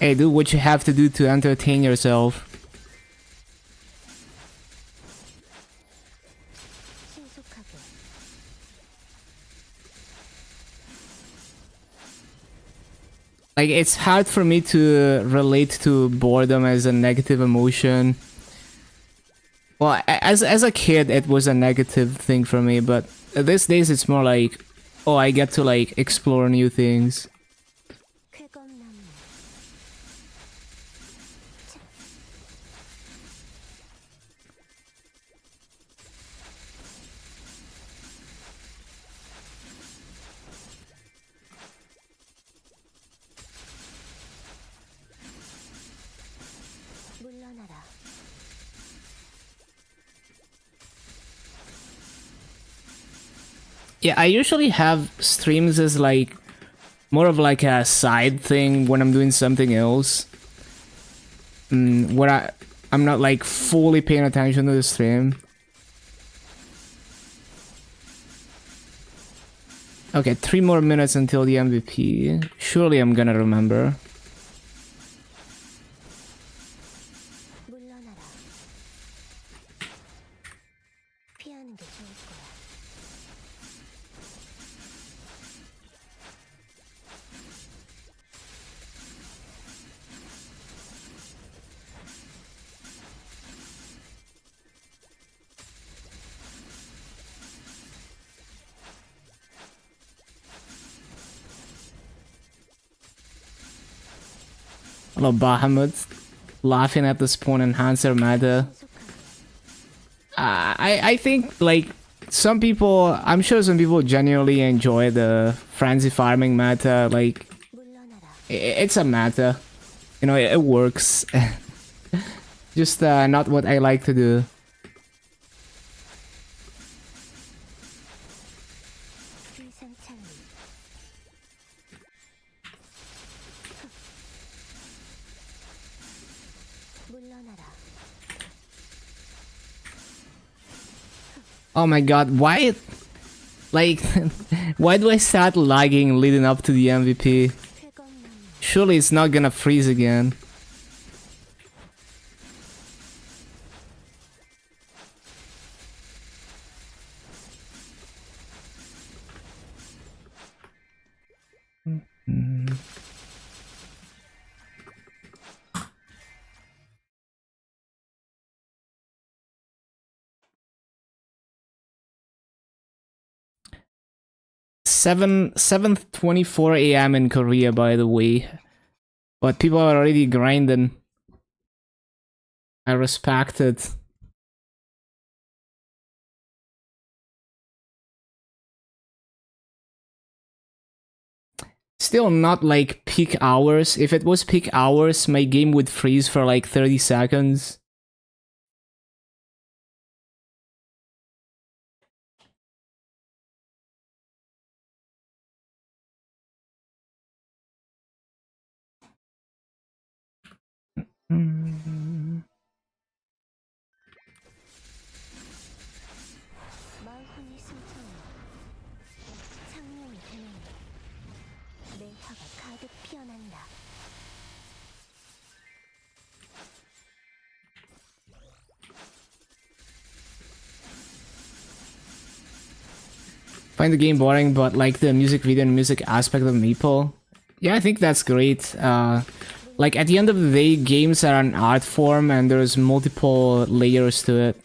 Hey, do what you have to do to entertain yourself. 신속하게. Like, it's hard for me to relate to boredom as a negative emotion. Well, as a kid, it was a negative thing for me, but these days it's more like, oh, I get to like explore new things. 그건 나무. 물러나라. Yeah, I usually have streams as like more of like a side thing when I'm doing something else. Where I'm not like fully paying attention to the stream. Okay, 3 more minutes until the MVP. Surely I'm gonna remember. 물러나라. 피하는 게 좋을 거야. Hello, Bahamut. Laughing at the spawn enhancer meta. 신속하게. I think like some people, I'm sure some people genuinely enjoy the frenzy farming meta. Like 물러나라. it's a meta, you know, it works. Just not what I like to do. 위상찬리. 물러나라. Oh my god, why? Like, why do I start lagging leading up to the MVP? 그건 나무. Surely it's not gonna freeze again. Seven 7:24 a.m. in Korea, by the way. But people are already grinding. I respect it. Still not like peak hours. If it was peak hours, my game would freeze for like 30 seconds. 마음이 숨차는 창명이 되는 내 혀가 가득 피어난다. Find the game boring, but like the music video and music aspect of Maple. Yeah, I think that's great. Like at the end of the day, games are an art form and there's multiple layers to it.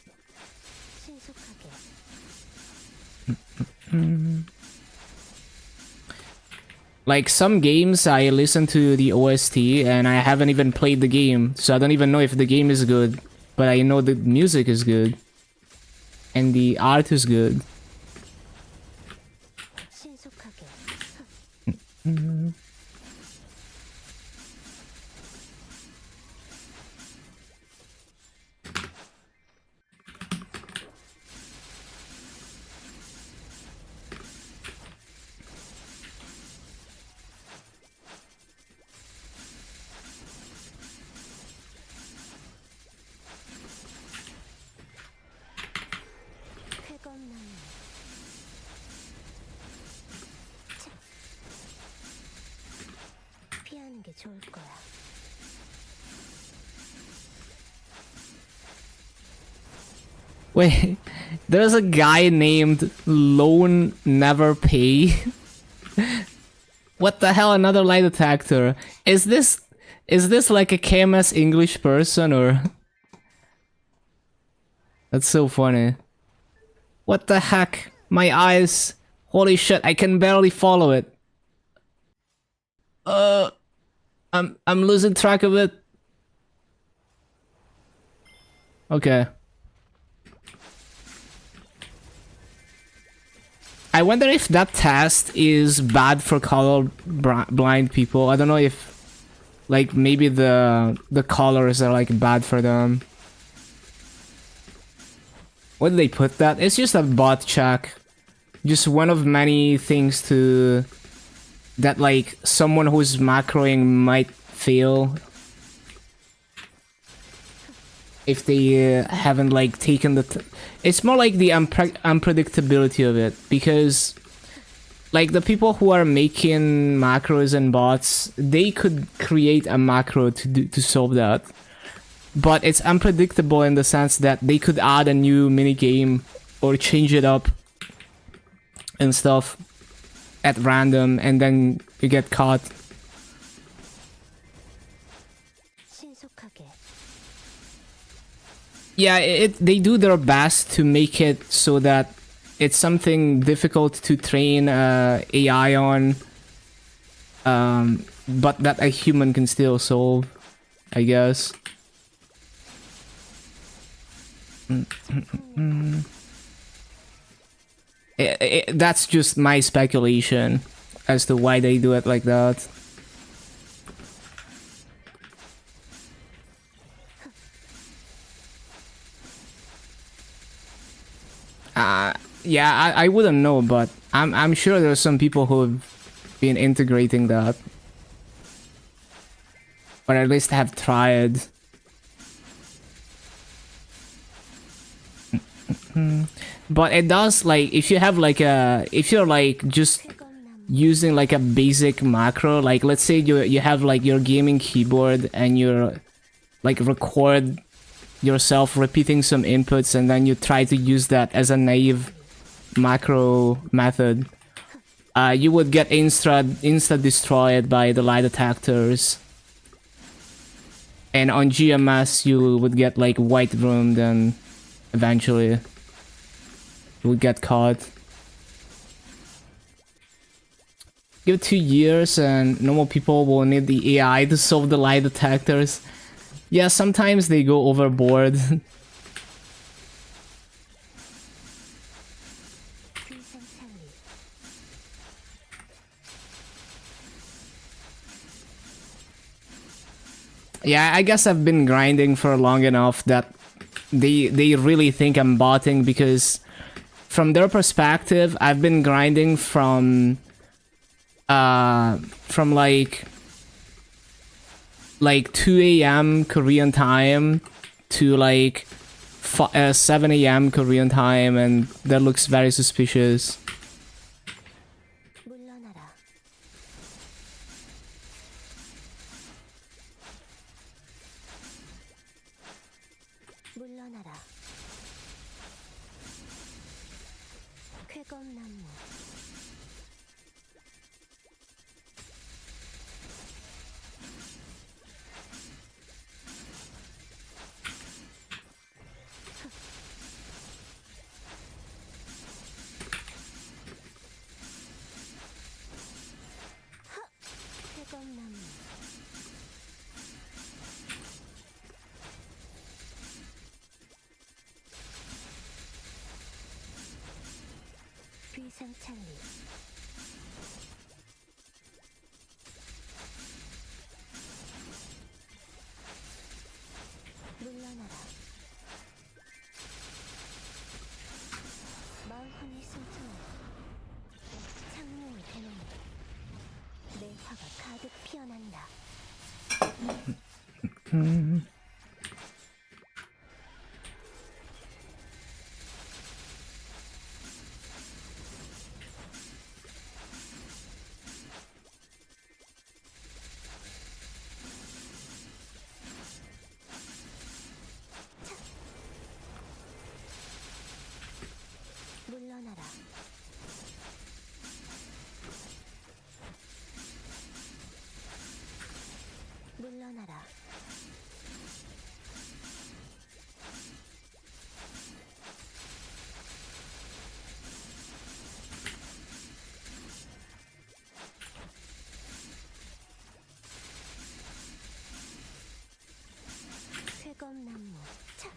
신속하게 Like some games, I listen to the OST and I haven't even played the game, so I don't even know if the game is good. But I know the music is good and the art is good. 신속하게 쾌검나무 피하는 게 좋을 거야. Wait, there's a guy named Lone Never Pay. What the hell? Another light detector. Is this like a KMS English person or? That's so funny. What the heck? My eyes. Holy shit! I can barely follow it. I'm losing track of it. Okay. I wonder if that test is bad for color blind people. I don't know if, like, maybe the colors are like bad for them. Where did they put that? It's just a bot check. Just one of many things to that like someone who's macroing might fail if they haven't like taken the it's more like the unpredictability of it, because like the people who are making macros and bots, they could create a macro to solve that, but it's unpredictable in the sense that they could add a new mini game or change it up and stuff at random, and then you get caught. 신속하게 Yeah, they do their best to make it so that it's something difficult to train AI on, but that a human can still solve, I guess. That's just my speculation as to why they do it like that. Yeah, I wouldn't know, but I'm sure there's some people who have been integrating that, or at least have tried. But it does, like, if you have like if you're like just 쾌검나무 using like a basic macro, like let's say you have like your gaming keyboard and you're like record yourself repeating some inputs and then you try to use that as a naive macro method, you would get insta destroyed by the lie detectors, and on GMS you would get like white roomed and eventually you would get caught. give 2 years and normal people will need the AI to solve the lie detectors. Yeah, sometimes they go overboard. Yeah, I guess I've been grinding for long enough that they really think I'm botting, because from their perspective, I've been grinding from like 2 a.m. Korean time to like 7 a.m. Korean time, and that looks very suspicious. 물러나라. 물러나라. 쾌검나무. 쾌검나무. 비상찰리. 물러나라. 마을헌이 숨통을 창룡을 대놓으니 내 화가 가득 피어난다. 물러나라. 물러나라. 쾌검나무. 차.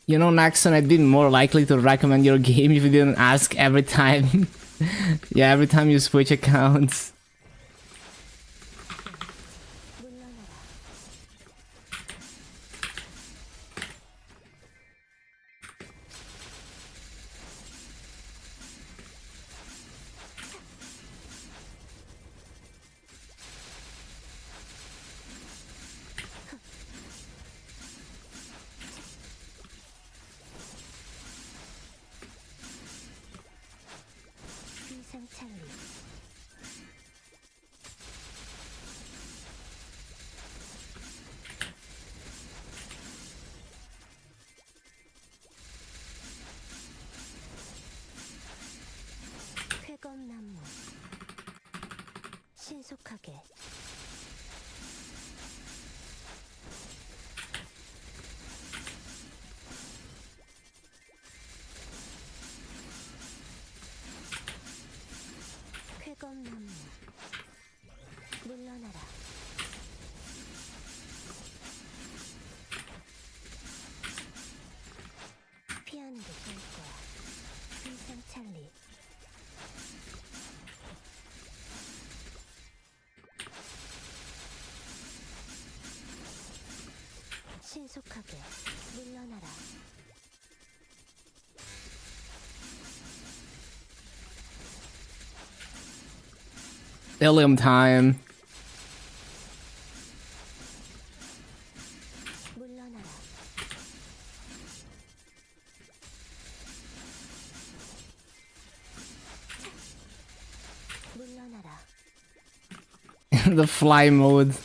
You know, Naxon, I'd be more likely to recommend your game if you didn't ask every time. Yeah, every time you switch accounts. 물러나라. 비상찰리. 쾌검나무. 신속하게. 쾌검나무. 물러나라. 피하는 게 좋을 거야. 비상찰리. 신속하게. 물러나라. Ilium time. 물러나라. 물러나라. The fly mode.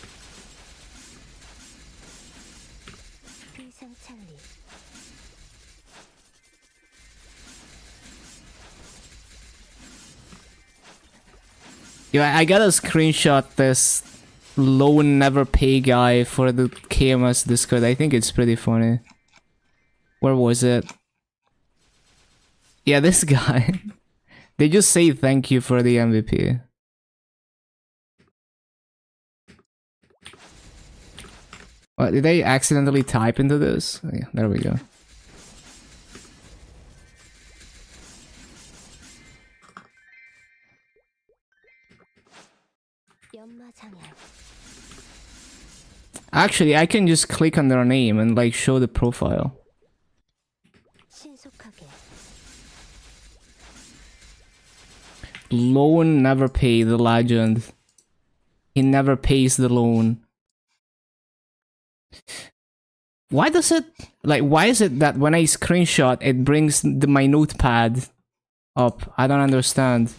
Yeah, I gotta screenshot this loan never pay guy for the KMS Discord. I think it's pretty funny. Where was it? Yeah, this guy. They just say thank you for the MVP. What, did they accidentally type into this? Oh, yeah, there we go. Actually, I can just click on their name and like show the profile. Loan never pay, the legend. He never pays the loan. Why does it, like, why is it that when I screenshot, it brings my notepad up? I don't understand.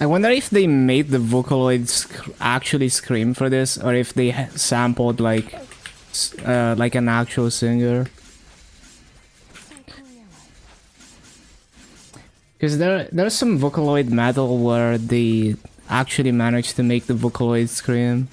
I wonder if they made the Vocaloid actually scream for this, or if they sampled like an actual singer. Because there's some Vocaloid metal where they actually managed to make the Vocaloid scream.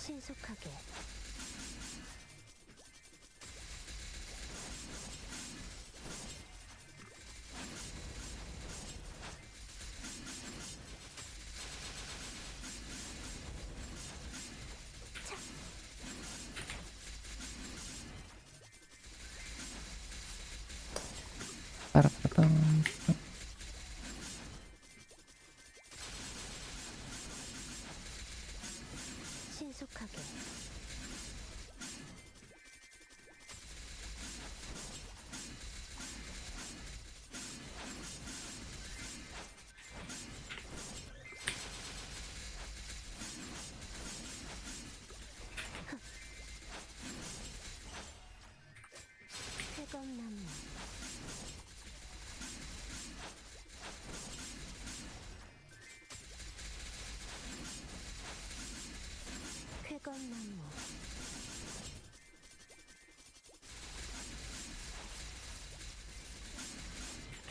신속하게 빠라빠라빰. 신속하게 쾌검나무 쾌검나무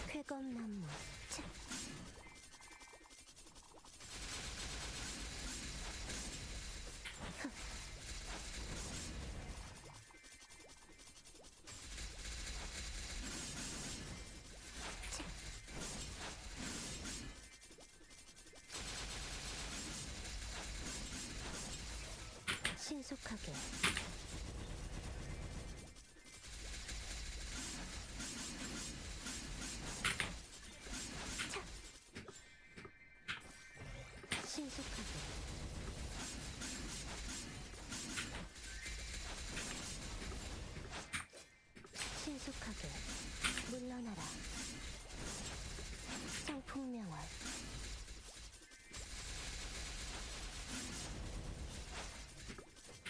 쾌검나무 차. 신속하게 차. 신속하게 신속하게 물러나라 성풍명월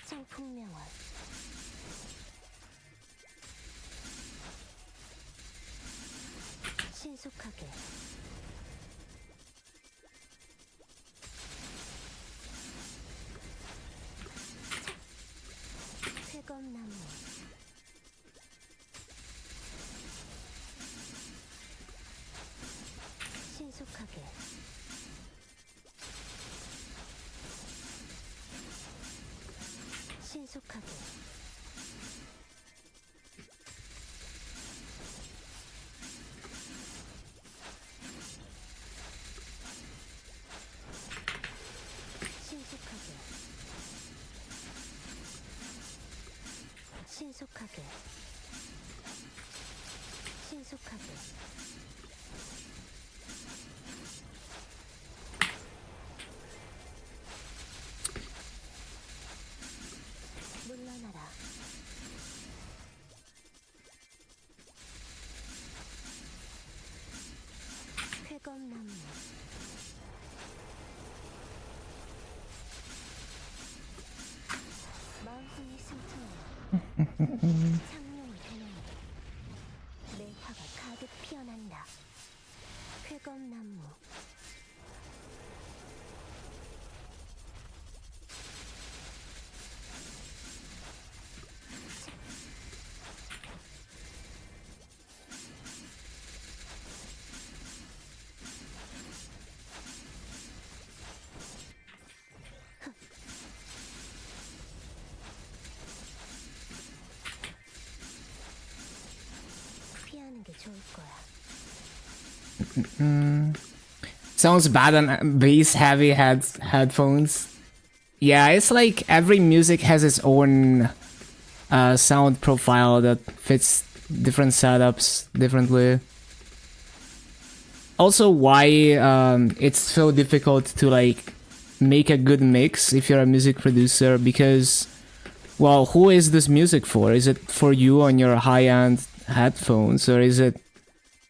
성풍명월 신속하게 쾌검나무 신속하게 신속하게 신속하게 신속하게 신속하게 물러나라 쾌검나무 마음뿐이 승천하여 창룡이 되는 내 화가 가득 피어난다 쾌검나무 피하는 게 좋을 거야 Sounds bad on bass heavy headphones. Yeah, it's like every music has its own sound profile that fits different setups differently. Also, why it's so difficult to like make a good mix if you're a music producer, because, well, who is this music for? Is it for you on your high-end headphones, or is it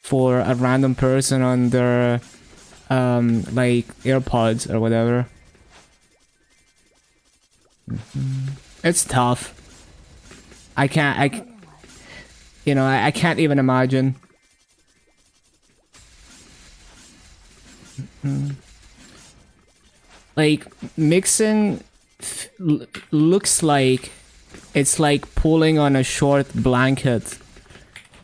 for a random person on their like AirPods or whatever? It's tough. I can't even imagine. Like, mixing looks like it's like pulling on a short blanket,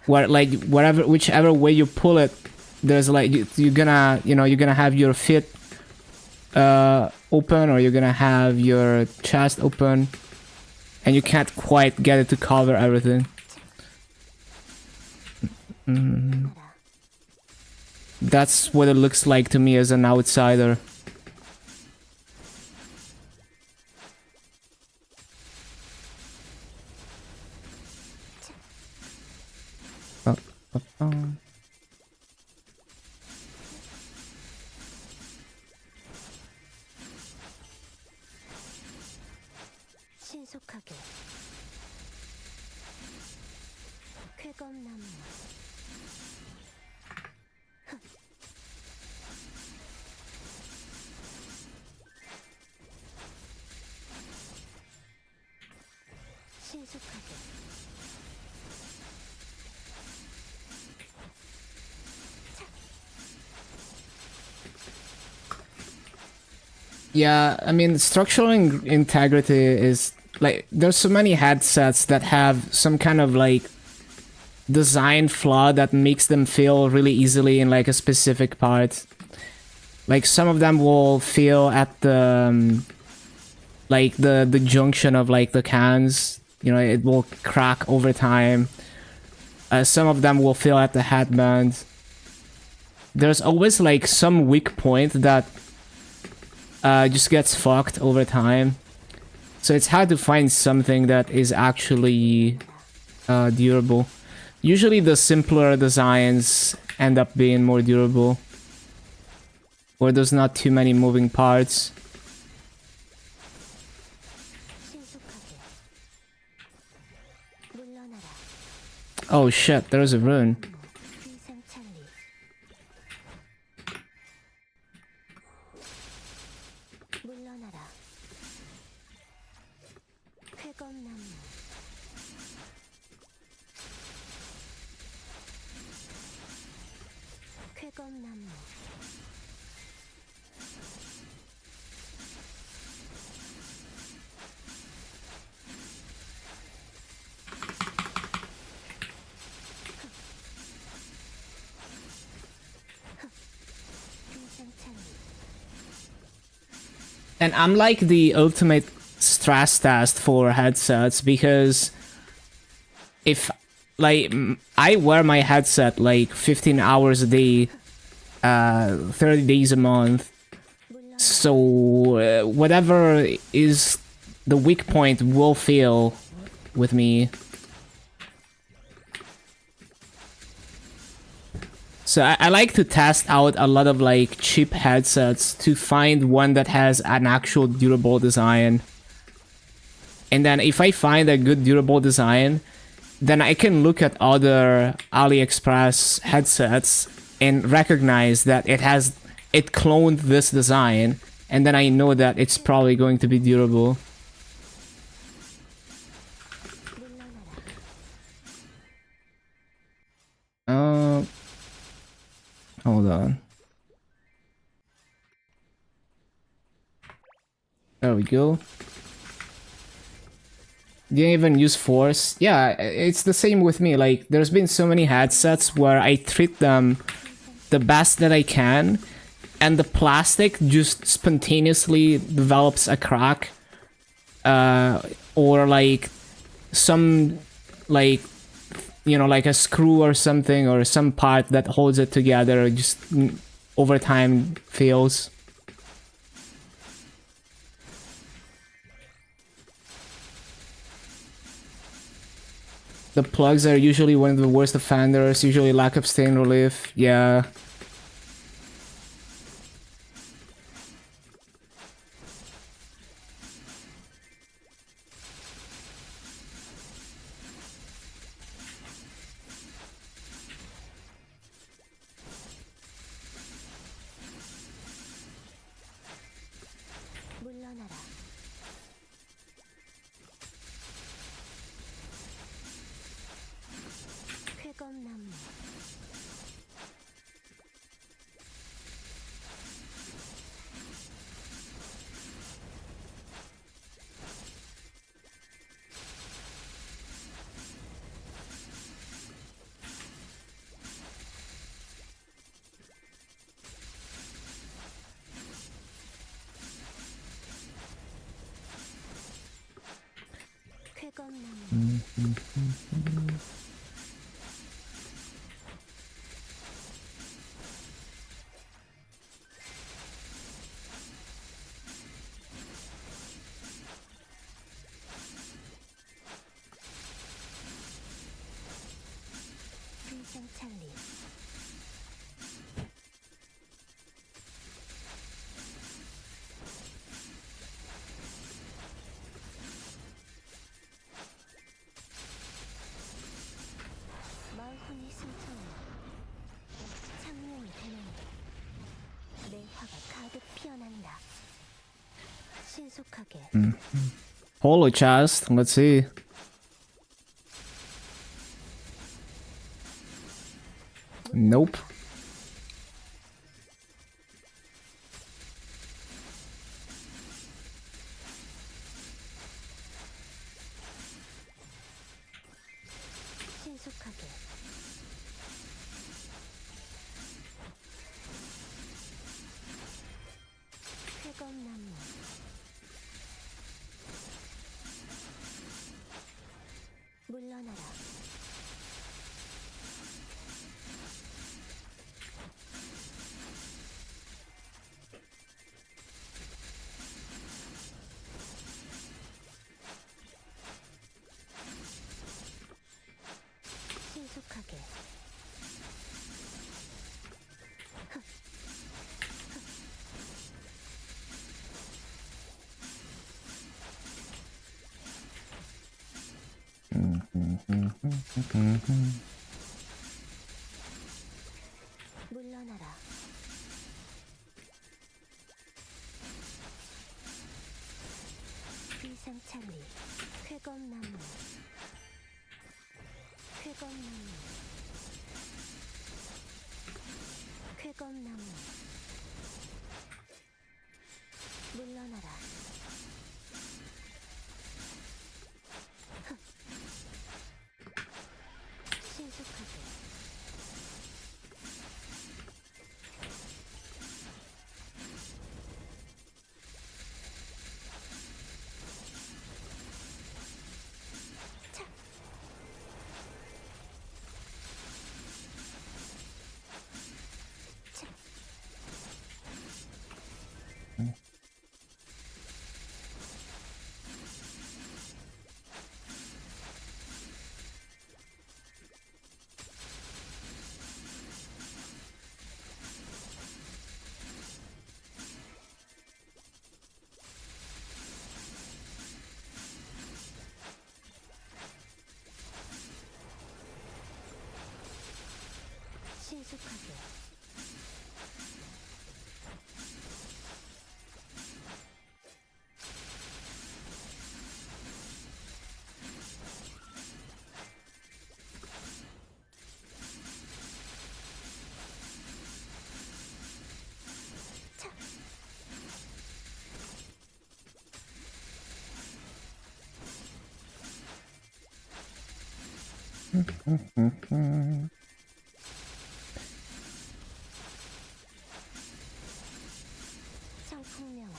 where like whichever way you pull it, there's like you're gonna have your feet open, or you're gonna have your chest open, and you can't quite get it to cover everything. That's what it looks like to me as an outsider. 신속하게 쾌검나무 신속하게 Yeah, I mean, structural integrity is like, there's so many headsets that have some kind of like design flaw that makes them fail really easily in like a specific part. Like some of them will fail at the like the junction of like the cans. You know, it will crack over time. Some of them will fail at the headband. There's always like some weak point that just gets fucked over time. So it's hard to find something that is actually durable. Usually the simpler designs end up being more durable, where there's not too many moving parts. 신속하게 물러나라 Oh shit, there's a rune. 위상천리 물러나라 쾌검나무 쾌검나무 위상천리 And I'm like the ultimate stress test for headsets, because if like I wear my headset like 15 hours a day, 30 days a month, 물러나라 so whatever is the weak point will fail with me. So I like to test out a lot of like cheap headsets to find one that has an actual durable design. And then if I find a good durable design, then I can look at other AliExpress headsets and recognize that it cloned this design, and then I know that it's probably going to be durable. 물러나라 Hold on. There we go. Didn't even use force. Yeah, it's the same with me. Like, there's been so many headsets where I treat them the best that I can, and the plastic just spontaneously develops a crack. Or like some, like, you know, like a screw or something, or some part that holds it together just over time fails. The plugs are usually one of the worst offenders, usually lack of stain relief, yeah. 물러나라 쾌검나무 쾌검나무 비상찰리 마흔이 승천한다. 창룡이 되는다. 내 화가 가득 피어난다. 신속하게 Holo chest. Let's see. Nope. 신속하게 쾌검나무 물러나라. 신속하게 물러나라. 비상찰리 쾌검나무 쾌검나무 쾌검나무 물러나라. 신속하게 차. 차. 신속하게 차. 청풍명화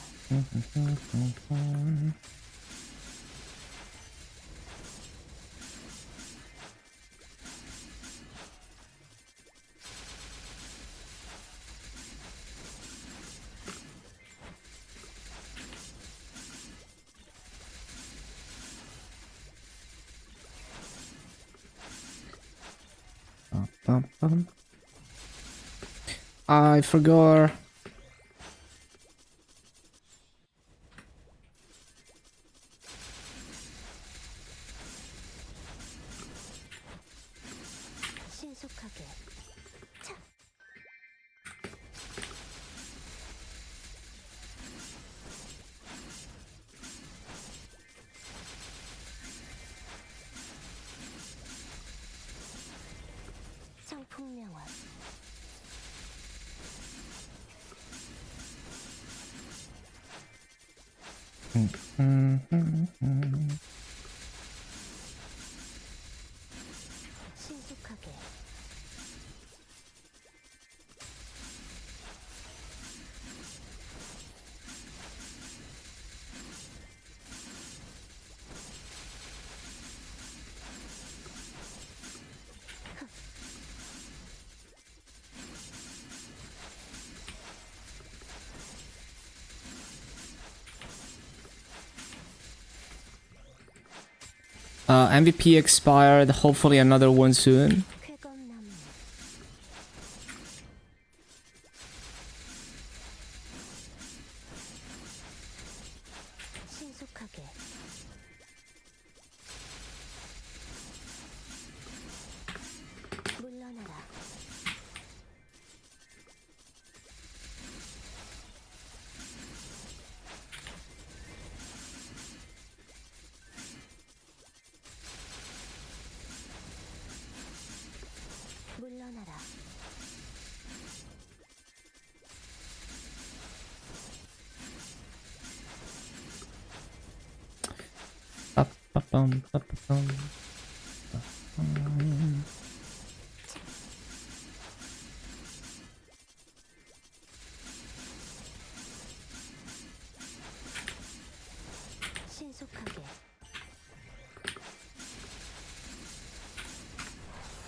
I forgot. 신속하게 차. 청풍명화 신속하게 MVP expired. Hopefully another one soon. 쾌검나무 신속하게 물러나라 물러나라 Ba-ba-bum, ba-ba-bum. 신속하게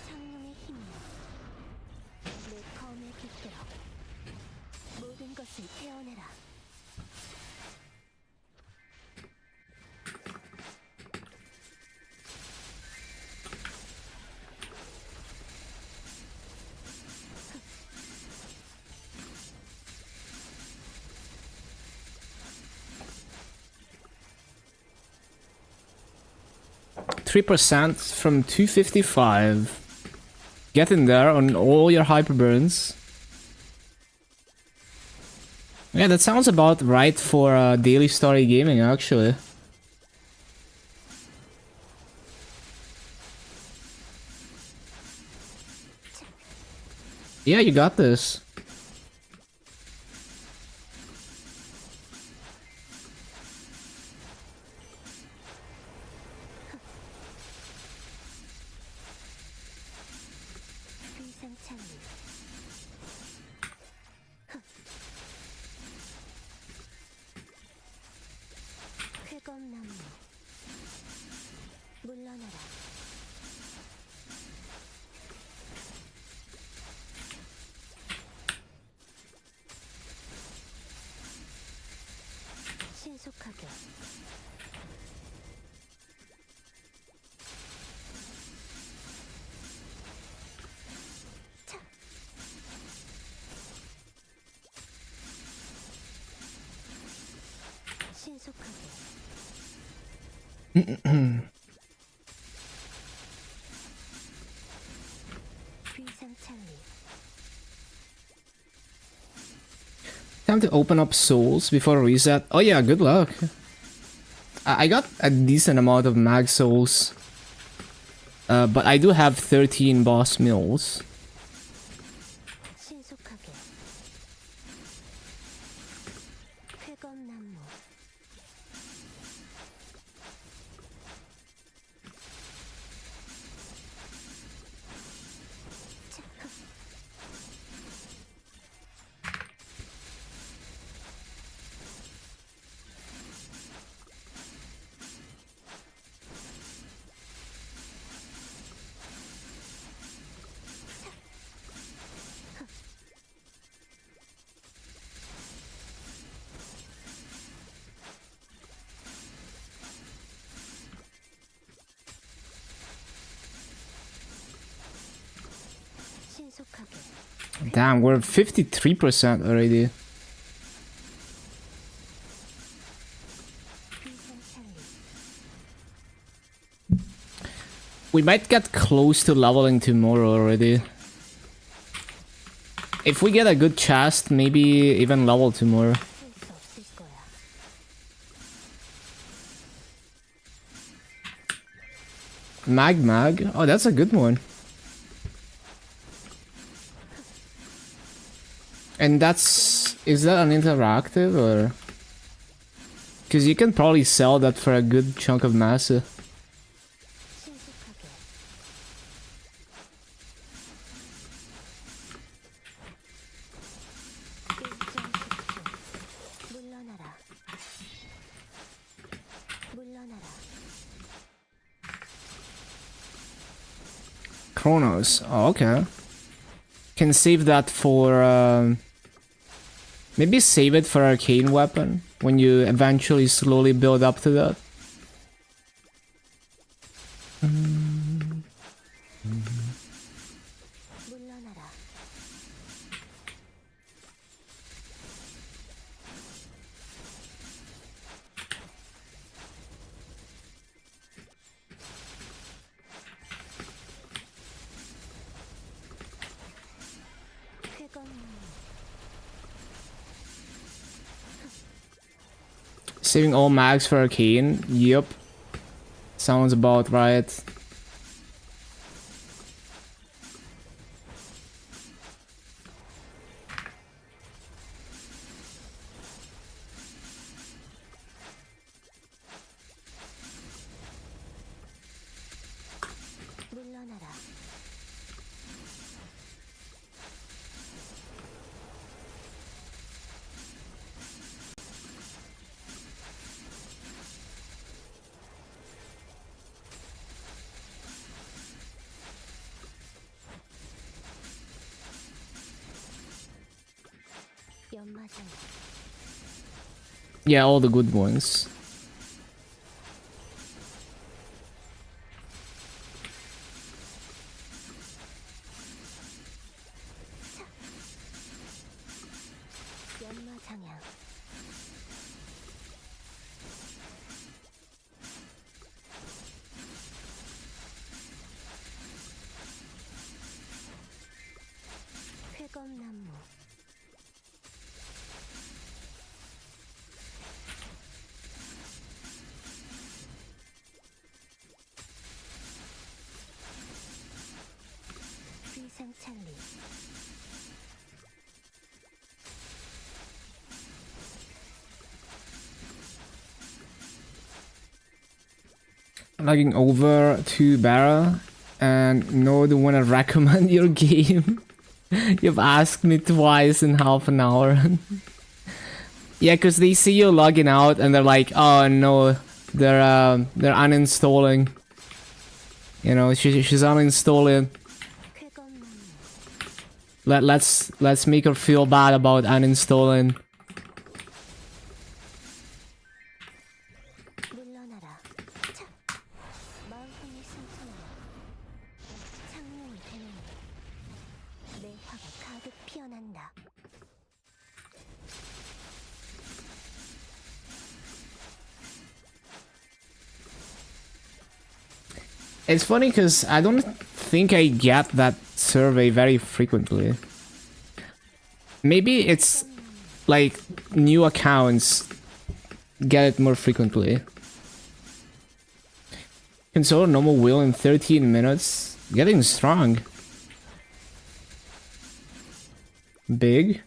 창룡의 힘이여 내 검에 깃들어 모든 것을 태워내라 Three percent from 255. Getting there on all your hyperburns. Yeah, that sounds about right for daily story gaming, actually. Yeah, you got this. 비상창리 쾌검나무 물러나라 신속하게 차 신속하게 비상창리 Time to open up souls before reset. Oh yeah, good luck. I got a decent amount of mag souls. But I do have 13 boss mills. 신속하게 쾌검나무 차 신속하게 Damn, we're 53% already. 비상창리 We might get close to leveling tomorrow already. If we get a good chest, maybe even level tomorrow. 쓸 수 없을 거야 Mag. Oh, that's a good one. And is that an interactive or? Because you can probably sell that for a good chunk of massa. 신속하게 일정 특수 물러나라 물러나라 Chronos. Oh, okay. Can save that for maybe save it for arcane weapon when you eventually slowly build up to that. Saving all mags for Arcane. Yep. Sounds about right. 물러나라. 연마장. Yeah, all the good ones. 연마장향. 회검나무. 위상찰리. Lagging over to Barra, and no, do wanna recommend your game. You've asked me twice in half an hour. Yeah, cause they see you logging out and they're like, oh no, they're uninstalling. You know, she's uninstalling. 회검나무. Let's make her feel bad about uninstalling. 물러나라. 차. 마음이 승천하라. 창룡이 되는 내 화가 가득 피어난다. It's funny because I don't think I get that survey very frequently. Maybe it's like new accounts get it more frequently. Console normal will in 13 minutes. Getting strong. Big.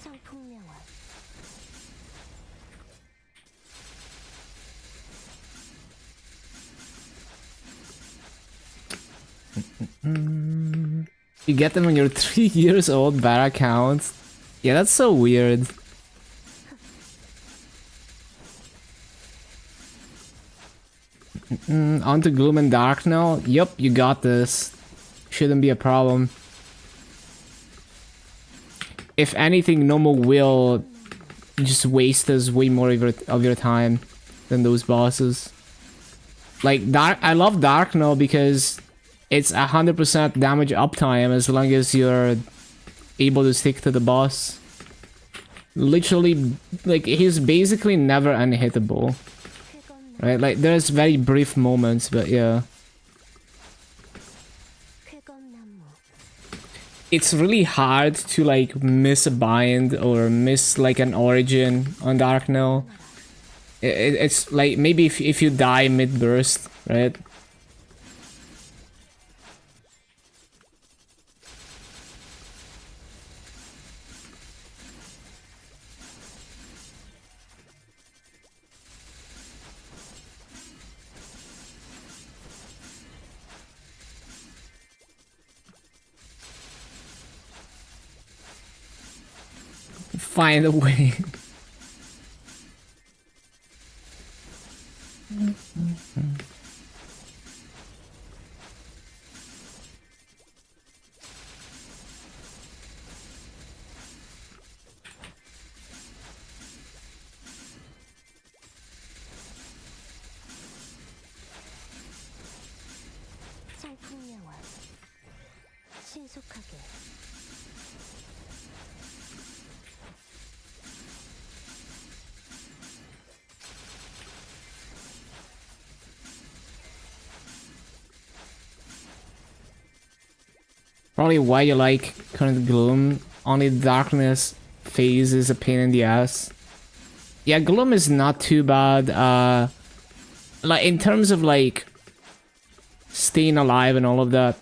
성풍명화. You get them when you're 3 years old, bad account. Yeah, that's so weird. On to Gloom and Dark now. Yup, you got this. Shouldn't be a problem. If anything, normal will just waste us way more of your time than those bosses. Like Dark, I love Dark now because it's 100% damage uptime as long as you're able to stick to the boss. Literally, like he's basically never unhittable, 회검나무. right? Like there's very brief moments, but yeah. 회검나무. It's really hard to like miss a bind or miss like an origin on Dark now. It's like maybe if you die mid burst, right? Find a way. 살풍명화 신속하게 Probably why you like current gloom. Only darkness phase is a pain in the ass. Yeah, gloom is not too bad. Like in terms of like staying alive and all of that.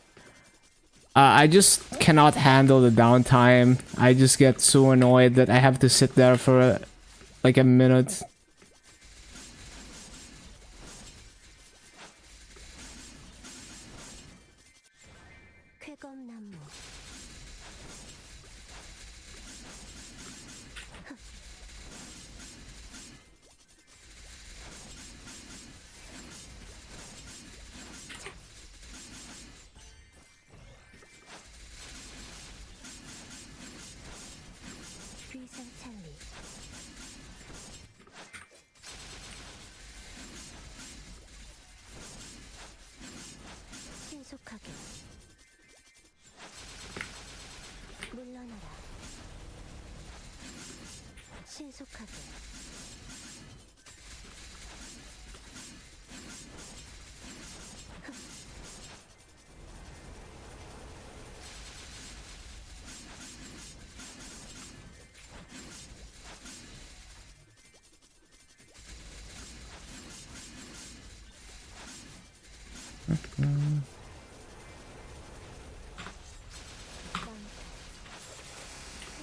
I just cannot handle the downtime. I just get so annoyed that I have to sit there for like a minute. 쾌검나무 귀상찰리 신속하게 물러나라 신속하게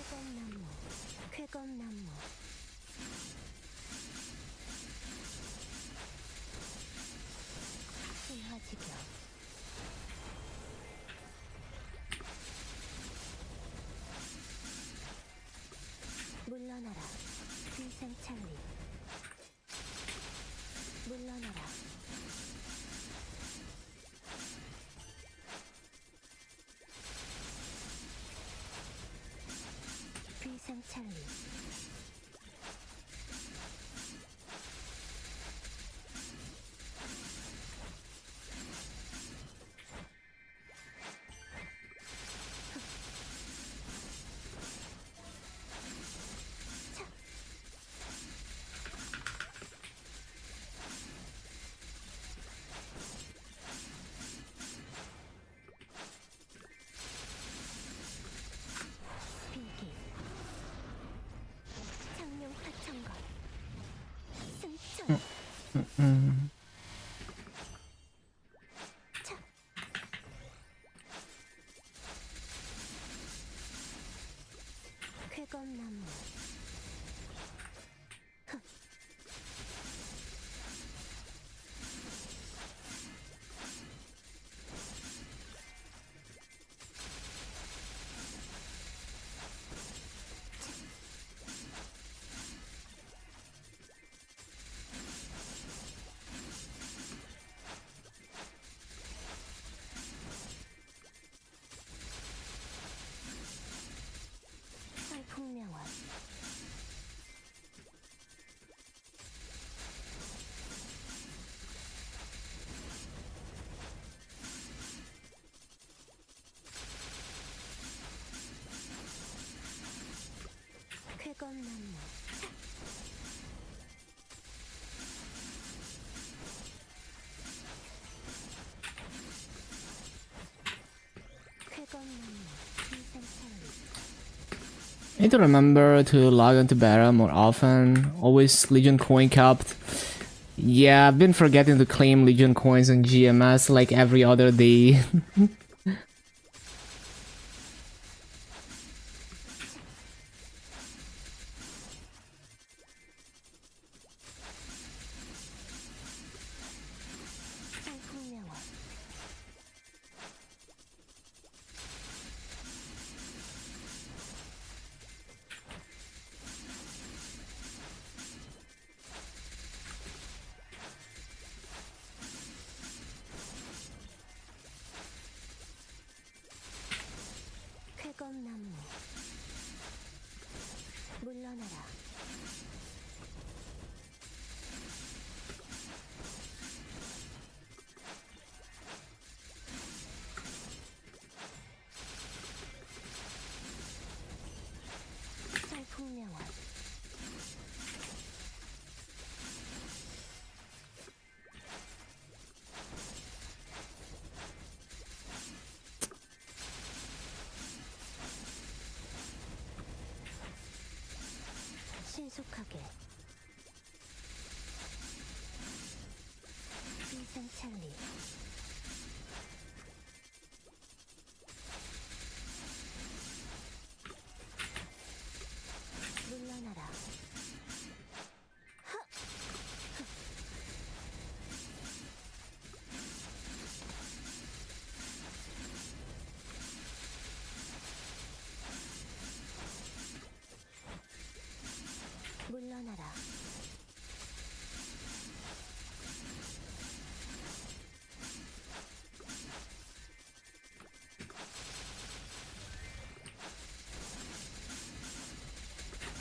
쾌검나무 쾌검나무 신화지경 물러나라 귀상찰리 물러나라 귀상찰리 비기 장룡 파천거 승천 차 쾌검나무 살풍명화 쾌검나무 쾌검나무 귀상찰리 Need to remember to log into Bara more often. Always Legion coin capped. Yeah, I've been forgetting to claim Legion coins on GMS like every other day. 살풍명화 쾌검나무 물러나라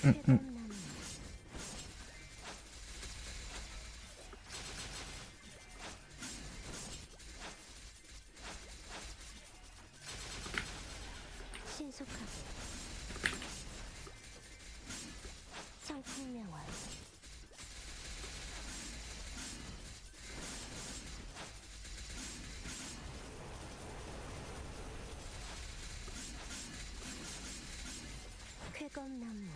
쾌검나무 신속하게 청풍명월 쾌검나무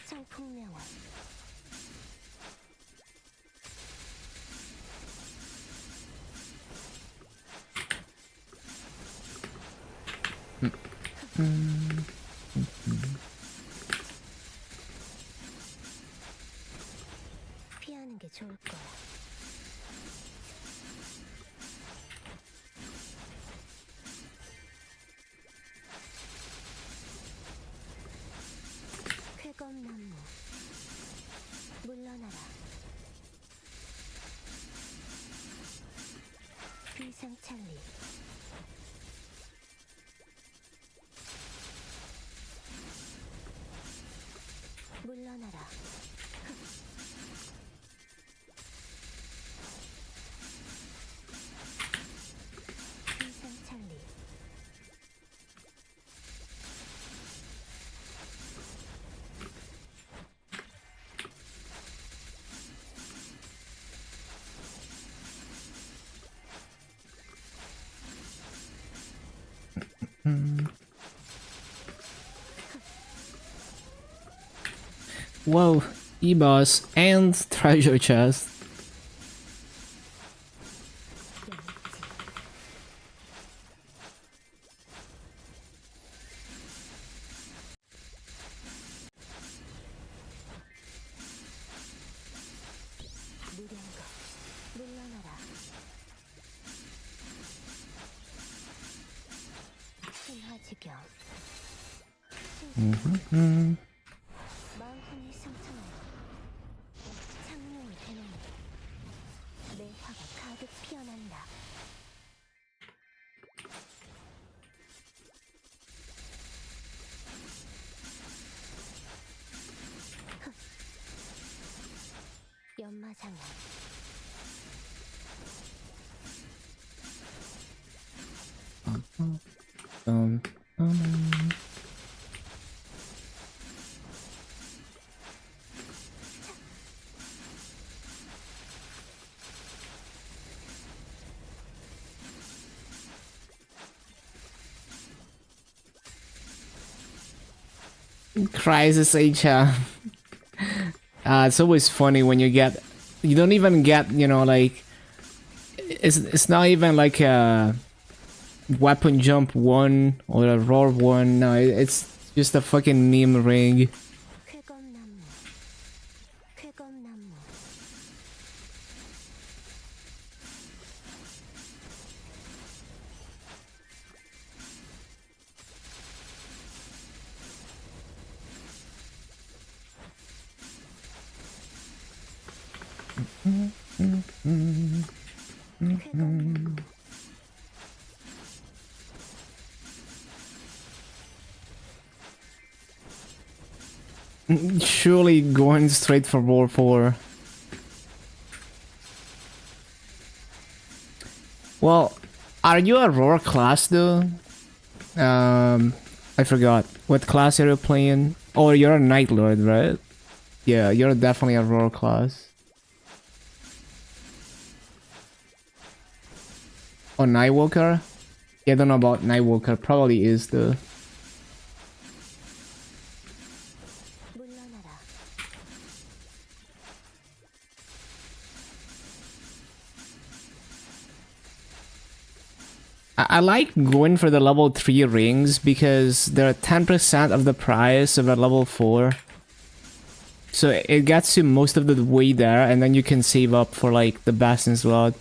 청풍명월 피하는 게 좋을 거야. 쾌검나무 물러나라. 비상찰리 물러나라. 비상찰리 Whoa, E-boss and treasure chest. 무량거 물러나라. 신화지경 마흔이 상처나요. 창룡이 되노니 내 화가 가득 피어난다. 연마장어 Um, um, Crisis HR. It's always funny when you don't even get, like, it's not even like a weapon jump one or a roar one. No, it's just a fucking meme ring. 쾌검나무 쾌검나무 쾌검나무 Surely going straight for roar 4. Well, are you a roar class though? I forgot. What class are you playing? Oh, you're a Night Lord, right? Yeah, you're definitely a roar class. Oh, Nightwalker? Yeah, I don't know about Nightwalker. Probably is the. 물러나라. I like going for the level 3 rings because they're 10% of the price of a level 4. So it gets you most of the way there, and then you can save up for like the Bastion slot.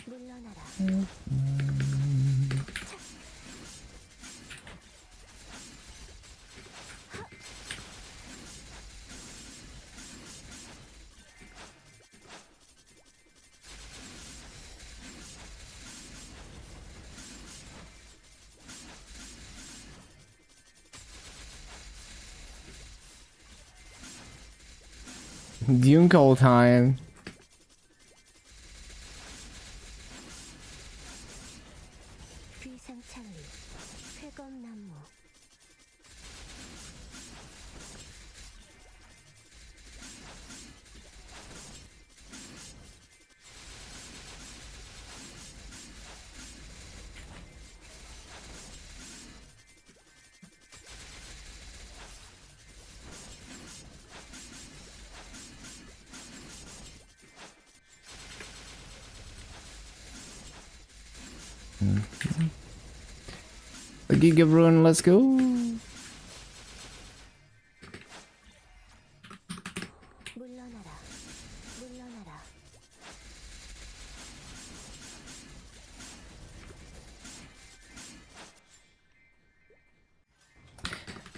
물러나라. Dunkel time. 귀상창리 회검나무 The Giga Rune, let's go. 물러나라 물러나라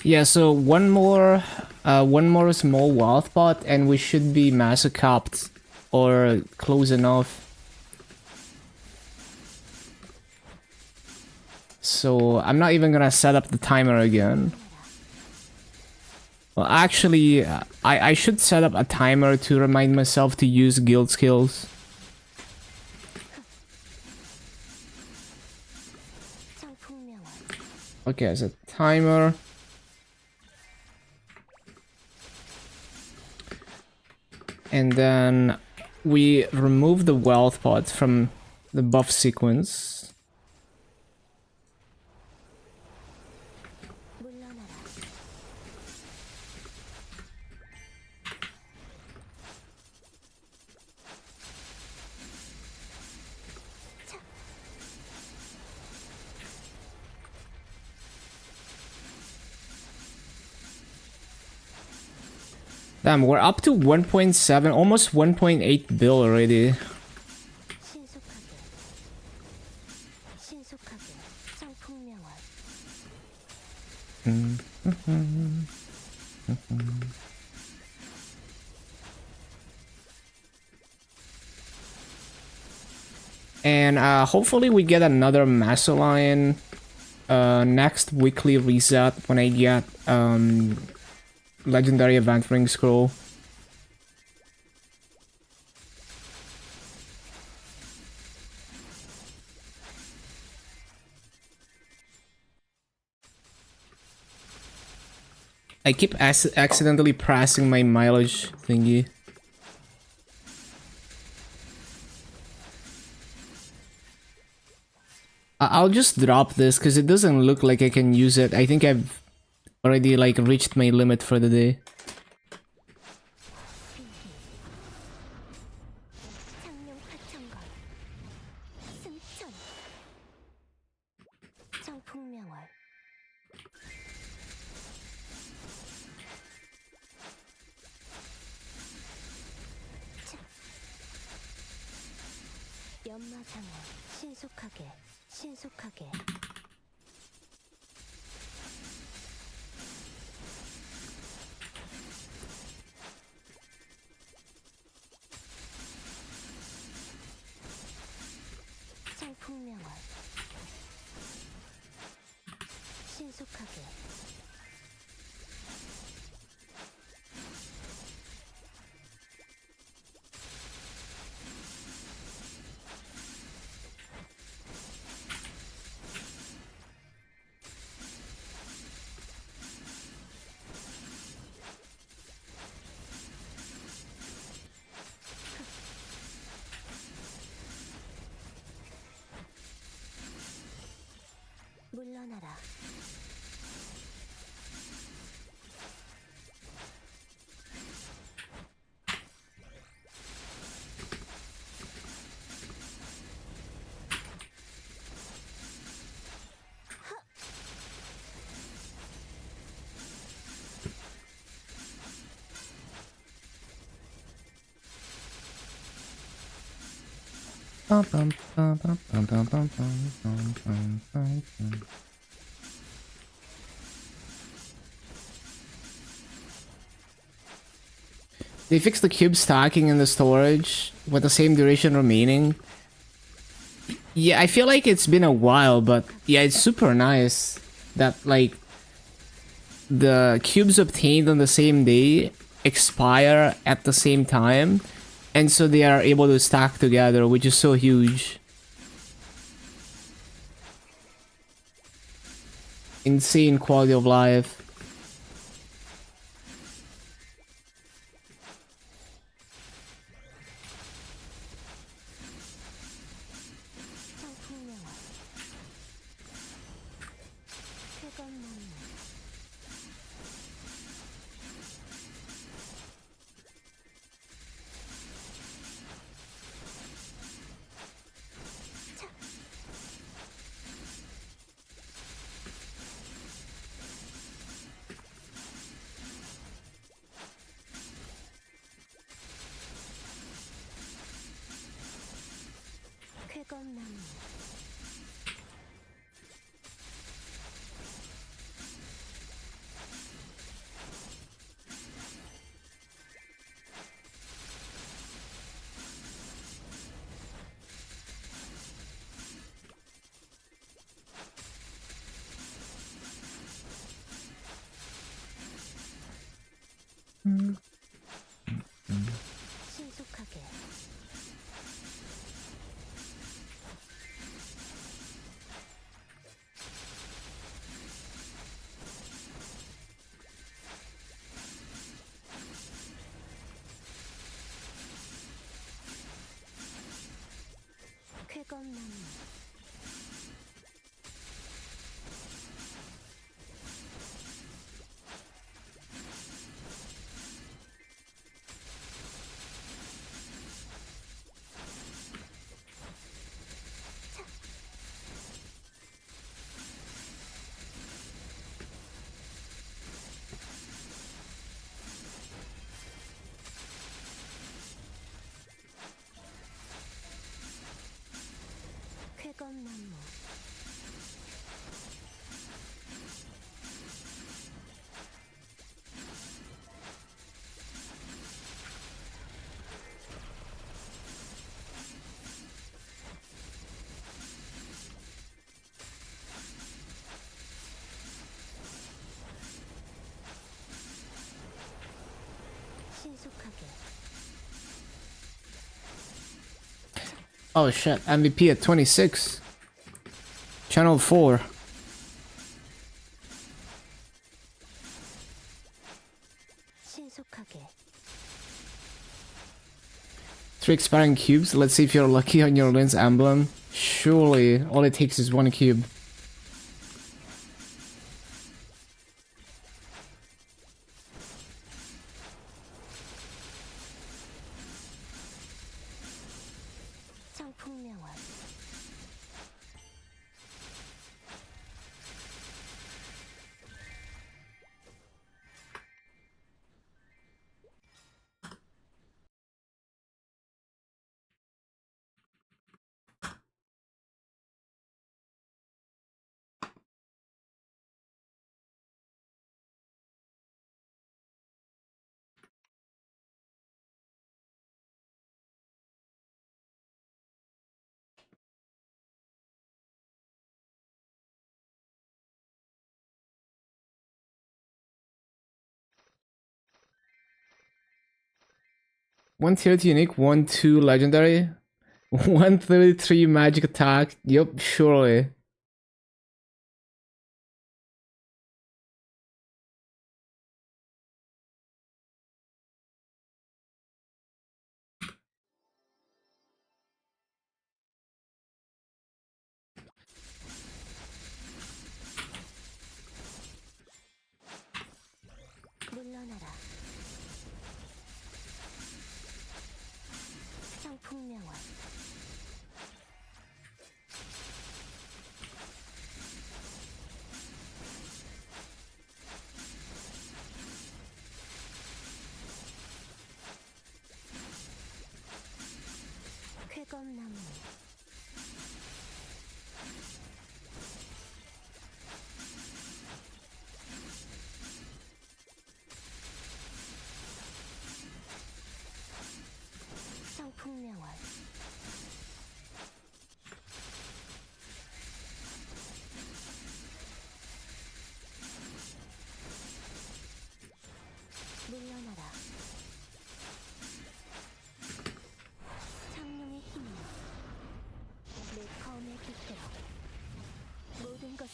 Yeah, so one more small wealth pot and we should be master capped or close enough. So I'm not even gonna set up the timer again. Well, actually, I should set up a timer to remind myself to use guild skills. 청풍명월 Okay, so timer. And then we remove the wealth pot from the buff sequence. 물러나라 Damn, we're up to 1.7, almost 1.8 bill already. 신속하게 청풍명월 And hopefully we get another Master Lion next weekly reset when I get Legendary Event Ring Scroll. I keep accidentally pressing my mileage thingy. I'll just drop this because it doesn't look like I can use it. I think I've already like reached my limit for the day. 창룡 파천걸 승천 청풍명월 연마장어 신속하게 신속하게 청풍명월 신속하게 물러나라 They fixed the cube stacking in the storage with the same duration remaining. Yeah, I feel like it's been a while, but yeah, it's super nice that like the cubes obtained on the same day expire at the same time, and so they are able to stack together, which is so huge. Insane quality of life. 상품명화 쾌감나무 쾌감나무 신속하게 쾌감나무 쾌감나무 신속하게 Oh shit, MVP at 26. Channel 4. 신속하게 3 expiring cubes. Let's see if you're lucky on your lens emblem. Surely, all it takes is 1 cube. 상품명화 One tier 2 unique, 1-2 legendary, 133 magic attack. Yup, surely. 물러나라 상품명화 쾌감나무 상품명화 물러나라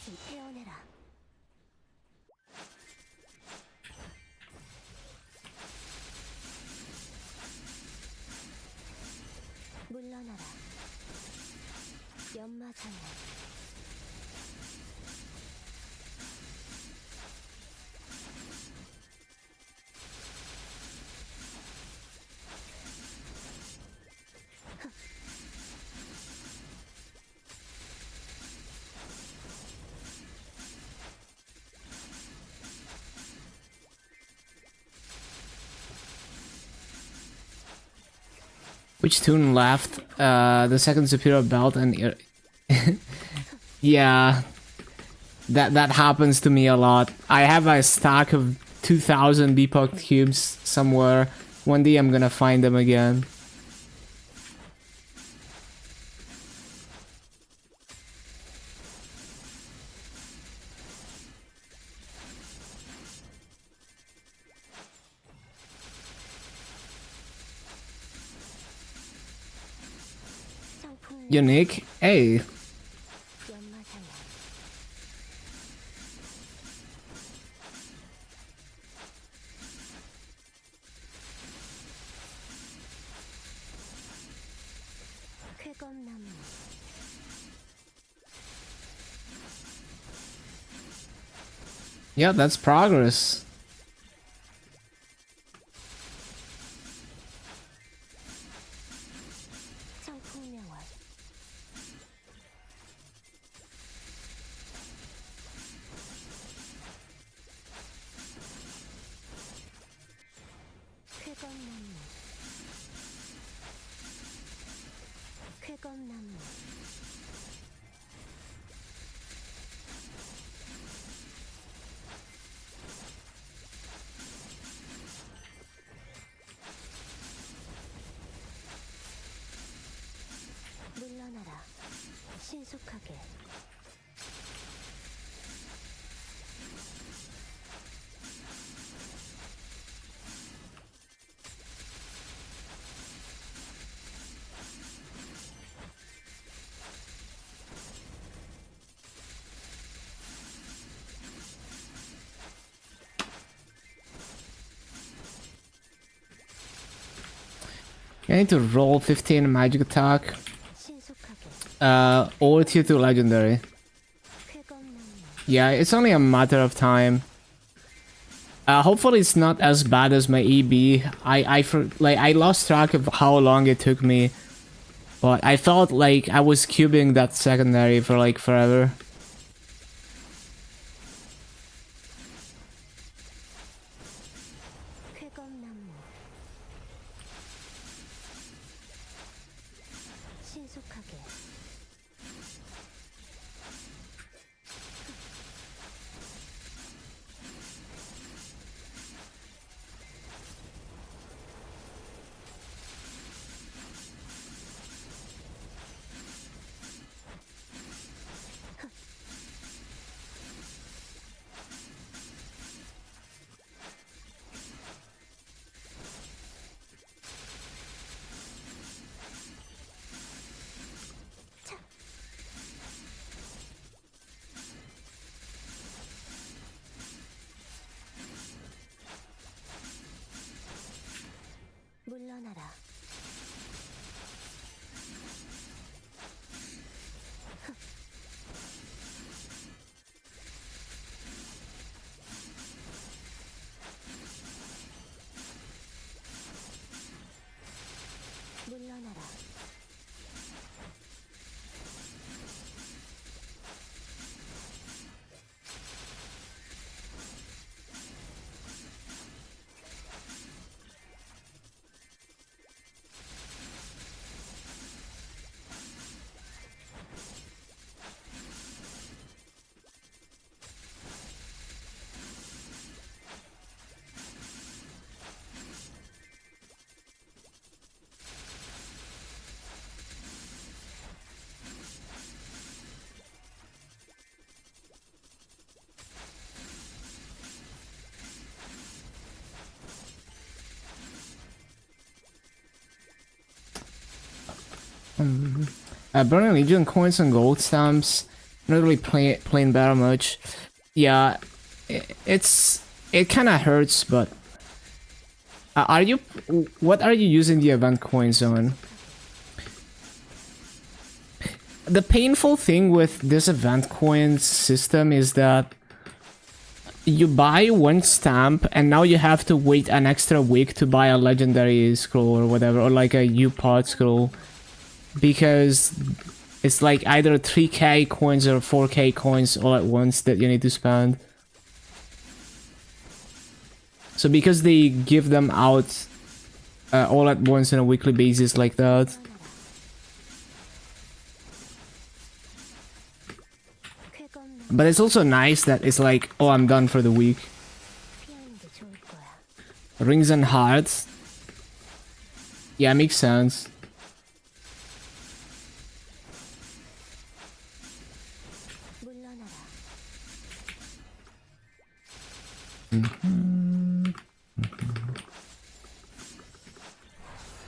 다시 태어내라. 물러나라. 연마장애. Which tune left? The second superior belt and yeah, that happens to me a lot. I have a stack of 2,000 Depok cubes somewhere. One day I'm gonna find them again. 성풍 Unique? Hey. 연마장애. 쾌검나무. Yeah, that's progress. 성풍명월. 쾌검나무. 쾌검나무. 물러나라. 신속하게. I need to roll 15 magic attack. 신속하게. Or tier 2 legendary. 쾌검나무. Yeah, it's only a matter of time. Hopefully it's not as bad as my EB. I lost track of how long it took me, but I felt like I was cubing that secondary for like forever. 쾌검나무. 신속하게. 물러나라. 물러나라. Burning Legion coins and gold stamps. Not really playing battle much. Yeah, it kind of hurts, but what are you using the event coins on? The painful thing with this event coins system is that you buy one stamp and now you have to wait an extra week to buy a legendary scroll or whatever, or like a U-Pod scroll, because it's like either 3k coins or 4k coins all at once that you need to spend. So because they give them out all at once on a weekly basis like that. But it's also nice that it's like, oh, I'm done for the week. 피하는 게 좋을 거야. Rings and hearts. Yeah, makes sense. 물러나라.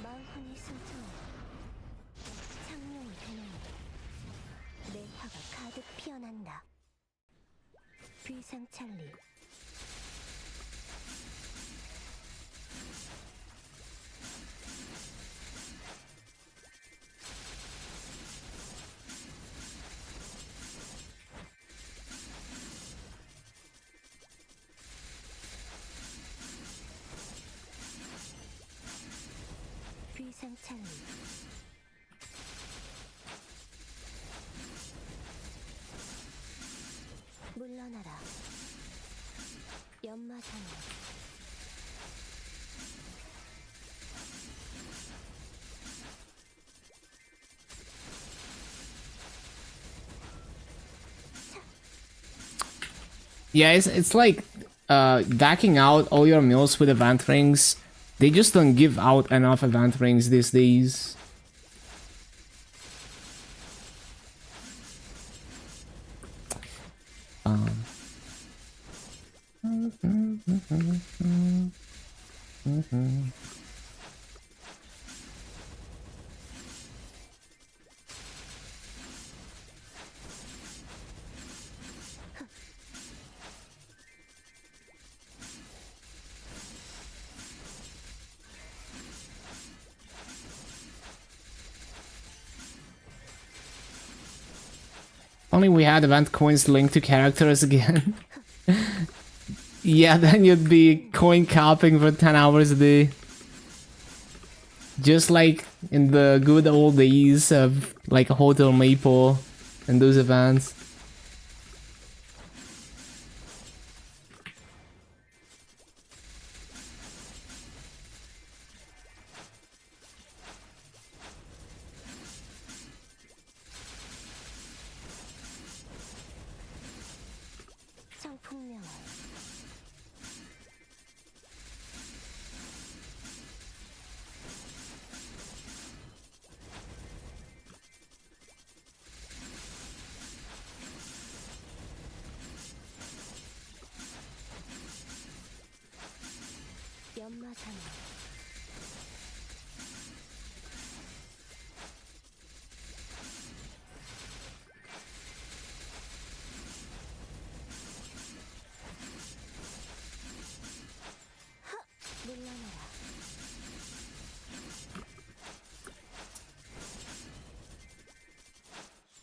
마음이 숨통해. 창룡이 되는 내 혀가 가득 피어난다. 비상찰리. 비상찰리. 물러나라. 연마산에. Yeah, it's like backing out all your meals with event rings. They just don't give out enough event rings these days. Only we had event coins linked to characters again. Yeah, then you'd be coin capping for 10 hours a day. Just like in the good old days of like Hotel Maple and those events. 청풍명을. 연마산에. 물러나라.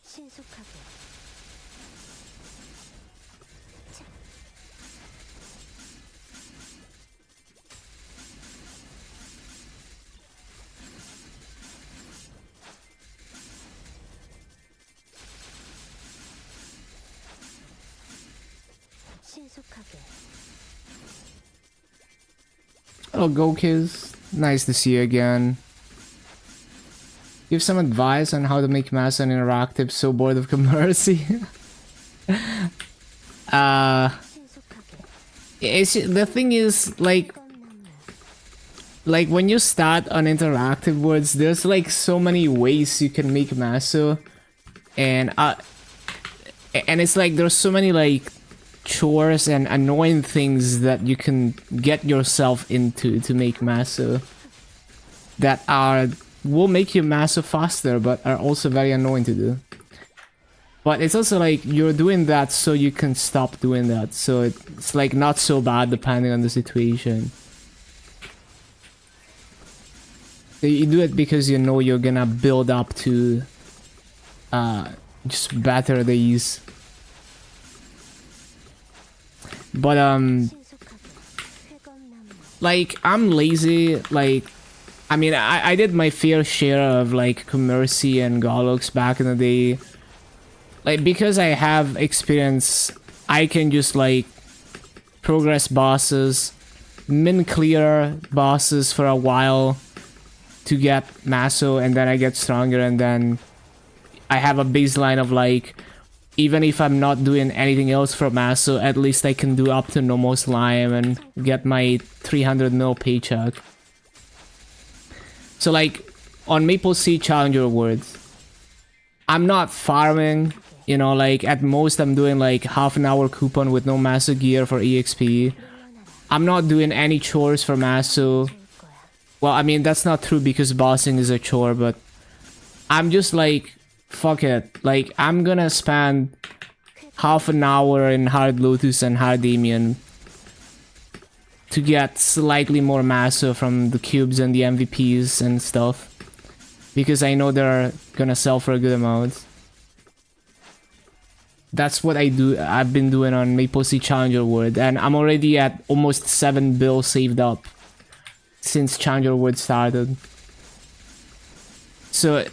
신속하게. 차. 신속하게. Oh, go Kiz. Nice to see you again. Give some advice on how to make Massa interactive. So bored of Commercy. 신속하게. It's the thing is like when you start on interactive words, there's like so many ways you can make Massa, and it's like there's so many like chores and annoying things that you can get yourself into to make Massa that will make you Massa faster, but are also very annoying to do. But it's also like you're doing that so you can stop doing that. So it's like not so bad depending on the situation. So you do it because you know you're gonna build up to just better days. But like I'm lazy. Like I mean I did my fair share of like Commercy and Gollux back in the day. Like, because I have experience, I can just, like, progress bosses, min clear bosses for a while to get Maso, and then I get stronger, and then I have a baseline of, like, even if I'm not doing anything else for Maso, at least I can do up to normal slime and get my 300 mil paycheck. So, like, on MapleStory Challenger Awards, I'm not farming. You know, like, at most I'm doing, like, half an hour coupon with no Maso gear for EXP. I'm not doing any chores for Maso. Well, I mean, that's not true because bossing is a chore, but I'm just like, fuck it. Like, I'm gonna spend half an hour in Hard Lotus and Hard Damien to get slightly more Maso from the cubes and the MVPs and stuff. Because I know they're gonna sell for a good amount. That's what I've been doing on MapleStory Challenger World, and I'm already at almost 7 bill saved up since Challenger World started. So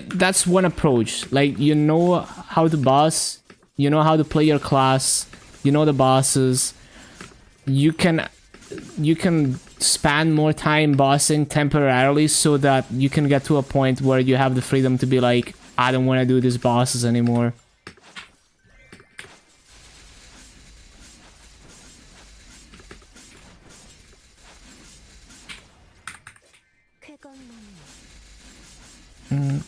that's one approach. Like, you know how to boss, you know how to play your class, you know the bosses. You can spend more time bossing temporarily so that you can get to a point where you have the freedom to be like, I don't want to do these bosses anymore. Mm,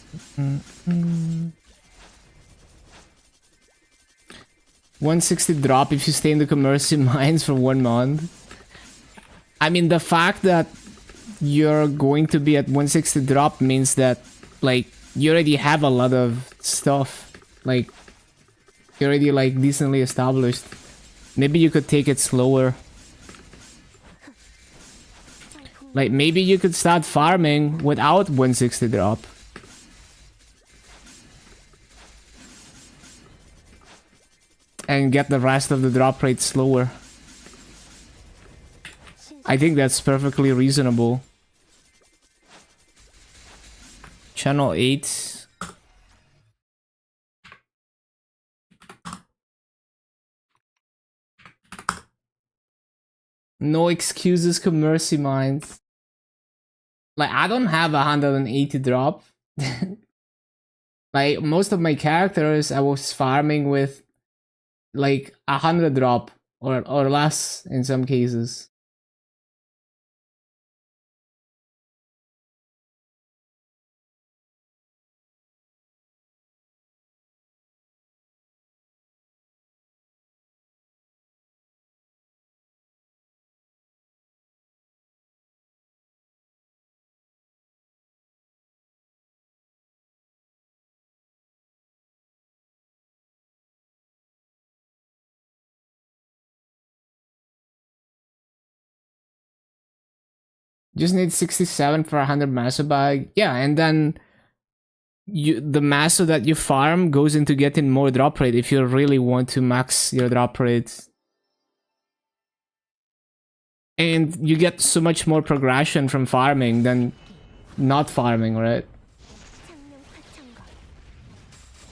160 drop if you stay in the Commercy mines for 1 month. I mean, the fact that you're going to be at 160 drop means that, like, you already have a lot of stuff. Like, you're already, like, decently established. Maybe you could take it slower. Like, maybe you could start farming without 160 drop. And get the rest of the drop rate slower. I think that's perfectly reasonable. Channel 8. No excuses, Commercy mines. Like, I don't have 180 drop. Like, most of my characters I was farming with like 100 drop or less in some cases. Just need 67 for 100 Maso bag. Yeah, and then the Maso that you farm goes into getting more drop rate if you really want to max your drop rate. And you get so much more progression from farming than not farming, right?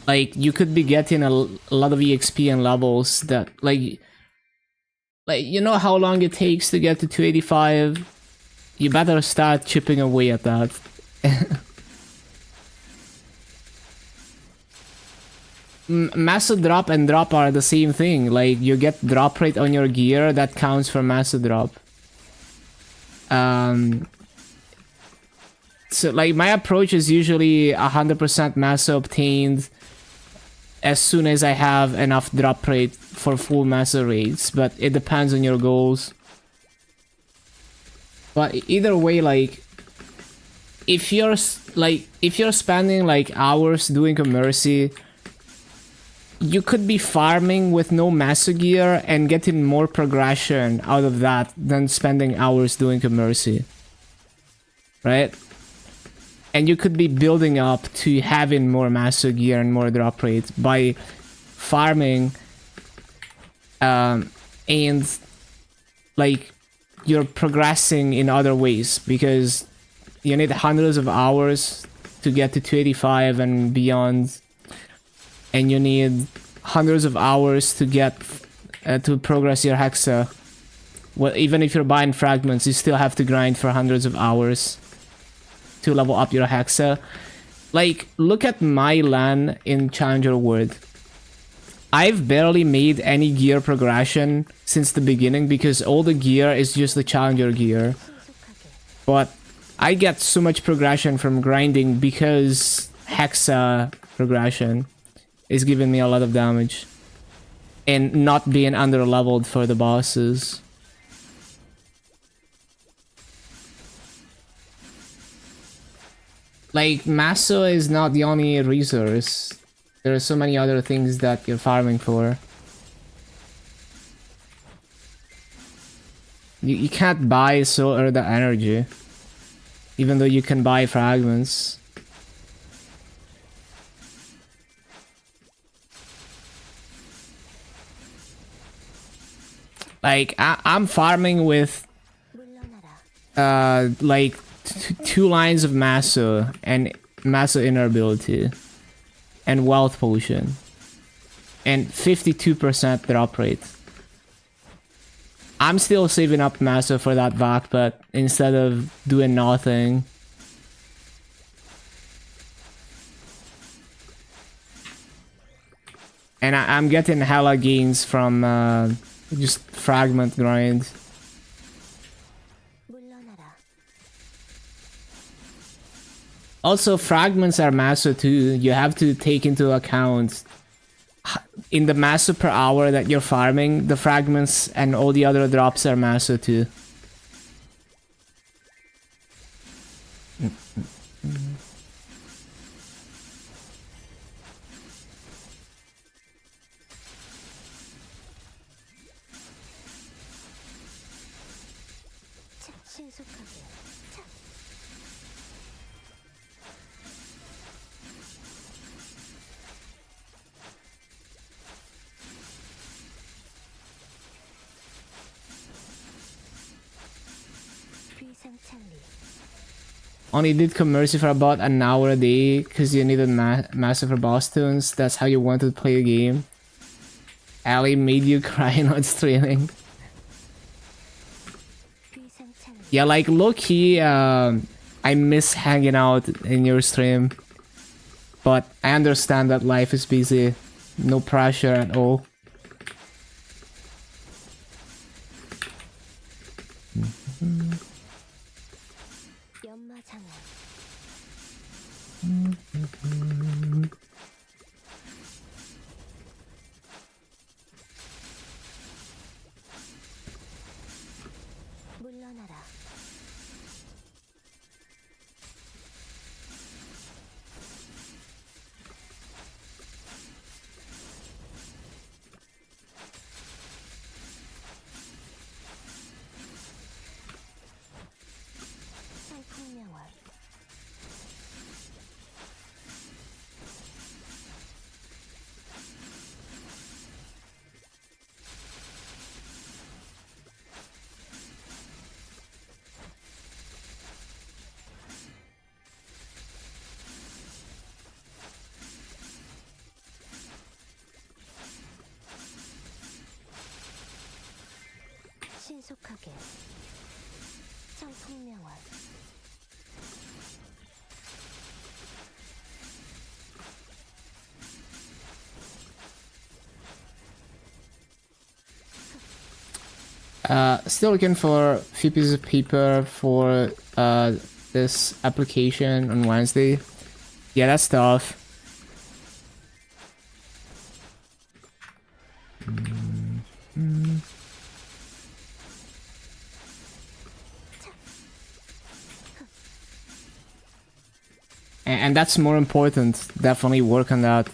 Like, you could be getting a lot of EXP and levels that, like, you know how long it takes to get to 285? You better start chipping away at that. Maso drop and drop are the same thing. Like, you get drop rate on your gear, that counts for Maso drop. So, like, my approach is usually 100% Maso obtained as soon as I have enough drop rate for full Maso raids, but it depends on your goals. But either way, like, if you're spending like hours doing Commercy, you could be farming with no master gear and getting more progression out of that than spending hours doing commercy. Right? And you could be building up to having more master gear and more drop rate by farming, and like you're progressing in other ways, because you need hundreds of hours to get to 285 and beyond, and you need hundreds of hours to get to progress your hexa. Well, even if you're buying fragments, you still have to grind for hundreds of hours to level up your hexa. Like, look at my LAN in Challenger World. I've barely made any gear progression since the beginning because all the gear is just the Challenger gear. But I get so much progression from grinding because hexa progression is giving me a lot of damage. And not being under leveled for the bosses. Like, Maso is not the only resource. There are so many other things that you're farming for. You can't buy soul or the energy. Even though you can buy fragments. Like, I'm farming with like two lines of Maso and Maso inner ability and wealth potion and 52% drop rate. I'm still saving up Maso for that vac, but instead of doing nothing, and I'm getting hella gains from just fragment grind. Also, fragments are Maso too. You have to take into account in the Maso per hour that you're farming, the fragments and all the other drops are Maso too. Only did commerce for about an hour a day because you needed massive for boss tunes. That's how you wanted to play the game. Ali made you cry not streaming. Yeah, like low-key, I miss hanging out in your stream. But I understand that life is busy. No pressure at all. Still looking for a few pieces of paper for this application on Wednesday. Yeah, that's tough. And that's more important. Definitely work on that.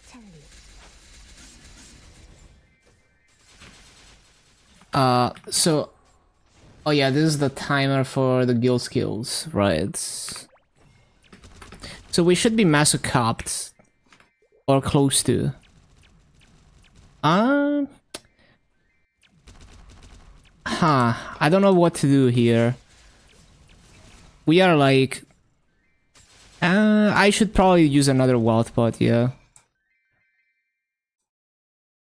찰리. So, oh yeah, this is the timer for the guild skills, right? So we should be master capped or close to. I don't know what to do here. We are like, I should probably use another wealth pot, yeah.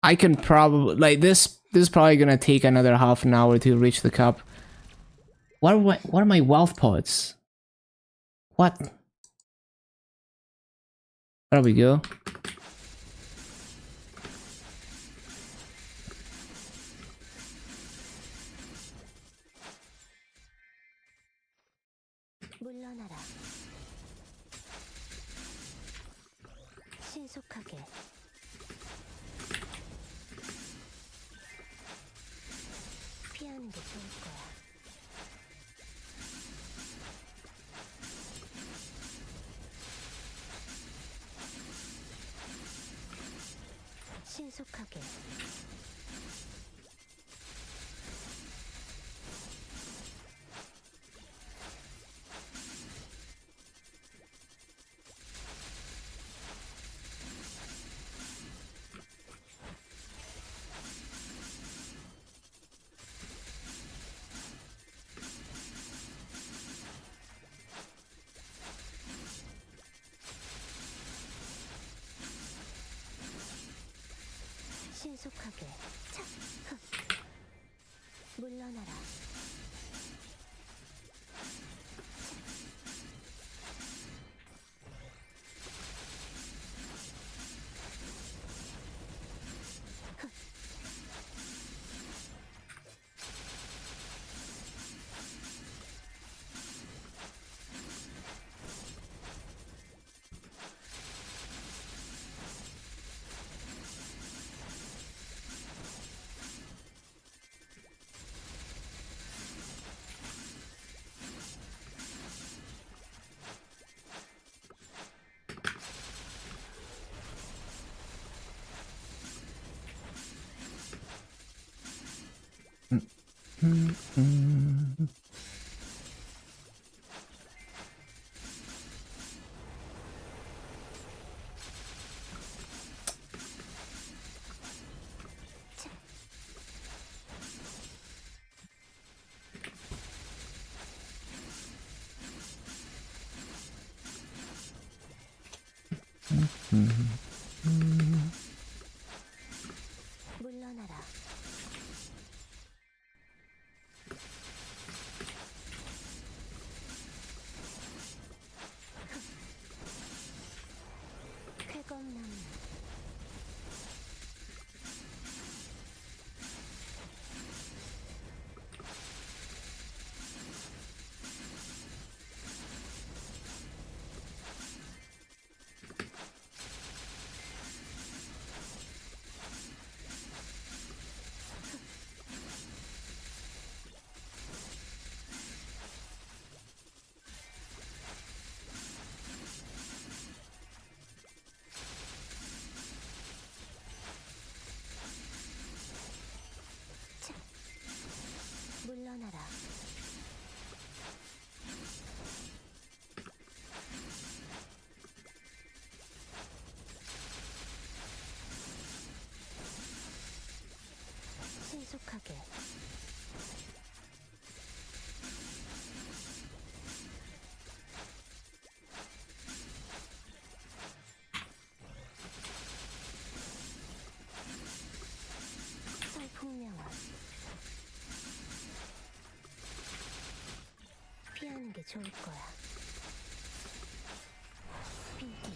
I can probably, like, this is probably gonna take another half an hour to reach the cup. What are my wealth pots? What? There we go. 물러나라. 신속하게. 피하는 게 좋을 거야. 신속하게. 신속하게. 차. 흑. 물러나라. 물러나라. 쾌검나무. 물러나라. 신속하게. 성풍명화. 피하는 게 좋을 거야. 핑키.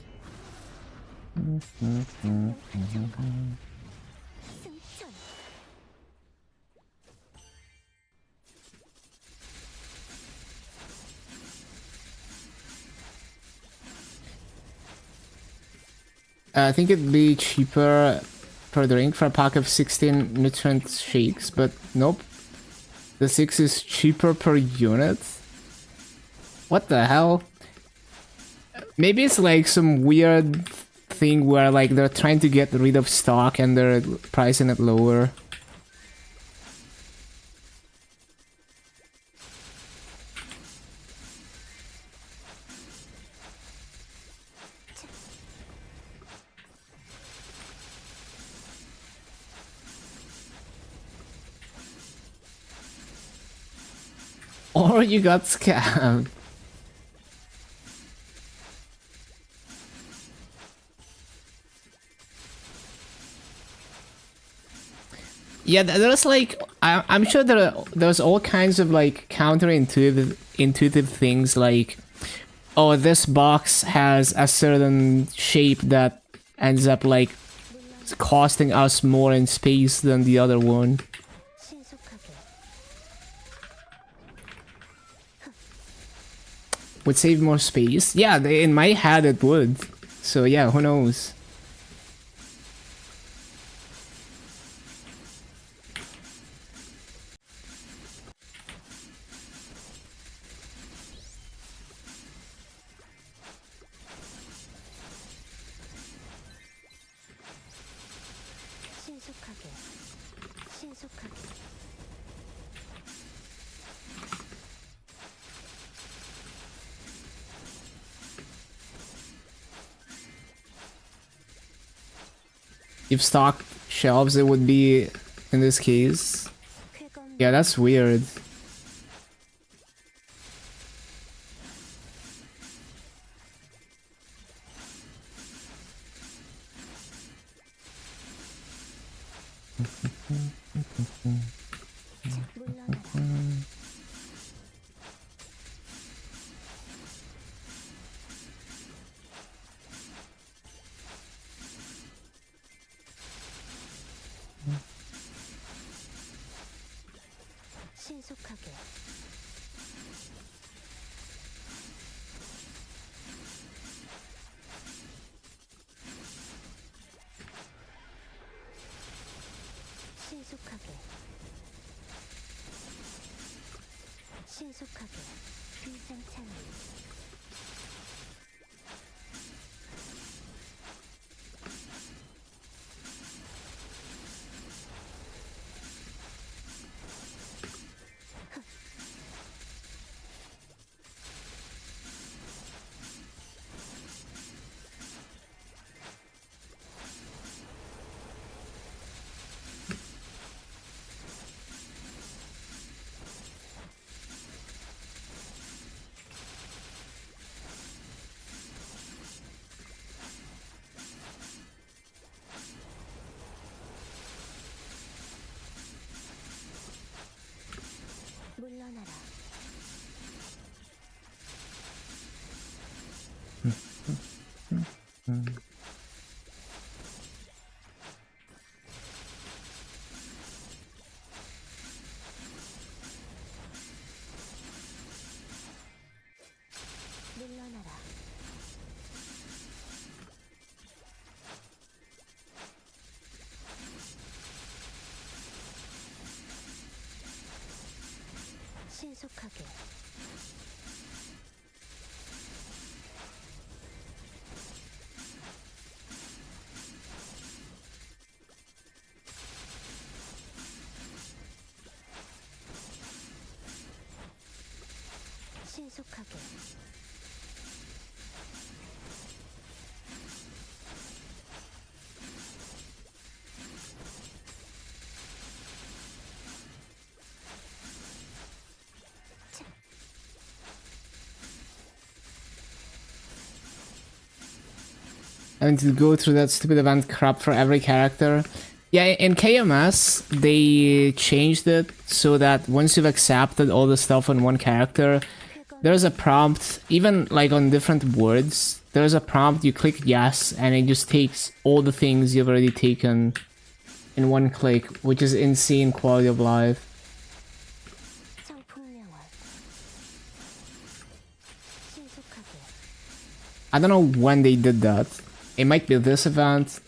승천. I think it'd be cheaper per drink for a pack of 16 nutrient shakes, but nope. The 6 is cheaper per unit. What the hell? Maybe it's like some weird thing where like they're trying to get rid of stock and they're pricing it lower. Or you got scammed. Yeah, there's like I'm sure there's all kinds of like intuitive things like, oh, this box has a certain shape that ends up like costing us more in space than the other one. 신속하게 Would save more space. Yeah, in my head it would. So yeah, who knows? 신속하게 신속하게 If stocked shelves, it would be in this case. 쾌검 Yeah, that's weird. 물러나라 신속하게 신속하게 신속하게 비상창을 물러나라 물러나라 신속하게 신속하게 Having to go through that stupid event crap for every character. Yeah, in KMS, they changed it so that once you've accepted all the stuff on one character, there's a prompt, even like on different words, there's a prompt, you click yes, and it just takes all the things you've already taken in one click, which is insane quality of life. 청풍명화 신속하게 I don't know when they did that. It might be this event.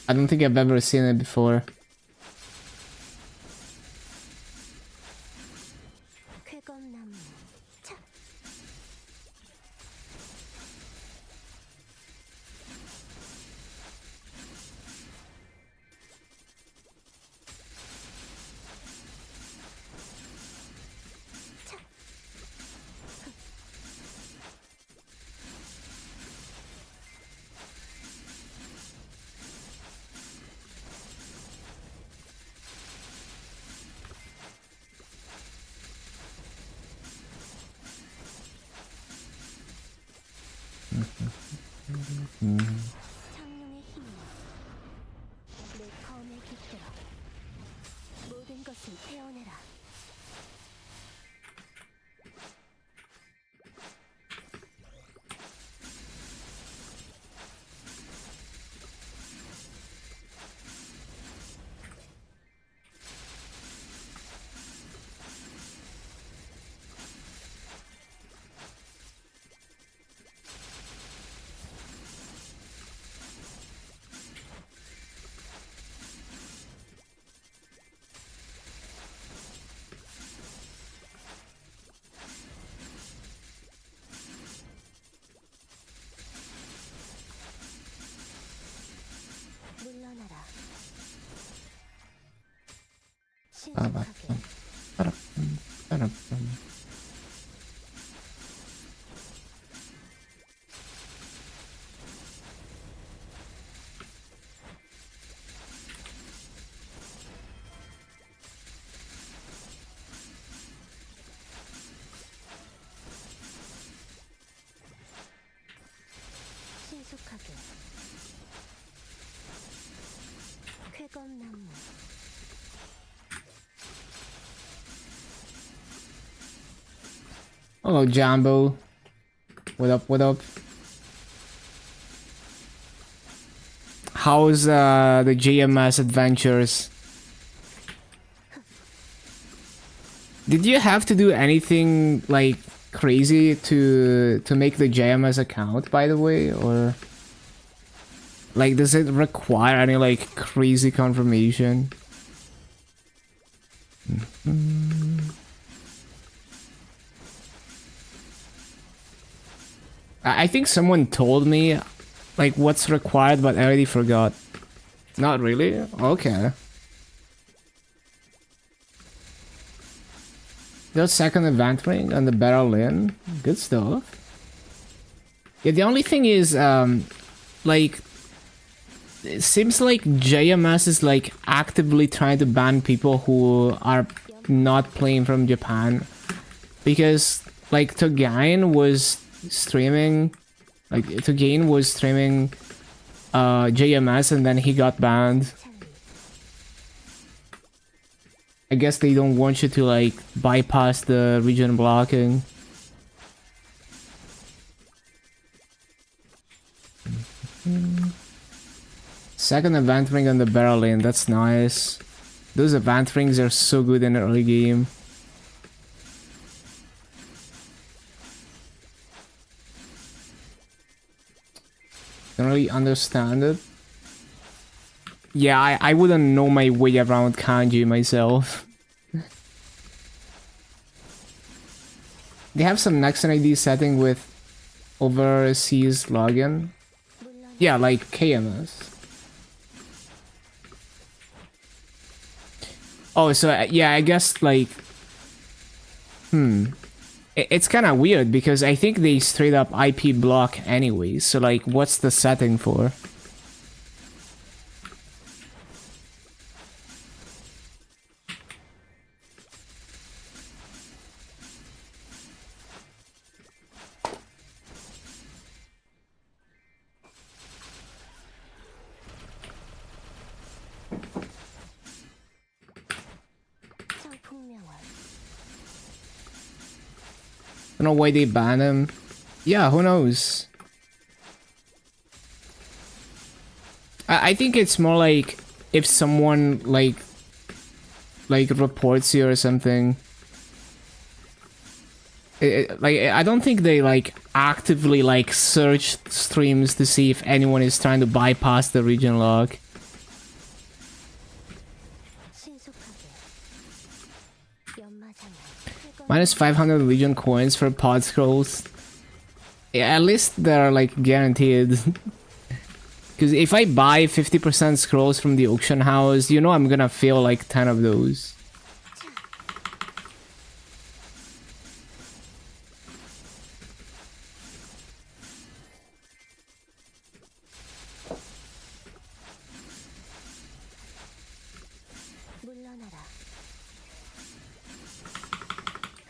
I don't think I've ever seen it before. 쾌검나무 차 창룡의 힘이여, 내 검에 깃들어 모든 것을 태워내라. 물러나라. 신속하게 신속하게 쾌검나무 Hello, Jambo. What up? What up? How's the JMS adventures? Did you have to do anything like crazy to make the JMS account, by the way, or like does it require any like crazy confirmation? I think someone told me like what's required, but I already forgot. Not really? Okay. The second event ring on the barrel in. Good stuff. Yeah, the only thing is, like, it seems like JMS is like actively trying to ban people who are not playing from Japan. Because, like, Togain was streaming, JMS and then he got banned. I guess they don't want you to like bypass the region blocking. Second event ring on the barrel lane, that's nice. Those event rings are so good in the early game. Don't really understand it. Yeah, I wouldn't know my way around kanji myself. They have some next ID setting with overseas login. Yeah, like KMS. Oh, so yeah, I guess like... It's kind of weird because I think they straight up IP block anyway. So like, what's the setting for? I don't know why they ban him. Yeah, who knows? I think it's more like if someone like reports you or something. Like I don't think they like actively like search streams to see if anyone is trying to bypass the region log. Minus 500 Legion coins for pod scrolls. Yeah, at least they're like guaranteed. Because if I buy 50% scrolls from the auction house, you know I'm gonna fail like 10 of those.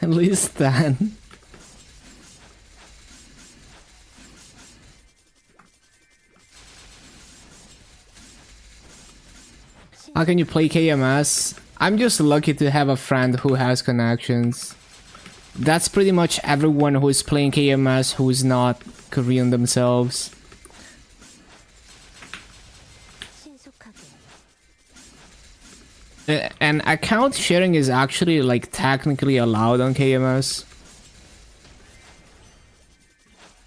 At least then. How can you play KMS? I'm just lucky to have a friend who has connections. That's pretty much everyone who is playing KMS who is not Korean themselves. And account sharing is actually like technically allowed on KMS.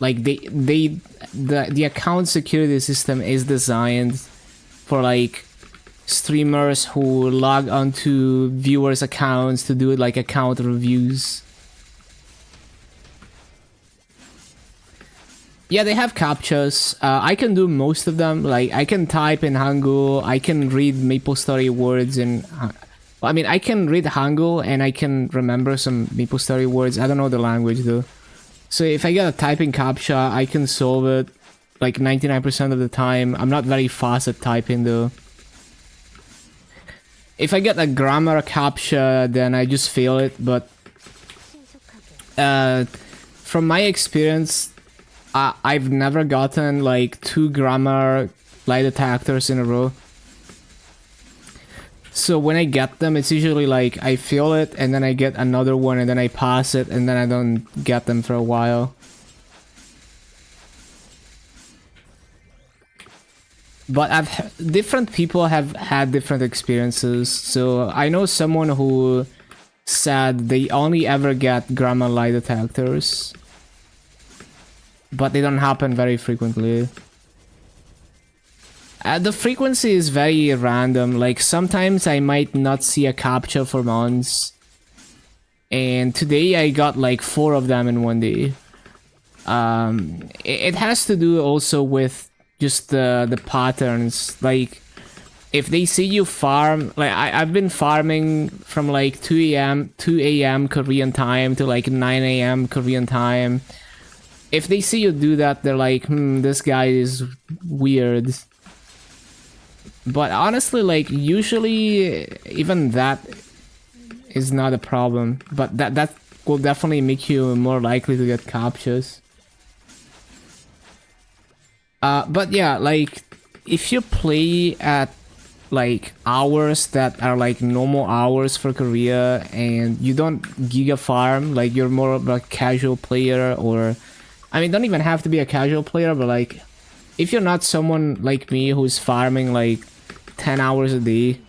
Like the account security system is designed for like streamers who log onto viewers' accounts to do like account reviews. Yeah, they have captchas. I can do most of them. Like I can type in Hangul. I can read MapleStory words in. I mean, I can read Hangul and I can remember some MapleStory words. I don't know the language though. So if I get a typing captcha, I can solve it like 99% of the time. I'm not very fast at typing though. If I get a grammar captcha, then I just fail it. But from my experience, I've never gotten like 2 grammar lie detectors in a row. So when I get them, it's usually like I fail it and then I get another one and then I pass it and then I don't get them for a while. But different people have had different experiences. So I know someone who said they only ever get grammar lie detectors, but they don't happen very frequently. The frequency is very random. Like sometimes I might not see a captcha for months, and today I got like 4 of them in one day. It has to do also with just the patterns. Like if they see you farm, like I've been farming from like 2 a.m. Korean time to like 9 a.m. Korean time. If they see you do that, they're like, this guy is weird. But honestly, like usually even that is not a problem. But that will definitely make you more likely to get captchas. But yeah, like if you play at like hours that are like normal hours for Korea and you don't giga farm, like you're more of a casual player, or I mean don't even have to be a casual player, but like if you're not someone like me who's farming like 10 hours a day,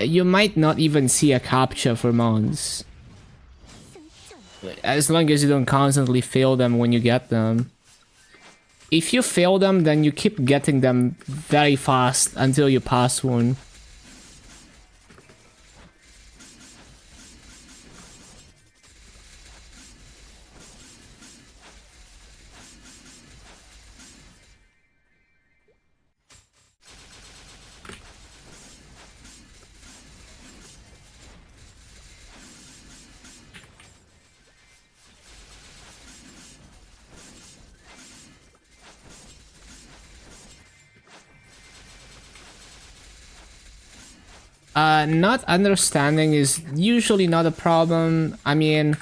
you might not even see a captcha for months. As long as you don't constantly fail them when you get them. If you fail them, then you keep getting them very fast until you pass one. Not understanding is usually not a problem. I mean,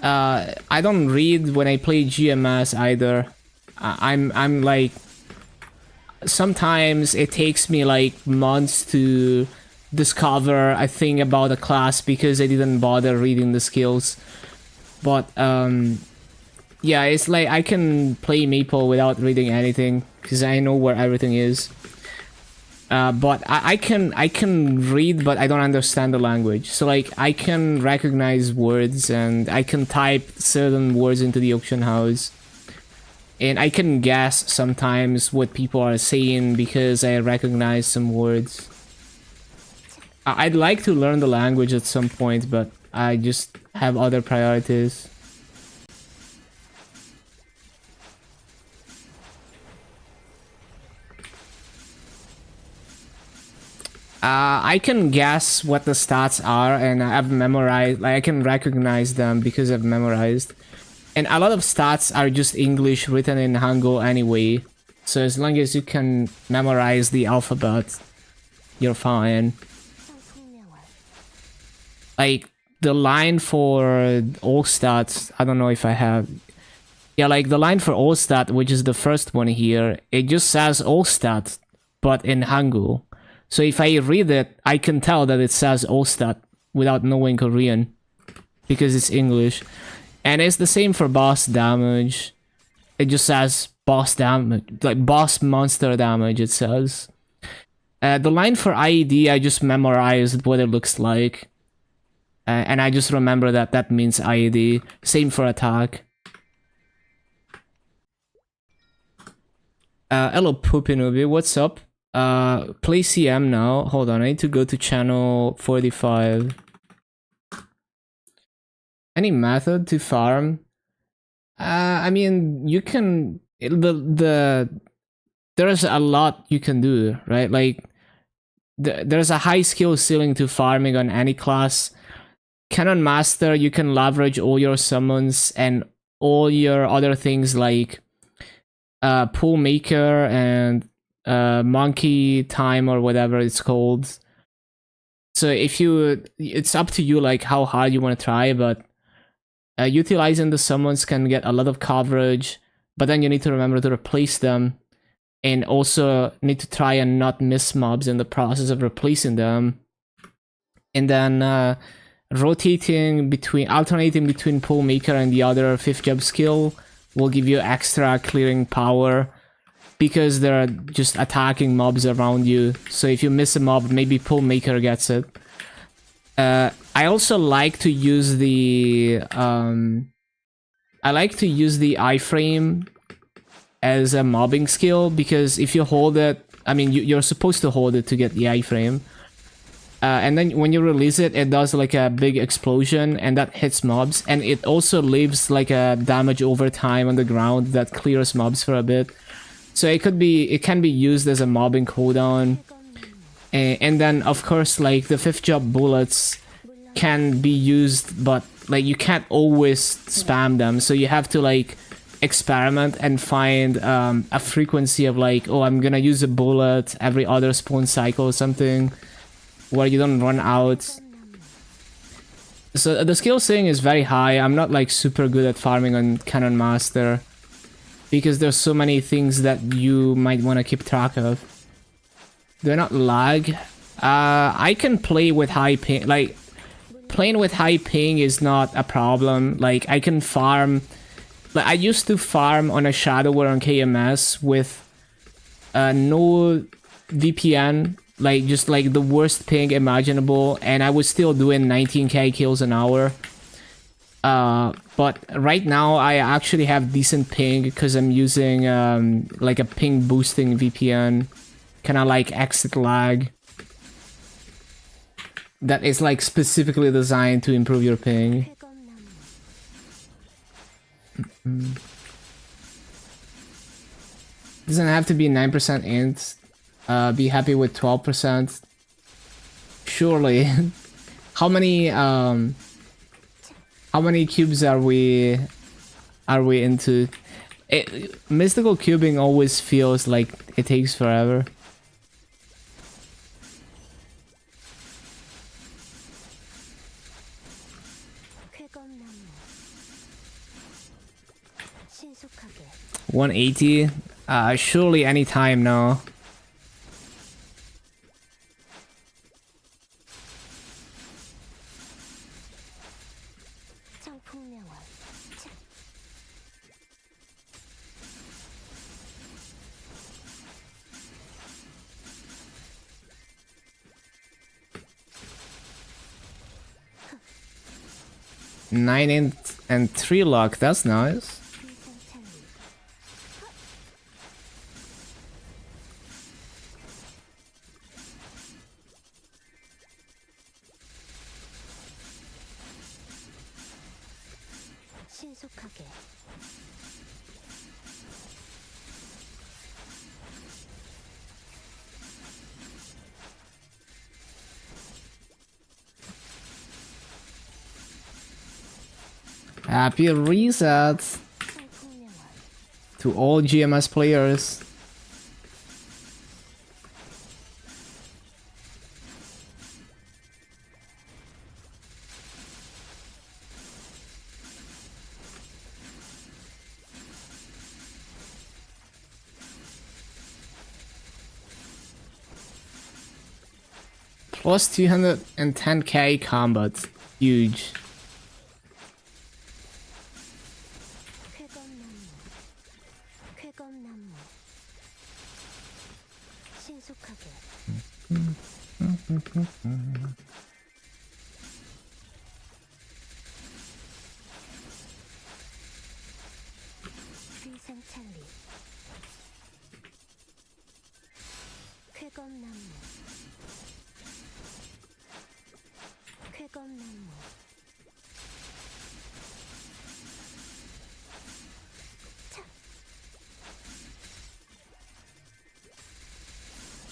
I don't read when I play GMS either. I'm like, sometimes it takes me like months to discover a thing about a class because I didn't bother reading the skills. But yeah, it's like I can play Maple without reading anything because I know where everything is. But I can read, but I don't understand the language. So like I can recognize words and I can type certain words into the auction house, and I can guess sometimes what people are saying because I recognize some words. I'd like to learn the language at some point, but I just have other priorities. I can guess what the stats are, and I've memorized, like I can recognize them because I've memorized. And a lot of stats are just English written in Hangul anyway. So as long as you can memorize the alphabet, you're fine. Like the line for all stats, I don't know if I have. Yeah, like the line for all stat, which is the first one here, it just says all stat, but in Hangul. So if I read it, I can tell that it says Ostat without knowing Korean because it's English. And it's the same for boss damage. It just says boss damage, like boss monster damage, it says. The line for IED, I just memorized what it looks like. And I just remember that that means IED. Same for attack. Hello, Poopy what's up? Play CM now. Hold on, I need to go to channel 45. Any method to farm? I mean, you can... There's a lot you can do, right? Like, there's a high skill ceiling to farming on any class. Cannon Master, you can leverage all your summons and all your other things like Pool Maker and Monkey Time or whatever it's called. So if you... It's up to you like how hard you want to try, but utilizing the summons can get a lot of coverage, but then you need to remember to replace them, and also need to try and not miss mobs in the process of replacing them. And then alternating between Pool Maker and the other 5th job skill will give you extra clearing power, because they're just attacking mobs around you. So if you miss a mob, maybe Pool Maker gets it. I also like to use the iframe as a mobbing skill, because if you hold it, I mean, you're supposed to hold it to get the iframe. And then when you release it, it does like a big explosion, and that hits mobs. And it also leaves like a damage over time on the ground that clears mobs for a bit. So it can be used as a mobbing cooldown. And then of course, like the 5th job bullets can be used, but like you can't always spam them. So you have to like experiment and find a frequency of like, oh, I'm gonna use a bullet every other spawn cycle or something, where you don't run out. So the skill ceiling is very high. I'm not like super good at farming on Cannon Master, because there's so many things that you might want to keep track of. Do I not lag? I can play with high ping. Like, playing with high ping is not a problem. Like, I can farm... Like, I used to farm on a Shadower on KMS with no VPN. Like, just like the worst ping imaginable. And I was still doing 19k kills an hour. But right now I actually have decent ping because I'm using like a ping boosting VPN, kind of like exit lag, that is like specifically designed to improve your ping. Doesn't have to be 9% int. Be happy with 12%. Surely. How many cubes are we into? Mystical cubing always feels like it takes forever. $180? Surely any time now. Nine int and 3 luck, that's nice. Happy reset to all GMS players. Plus 210k combat. Huge. 쾌검나무, 쾌검나무. 신속하게. 휘상찰리. 쾌검나무, 쾌검나무.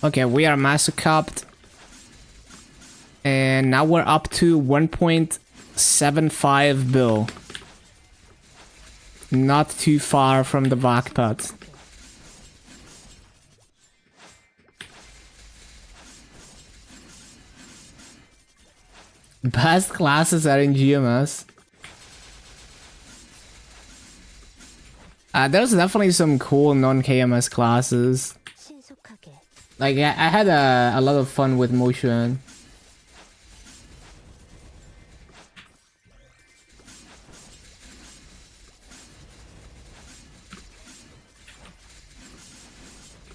Okay, we are master capped. And now we're up to 1.75 bill. Not too far from the backpot. Best classes are in GMS. There's definitely some cool non-KMS classes. 신속하게. Like, I had a lot of fun with motion.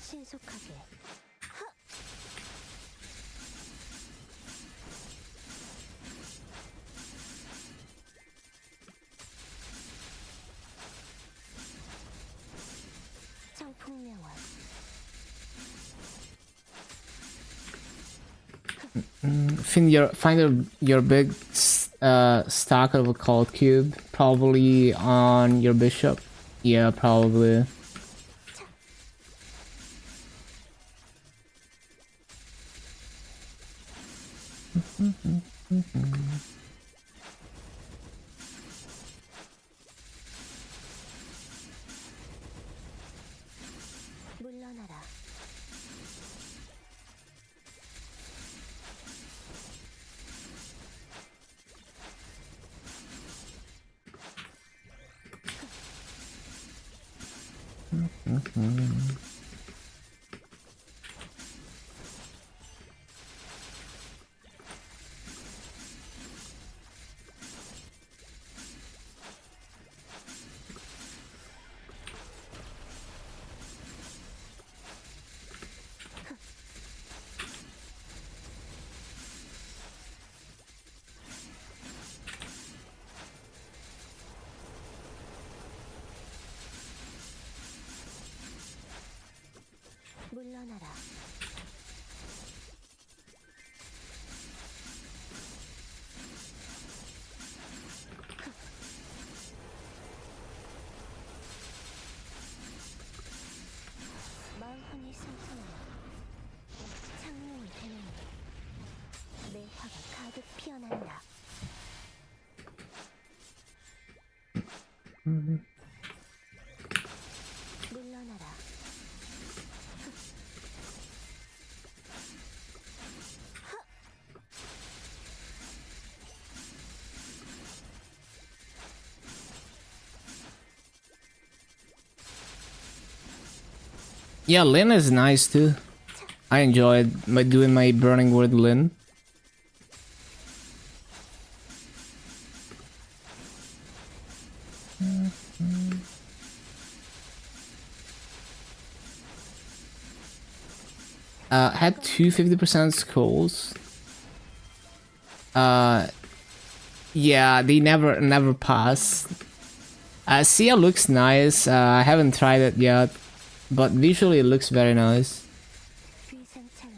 신속하게. 청풍명화. Find your big stack of a cold cube, probably on your bishop. Yeah, probably. 물러나라. 물러나라. 마음이 상상하여 창룡이 되는 내 화가 가득 피어난다. 물러나라. Yeah, Lin is nice too. I enjoyed doing my Burning Word Lin. Had two 50% skulls. Yeah, they never pass. Sia looks nice. I haven't tried it yet, but visually it looks very nice. 휘상찰리.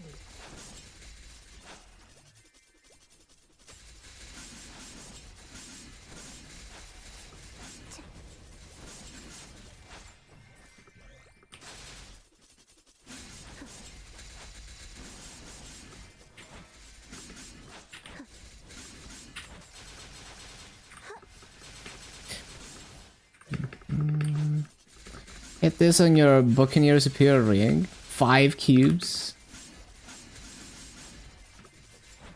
Hit this on your Buccaneer Superior ring. 5 cubes.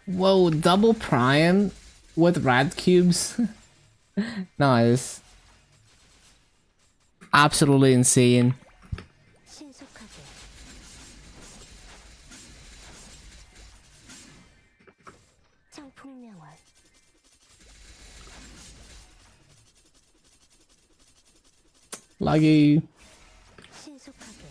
Whoa, double prime with red cubes. Nice. Absolutely insane. 신속하게. laggy. 신속하게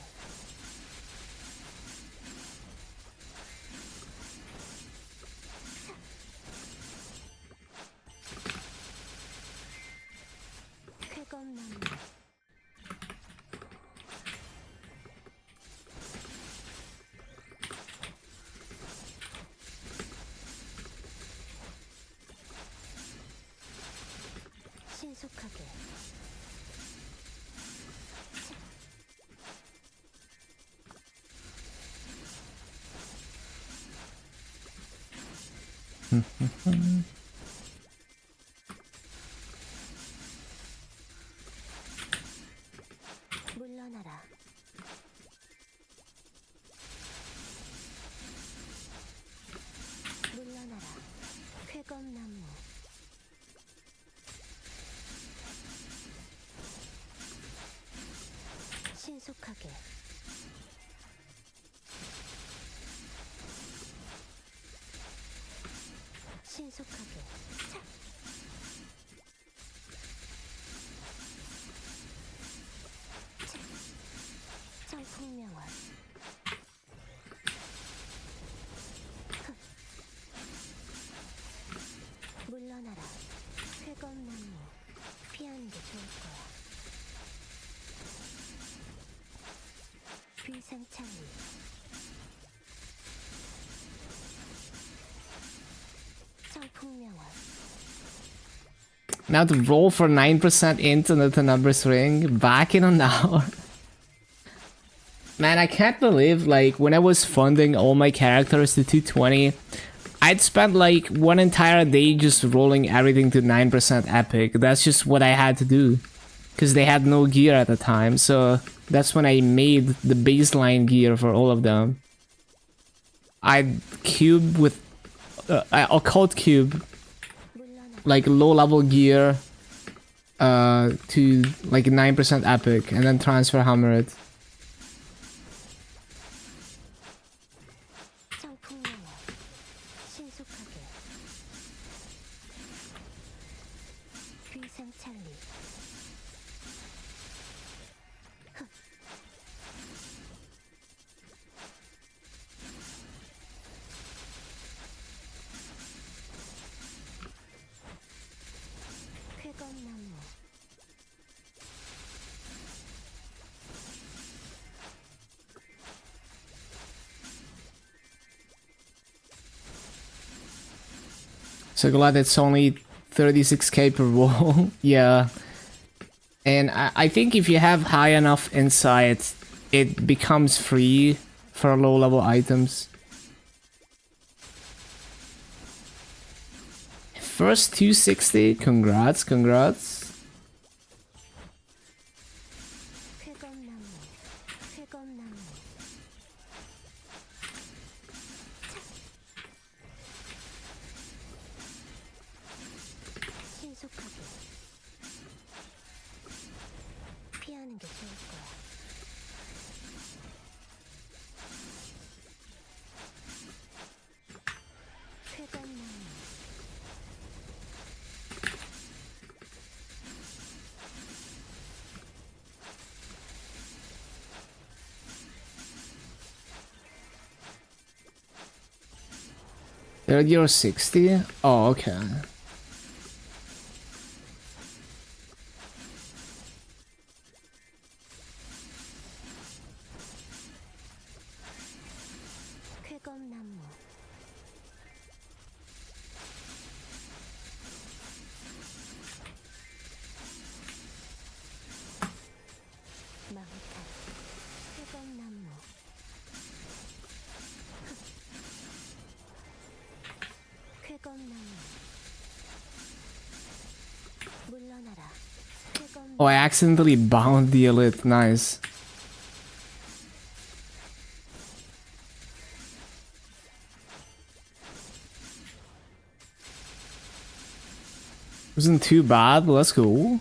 쾌검나무 신속하게 물러나라 물러나라 쾌검나무 신속하게 신속하게 청풍명월 물러나라 쾌검나무 피하는 게 좋을 거야 비상창이 청풍명월 Now to roll for 9% into the numbers ring. Back in an hour. Man, I can't believe, like, when I was funding all my characters to 220, I'd spent, like, one entire day just rolling everything to 9% epic. That's just what I had to do. Because they had no gear at the time, so that's when I made the baseline gear for all of them. I'd cube with... occult cube, like, low-level gear to, like, 9% epic, and then transfer hammer it. 청풍명월 신속하게 비상찰리 쾌검나무 So glad it's only 36k per roll. Yeah. And I think if you have high enough insight, it becomes free for low level items. First 260, congrats, congrats. 쾌검나무 쾌검나무 신속하게 피하는 게 좋을 거야 쾌검나무 Thirty or 60? Oh, okay. 쾌검나무 마हु탄 쾌검나무 쾌검나무 물러나라 쾌검나무 Oh, I accidentally bound the elite. Nice. Wasn't too bad, but let's go.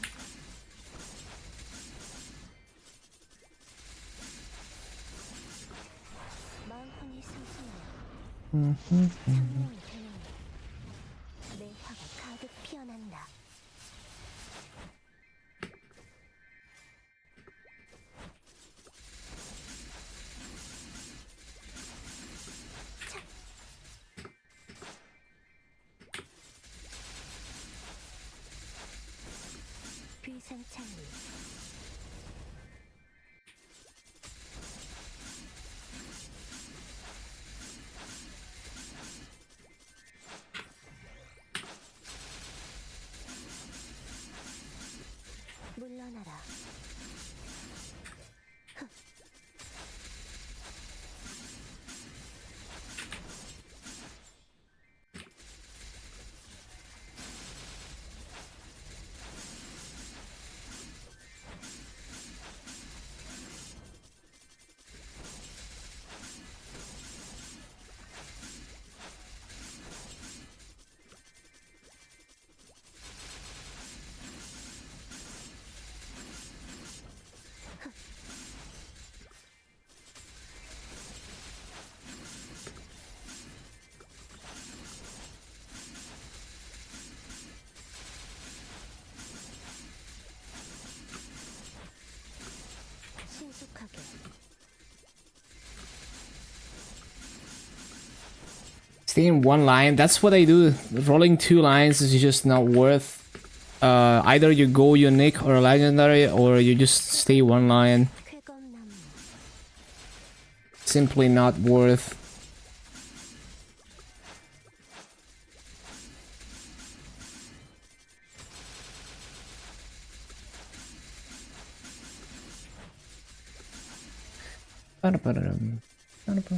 마음뿐이 승승하여 천명이 되는 내 화가 가득 피어난다 비상창리 물러나라 신속하게 Stay in one line. That's what I do. Rolling 2 lines is just not worth. Either you go unique or legendary, or you just stay one line. 쾌검나무 Simply not worth. Ba-da-ba-da-dum. Ba-da-ba.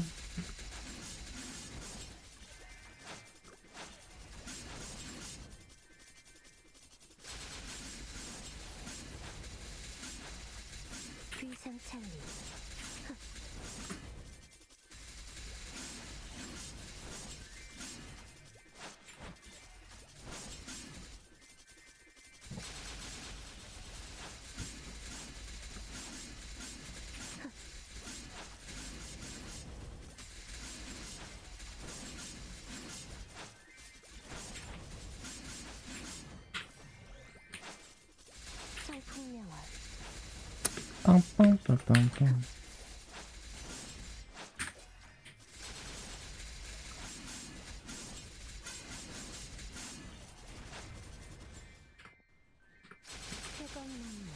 비상창리 성풍명화 Bum-bum-bum-bum-bum. 쾌검나무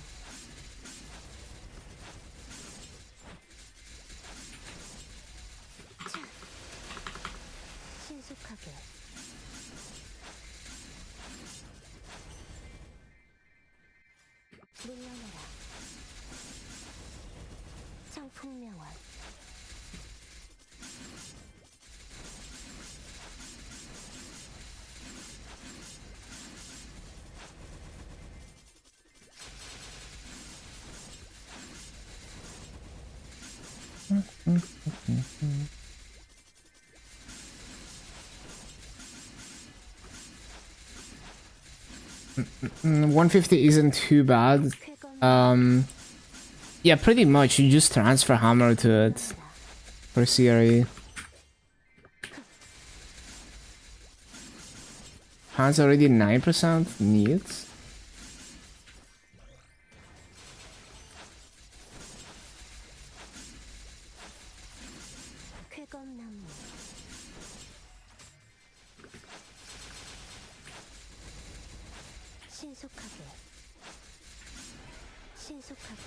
차 신속하게 물러나라 성풍명화 Mm, 150 isn't too bad. 쾌검나무 Yeah, pretty much. You just transfer hammer to it for CRE. Hands already 9% needs. 쾌검나무 신속하게 신속하게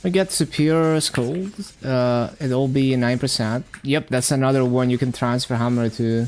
We get superior skulls. It'll be 9%. Yep, that's another one you can transfer hammer to.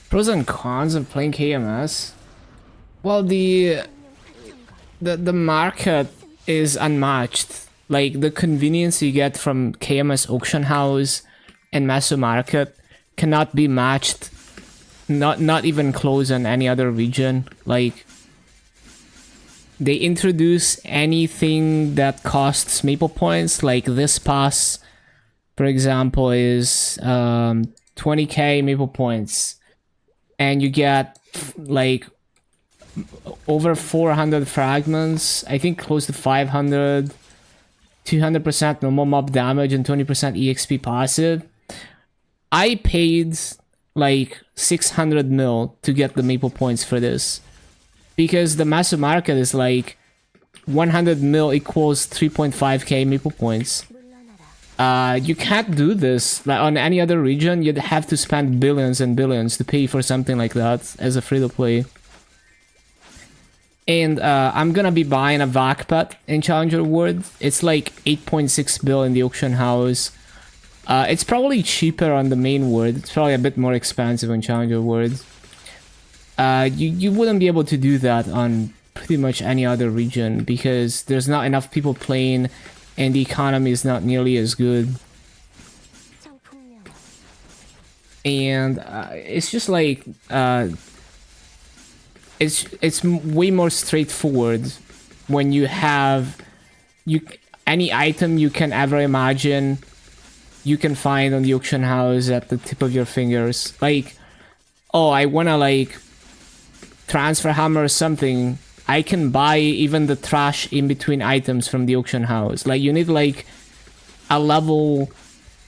Pros and cons of playing KMS. Well, the market is unmatched. Like the convenience you get from KMS auction house and Maso market cannot be matched. Not even close on any other region. Like they introduce anything that costs Maple points. Like this pass, for example, is 20k Maple points, and you get like over 400 fragments. I think close to 500. 200% normal mob damage and 20% EXP passive. I paid like 600 mil to get the Maple points for this. Because the massive market is like 100 mil equals 3.5k Maple points. You can't do this. Like on any other region, you'd have to spend billions and billions to pay for something like that as a free-to-play. And I'm gonna be buying a VAC pet in Challenger World. It's like 8.6 bill in the auction house. It's probably cheaper on the main world. It's probably a bit more expensive on Challenger World. You wouldn't be able to do that on pretty much any other region because there's not enough people playing and the economy is not nearly as good. And it's just like it's way more straightforward when you have any item you can ever imagine you can find on the auction house at the tip of your fingers. Like, oh, I wanna like transfer hammer or something. I can buy even the trash in between items from the auction house. Like you need like a level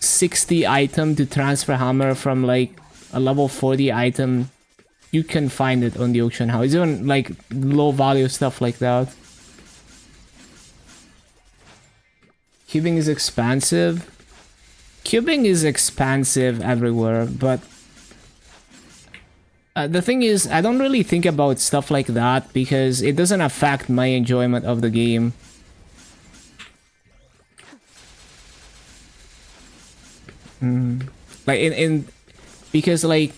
60 item to transfer hammer from like a level 40 item. You can find it on the auction house, even like low value stuff like that. Cubing is expensive. Cubing is expensive everywhere, but the thing is, I don't really think about stuff like that because it doesn't affect my enjoyment of the game. Like because like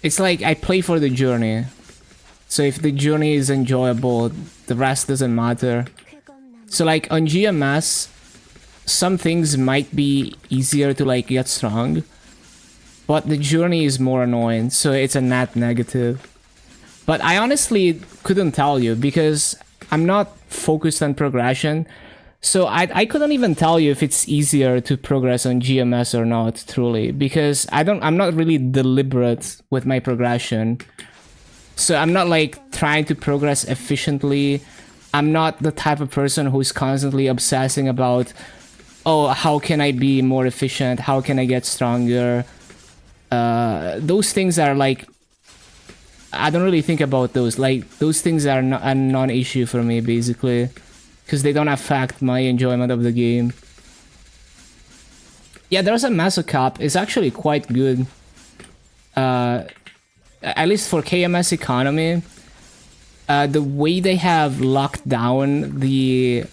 it's like I play for the journey. So if the journey is enjoyable, the rest doesn't matter. So like on GMS, some things might be easier to like get strong, but the journey is more annoying, so it's a net negative. But I honestly couldn't tell you because I'm not focused on progression. So I couldn't even tell you if it's easier to progress on GMS or not, truly, because I'm not really deliberate with my progression. So I'm not like trying to progress efficiently. I'm not the type of person who's constantly obsessing about, oh, how can I be more efficient? How can I get stronger? Those things are like, I don't really think about those. Like those things are a non-issue for me, basically. Because they don't affect my enjoyment of the game. Yeah, there's a Maso Cap. It's actually quite good. At least for KMS economy. The way they have locked down the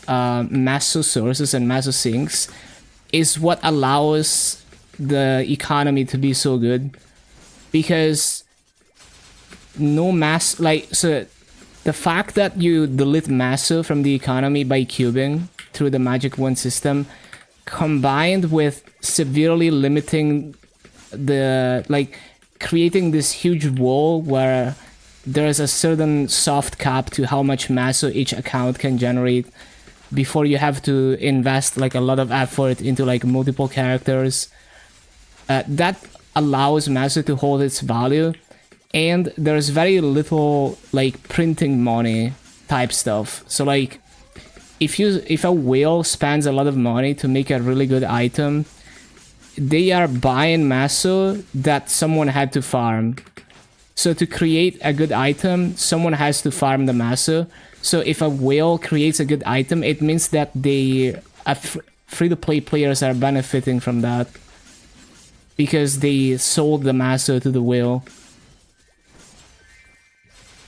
Maso sources and Maso sinks is what allows the economy to be so good. Because no mass... Like, so... The fact that you delete Maso from the economy by cubing through the Magic Wand system, combined with severely limiting the, like, creating this huge wall where there's a certain soft cap to how much Maso each account can generate before you have to invest, like, a lot of effort into, like, multiple characters. That allows Maso to hold its value. And there's very little like printing money type stuff. So like if a whale spends a lot of money to make a really good item, they are buying Maso that someone had to farm. So to create a good item, someone has to farm the Maso. So if a whale creates a good item, it means that they free-to-play players are benefiting from that because they sold the Maso to the whale.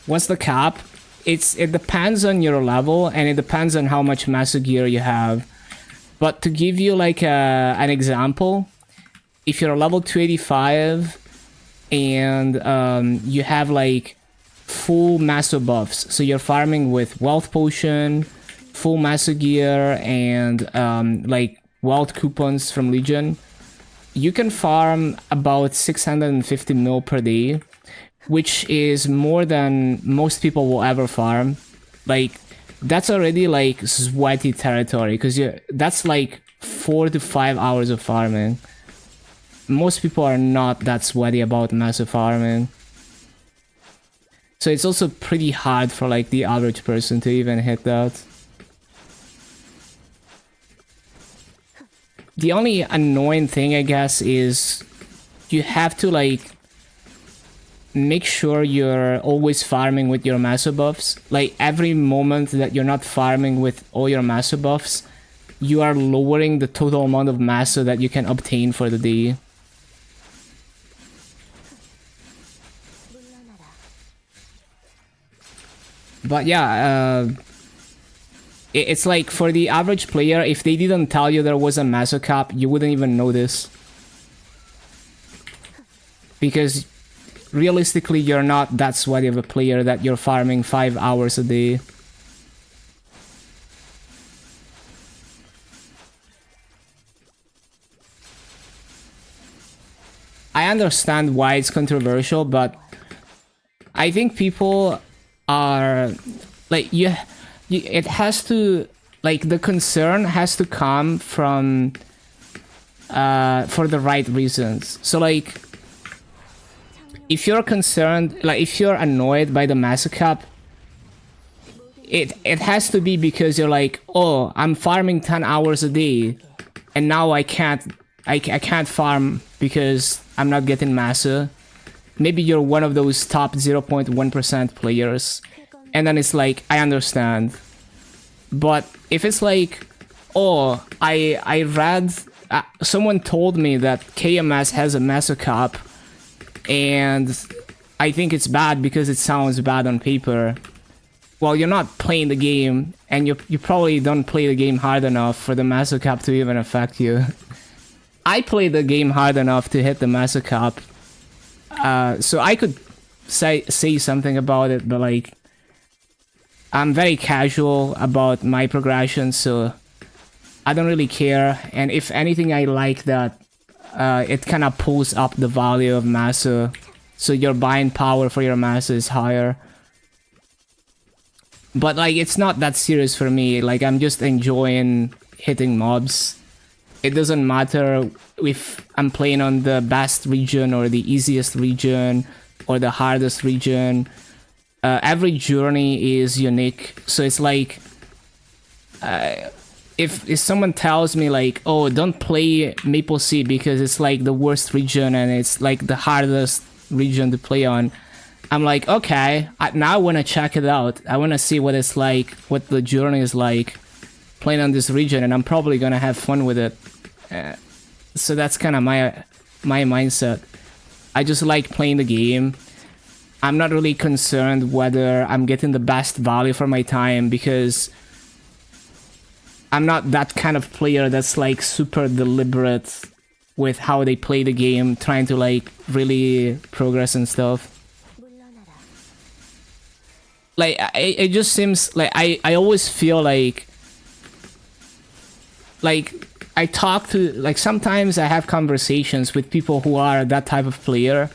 What's the cap? It depends on your level and it depends on how much Maso gear you have. But to give you like an example, if you're level 285 and you have like full master buffs, so you're farming with wealth potion, full master gear, and like wealth coupons from Legion, you can farm about 650 mil per day, which is more than most people will ever farm. Like, that's already like sweaty territory, because that's like 4 to 5 hours of farming. Most people are not that sweaty about massive farming. So it's also pretty hard for like the average person to even hit that. The only annoying thing, I guess, is you have to like make sure you're always farming with your master buffs. Like every moment that you're not farming with all your master buffs, you are lowering the total amount of master that you can obtain for the day. But yeah, it's like for the average player, if they didn't tell you there was a master cap, you wouldn't even notice. Because realistically, you're not that sweaty of a player that you're farming 5 hours a day. I understand why it's controversial, but I think people are like it has to, like, the concern has to come from for the right reasons. So like, if you're concerned, like if you're annoyed by the master cap, it has to be because you're like, oh, I'm farming 10 hours a day and now I can't farm because I'm not getting master. Maybe you're one of those top 0.1% players, and then it's like, I understand. But if it's like, oh, I read, someone told me that KMS has a master cap, and I think it's bad because it sounds bad on paper. Well, you're not playing the game, and you probably don't play the game hard enough for the master cap to even affect you. I play the game hard enough to hit the master cap, so I could say something about it, but like, I'm very casual about my progression, so I don't really care. And if anything, I like that it kind of pulls up the value of master, so your buying power for your master is higher. But like, it's not that serious for me. Like, I'm just enjoying hitting mobs. It doesn't matter if I'm playing on the best region or the easiest region or the hardest region. Every journey is unique, so it's like, if someone tells me like, oh, don't play MapleStory because it's like the worst region and it's like the hardest region to play on, I'm like, okay, now I want to check it out. I want to see what it's like, what the journey is like playing on this region, and I'm probably gonna have fun with it. So that's kind of my mindset. I just like playing the game. I'm not really concerned whether I'm getting the best value for my time, because I'm not that kind of player that's like super deliberate with how they play the game, trying to like really progress and stuff. Like, it just seems like I always feel like I talk to, like, sometimes I have conversations with people who are that type of player,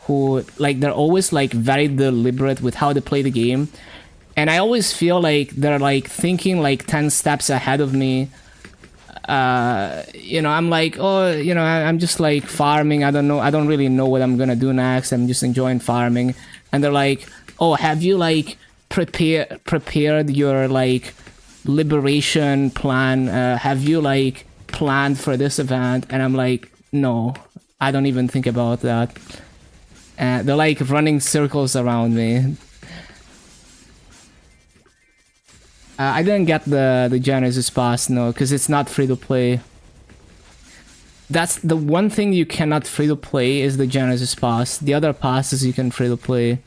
who like, they're always like very deliberate with how they play the game, and I always feel like they're like thinking like 10 steps ahead of me. You know, I'm like, oh, you know, I'm just like farming. I don't really know what I'm gonna do next. I'm just enjoying farming. And they're like, oh, have you like prepared your like liberation plan? Have you like planned for this event? And I'm like, no, I don't even think about that. They're like running circles around me. I didn't get the Genesis pass, no, because it's not free to play. That's the one thing you cannot free to play, is the Genesis pass. The other passes you can free to play.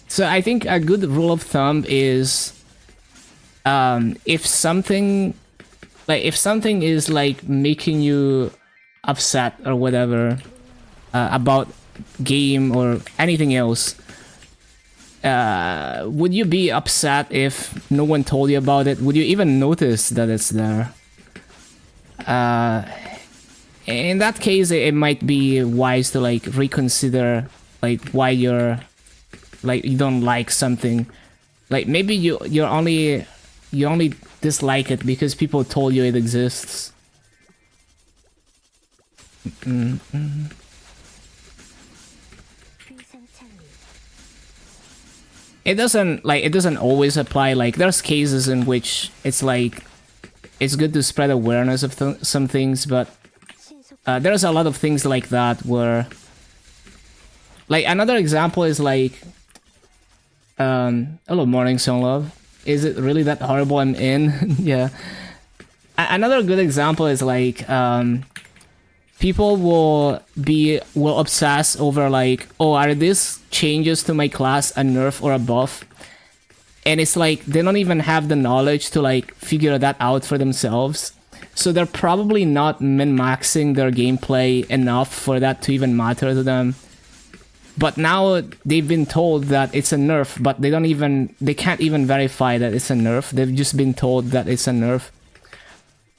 So I think a good rule of thumb is if something is like making you upset or whatever about game or anything else, would you be upset if no one told you about it? Would you even notice that it's there? In that case, it might be wise to like reconsider like why you're like you don't like something. Like maybe you only dislike it because people told you it exists. It doesn't always apply. Like there's cases in which it's like it's good to spread awareness of some things, but there's a lot of things like that where like another example is like hello morning sun love. Is it really that horrible I'm in? Yeah. Another good example is like people will obsess over like, oh, are these changes to my class a nerf or a buff? And it's like they don't even have the knowledge to like figure that out for themselves. So they're probably not min-maxing their gameplay enough for that to even matter to them. But now they've been told that it's a nerf, but they can't even verify that it's a nerf. They've just been told that it's a nerf.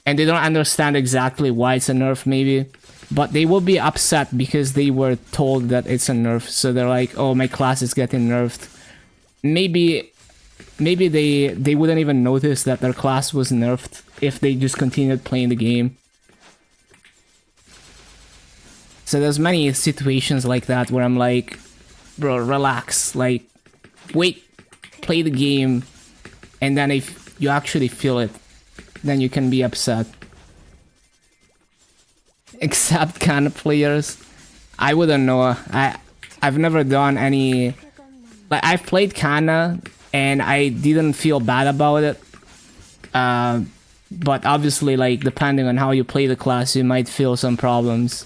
And they don't understand exactly why it's a nerf maybe. But they will be upset because they were told that it's a nerf. So they're like, oh, my class is getting nerfed. Maybe they wouldn't even notice that their class was nerfed if they just continued playing the game. So there's many situations like that where I'm like, bro, relax. Like, wait, play the game. And then if you actually feel it, then you can be upset. Except Kana players. I wouldn't know. I've never done any... Like, I've played Kana and I didn't feel bad about it. But obviously, like, depending on how you play the class, you might feel some problems.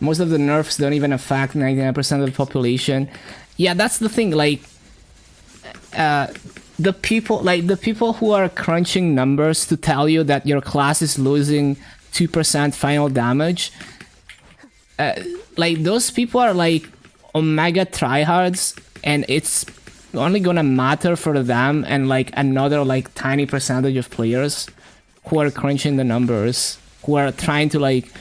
Most of the nerfs don't even affect 99% of the population. Yeah, that's the thing, like... the people who are crunching numbers to tell you that your class is losing 2% final damage, like those people are like omega tryhards, and it's only gonna matter for them and like another like tiny percentage of players who are crunching the numbers, who are trying to like,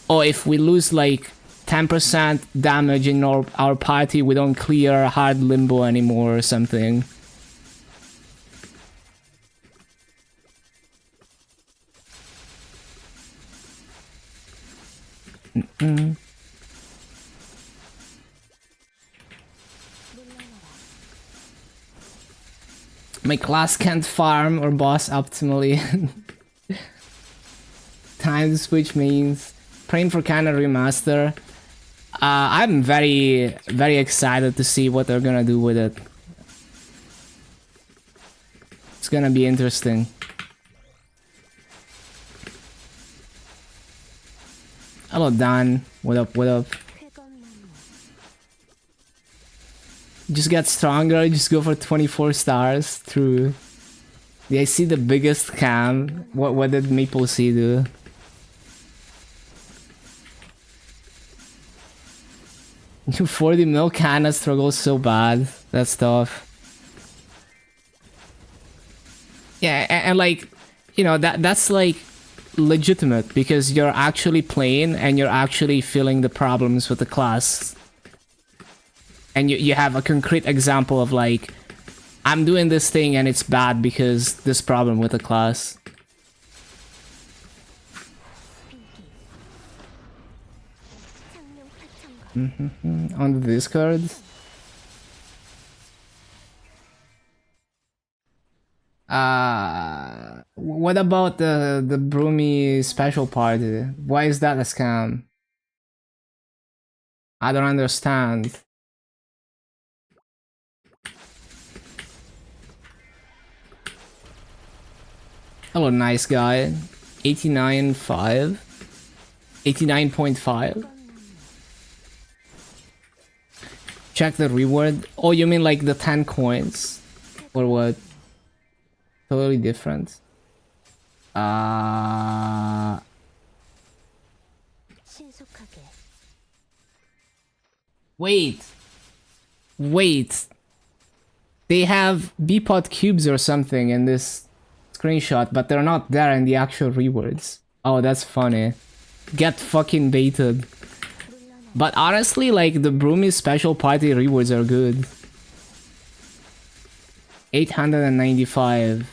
oh, if we lose like 10% damage in our party, we don't clear hard limbo anymore or something. My class can't farm or boss optimally. Time to switch means praying for Kana remaster. I'm very excited to see what they're gonna do with it. It's gonna be interesting. Hello Dan, what up, what up? Just get stronger, just go for 24 stars, true. Yeah, I see the biggest cam. What did MapleStory do? You 40 mil Kana struggles so bad, that's tough. Yeah, and like, you know, that's like legitimate because you're actually playing and you're actually feeling the problems with the class. And you have a concrete example of like, I'm doing this thing and it's bad because this problem with the class. On the Discord. What about the Broomy special party? Why is that a scam? I don't understand. Hello, nice guy. 89.5? 89.5? Check the reward. Oh, you mean like the 10 coins? Or what? Totally different. 신속하게 Wait. Wait. They have Bpot cubes or something in this screenshot, but they're not there in the actual rewards. Oh, that's funny. Get fucking baited. But honestly, like, the Broomy special party rewards are good. 895.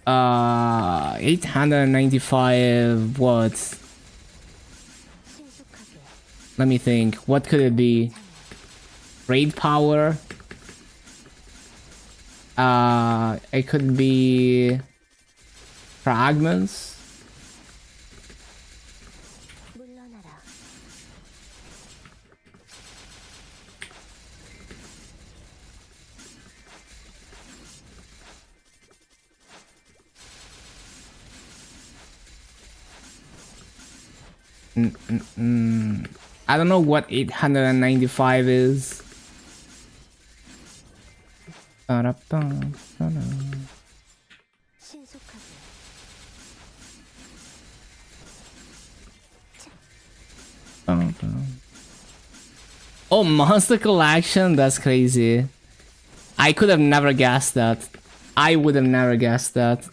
895 what? 신속하게 Let me think. What could it be? Raid power? It could be fragments. 물러나라 I don't know what 895 is. 신속하게 Oh, monster collection? That's crazy. I could have never guessed that. I would have never guessed that.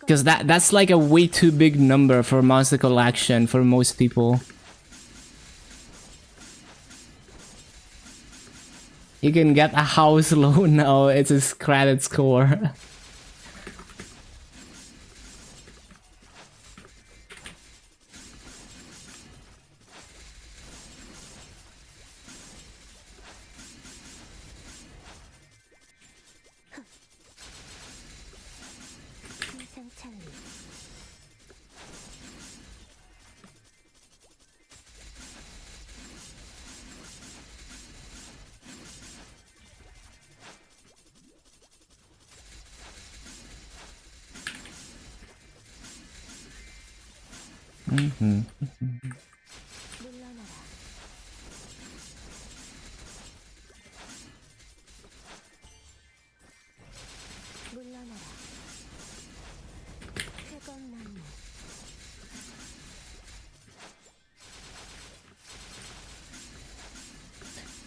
Because that's like a way too big number for monster collection for most people. You can get a house loan now, it's a credit score. 비상찰리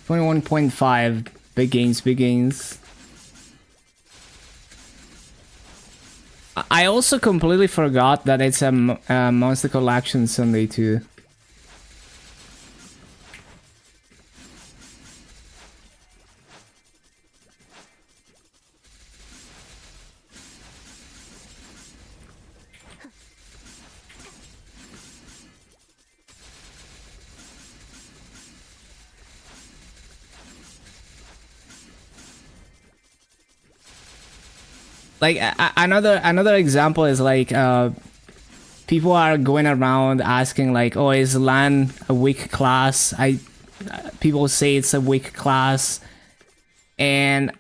21.5. Big gains, big gains. I also completely forgot that it's a monster collection Sunday too. Like another example is like people are going around asking like, oh, is LAN a weak class? People say it's a weak class, and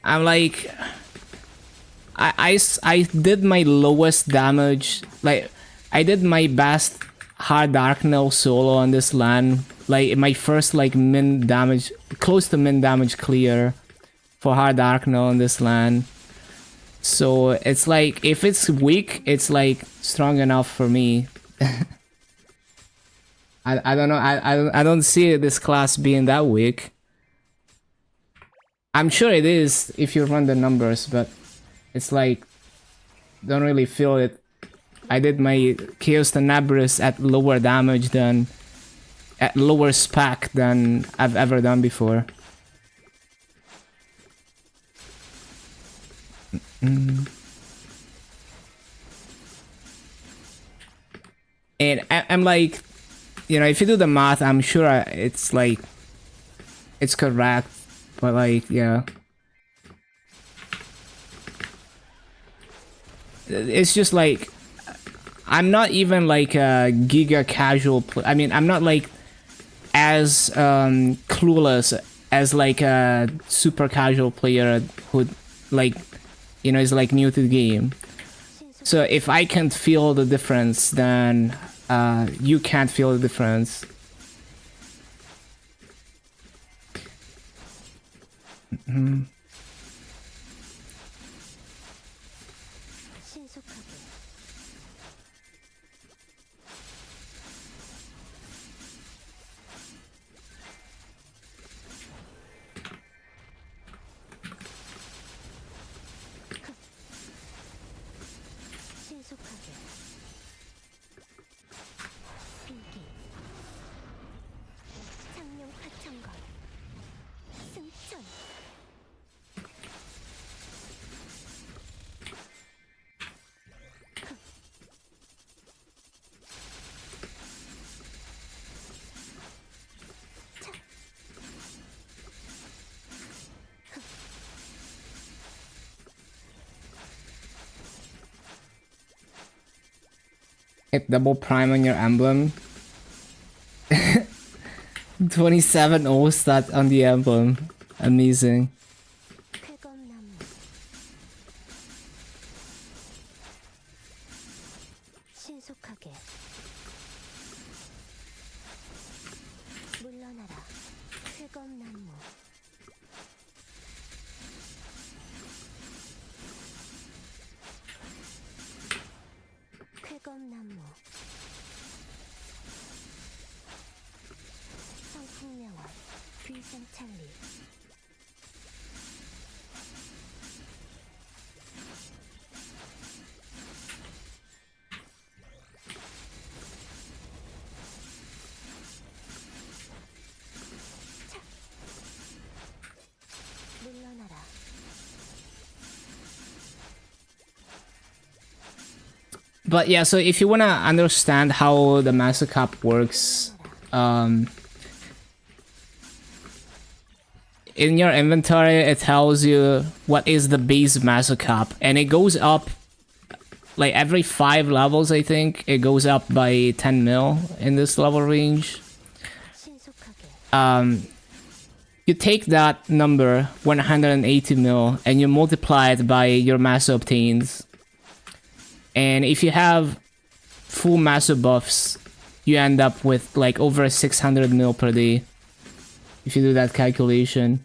I'm like, I did my lowest damage, like I did my best hard dark nail solo on this LAN, like my first like min damage, close to min damage clear for hard dark nail on this LAN. So it's like, if it's weak, it's like strong enough for me. I don't know. I don't see this class being that weak. I'm sure it is if you run the numbers, but it's like, don't really feel it. I did my Chaos Tenebris at lower damage than, at lower spec than I've ever done before. And I'm like, you know, if you do the math, I'm sure it's like, it's correct, but like, yeah. It's just like, I'm not even like a giga casual I mean, I'm not like as clueless as like a super casual player who like, you know, is like new to the game. So if I can't feel the difference, then you can't feel the difference. 신속하게 신속하게 비기 창룡 파천거 승천 Hit double prime on your emblem. 27 O stat on the emblem. Amazing. 쾌검나무 신속하게 물러나라 쾌검나무 쾌검나무 성풍명월 귀생찰리 물러나라 But yeah, so if you want to understand how the Master Cup works, in your inventory it tells you what is the base Master Cup, and it goes up like every 5 levels. I think it goes up by 10 mil in this level range. 신속하게 You take that number 180 mil and you multiply it by your master obtains. And if you have full master buffs, you end up with like over 600 mil per day. If you do that calculation.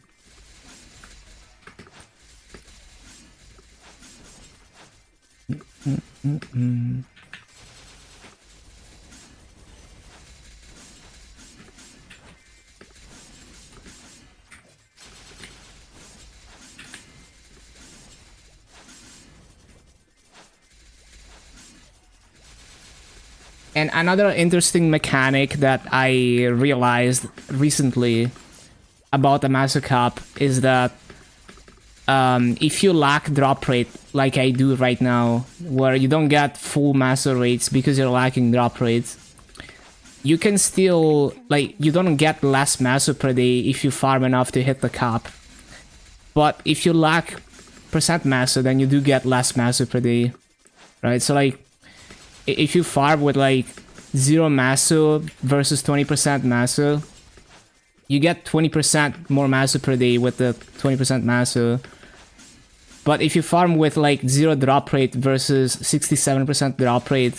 And another interesting mechanic that I realized recently about the Master Cup is that if you lack drop rate, like I do right now, where you don't get full master rates because you're lacking drop rates, you can still, like, you don't get less master per day if you farm enough to hit the cap. But if you lack percent master, then you do get less master per day, right? So like, if you farm with like 0 master versus 20% master, you get 20% more master per day with the 20% master. But if you farm with like 0 drop rate versus 67% drop rate,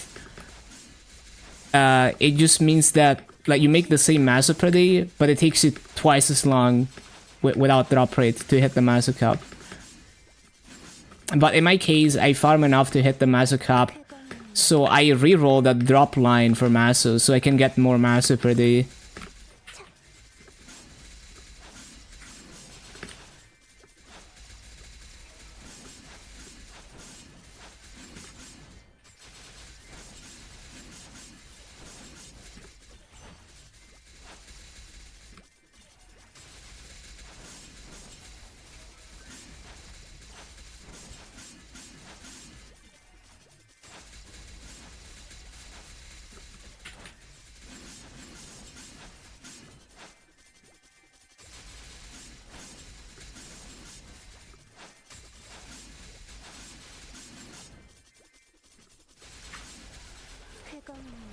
it just means that like you make the same master per day, but it takes you twice as long without drop rate to hit the master cup. But in my case, I farm enough to hit the master cup, so I reroll that drop line for master so I can get more master per day. 쾌검나무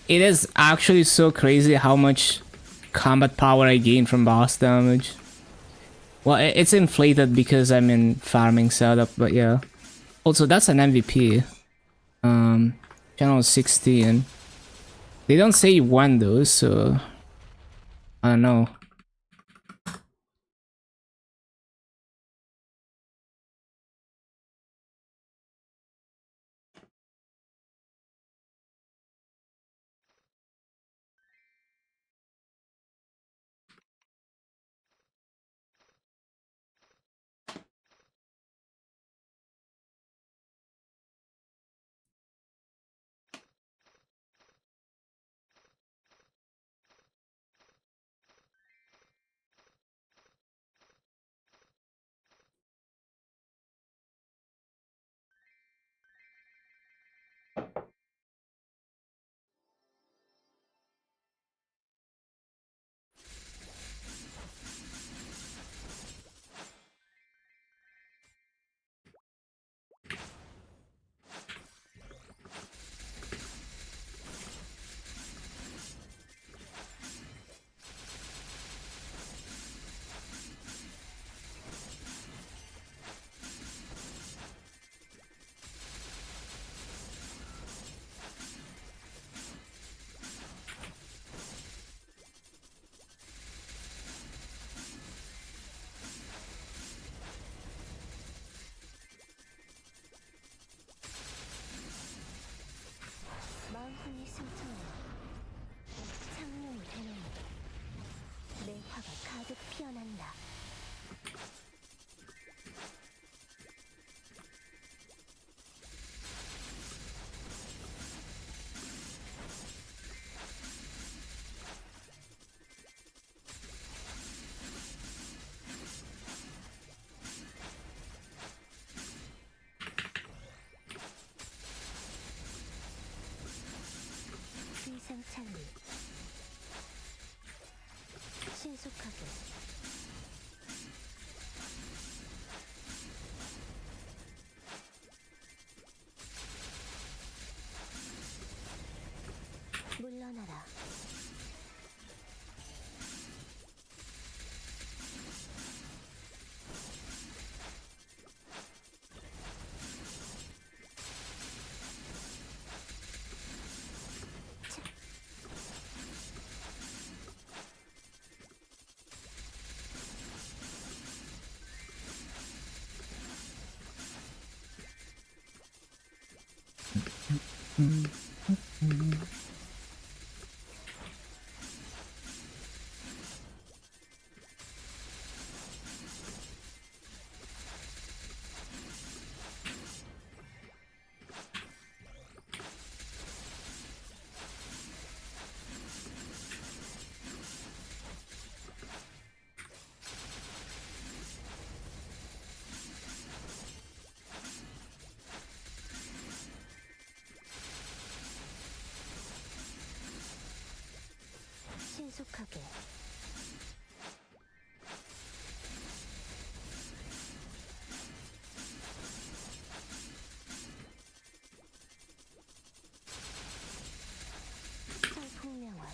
it is actually so crazy how much combat power I gain from boss damage. Well, it's inflated because I'm in farming setup, but yeah. Also, that's an MVP. Channel 16. They don't say when though, so I don't know. 마음뿐이 숨차오. 창룡이 되노니 내 화가 가득 피어난다. 위생찬리 신속하게 물러나라. 신속하게 성폭명화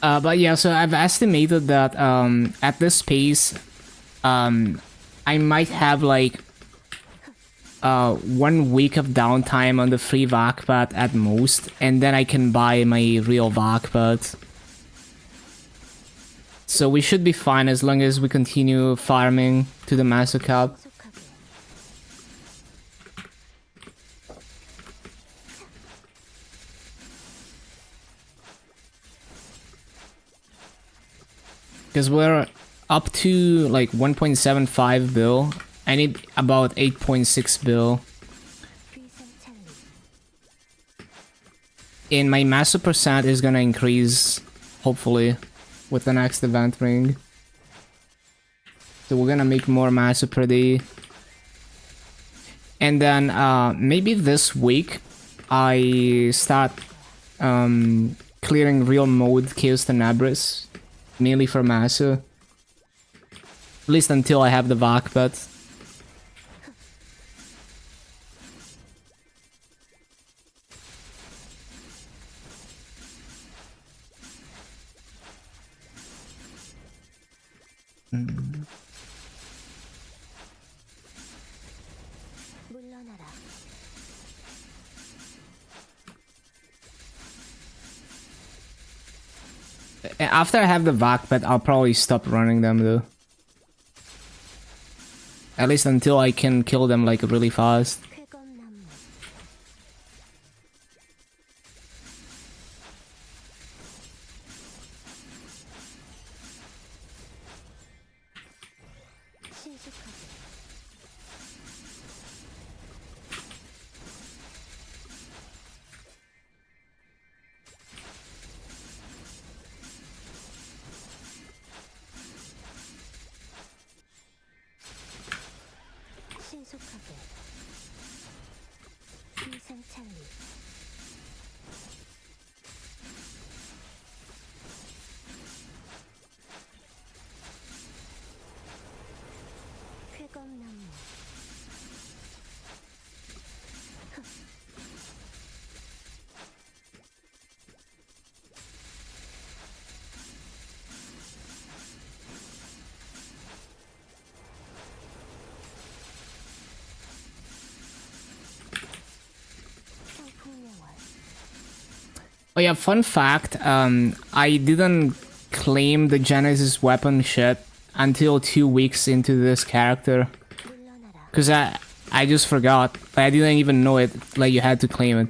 But yeah, so I've estimated that at this pace, I might have like 1 week of downtime on the free Vakpat at most, and then I can buy my real Vakpat. So we should be fine as long as we continue farming to the Master Cap. 신속하게 Because we're up to like 1.75 bill. I need about 8.6 bill. 귀상 찰리 And my master percent is gonna increase, hopefully, with the next event ring. So we're gonna make more master per day. And then maybe this week I start clearing real mode Chaos Tenebris, mainly for master. At least until I have the Vakbet. 물러나라 After I have the Vakbet, I'll probably stop running them though. At least until I can kill them like really fast. 쾌검나무 신속하게 신속하게 귀상 찰리 쾌검나무 성풍명월 Oh yeah, fun fact, I didn't claim the Genesis weapon shit until 2 weeks into this character. 물러나라 Cause I just forgot. Like, I didn't even know it, like you had to claim it.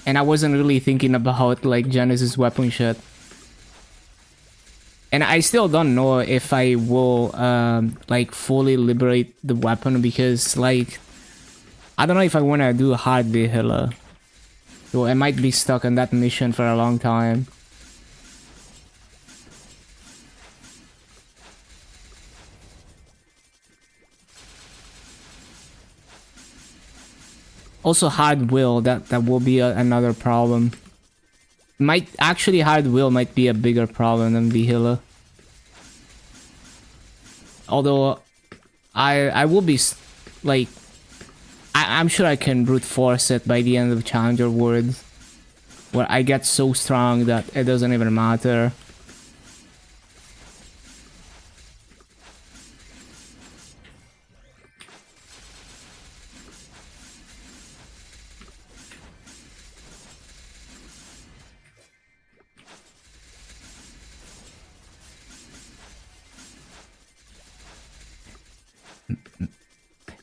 And I wasn't really thinking about like Genesis weapon shit. And I still don't know if I will like fully liberate the weapon because like I don't know if I wanna do a hard Vihila. So I might be stuck on that mission for a long time. Also hard will, that will be another problem. Might actually hard will might be a bigger problem than Vihila. Although I will be like I'm sure I can brute force it by the end of Challenger Worlds, where I get so strong that it doesn't even matter.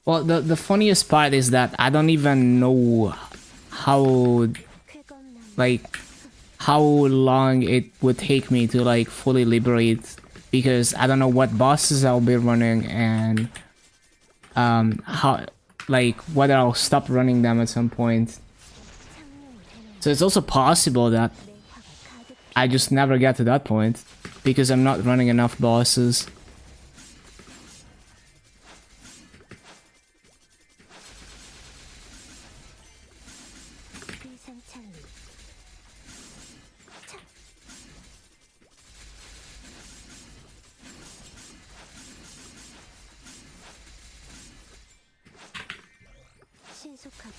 Well, the funniest part is that I don't even know how 쾌검나무 like how long it would take me to like fully liberate, because I don't know what bosses I'll be running and how like whether I'll stop running them at some point. 창룡이 되는 So it's also possible that 내 혀가 가득 I just never get to that point because I'm not running enough bosses. 귀상 찰리 차 신속하게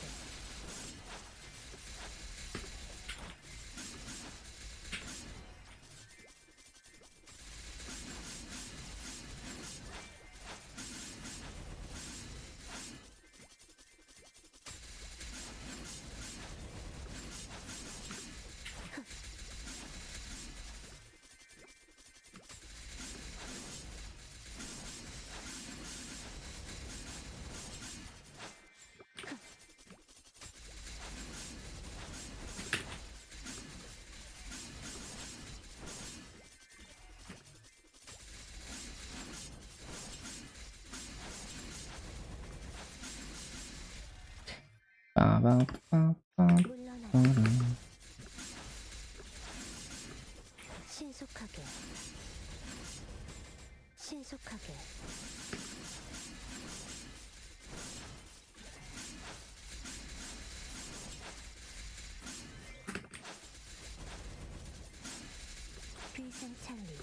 물러나라. 신속하게. 신속하게. 비상찰리.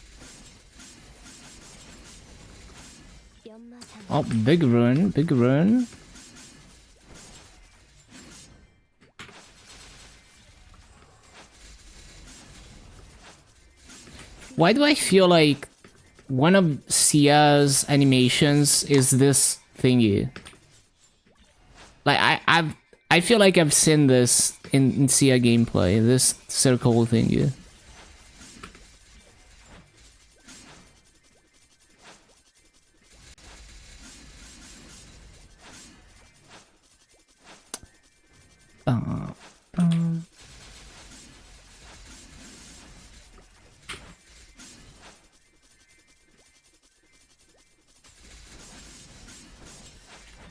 연마장. Oh, big run, big run. Why do I feel like one of Sia's animations is this thingy? Like I feel like I've seen this in Sia gameplay. This circle thingy.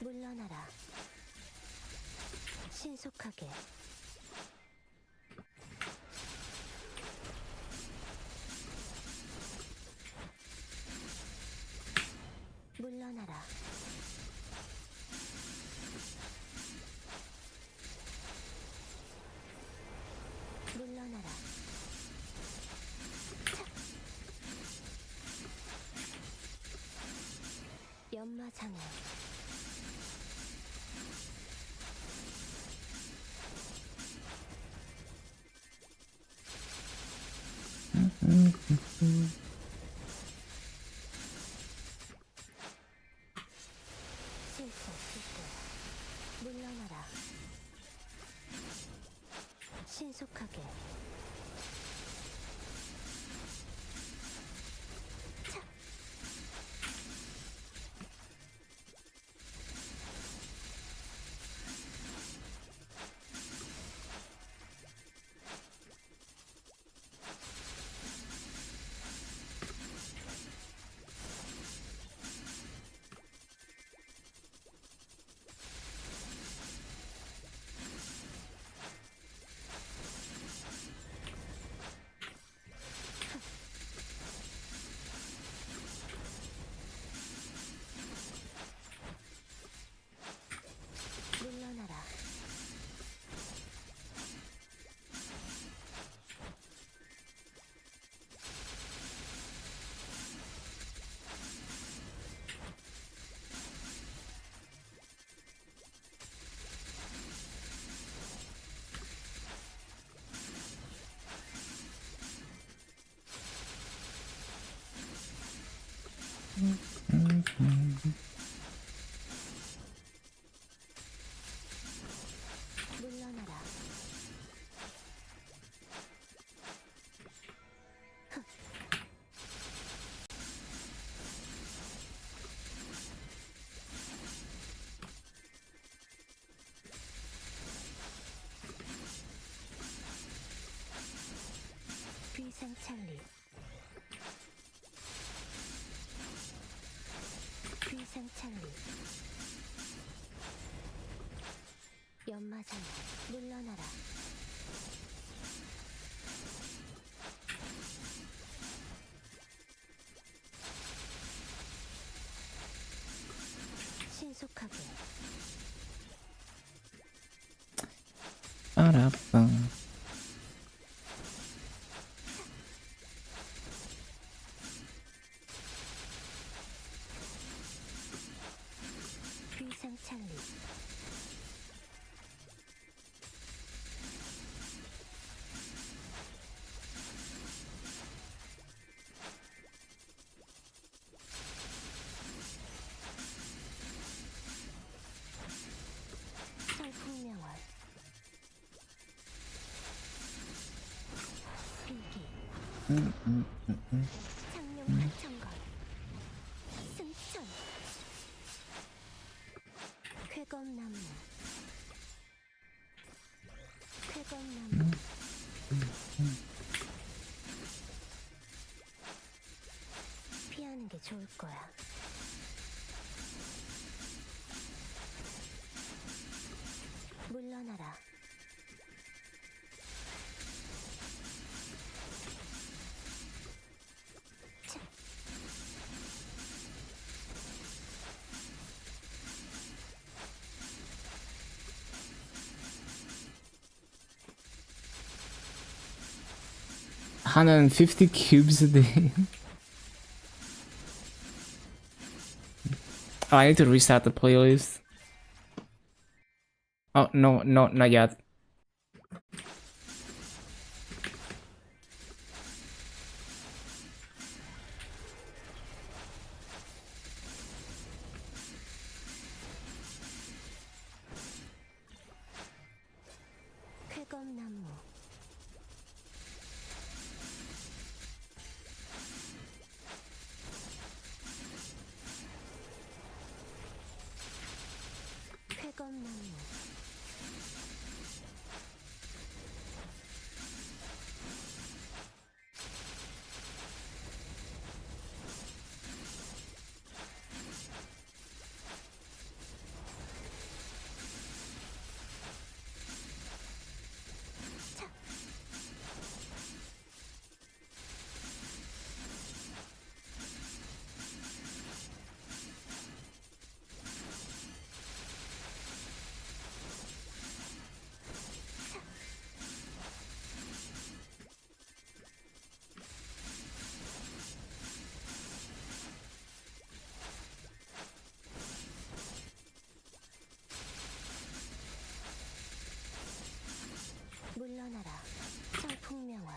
물러나라. 신속하게. 물러나라. 물러나라. 연마장애. 실수 없을 거야. 물러나라. 신속하게. 차. 물러나라. 물러나라. 비상찰리. 비상찰리. 연마장. 물러나라. 신속하게. Ba-da-ba. 비상찰리. 설풍명월. 필기. 장룡 하천걸. 승천. 쾌검나무. 쾌검나무. 피하는 게 좋을 거야. 물러나라. 150 cubes a day. Oh, I need to restart the playlist. Oh, no, not yet. 쾌검나무 쾌검나무 물러나라 청풍명월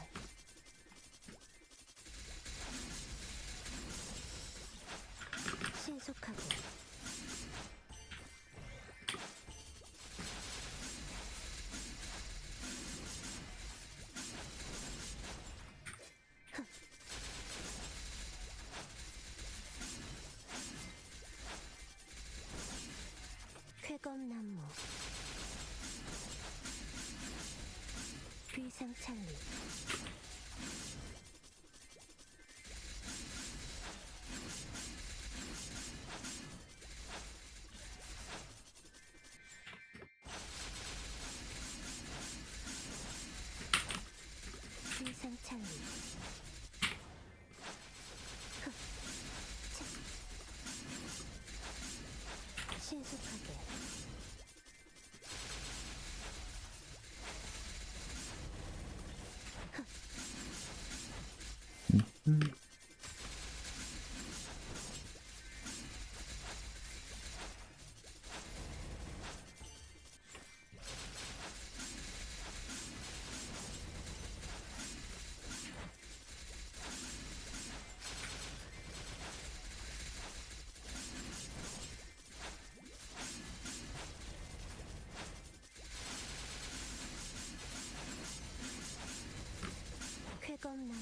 신속하고 쾌검나무 귀상찰리 귀상찰리 신속하게 쾌검나무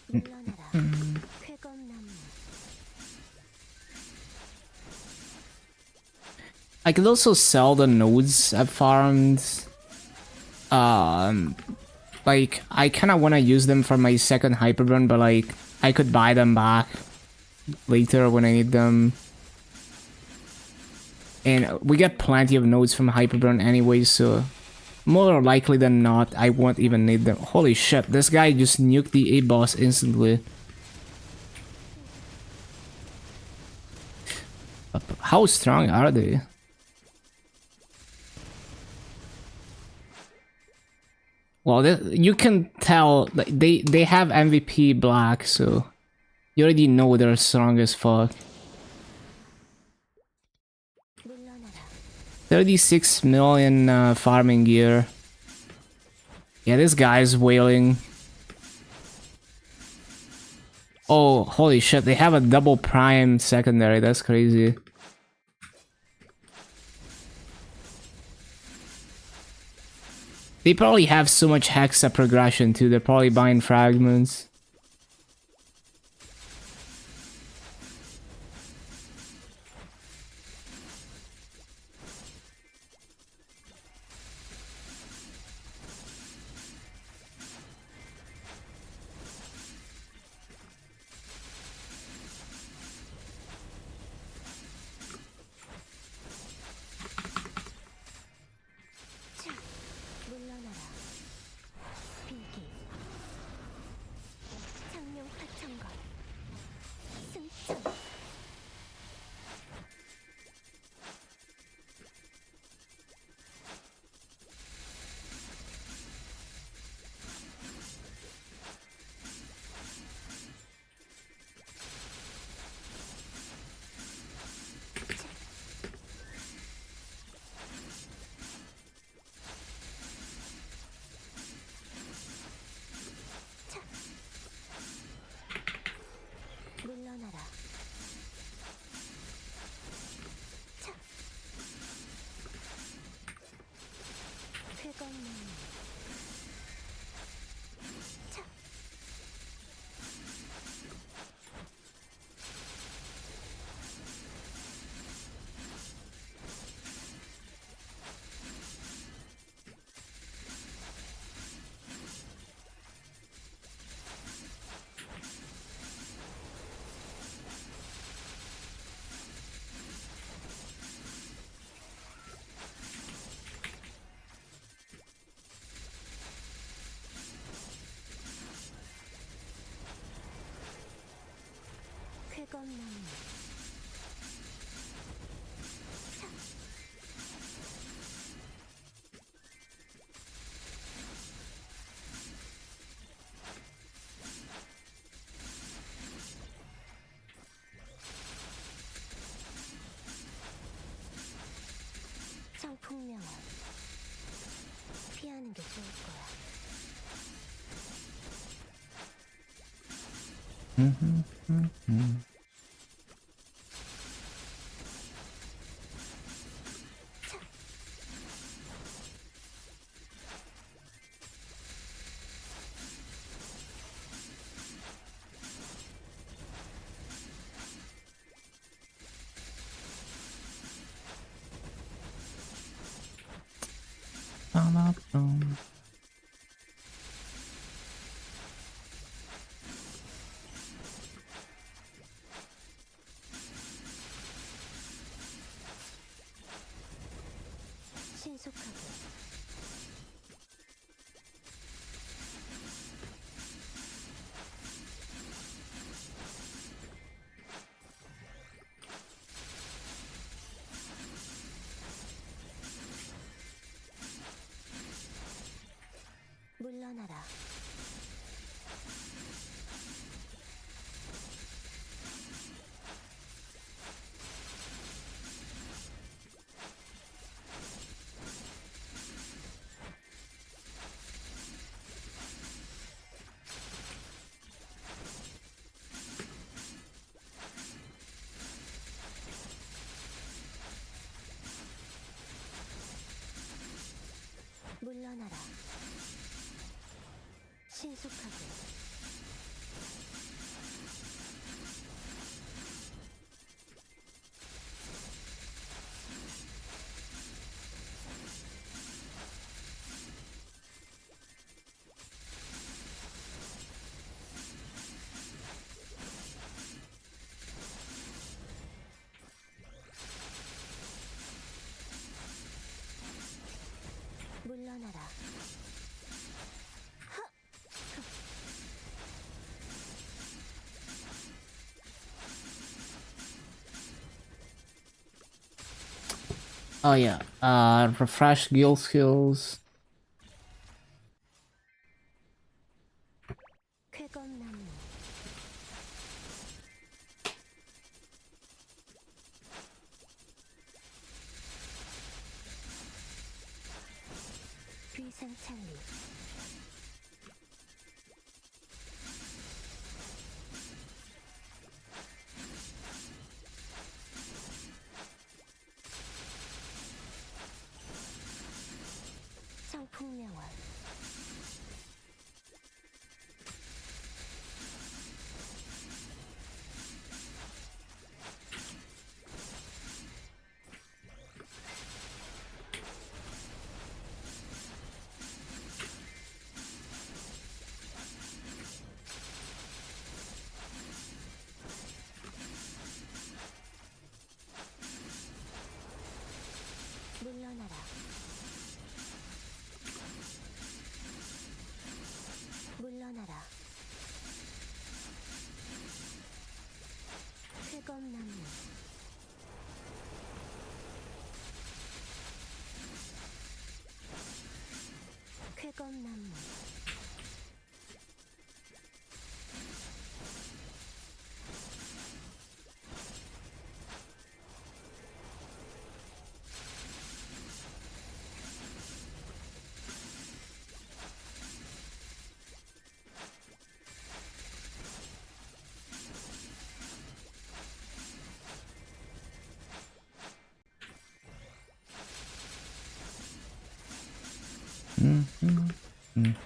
물러나라 쾌검나무 I could also sell the nodes I farmed. Like, I kind of want to use them for my second hyperburn, but like, I could buy them back later when I need them. And we get plenty of nodes from hyperburn anyway, so more likely than not, I won't even need them. Holy shit, this guy just nuked the A boss instantly. How strong are they? Well, you can tell like, they have MVP black, so you already know they're strong as fuck. 물러나라 36 million farming gear. Yeah, this guy's wailing. Oh, holy shit, they have a double prime secondary, that's crazy. They probably have so much hexa progression too, they're probably buying fragments. 물러나라 쾌검나무 청풍명원 피하는 게 좋을 거야. 신속하게 물러나라. 물러나라. 신속하게 물러나라. Oh yeah, refresh guild skills. 쾌검나무 비상찰리 청풍명원 물러나라. 물러나라. 쾌검나무 쾌검나무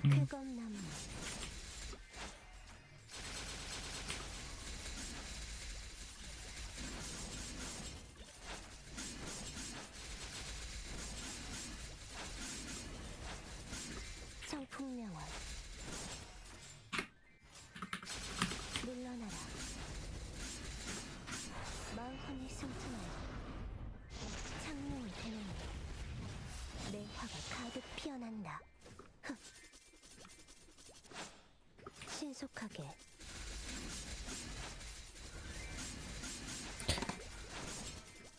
쾌검나무 청풍명원 물러나라. 마음이 승천하여 창룡을 대놓니 내 화가 가득 피어난다. 흑. 신속하게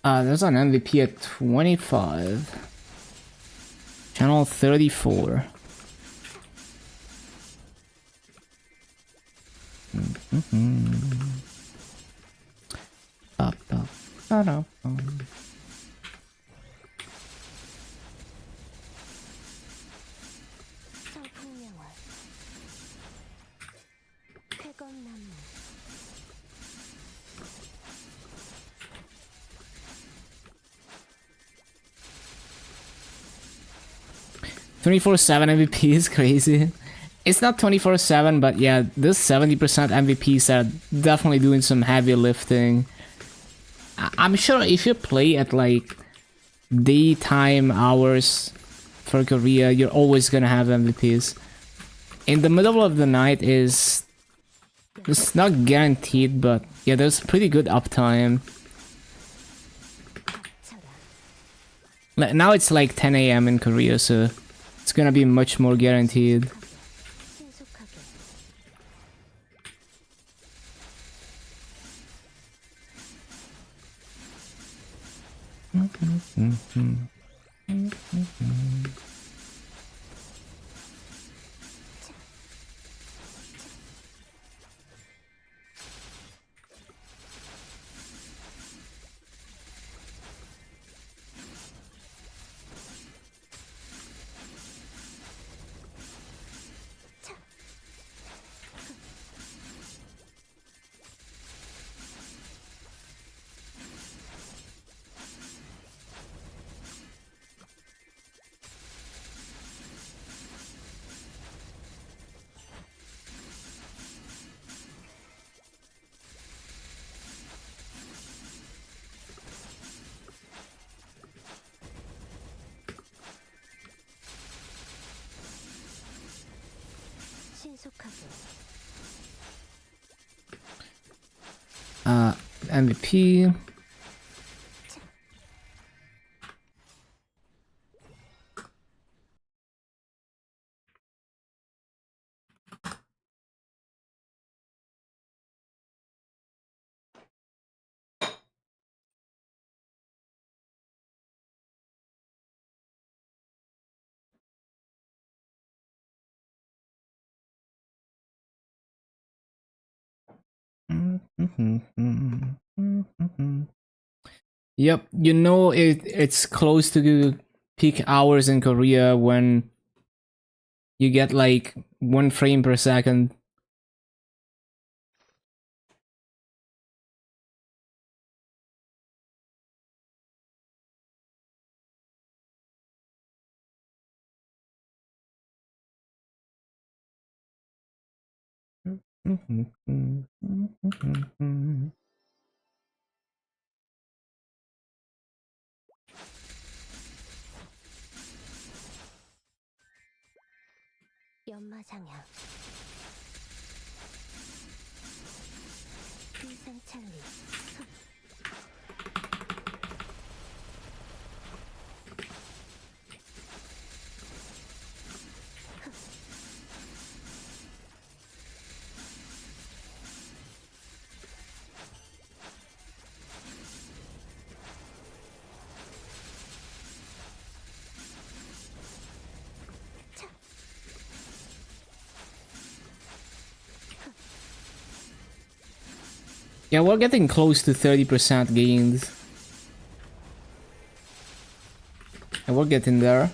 There's an MVP at 25. Channel 34. Up, up, up. 성풍명화 쾌검나무 24/7 MVP is crazy. It's not 24/7, but yeah, this 70% MVPs are definitely doing some heavy lifting. I'm sure if you play at like daytime hours for Korea, you're always gonna have MVPs. In the middle of the night is it's not guaranteed, but yeah, there's pretty good uptime. Now it's like 10 a.m. in Korea, so it's gonna be much more guaranteed. 신속하게 신속하게 MVP. Yep, you know it's close to peak hours in Korea when you get like 1 frame per second. 연마장향 비상찰리 Yeah, we're getting close to 30% gains. And we're getting there.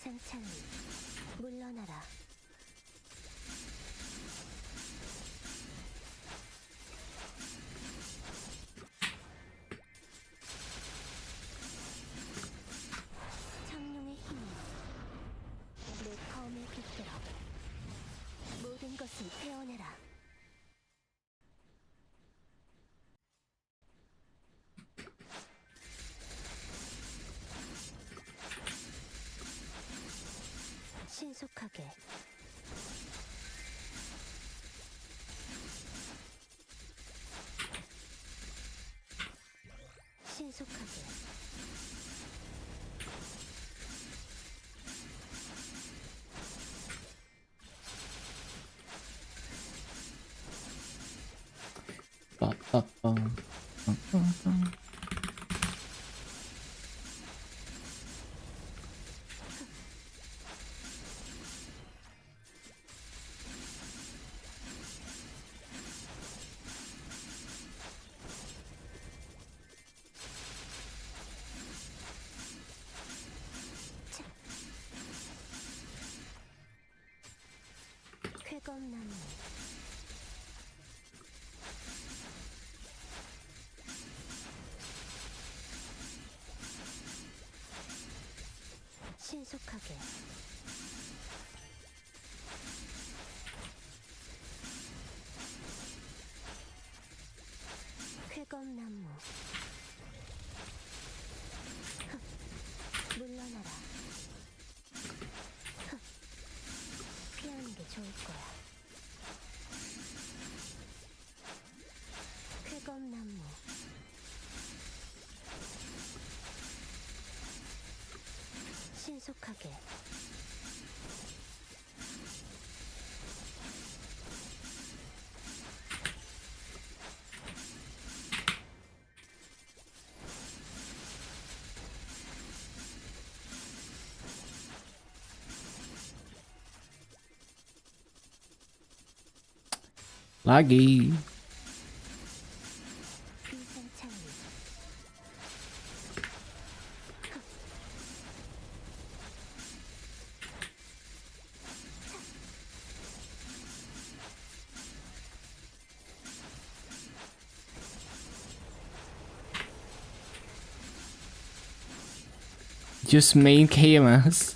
비상창이 물러나라. 창룡의 힘이 내 검을 빗들어 모든 것을 태워내라. 신속하게 신속하게 빠빠빠. 쾌검나무 신속하게 쾌검나무 물러나라. 피하는 게 좋을 거야. 쾌검나무 신속하게 락이. 비상창이 Just main KMS.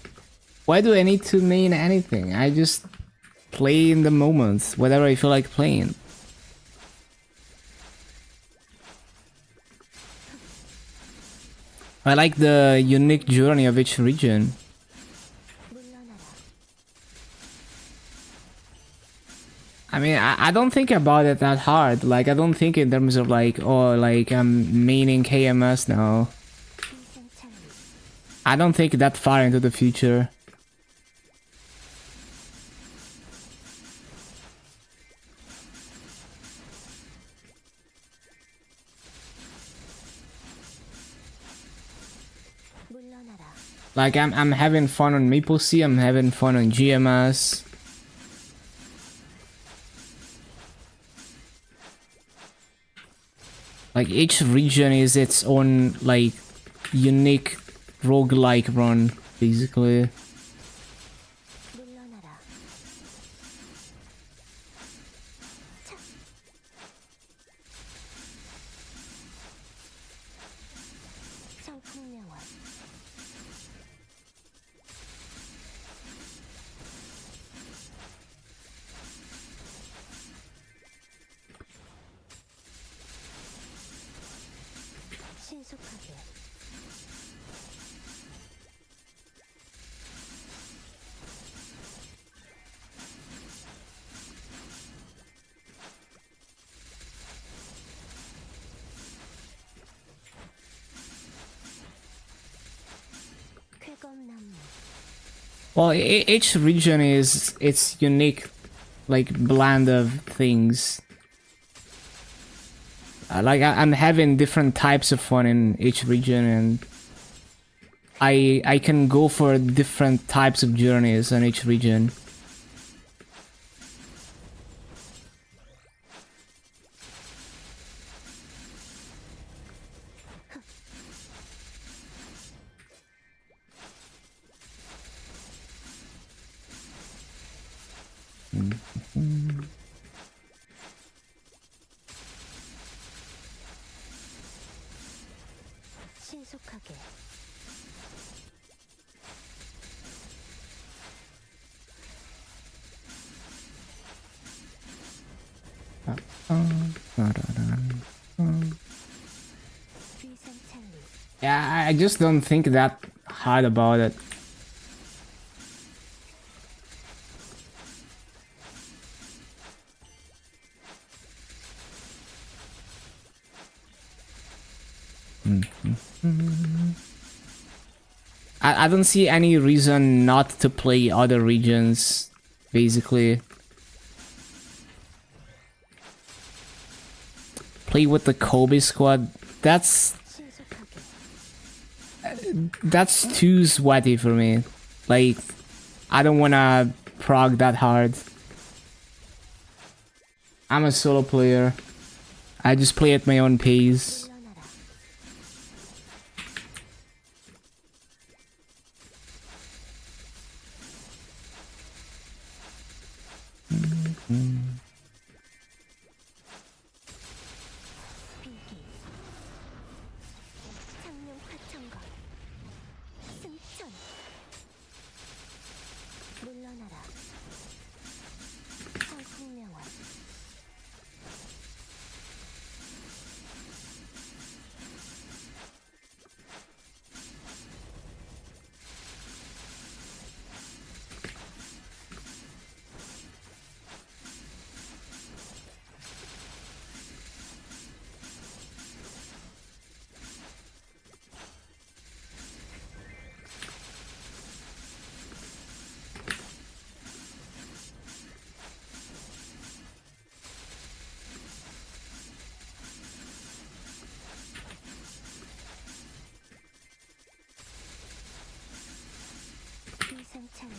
Why do I need to main anything? I just play in the moment, whatever I feel like playing. I like the unique journey of each region. 물러나라. I mean, I don't think about it that hard. Like, I don't think in terms of like, oh, like I'm maining KMS now. 비상창이 I don't think that far into the future. 물러나라. Like I'm having fun on MapleStory, I'm having fun on GMS. Like each region is its own like unique roguelike run, basically. 물러나라. 차. 청풍명화 신속하게 쾌검나무 Well, each region is its unique, like blend of things. I'm having different types of fun in each region, and I can go for different types of journeys on each region. 신속하게 귀상찰리 Yeah, I just don't think that hard about it. I don't see any reason not to play other regions, basically. Play with the Kobe squad. That's too sweaty for me. Like, I don't wanna prog that hard. I'm a solo player. I just play at my own pace. 비기 장룡 파천거 승천 물러나라 성풍명화 귀상찰리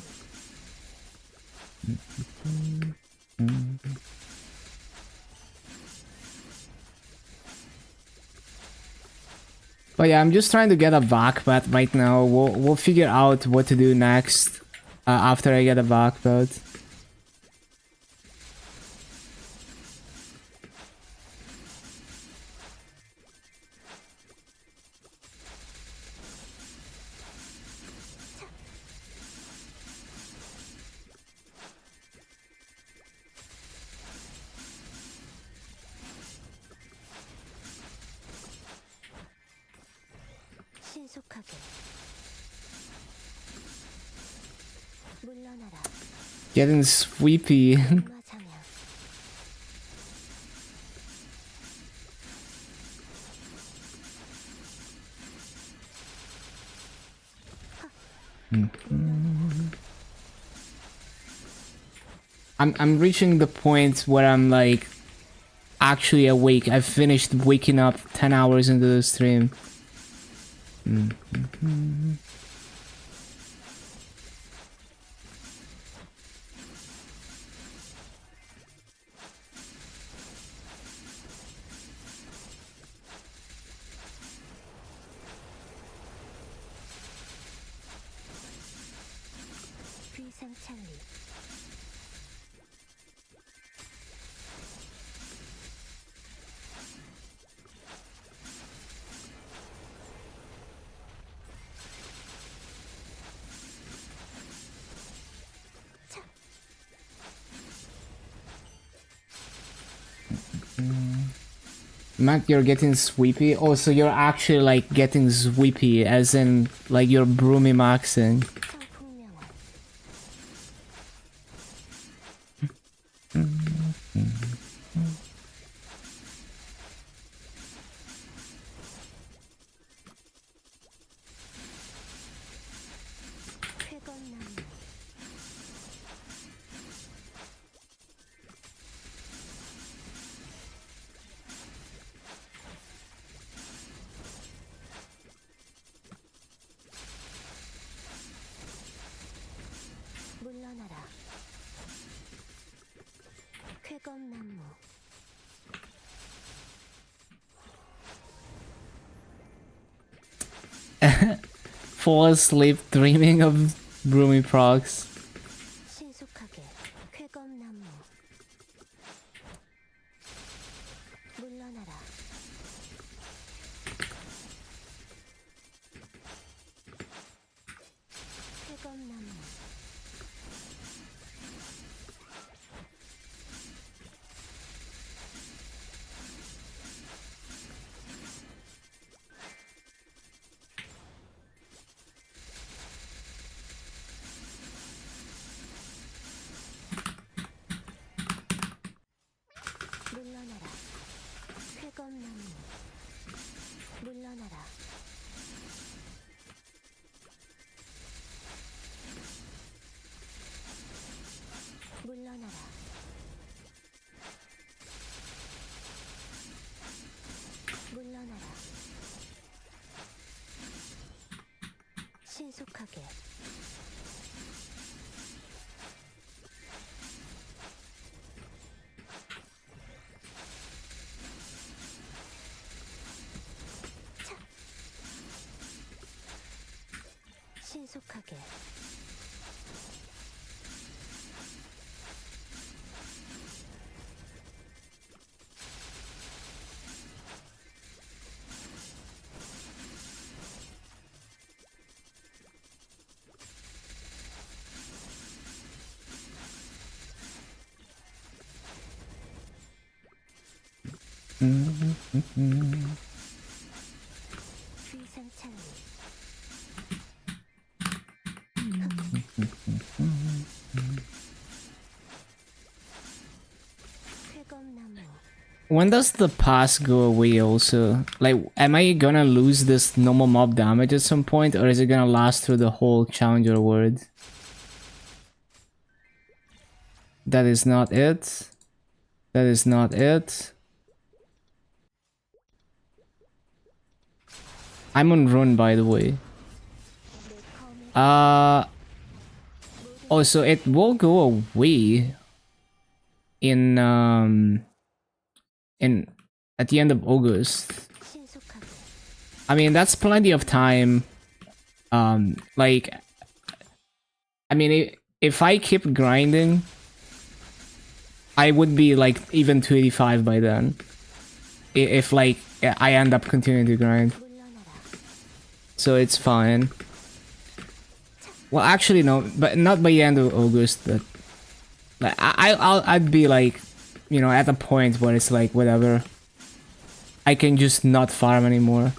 But yeah, I'm just trying to get a backpack right now. We'll figure out what to do next after I get a backpack. 신속하게 물러나라 Getting sweepy. 마장양 I'm reaching the point where I'm like actually awake. I've finished waking up 10 hours into the stream. 귀상찰리 Matt, you're getting sweepy. Oh, so you're actually like getting sweepy, as in like you're broomy maxing. 성풍명화 쾌건나무 물러나라 쾌검나무 Fall asleep dreaming of broomy procs. 신속하게 쾌검나무 물러나라. 물러나라. 물러나라. 신속하게. 신속하게. 위상창리. 쾌검나무. When does the pass go away also? Like, am I gonna lose this normal mob damage at some point, or is it gonna last through the whole challenger world? That is not it. That is not it. I'm on run, by the way. Oh, so it will go away in at the end of August. 신속하게. I mean, that's plenty of time. Like, I mean, if I keep grinding, I would be like even 285 by then. If like I end up continuing to grind, 물러나라. so it's fine. Well, actually no, but not by the end of August. But like I'd be like, you know, at a point where it's like whatever. I can just not farm anymore.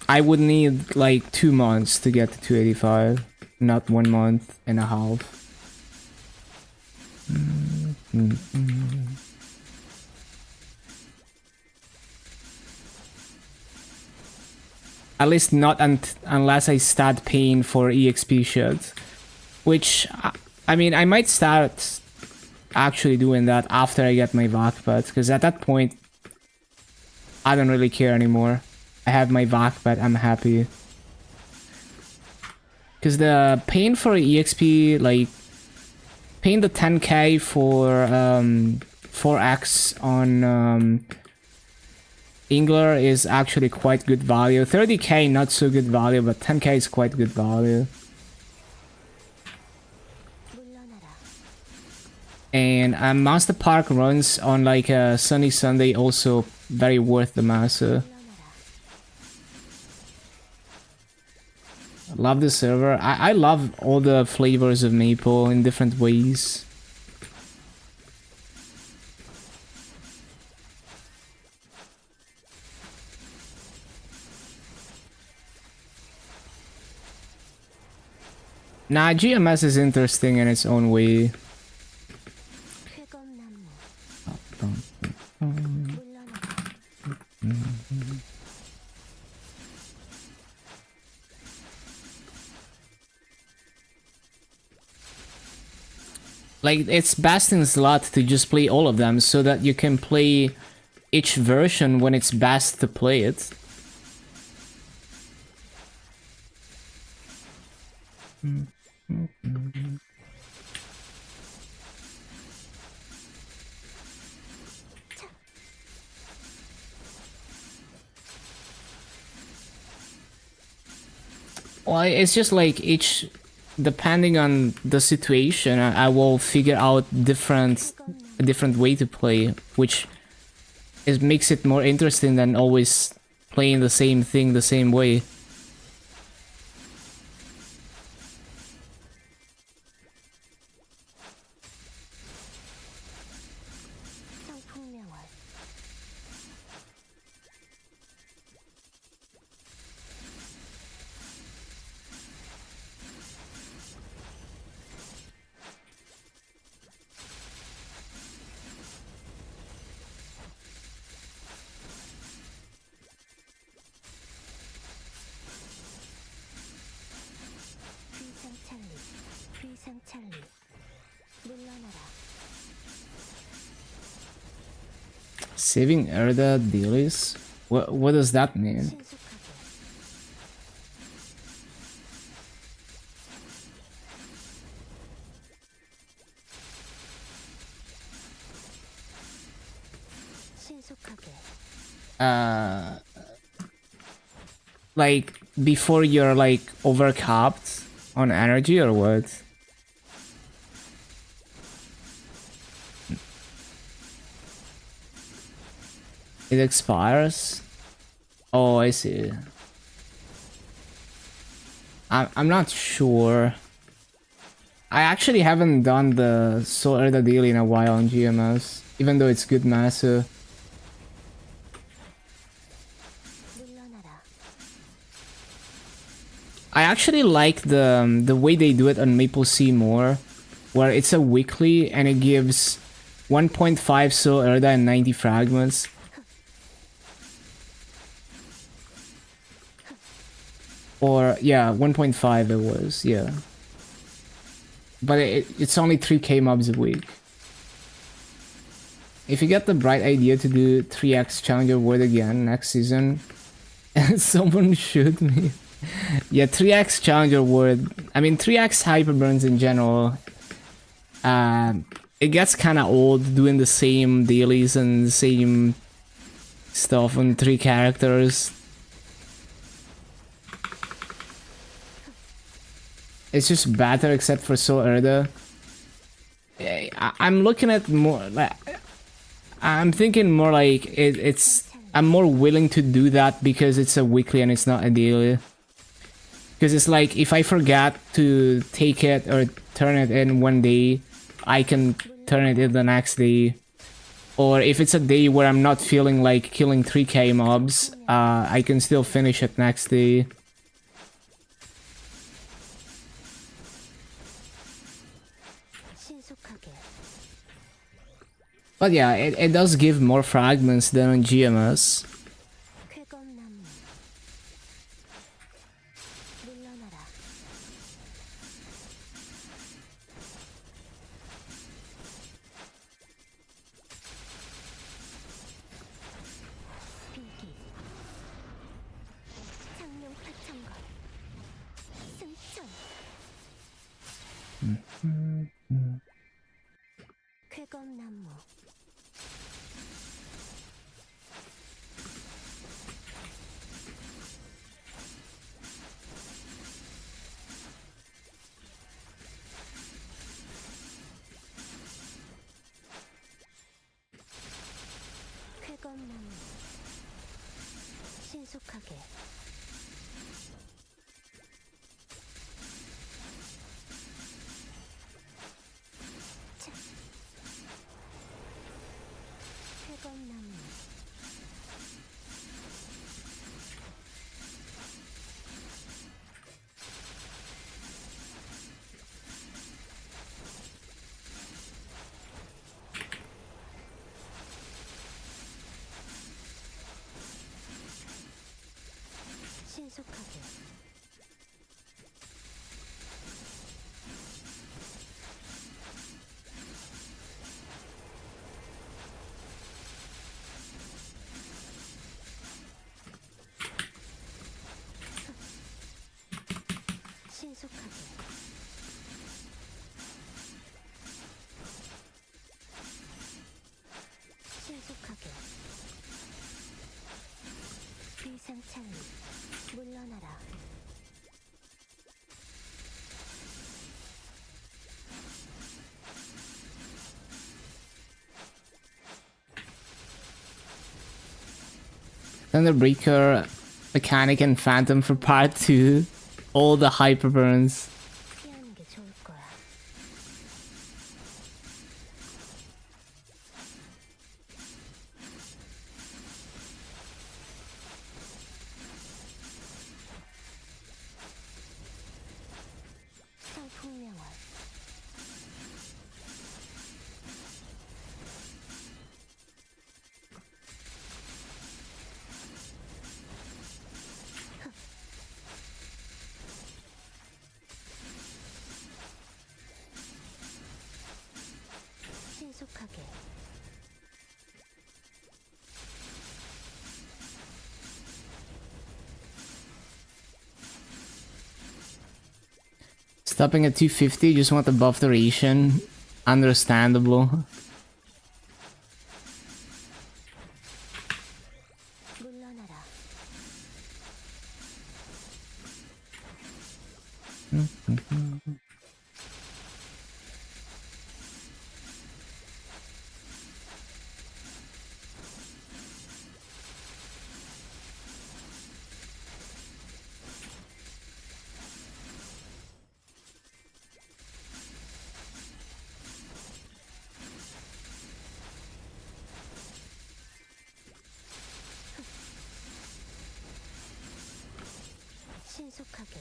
I would need like 2 months to get to 285, not 1 month and a half. At least not unless I start paying for EXP shit. Which, I mean, I might start actually doing that after I get my VAC pet, because at that point, I don't really care anymore. I have my VAC pet, I'm happy. Because the paying for EXP, like, paying the 10k for 4x on Ingler is actually quite good value. 30k not so good value, but 10k is quite good value. 물러나라. And Master Park runs on like a sunny Sunday also very worth the master. 물러나라. Love the server. I love all the flavors of maple in different ways. Nah, GMS is interesting in its own way. 쾌검나무. 물러나라. Like, it's best in slot to just play all of them so that you can play each version when it's best to play it. Well, it's just like each, depending on the situation, I will figure out a different way to play, which makes it more interesting than always playing the same thing the same way. 성풍명월. 찰리 물러나라. Saving Erda dailies? What does that mean? 신속하게. Like before you're like overcapped on energy or what? It expires? Oh, I see. I'm not sure. I actually haven't done the Soul Erda daily in a while on GMS, even though it's good massive. 물러나라. I actually like the way they do it on MapleStory more, where it's a weekly and it gives 1.5 Soul Erda and 90 fragments. Or yeah, 1.5 it was, yeah. But it's only 3k mobs a week. If you get the bright idea to do 3x Challenger World again next season, someone shoot me. Yeah, 3x Challenger World. I mean, 3x Hyperburns in general. It gets kind of old doing the same dailies and the same stuff on 3 characters. It's just better except for Soul Erda. I'm looking at more like I'm thinking more like it's I'm more willing to do that because it's a weekly and it's not a daily. Because it's like if I forget to take it or turn it in one day, I can turn it in the next day. Or if it's a day where I'm not feeling like killing 3k mobs, I can still finish it next day. 신속하게. But yeah, it does give more fragments than on GMS. 쾌검나무. 물러나라. 비기. 장룡 파천거. 승천. 쾌검나무. 쾌검나무. 신속하게. 차. 쾌검나무. 신속하게. 신속하게. 신속하게. 비상찰리. 물러나라. Thunderbreaker, Mechanic, and Phantom for part 2. All the Hyperburns. 피하는 게 좋을 거야. 상풍명월. Stopping at 250, just want the buff duration. Understandable. 물러나라. 신속하게.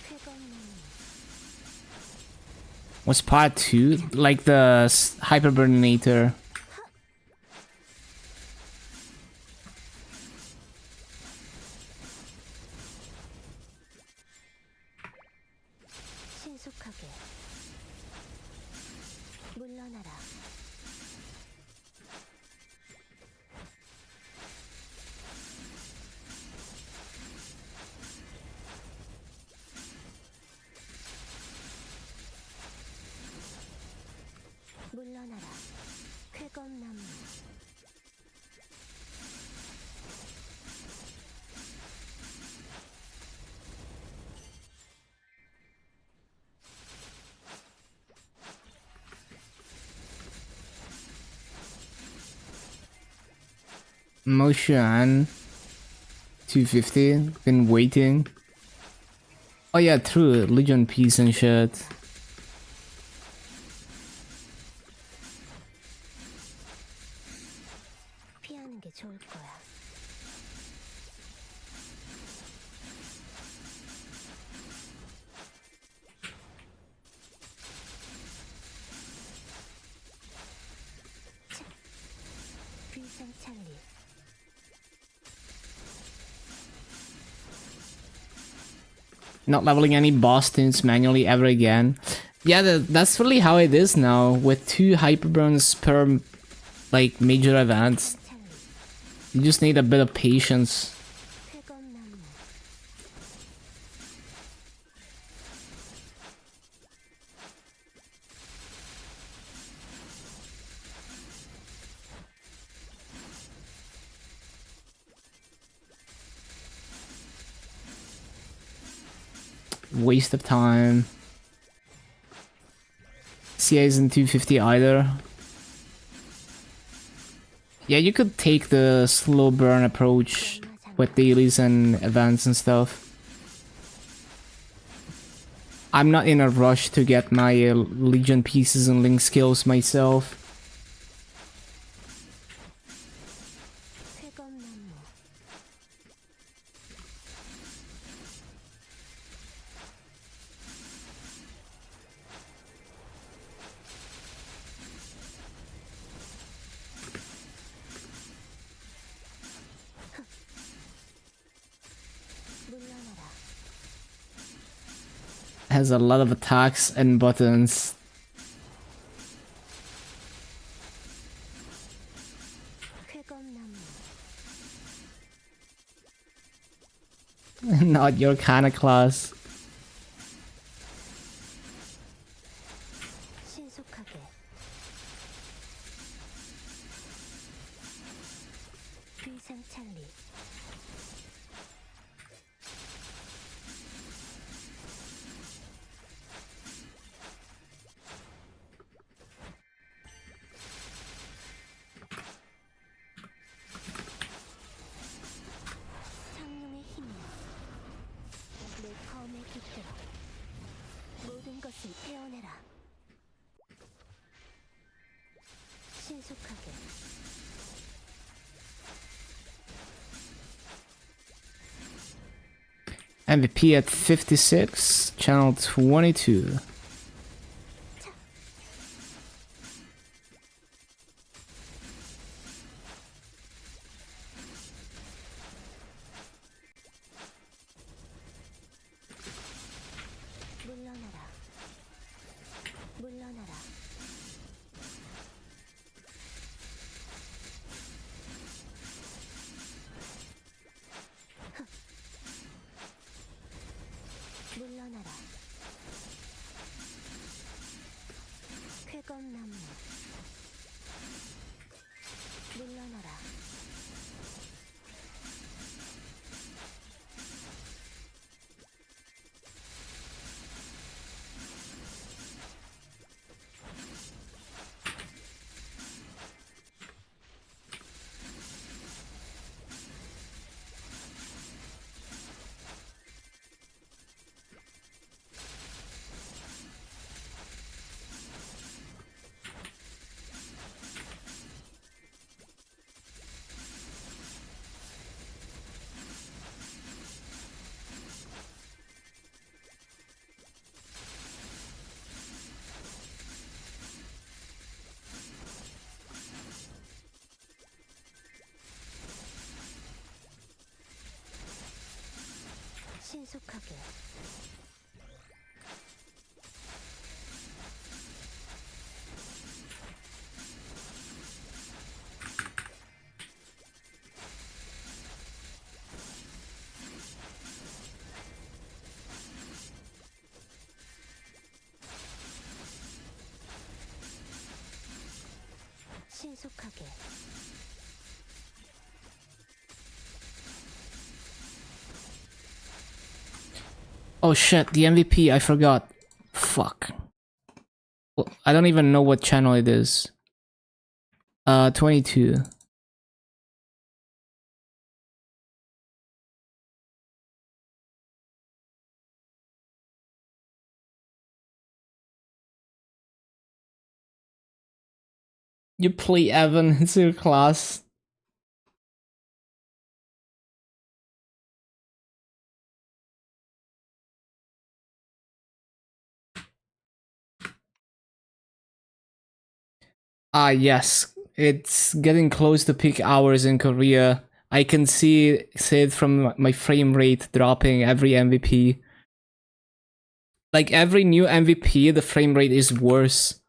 쾌검나무. What's part 2? Like the Hyperburninator. 신속하게. 물러나라. 물러나라. 쾌검나무. Motion 250. Been waiting. Oh yeah, true. Legion piece and shit. 피하는 게 좋을 거야. 차. 귀상찰리. Not leveling any boss tunes manually ever again. Yeah, that's really how it is now. With 2 hyperburns per like major event, 찰리. you just need a bit of patience. 쾌검나무. Waste of time. CA isn't 250 either. Yeah, you could take the slow burn approach with dailies and events and stuff. I'm not in a rush to get my Legion pieces and Link skills myself. 쾌검나무. 물러나라. Has a lot of attacks and buttons. 쾌검나무. Not your kind of class. 신속하게. 귀상찰리. 창룡의 힘이여. 내 검에 깃들어. 모든 것을 태워내라. 신속하게. MVP at 56, channel 22. 신속하게. 신속하게. Oh shit, the MVP, I forgot. Fuck. Well, I don't even know what channel it is. 22. You play Evan, it's your class. Ah, yes. It's getting close to peak hours in Korea. I can see it from my frame rate dropping every MVP. Like every new MVP, the frame rate is worse.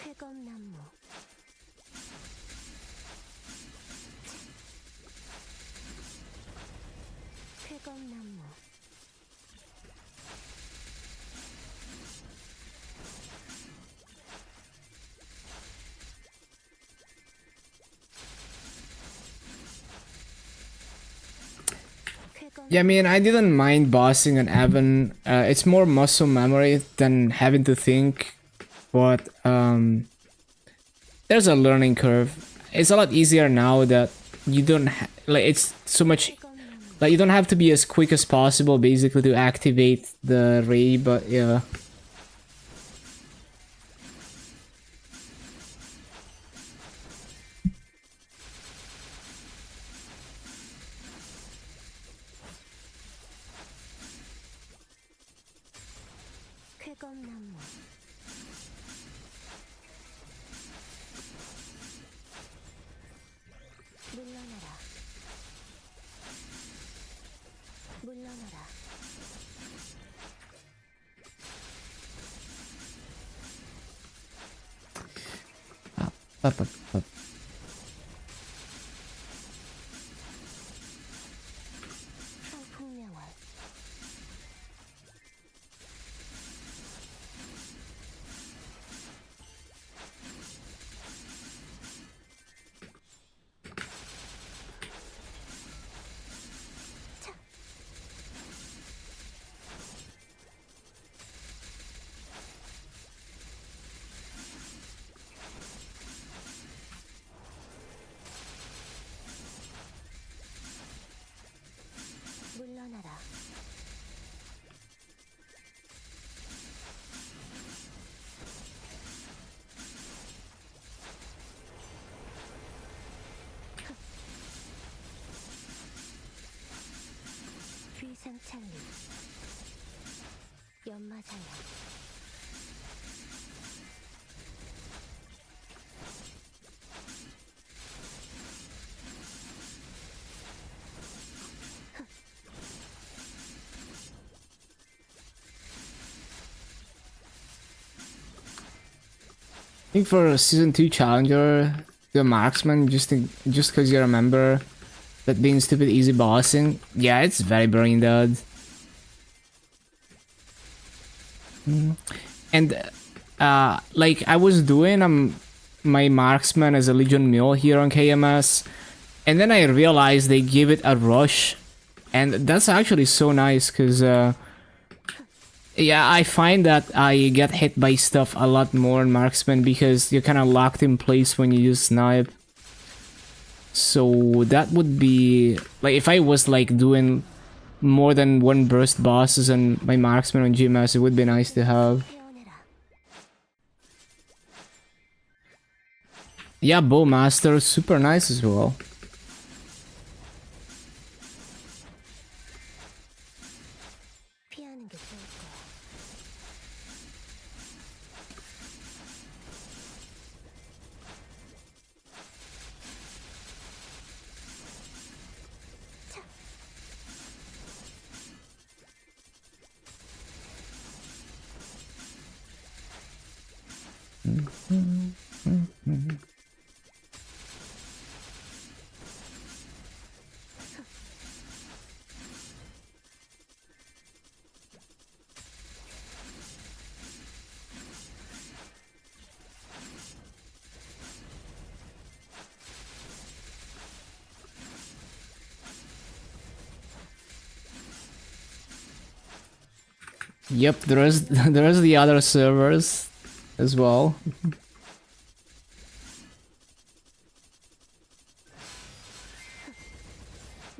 쾌검나무. 쾌검나무. Yeah, I mean, I didn't mind bossing an Evan. It's more muscle memory than having to think. But there's a learning curve. It's a lot easier now that you don't like. It's so much like you don't have to be as quick as possible, basically, to activate the ray. But yeah. 쾌검나무. 물러나라. 물러나라. Up. 성풍명월. 물러나라. 귀상찰리. 연마자야. I think for a season 2 challenger, the marksman, just because you remember that being stupid easy bossing, yeah, it's very brain dead. And like I was doing my marksman as a Legion Mule here on KMS, and then I realized they give it a rush, and that's actually so nice because yeah, I find that I get hit by stuff a lot more in marksman because you're kind of locked in place when you use snipe. So that would be like if I was like doing more than one burst bosses and my marksman on GMS, it would be nice to have. 태어내라. Yeah, Bowmaster, super nice as well. Yep, there's the other servers as well.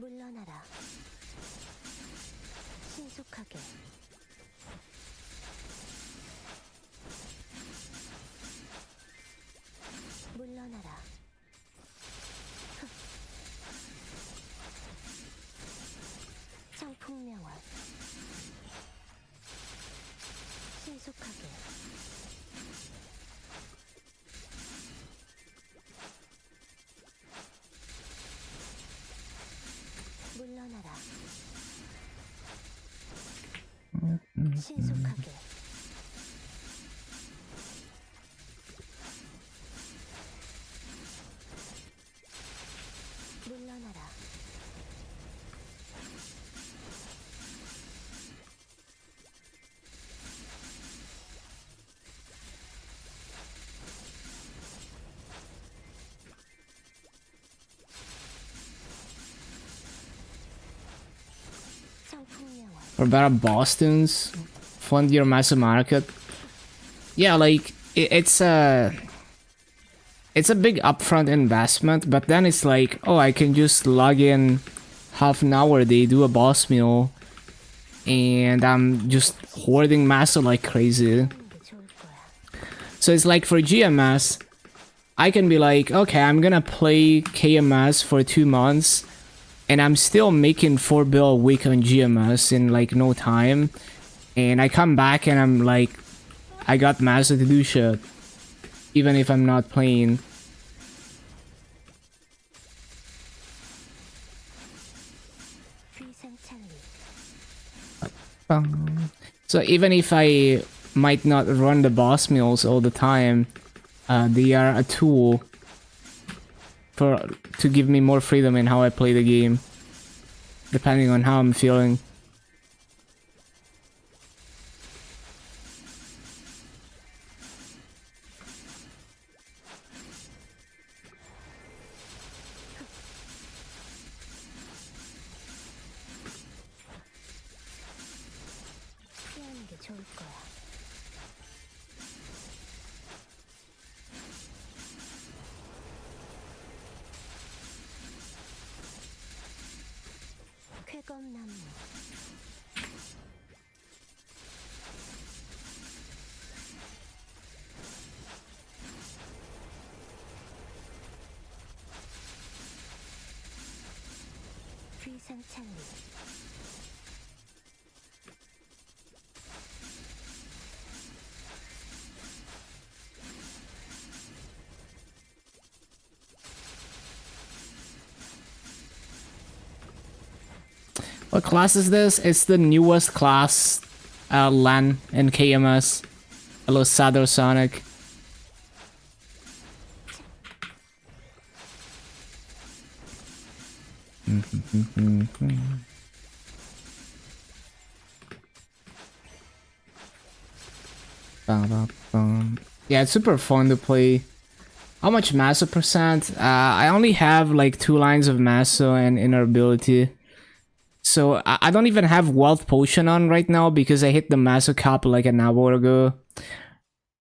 물러나라. 신속하게. 물러나라. 청풍명화. 신속하게. 물러나라. 신속하게. 물러나라. 청풍명화. Or better Boston's fund your massive market. Yeah, like it's a big upfront investment, but then it's like, oh, I can just log in half an hour a day, do a boss meal, and I'm just hoarding massa like crazy. 게 좋을 거야. So it's like for GMS, I can be like, okay, I'm gonna play KMS for 2 months, and I'm still making 4 bill a week on GMS in like no time. And I come back and I'm like, I got massa to do shit, even if I'm not playing. 귀상찬리. So even if I might not run the boss meals all the time, they are a tool to give me more freedom in how I play the game, depending on how I'm feeling. 피하는 게 좋을 거야. 쾌검나무. 귀상찬리. What class is this? It's the newest class, LAN in KMS. Hello, Sador Sonic. Yeah, it's super fun to play. How much massa percent? I only have like 2 lines of massa and inner ability. So I don't even have wealth potion on right now because I hit the massa cap like an hour ago.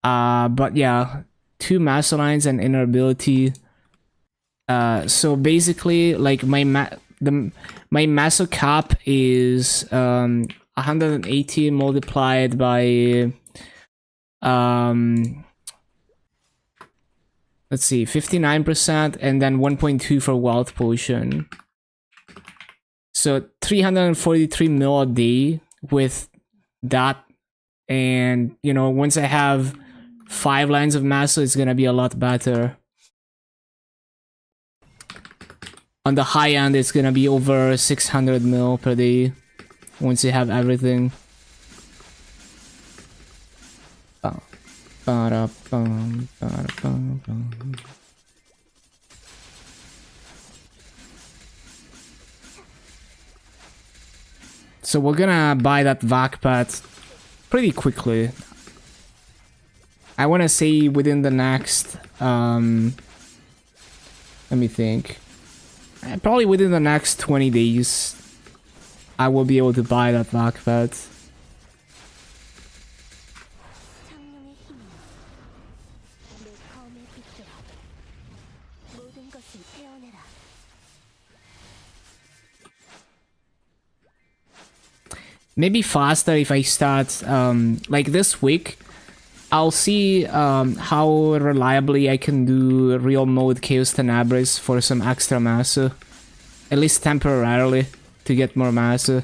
But yeah, 2 massa lines and inner ability. So basically, like my massa cap is 180 multiplied by let's see, 59%, and then 1.2 for wealth potion. So 343 mil a day with that, and you know, once I have 5 lines of massa, it's gonna be a lot better. On the high end, it's gonna be over 600 mil per day once you have everything. Ba-da-bum, ba-da-bum-bum. So we're gonna buy that vac pad pretty quickly. I wanna say within the next let me think. Probably within the next 20 days I will be able to buy that vac pad. 창룡의 힘이여, 내 검의 빛으로 모든 것을 태어내라. Maybe faster if I start like this week. I'll see how reliably I can do real mode Chaos Tenebris for some extra massa. At least temporarily, to get more massa.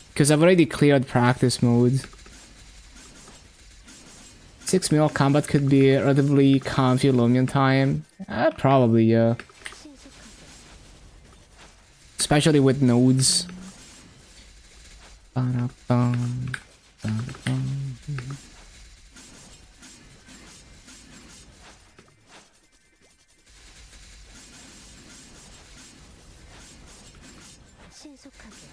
Because I've already cleared practice mode. 6 mil combat could be relatively comfy Lumion time. Probably, yeah. Especially with nodes. Ba-da-bum, ba-da-bum. 신속하게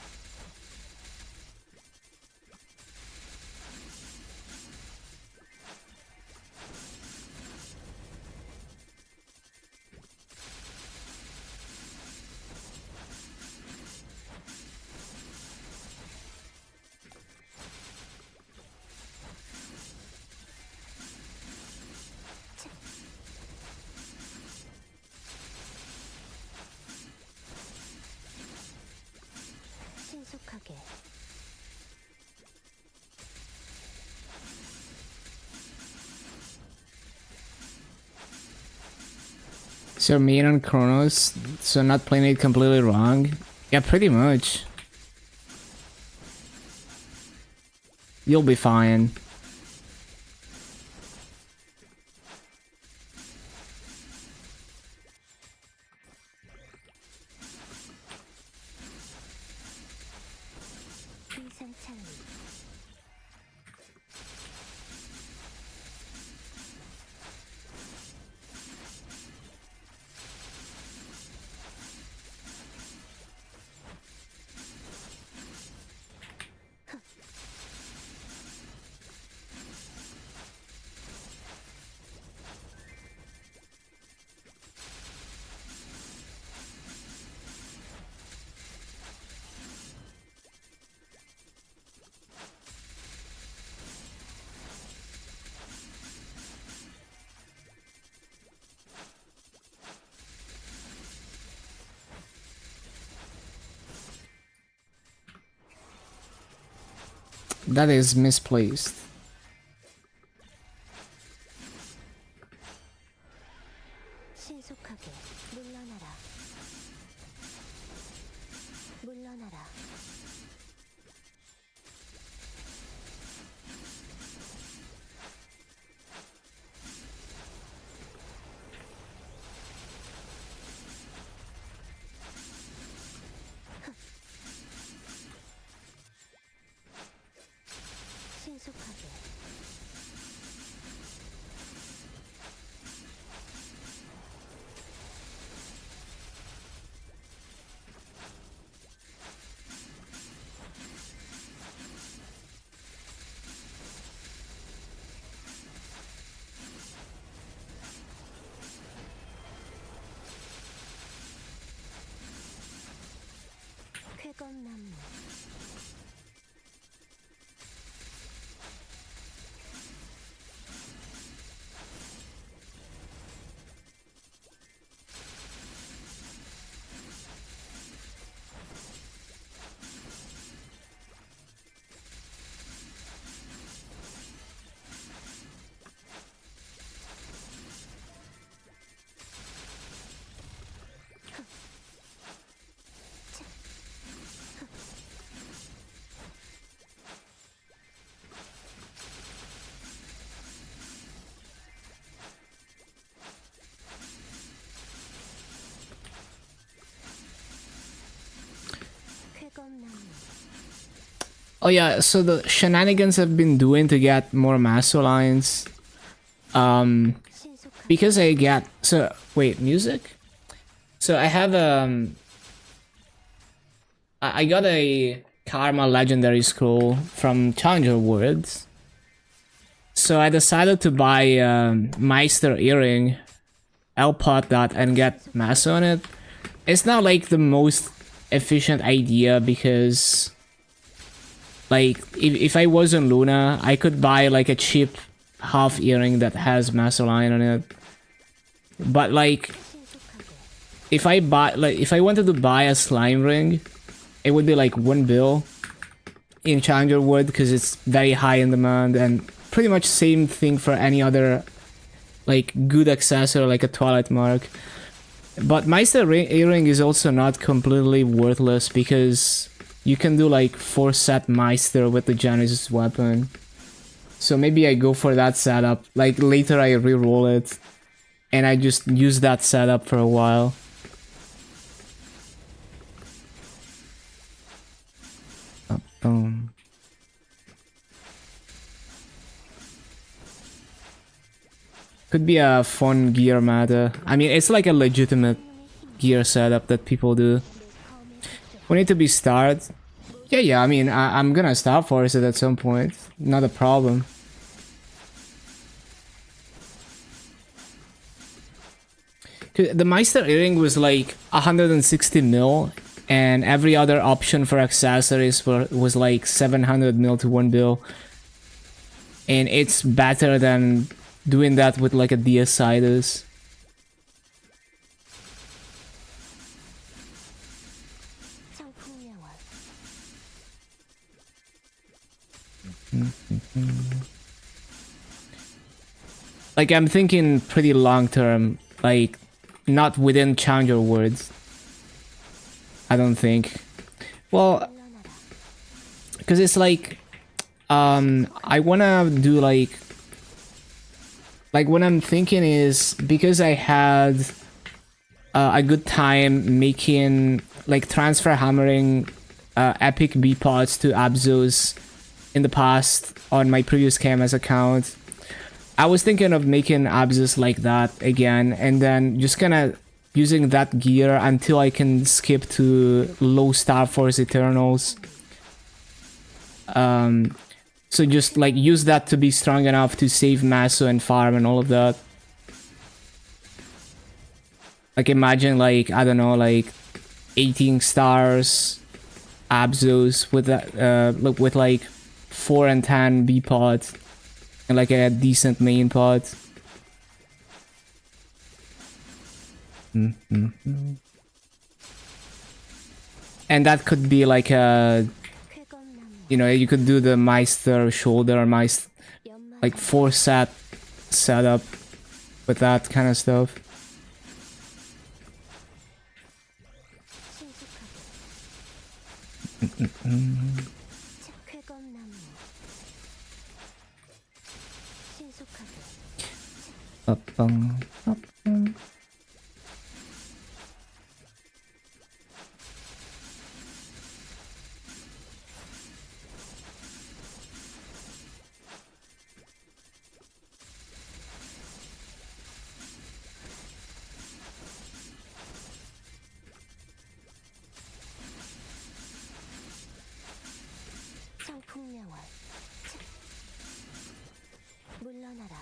신속하게 So main on Chronos, so not playing it completely wrong? Yeah, pretty much. You'll be fine. 비상창리 That is misplaced. 신속하게 물러나라 물러나라 신속하게 쾌검나무 쾌검나무 Oh yeah, so the shenanigans I've been doing to get more Maso lines 신속하게 because I get so wait music. So I have I got a Karma Legendary Scroll from Challenger Worlds. So I decided to buy Meister Earring, L-pot that, and get Mass on it. It's not like the most efficient idea because, like, if I was on Luna, I could buy like a cheap half earring that has Master Line on it. But like, 신속하게 if I wanted to buy a slime ring, it would be like 1 bill in Challenger Wood because it's very high in demand, and pretty much same thing for any other like good accessory like a Twilight Mark. But Meister Earring is also not completely worthless because you can do like 4-set Meister with the Genesis weapon. So maybe I go for that setup. Like later I re-roll it and I just use that setup for a while. Boom. Could be a fun gear meta. I mean, it's like a legitimate gear setup that people do. We need to be starred. Yeah, I mean, I'm gonna Star Force it at some point. Not a problem. The Meister Earring was like 160 mil, and every other option for accessories was like 700 mil to 1 bill. And it's better than doing that with like a DS-Sidus. 상품명화 Like I'm thinking pretty long term, like not within Challenger Worlds. I don't think. Well, 물러나라 because it's like I wanna do like what I'm thinking is because I had a good time making like transfer hammering epic B pods to Abzos in the past on my previous KMS account. I was thinking of making Abzos like that again, and then just kind of using that gear until I can skip to low Star Force Eternals. So just like use that to be strong enough to save Maso and farm and all of that. Like imagine like, I don't know, like 18 stars Abzos with that with like 4 and 10 B pods and like a decent main pod. And that could be like a, 쾌검나무 you know, you could do the Meister shoulder or Meister 연마 like 4-set setup with that kind of stuff. 신속하게 쾌검나무 신속하게 Up. 상품명화 물러나라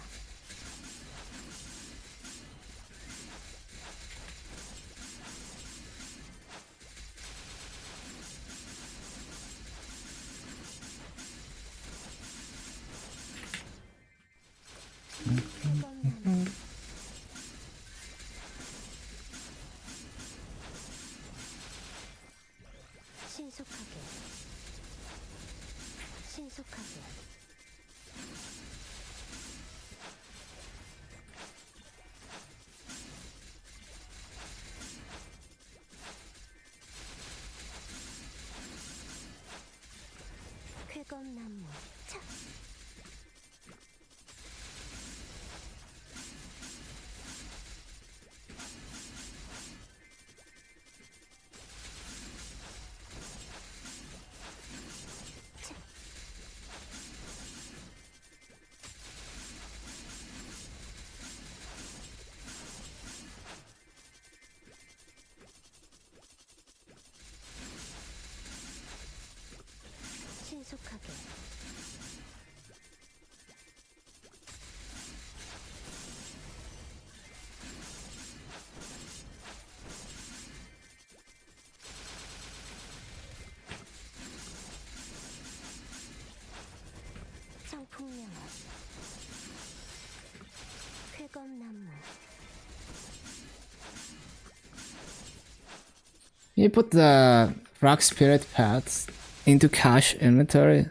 You put the rock spirit pads into cache inventory.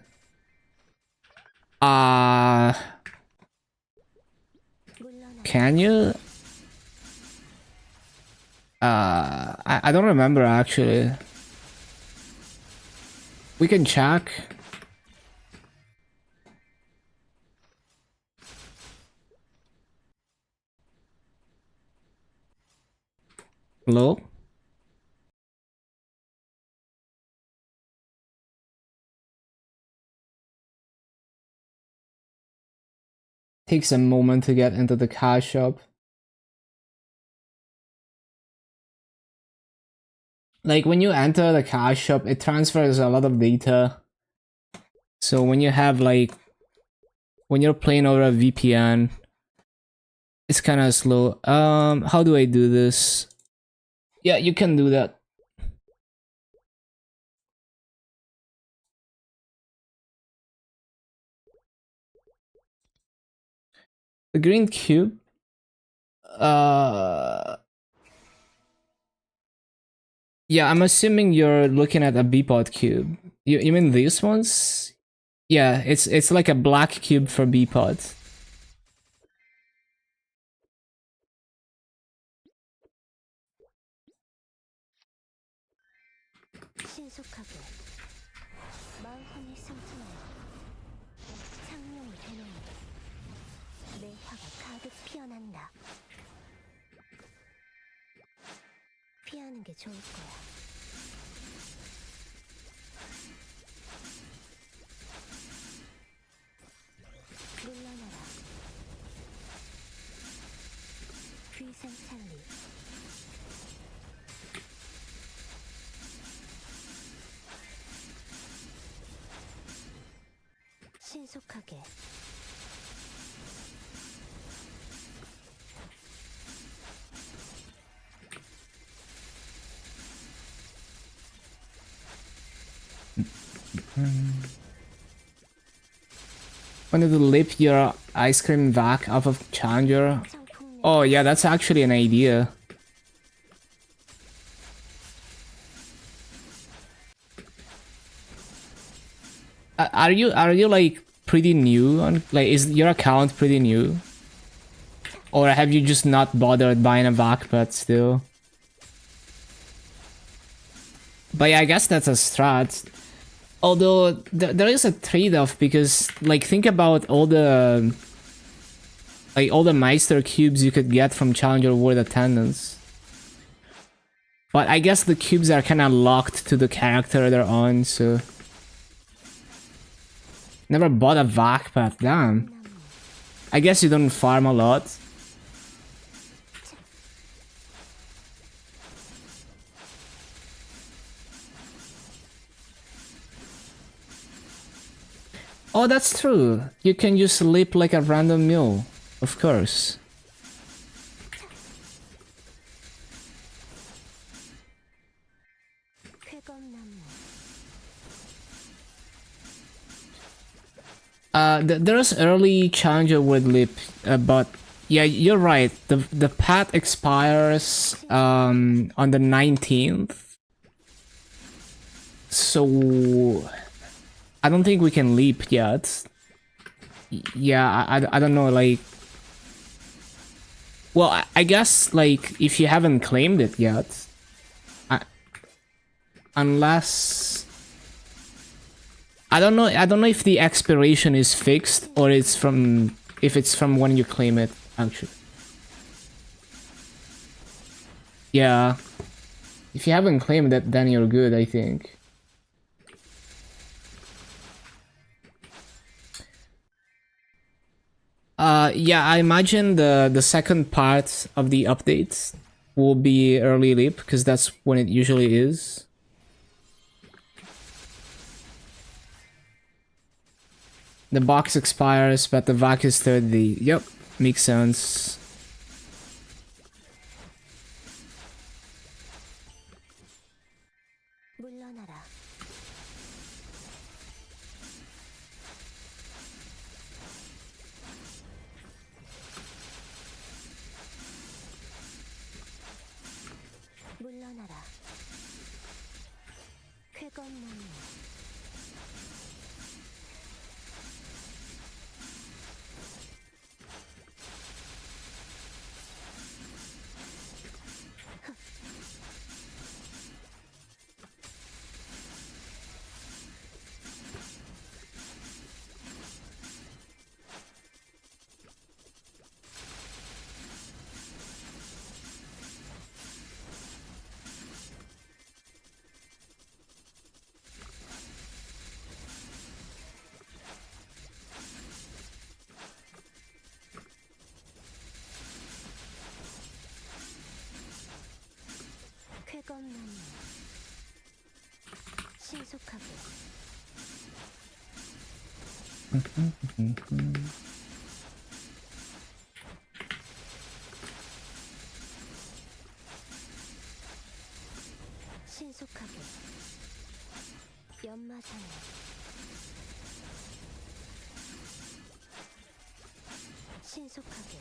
물러나라. Can you? I don't remember actually. We can check. Hello? Takes a moment to get into the car shop. Like when you enter the car shop, it transfers a lot of data. So when you have like, when you're playing over a VPN, it's kind of slow. How do I do this? Yeah, you can do that. The green cube. Yeah, I'm assuming you're looking at a Bpod cube. You mean these ones? Yeah, it's like a black cube for Bpod. 신속하게 마음이 상처나요. 창룡이 되노니 내 혀가 가득 피어난다. 피하는 게 좋을 거야. 물러나라. 귀생 찰리. 신속하게 Wanted to lip your ice cream vac off of Challenger. 청풍년 Oh yeah, that's actually an idea. Are you like pretty new on, like, is your account pretty new? Or have you just not bothered buying a vac but still? But yeah, I guess that's a strat. Although there is a trade-off because, like, think about all the Meister cubes you could get from Challenger World attendance. But I guess the cubes are kind of locked to the character they're on, so never bought a vac, but damn. 나무 I guess you don't farm a lot. Oh, that's true. You can just leap like a random mule. Of course. 쾌검나무 There's early Challenger with leap, but yeah, you're right. The path expires on the 19th. So I don't think we can leap yet. Yeah, I don't know, like, well, I guess, like, if you haven't claimed it yet, unless I don't know if the expiration is fixed or it's from, if it's from when you claim it, actually. Yeah, if you haven't claimed it, then you're good, I think. Yeah, I imagine the second part of the update will be early leap, because that's when it usually is. The box expires, but the vac is 30. Yep, makes sense. 물러나라. 물러나라. 쾌검나무 쾌검나무 신속하게 신속하게 연마장애 신속하게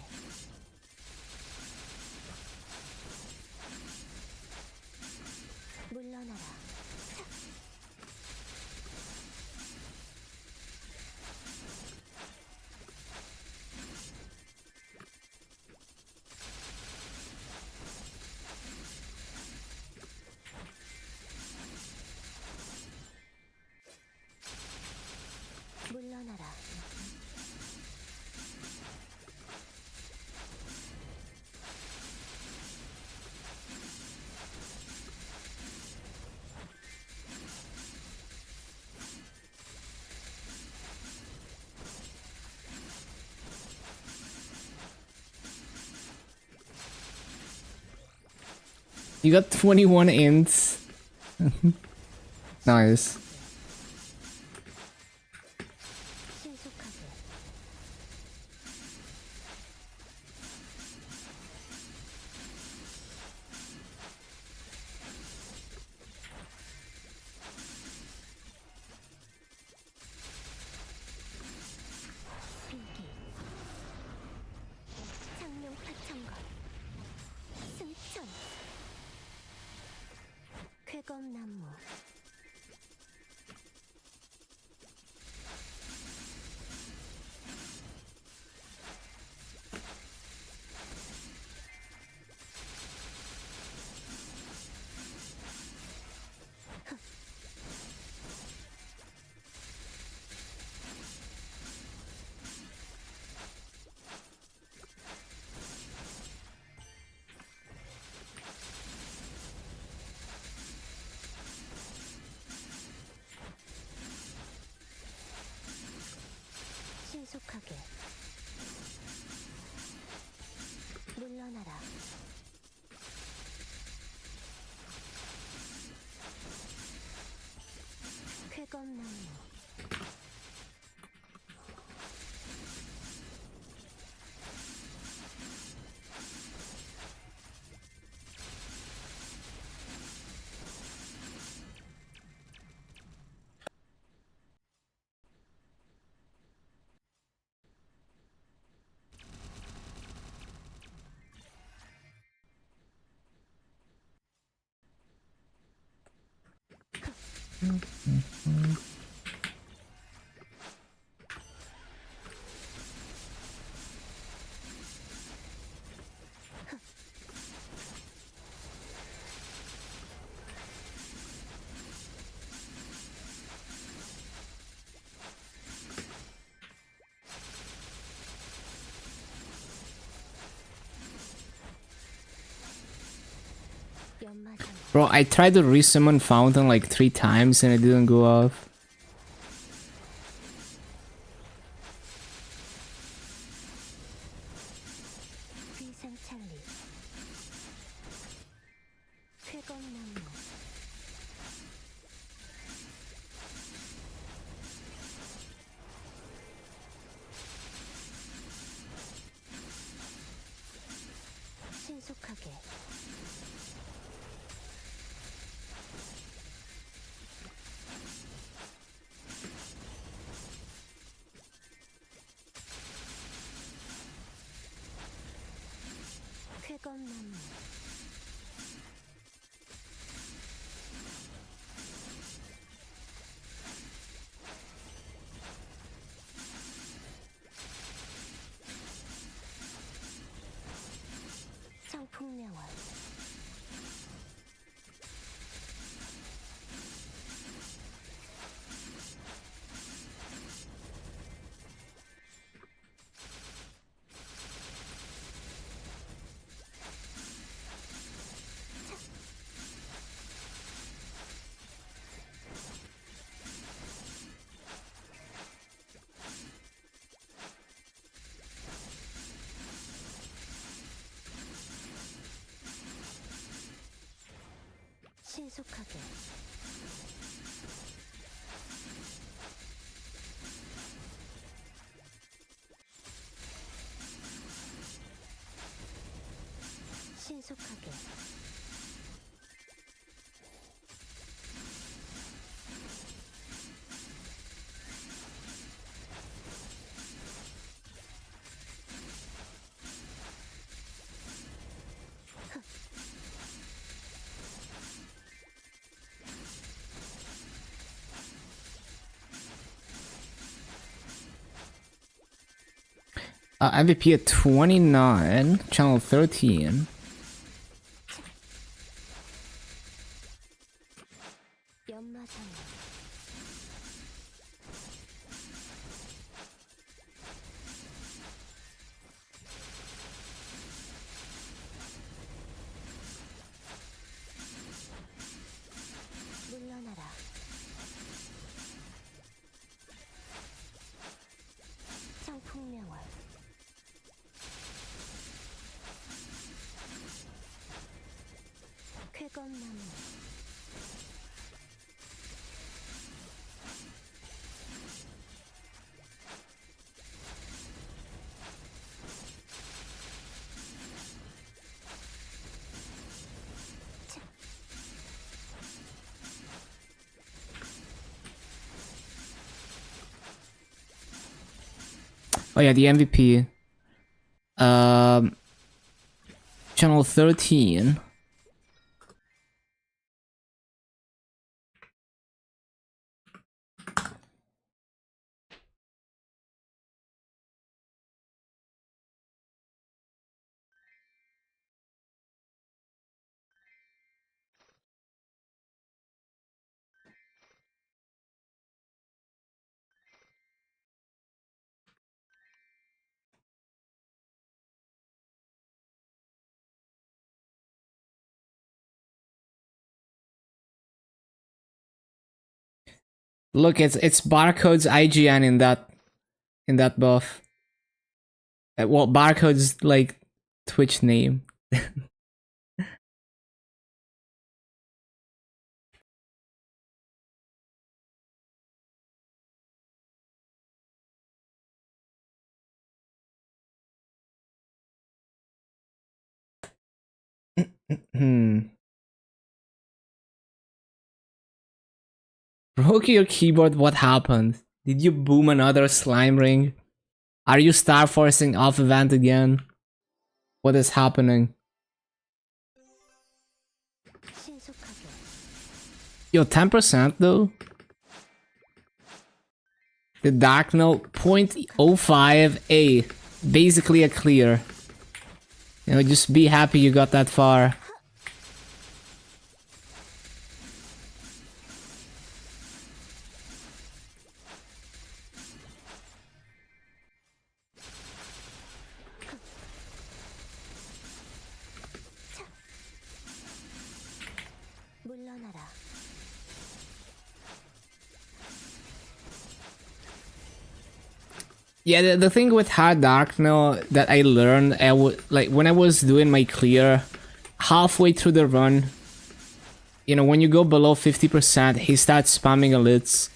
물러나라 물러나라 You got 21 ints. Nice. 신속하게 필기 장룡 파천거 승천 쾌검나무 신속하게 물러나라 쾌검나무 연마장애 Bro, I tried to resummon Fountain like 3 times and it didn't go off. 비상찰리 쾌검나무 신속하게 쾌검나무 신속하게 신속하게 MVP at 29, channel 13. 연마장 물러나라 청풍명월 쾌검나무 Oh yeah, the MVP. Channel 13. Look, it's Barcode's IGN in that buff. Well, Barcode's like Twitch name. Broke your keyboard, what happened? Did you boom another slime ring? Are you star forcing off event again? What is happening? 신속하게 Yo, 10% though? The Dark Note 0.05A. Basically a clear. You know, just be happy you got that far. 물러나라 Yeah, the thing with Hard Dark now that I learned, like when I was doing my clear, halfway through the run, you know, when you go below 50%, he starts spamming elites.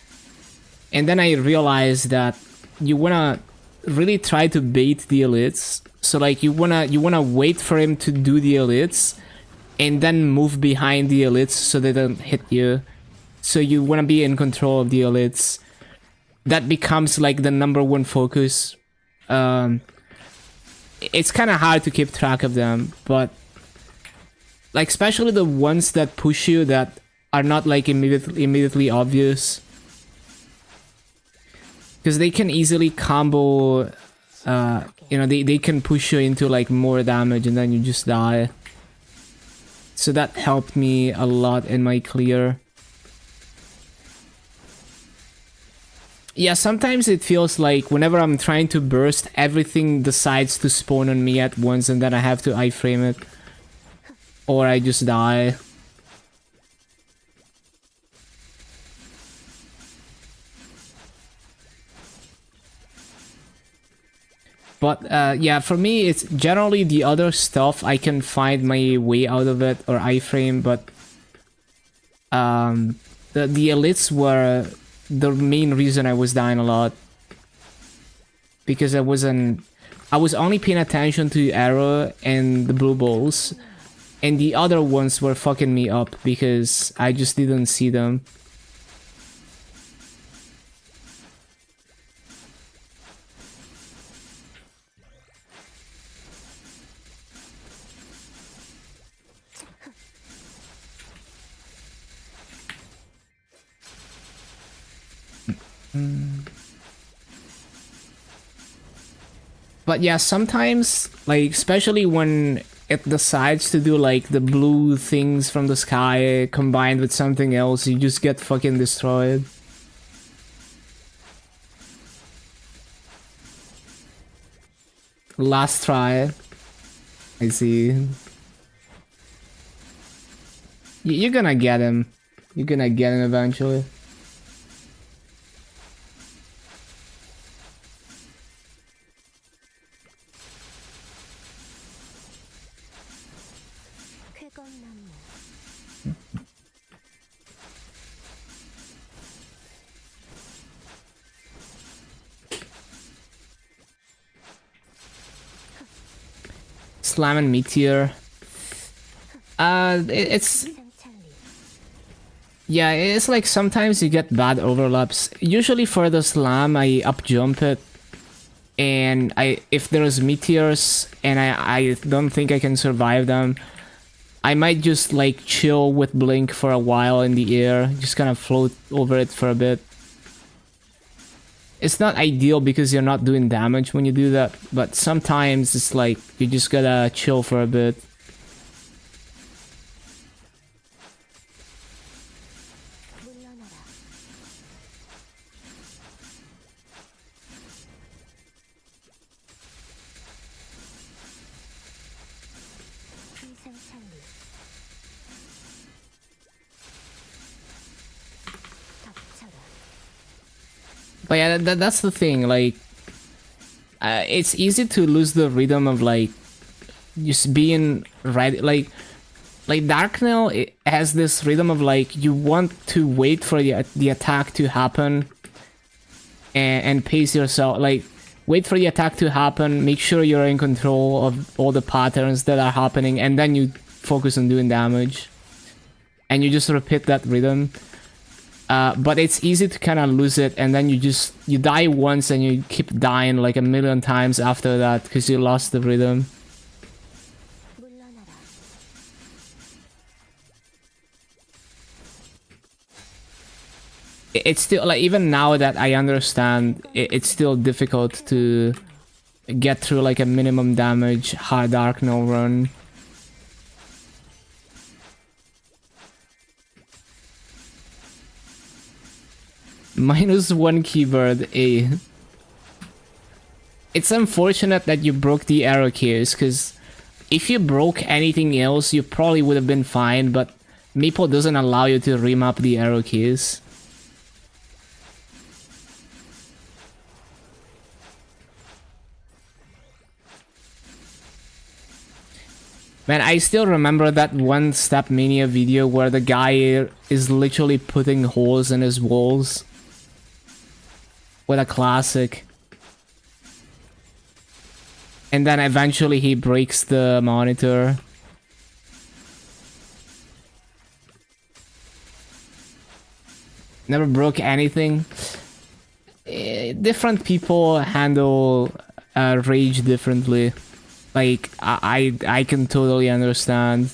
And then I realized that you wanna really try to bait the elites. So like you wanna wait for him to do the elites and then move behind the elites so they don't hit you. So you wanna be in control of the elites. That becomes like the #1 focus. It's kind of hard to keep track of them, but like especially the ones that push you that are not like immediately obvious, because they can easily combo. You know, they can push you into like more damage and then you just die. So that helped me a lot in my clear. Yeah, sometimes it feels like whenever I'm trying to burst, everything decides to spawn on me at once and then I have to iframe it. Or I just die. But yeah, for me, it's generally the other stuff I can find my way out of it or iframe, but the elites were the main reason I was dying a lot, because I was only paying attention to Arrow and the blue balls, and the other ones were fucking me up because I just didn't see them. But yeah, sometimes, like, especially when it decides to do like the blue things from the sky combined with something else, you just get fucking destroyed. Last try. I see. You're gonna get him. You're gonna get him eventually. 쾌검나무 Slam and Meteor. It's 상찰리 yeah, it's like sometimes you get bad overlaps. Usually for the slam, I up jump it, and if there's meteors and I don't think I can survive them, I might just like chill with Blink for a while in the air, just kind of float over it for a bit. It's not ideal because you're not doing damage when you do that, but sometimes it's like you just gotta chill for a bit. 물러나라 비상찰리 덮쳐라 But yeah, that's the thing, like, it's easy to lose the rhythm of, like, just being right, like Darknail, it has this rhythm of, like, you want to wait for the attack to happen, and pace yourself, like, wait for the attack to happen, make sure you're in control of all the patterns that are happening, and then you focus on doing damage. And you just repeat that rhythm. But it's easy to kind of lose it, and then you die once and you keep dying like a million times after that because you lost the rhythm. 물러나라 It's still, like, even now that I understand, it's still difficult to get through like a minimum damage hard Darknail run. -1 keyboard A. It's unfortunate that you broke the arrow keys, because if you broke anything else, you probably would have been fine, but Maple doesn't allow you to remap the arrow keys. Man, I still remember that one Step Mania video where the guy is literally putting holes in his walls. What a classic. And then eventually he breaks the monitor. Never broke anything. Different people handle rage differently. Like, I can totally understand.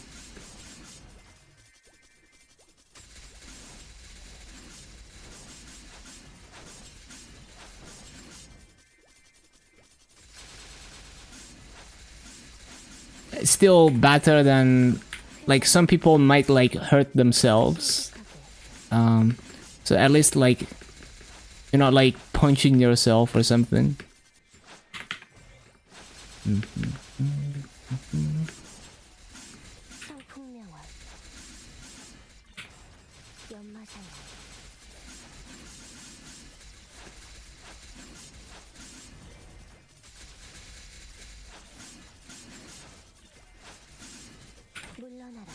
It's still better than, like, some people might like hurt themselves. So at least, like, you're not like punching yourself or something. 상풍명월 연마상어 물러나라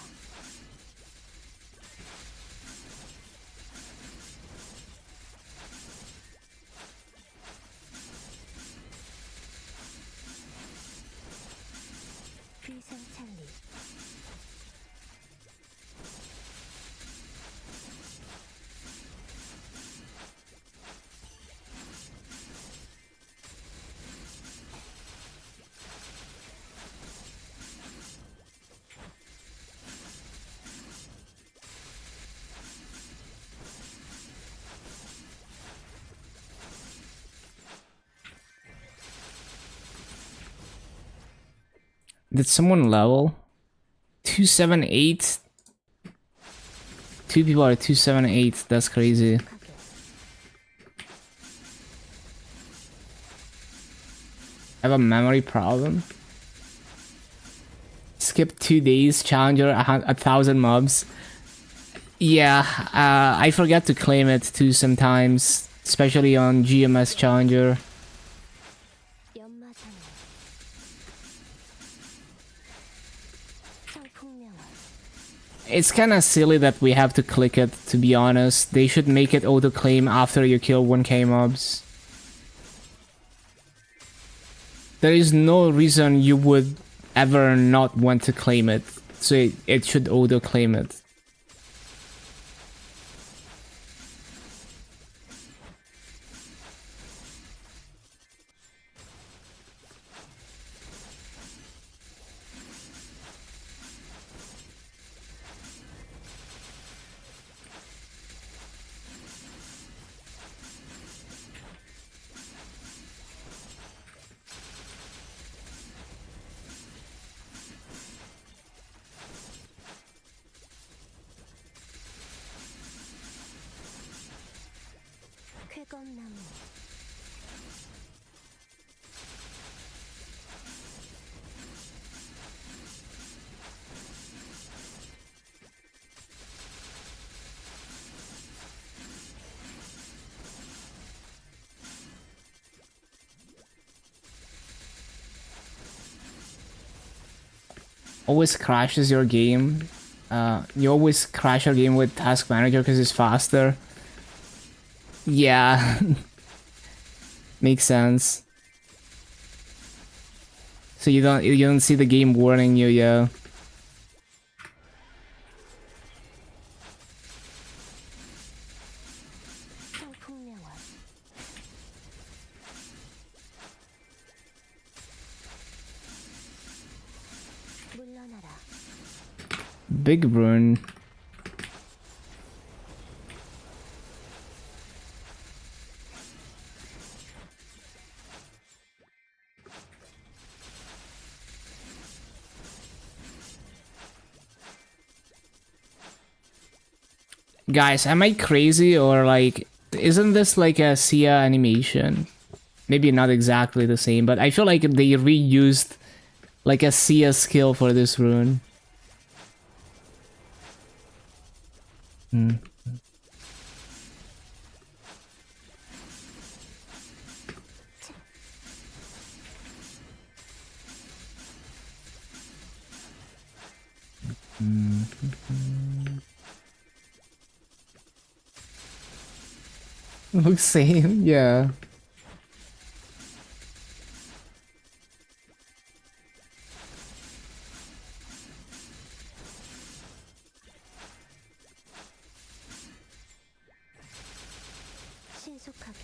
Did someone level? 278? Two people are 278. That's crazy. I have a memory problem. Skip 2 days, challenger, 1,000 mobs. Yeah, I forget to claim it too sometimes, especially on GMS challenger. 연마상에 성풍명화 It's kinda silly that we have to click it, to be honest. They should make it auto-claim after you kill 1k mobs. There is no reason you would ever not want to claim it, so it should auto-claim it. 쾌검나무 Always crashes your game. You always crash your game with Task Manager because it's faster. Yeah, makes sense. So you don't see the game warning you, yeah. 성풍명화 물러나라 Big rune. Guys, am I crazy or like, isn't this like a Sia animation? Maybe not exactly the same, but I feel like they reused like a Sia skill for this rune. Hmm. Looks same, yeah. 신속하게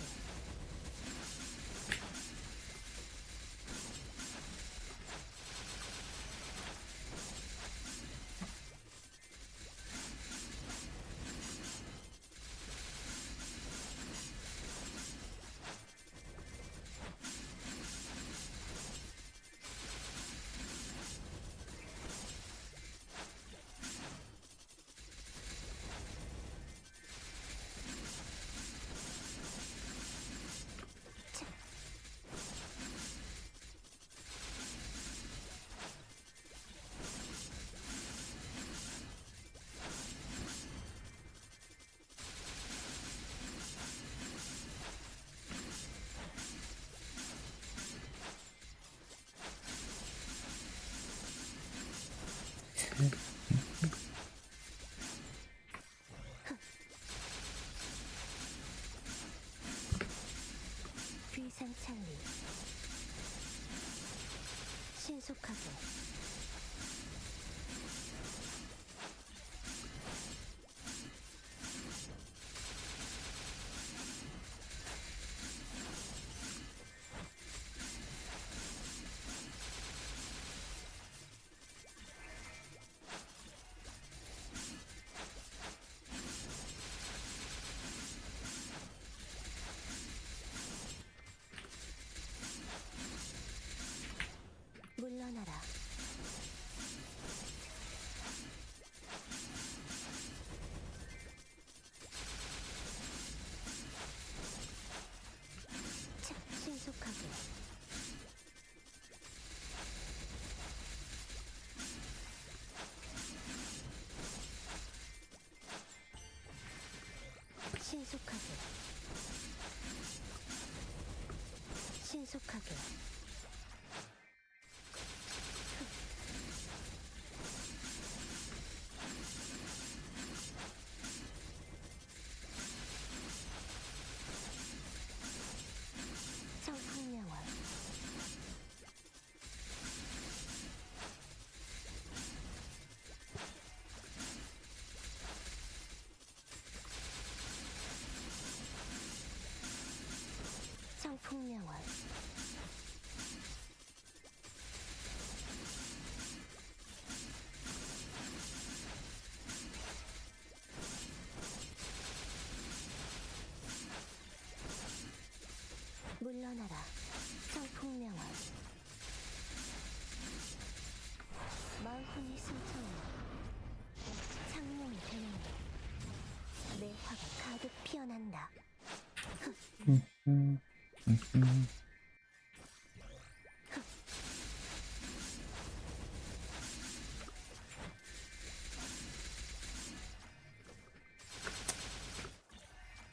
물러나라.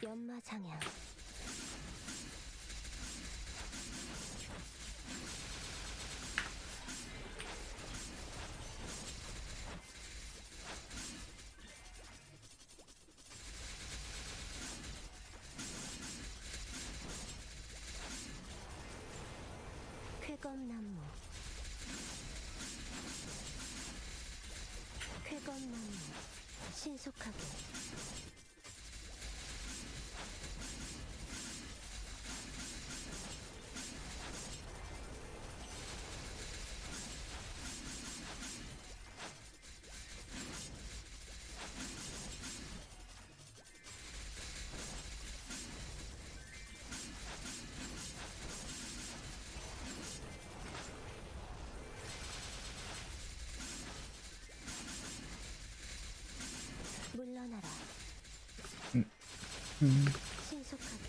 연마 장향. 쾌검나무. 쾌검나무. 신속하게. 물러나라. 신속하게.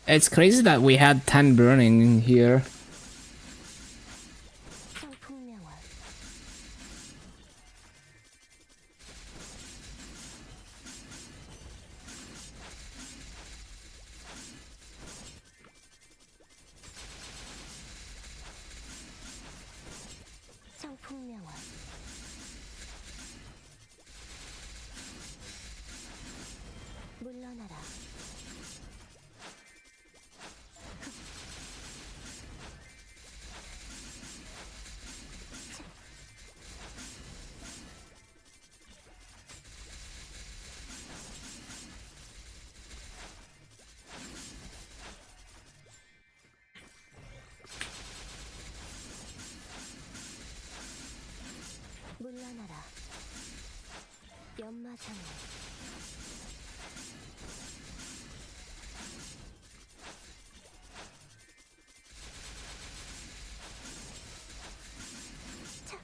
It's crazy that we had 10 burning here. 성풍명화. 성풍명화. 물러나라. 물러나라. 연마장애. 차.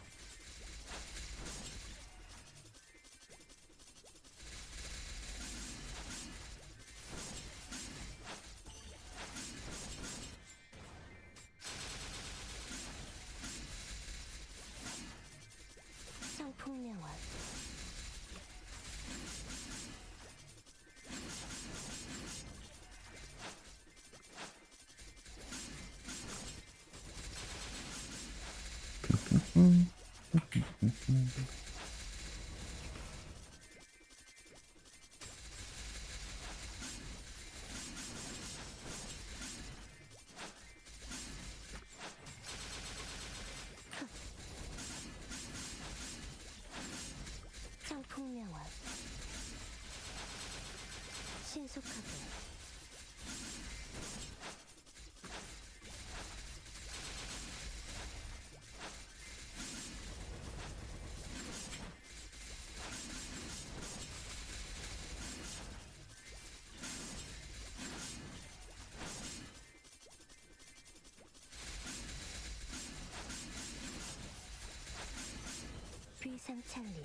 성풍명화. 성풍명화. 신속하게. 비상찰리.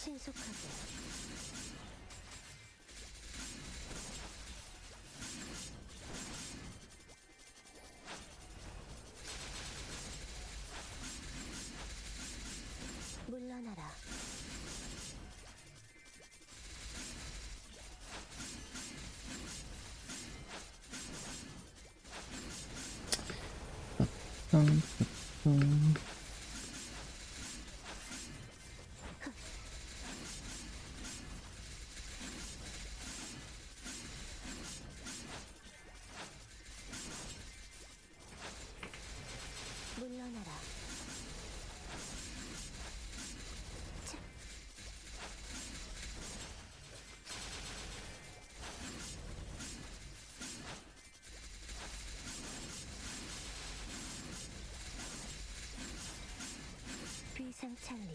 신속하게. 물러나라. 물러나라. 비상찰리.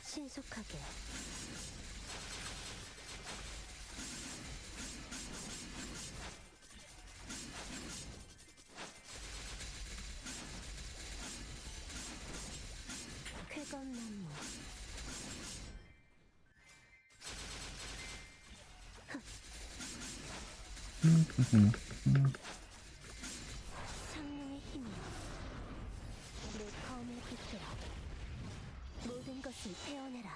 신속하게. 쾌검나무. 상명의 힘이여. 내 검을 붙들어. 모든 것을 태어내라.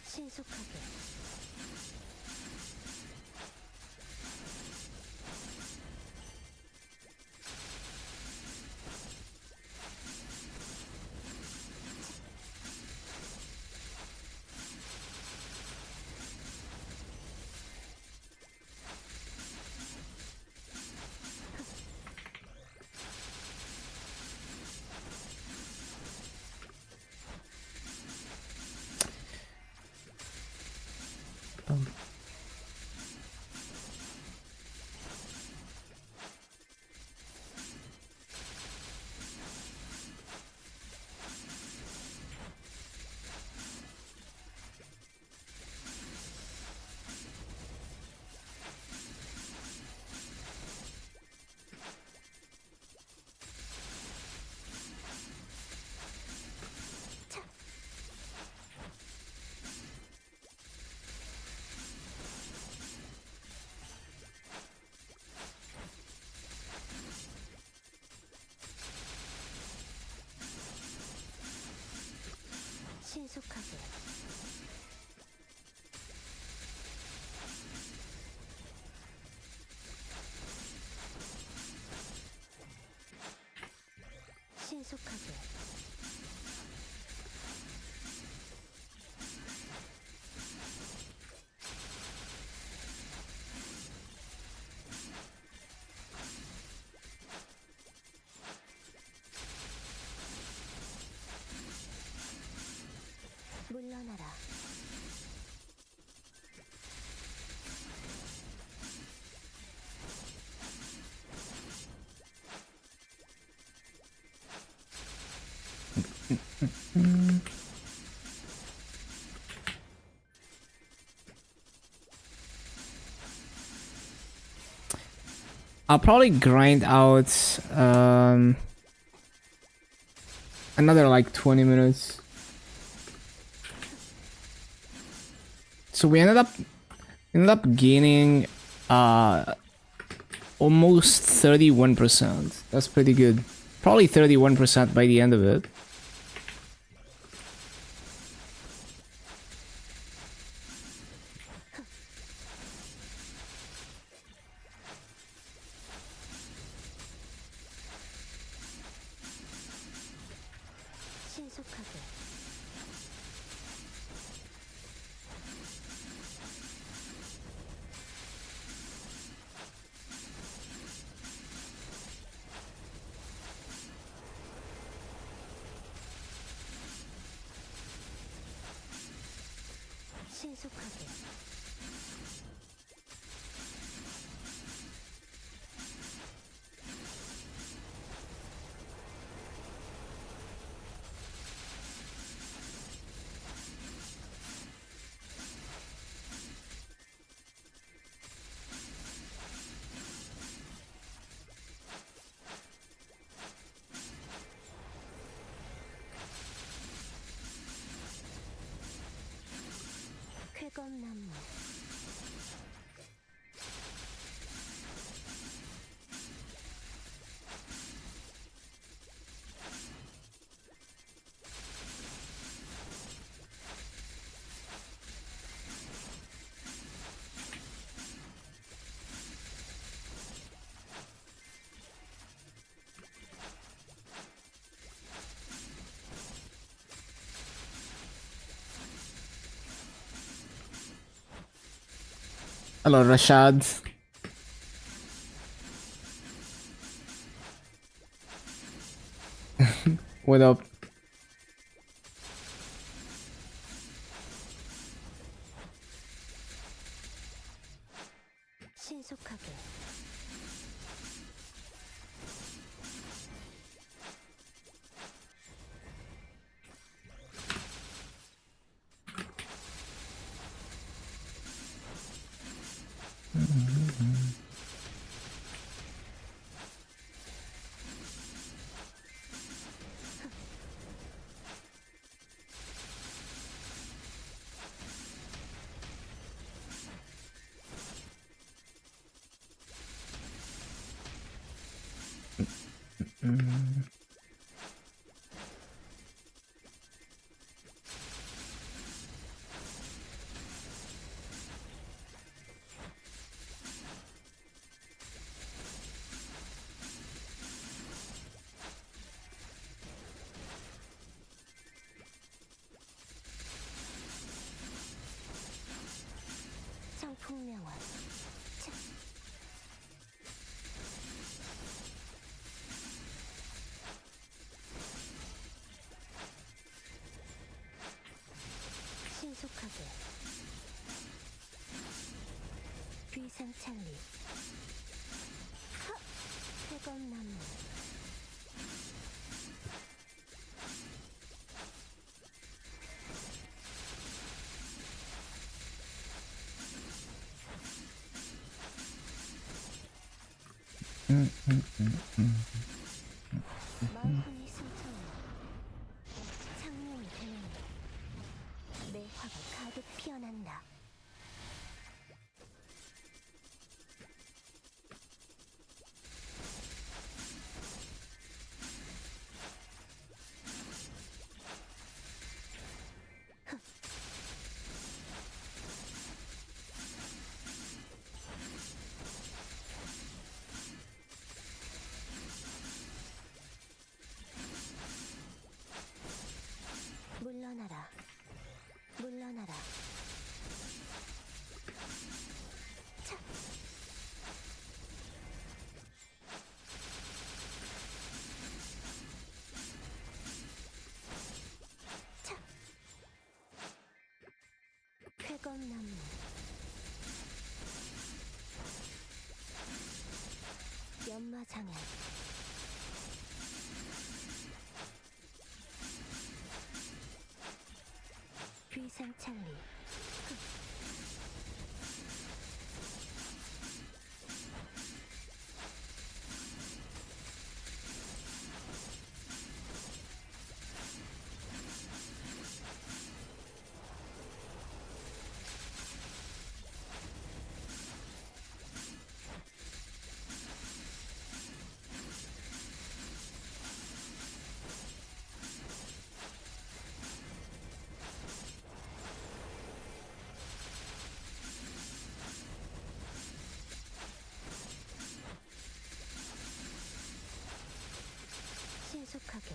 신속하게. 신속하게. 신속하게. 물러나라. I'll probably grind out another like 20 minutes. So we ended up gaining almost 31%. That's pretty good. Probably 31% by the end of it. 신속하게. 신속하게. Hello, Rashad. What up? 신속하게 성풍명화 차. 신속하게 귀상찰리 회검나무 만hun이 승천해 창명이 되는 내 화가 가득 피어난다. 물러나라 물러나라 차. 차. 회검나무 연마장애 귀상찰리 신속하게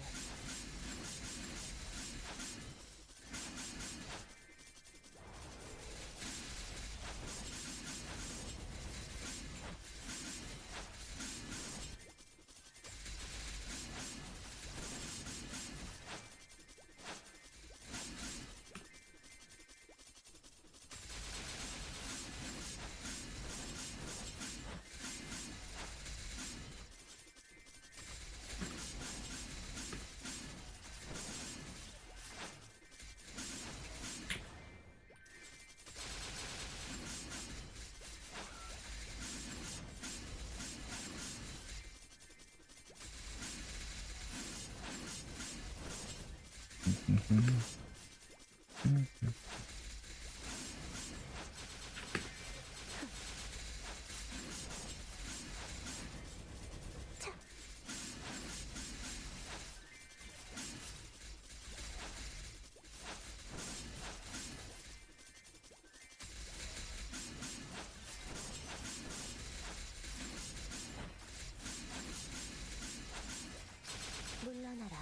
물러나라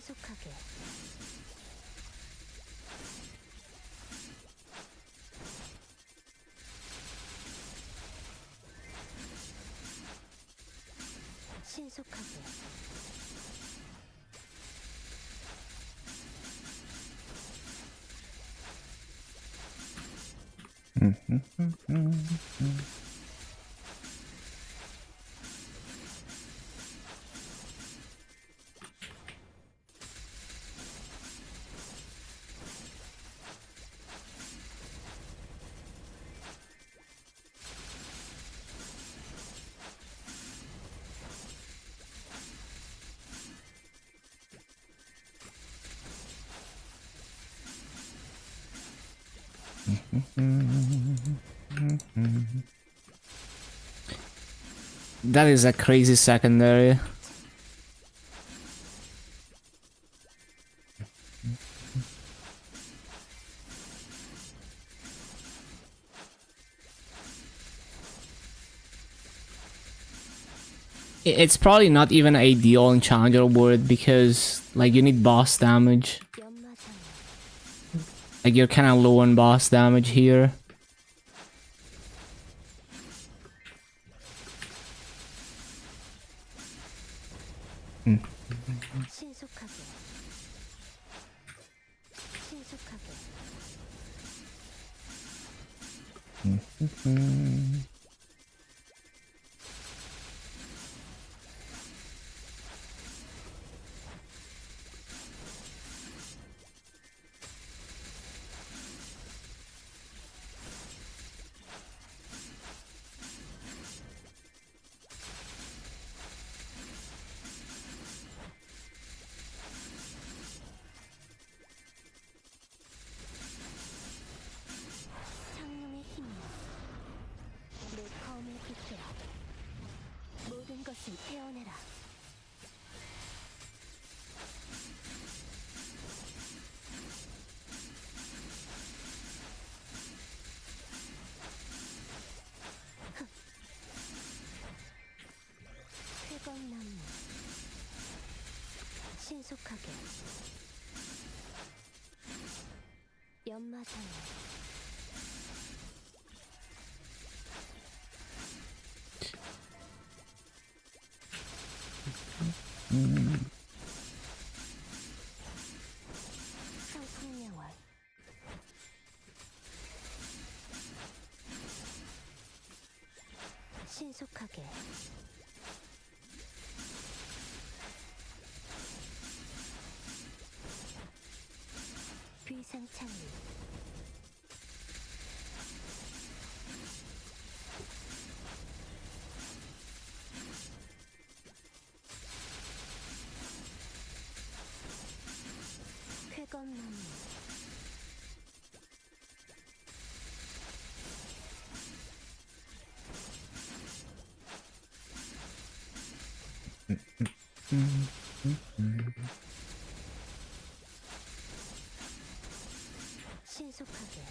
신속하게 신속하게 That is a crazy secondary. It's probably not even ideal in Challenger World because like you need boss damage. 연마장애 Like you're kind of low on boss damage here. 신속하게 신속하게 창룡의 힘이여 내 검을 빛내라 모든 것을 태어내라 회광나무 신속하게 연마장애 상풍야월 신속하게 비상창리 쾌검나무 신속하게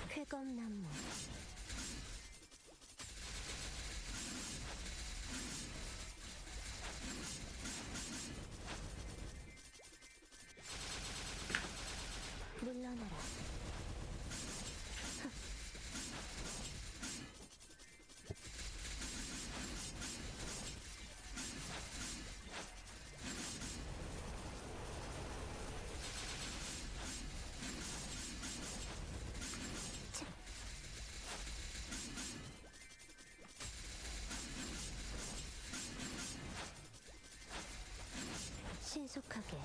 쾌검나무 물러나라 신속하게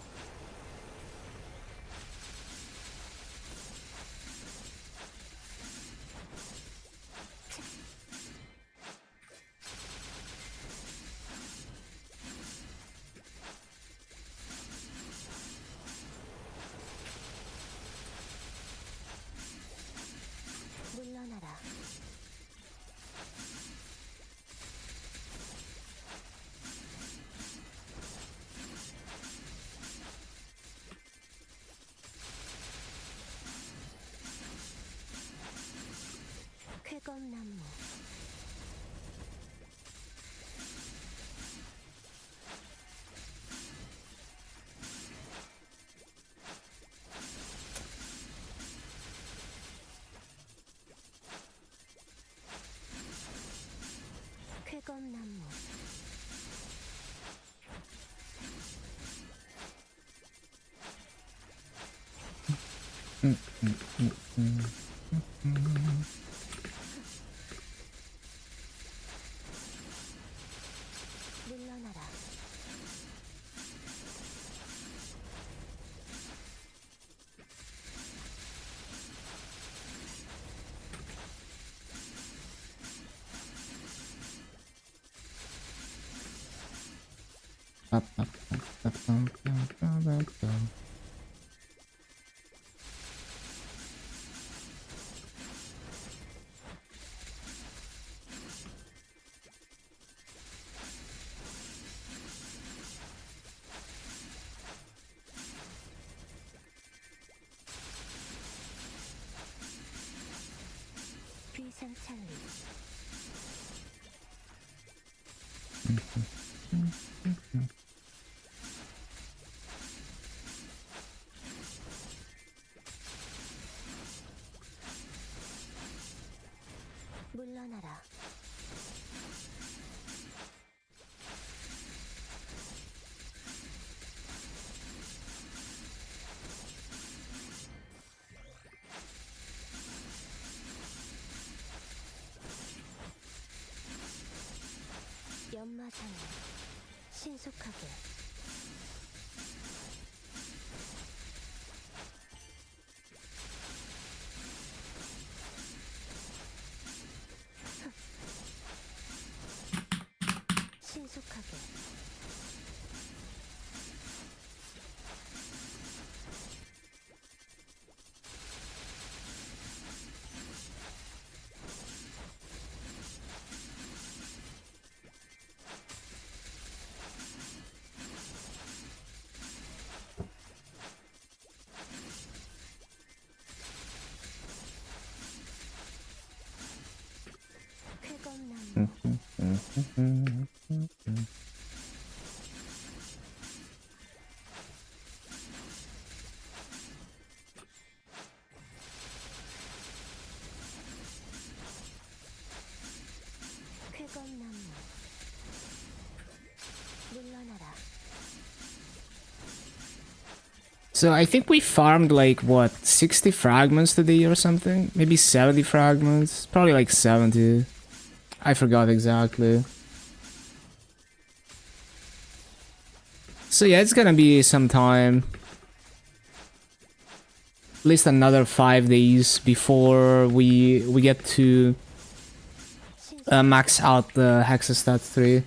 쾌검 나무. 쾌검 나무. 물러나라. 귀상찰리. 물러나라. 연마장애. 신속하게. 신속하게. 쾌검 나무. 쾌검 나무. 물러나라. So I think we farmed like what, 60 fragments today or something? Maybe 70 fragments? Probably like 70. I forgot exactly. So yeah, it's gonna be some time. At least another 5 days before we get to max out the Hexastat 3.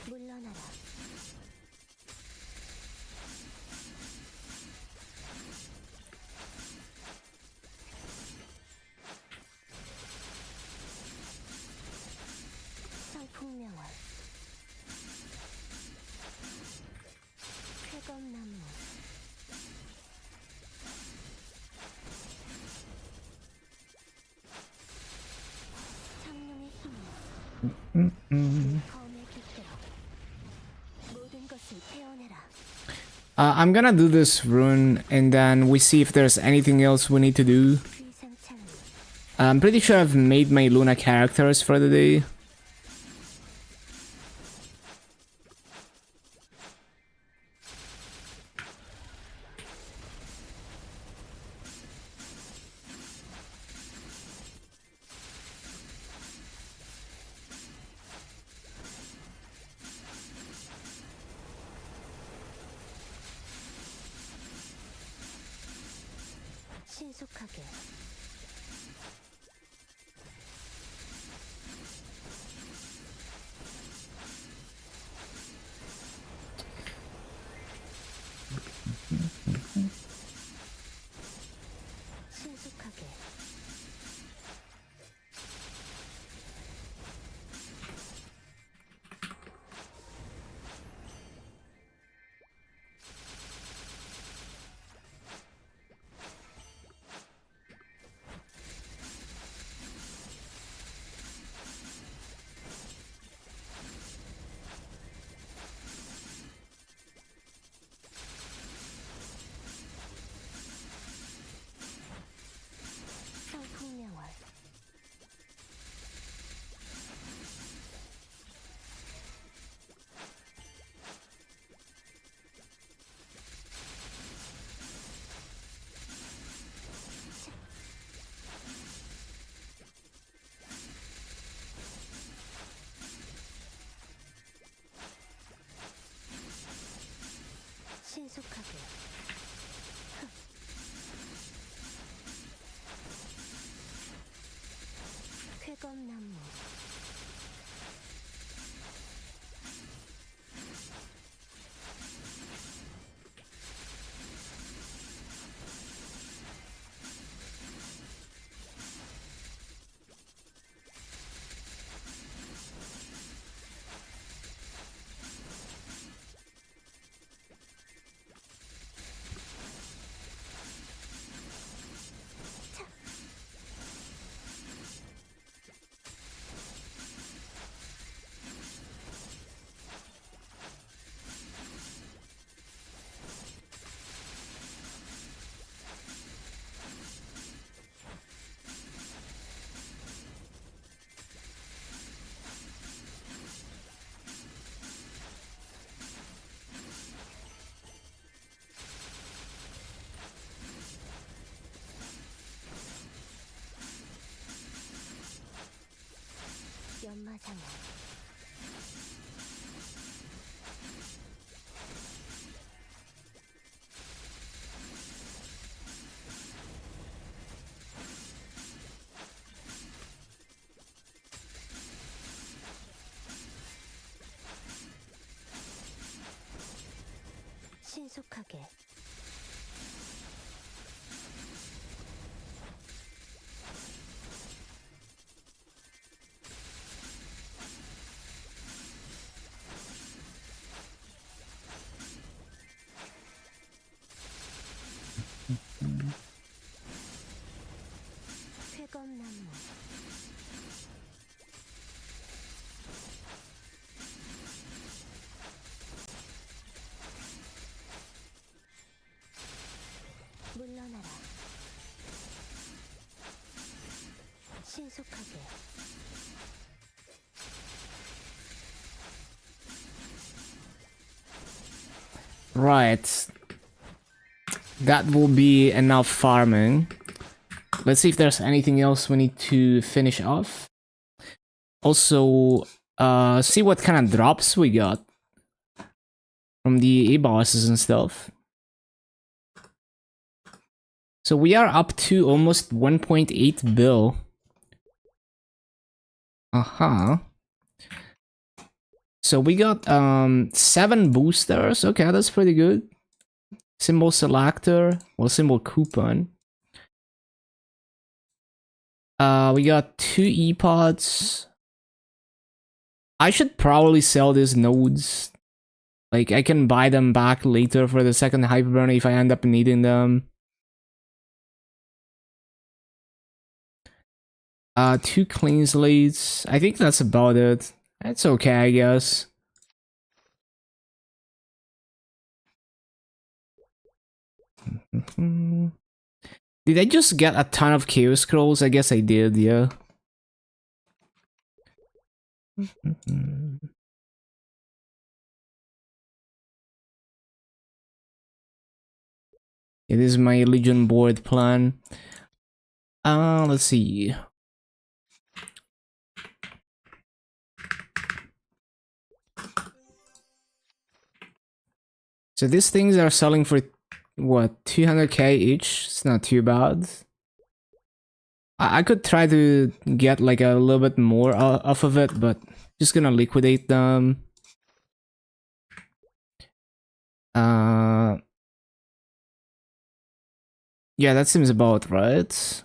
물러나라. 상풍명월. 쾌검 나무. 창룡의 힘. 검의 깃대로. 모든 것을 태어내라. I'm gonna do this rune and then we see if there's anything else we need to do. 귀상찰리. I'm pretty sure I've made my Luna characters for the day. 신속하게. 신속하게. 신속하게. 쾌검나무. 연마장애. 신속하게. 쾌검나무. 물러나라. 신속하게. Right. That will be enough farming. Let's see if there's anything else we need to finish off. Also, see what kind of drops we got from the A-bosses and stuff. So we are up to almost 1.8 bill. So we got 7 boosters. Okay, that's pretty good. Symbol selector, well, symbol coupon. We got 2 E-pods. I should probably sell these nodes. Like, I can buy them back later for the second hyperburn if I end up needing them. 2 clean slates. I think that's about it. That's okay, I guess. Did I just get a ton of Chaos Scrolls? I guess I did, yeah. It is my Legion board plan. Let's see. So these things are selling for what, 200k each? It's not too bad. I could try to get like a little bit more off of it, but just gonna liquidate them. Yeah, that seems about right.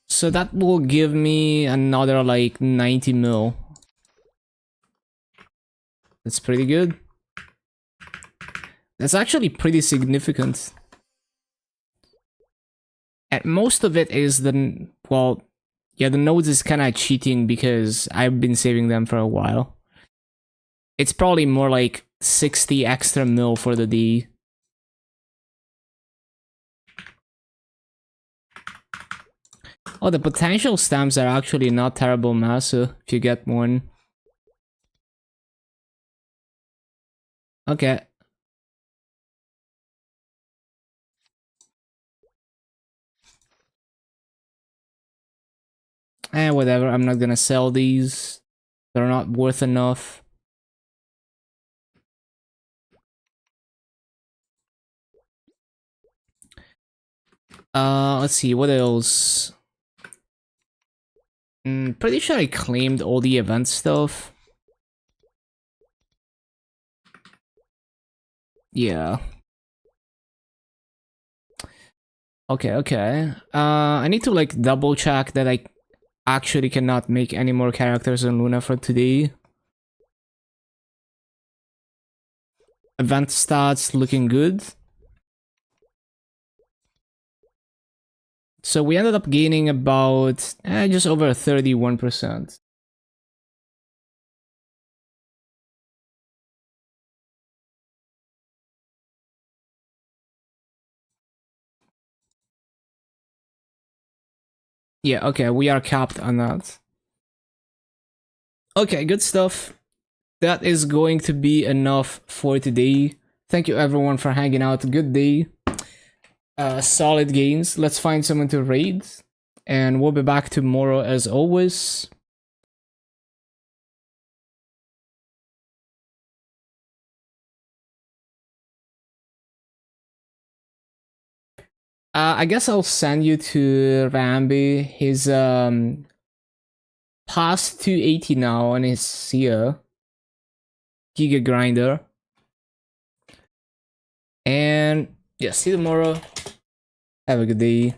So that will give me another like 90 mil. That's pretty good. That's actually pretty significant. And most of it is the, well, yeah, the nodes is kind of cheating because I've been saving them for a while. It's probably more like 60 extra mil for the D. Oh, the potential stamps are actually not terrible, Masa, if you get one. Okay. Whatever, I'm not gonna sell these. They're not worth enough. Let's see, what else? Pretty sure I claimed all the event stuff. Yeah. Okay. I need to like double check that I actually cannot make any more characters in Luna for today. Event stats looking good. So we ended up gaining about just over 31%. Yeah, okay, we are capped on that. Okay, good stuff. That is going to be enough for today. Thank you everyone for hanging out. Good day. Solid games. Let's find someone to raid. And we'll be back tomorrow as always. I guess I'll send you to Rambi. He's past 280 now and he's here. Giga Grinder. And yeah, see you tomorrow. Have a good day.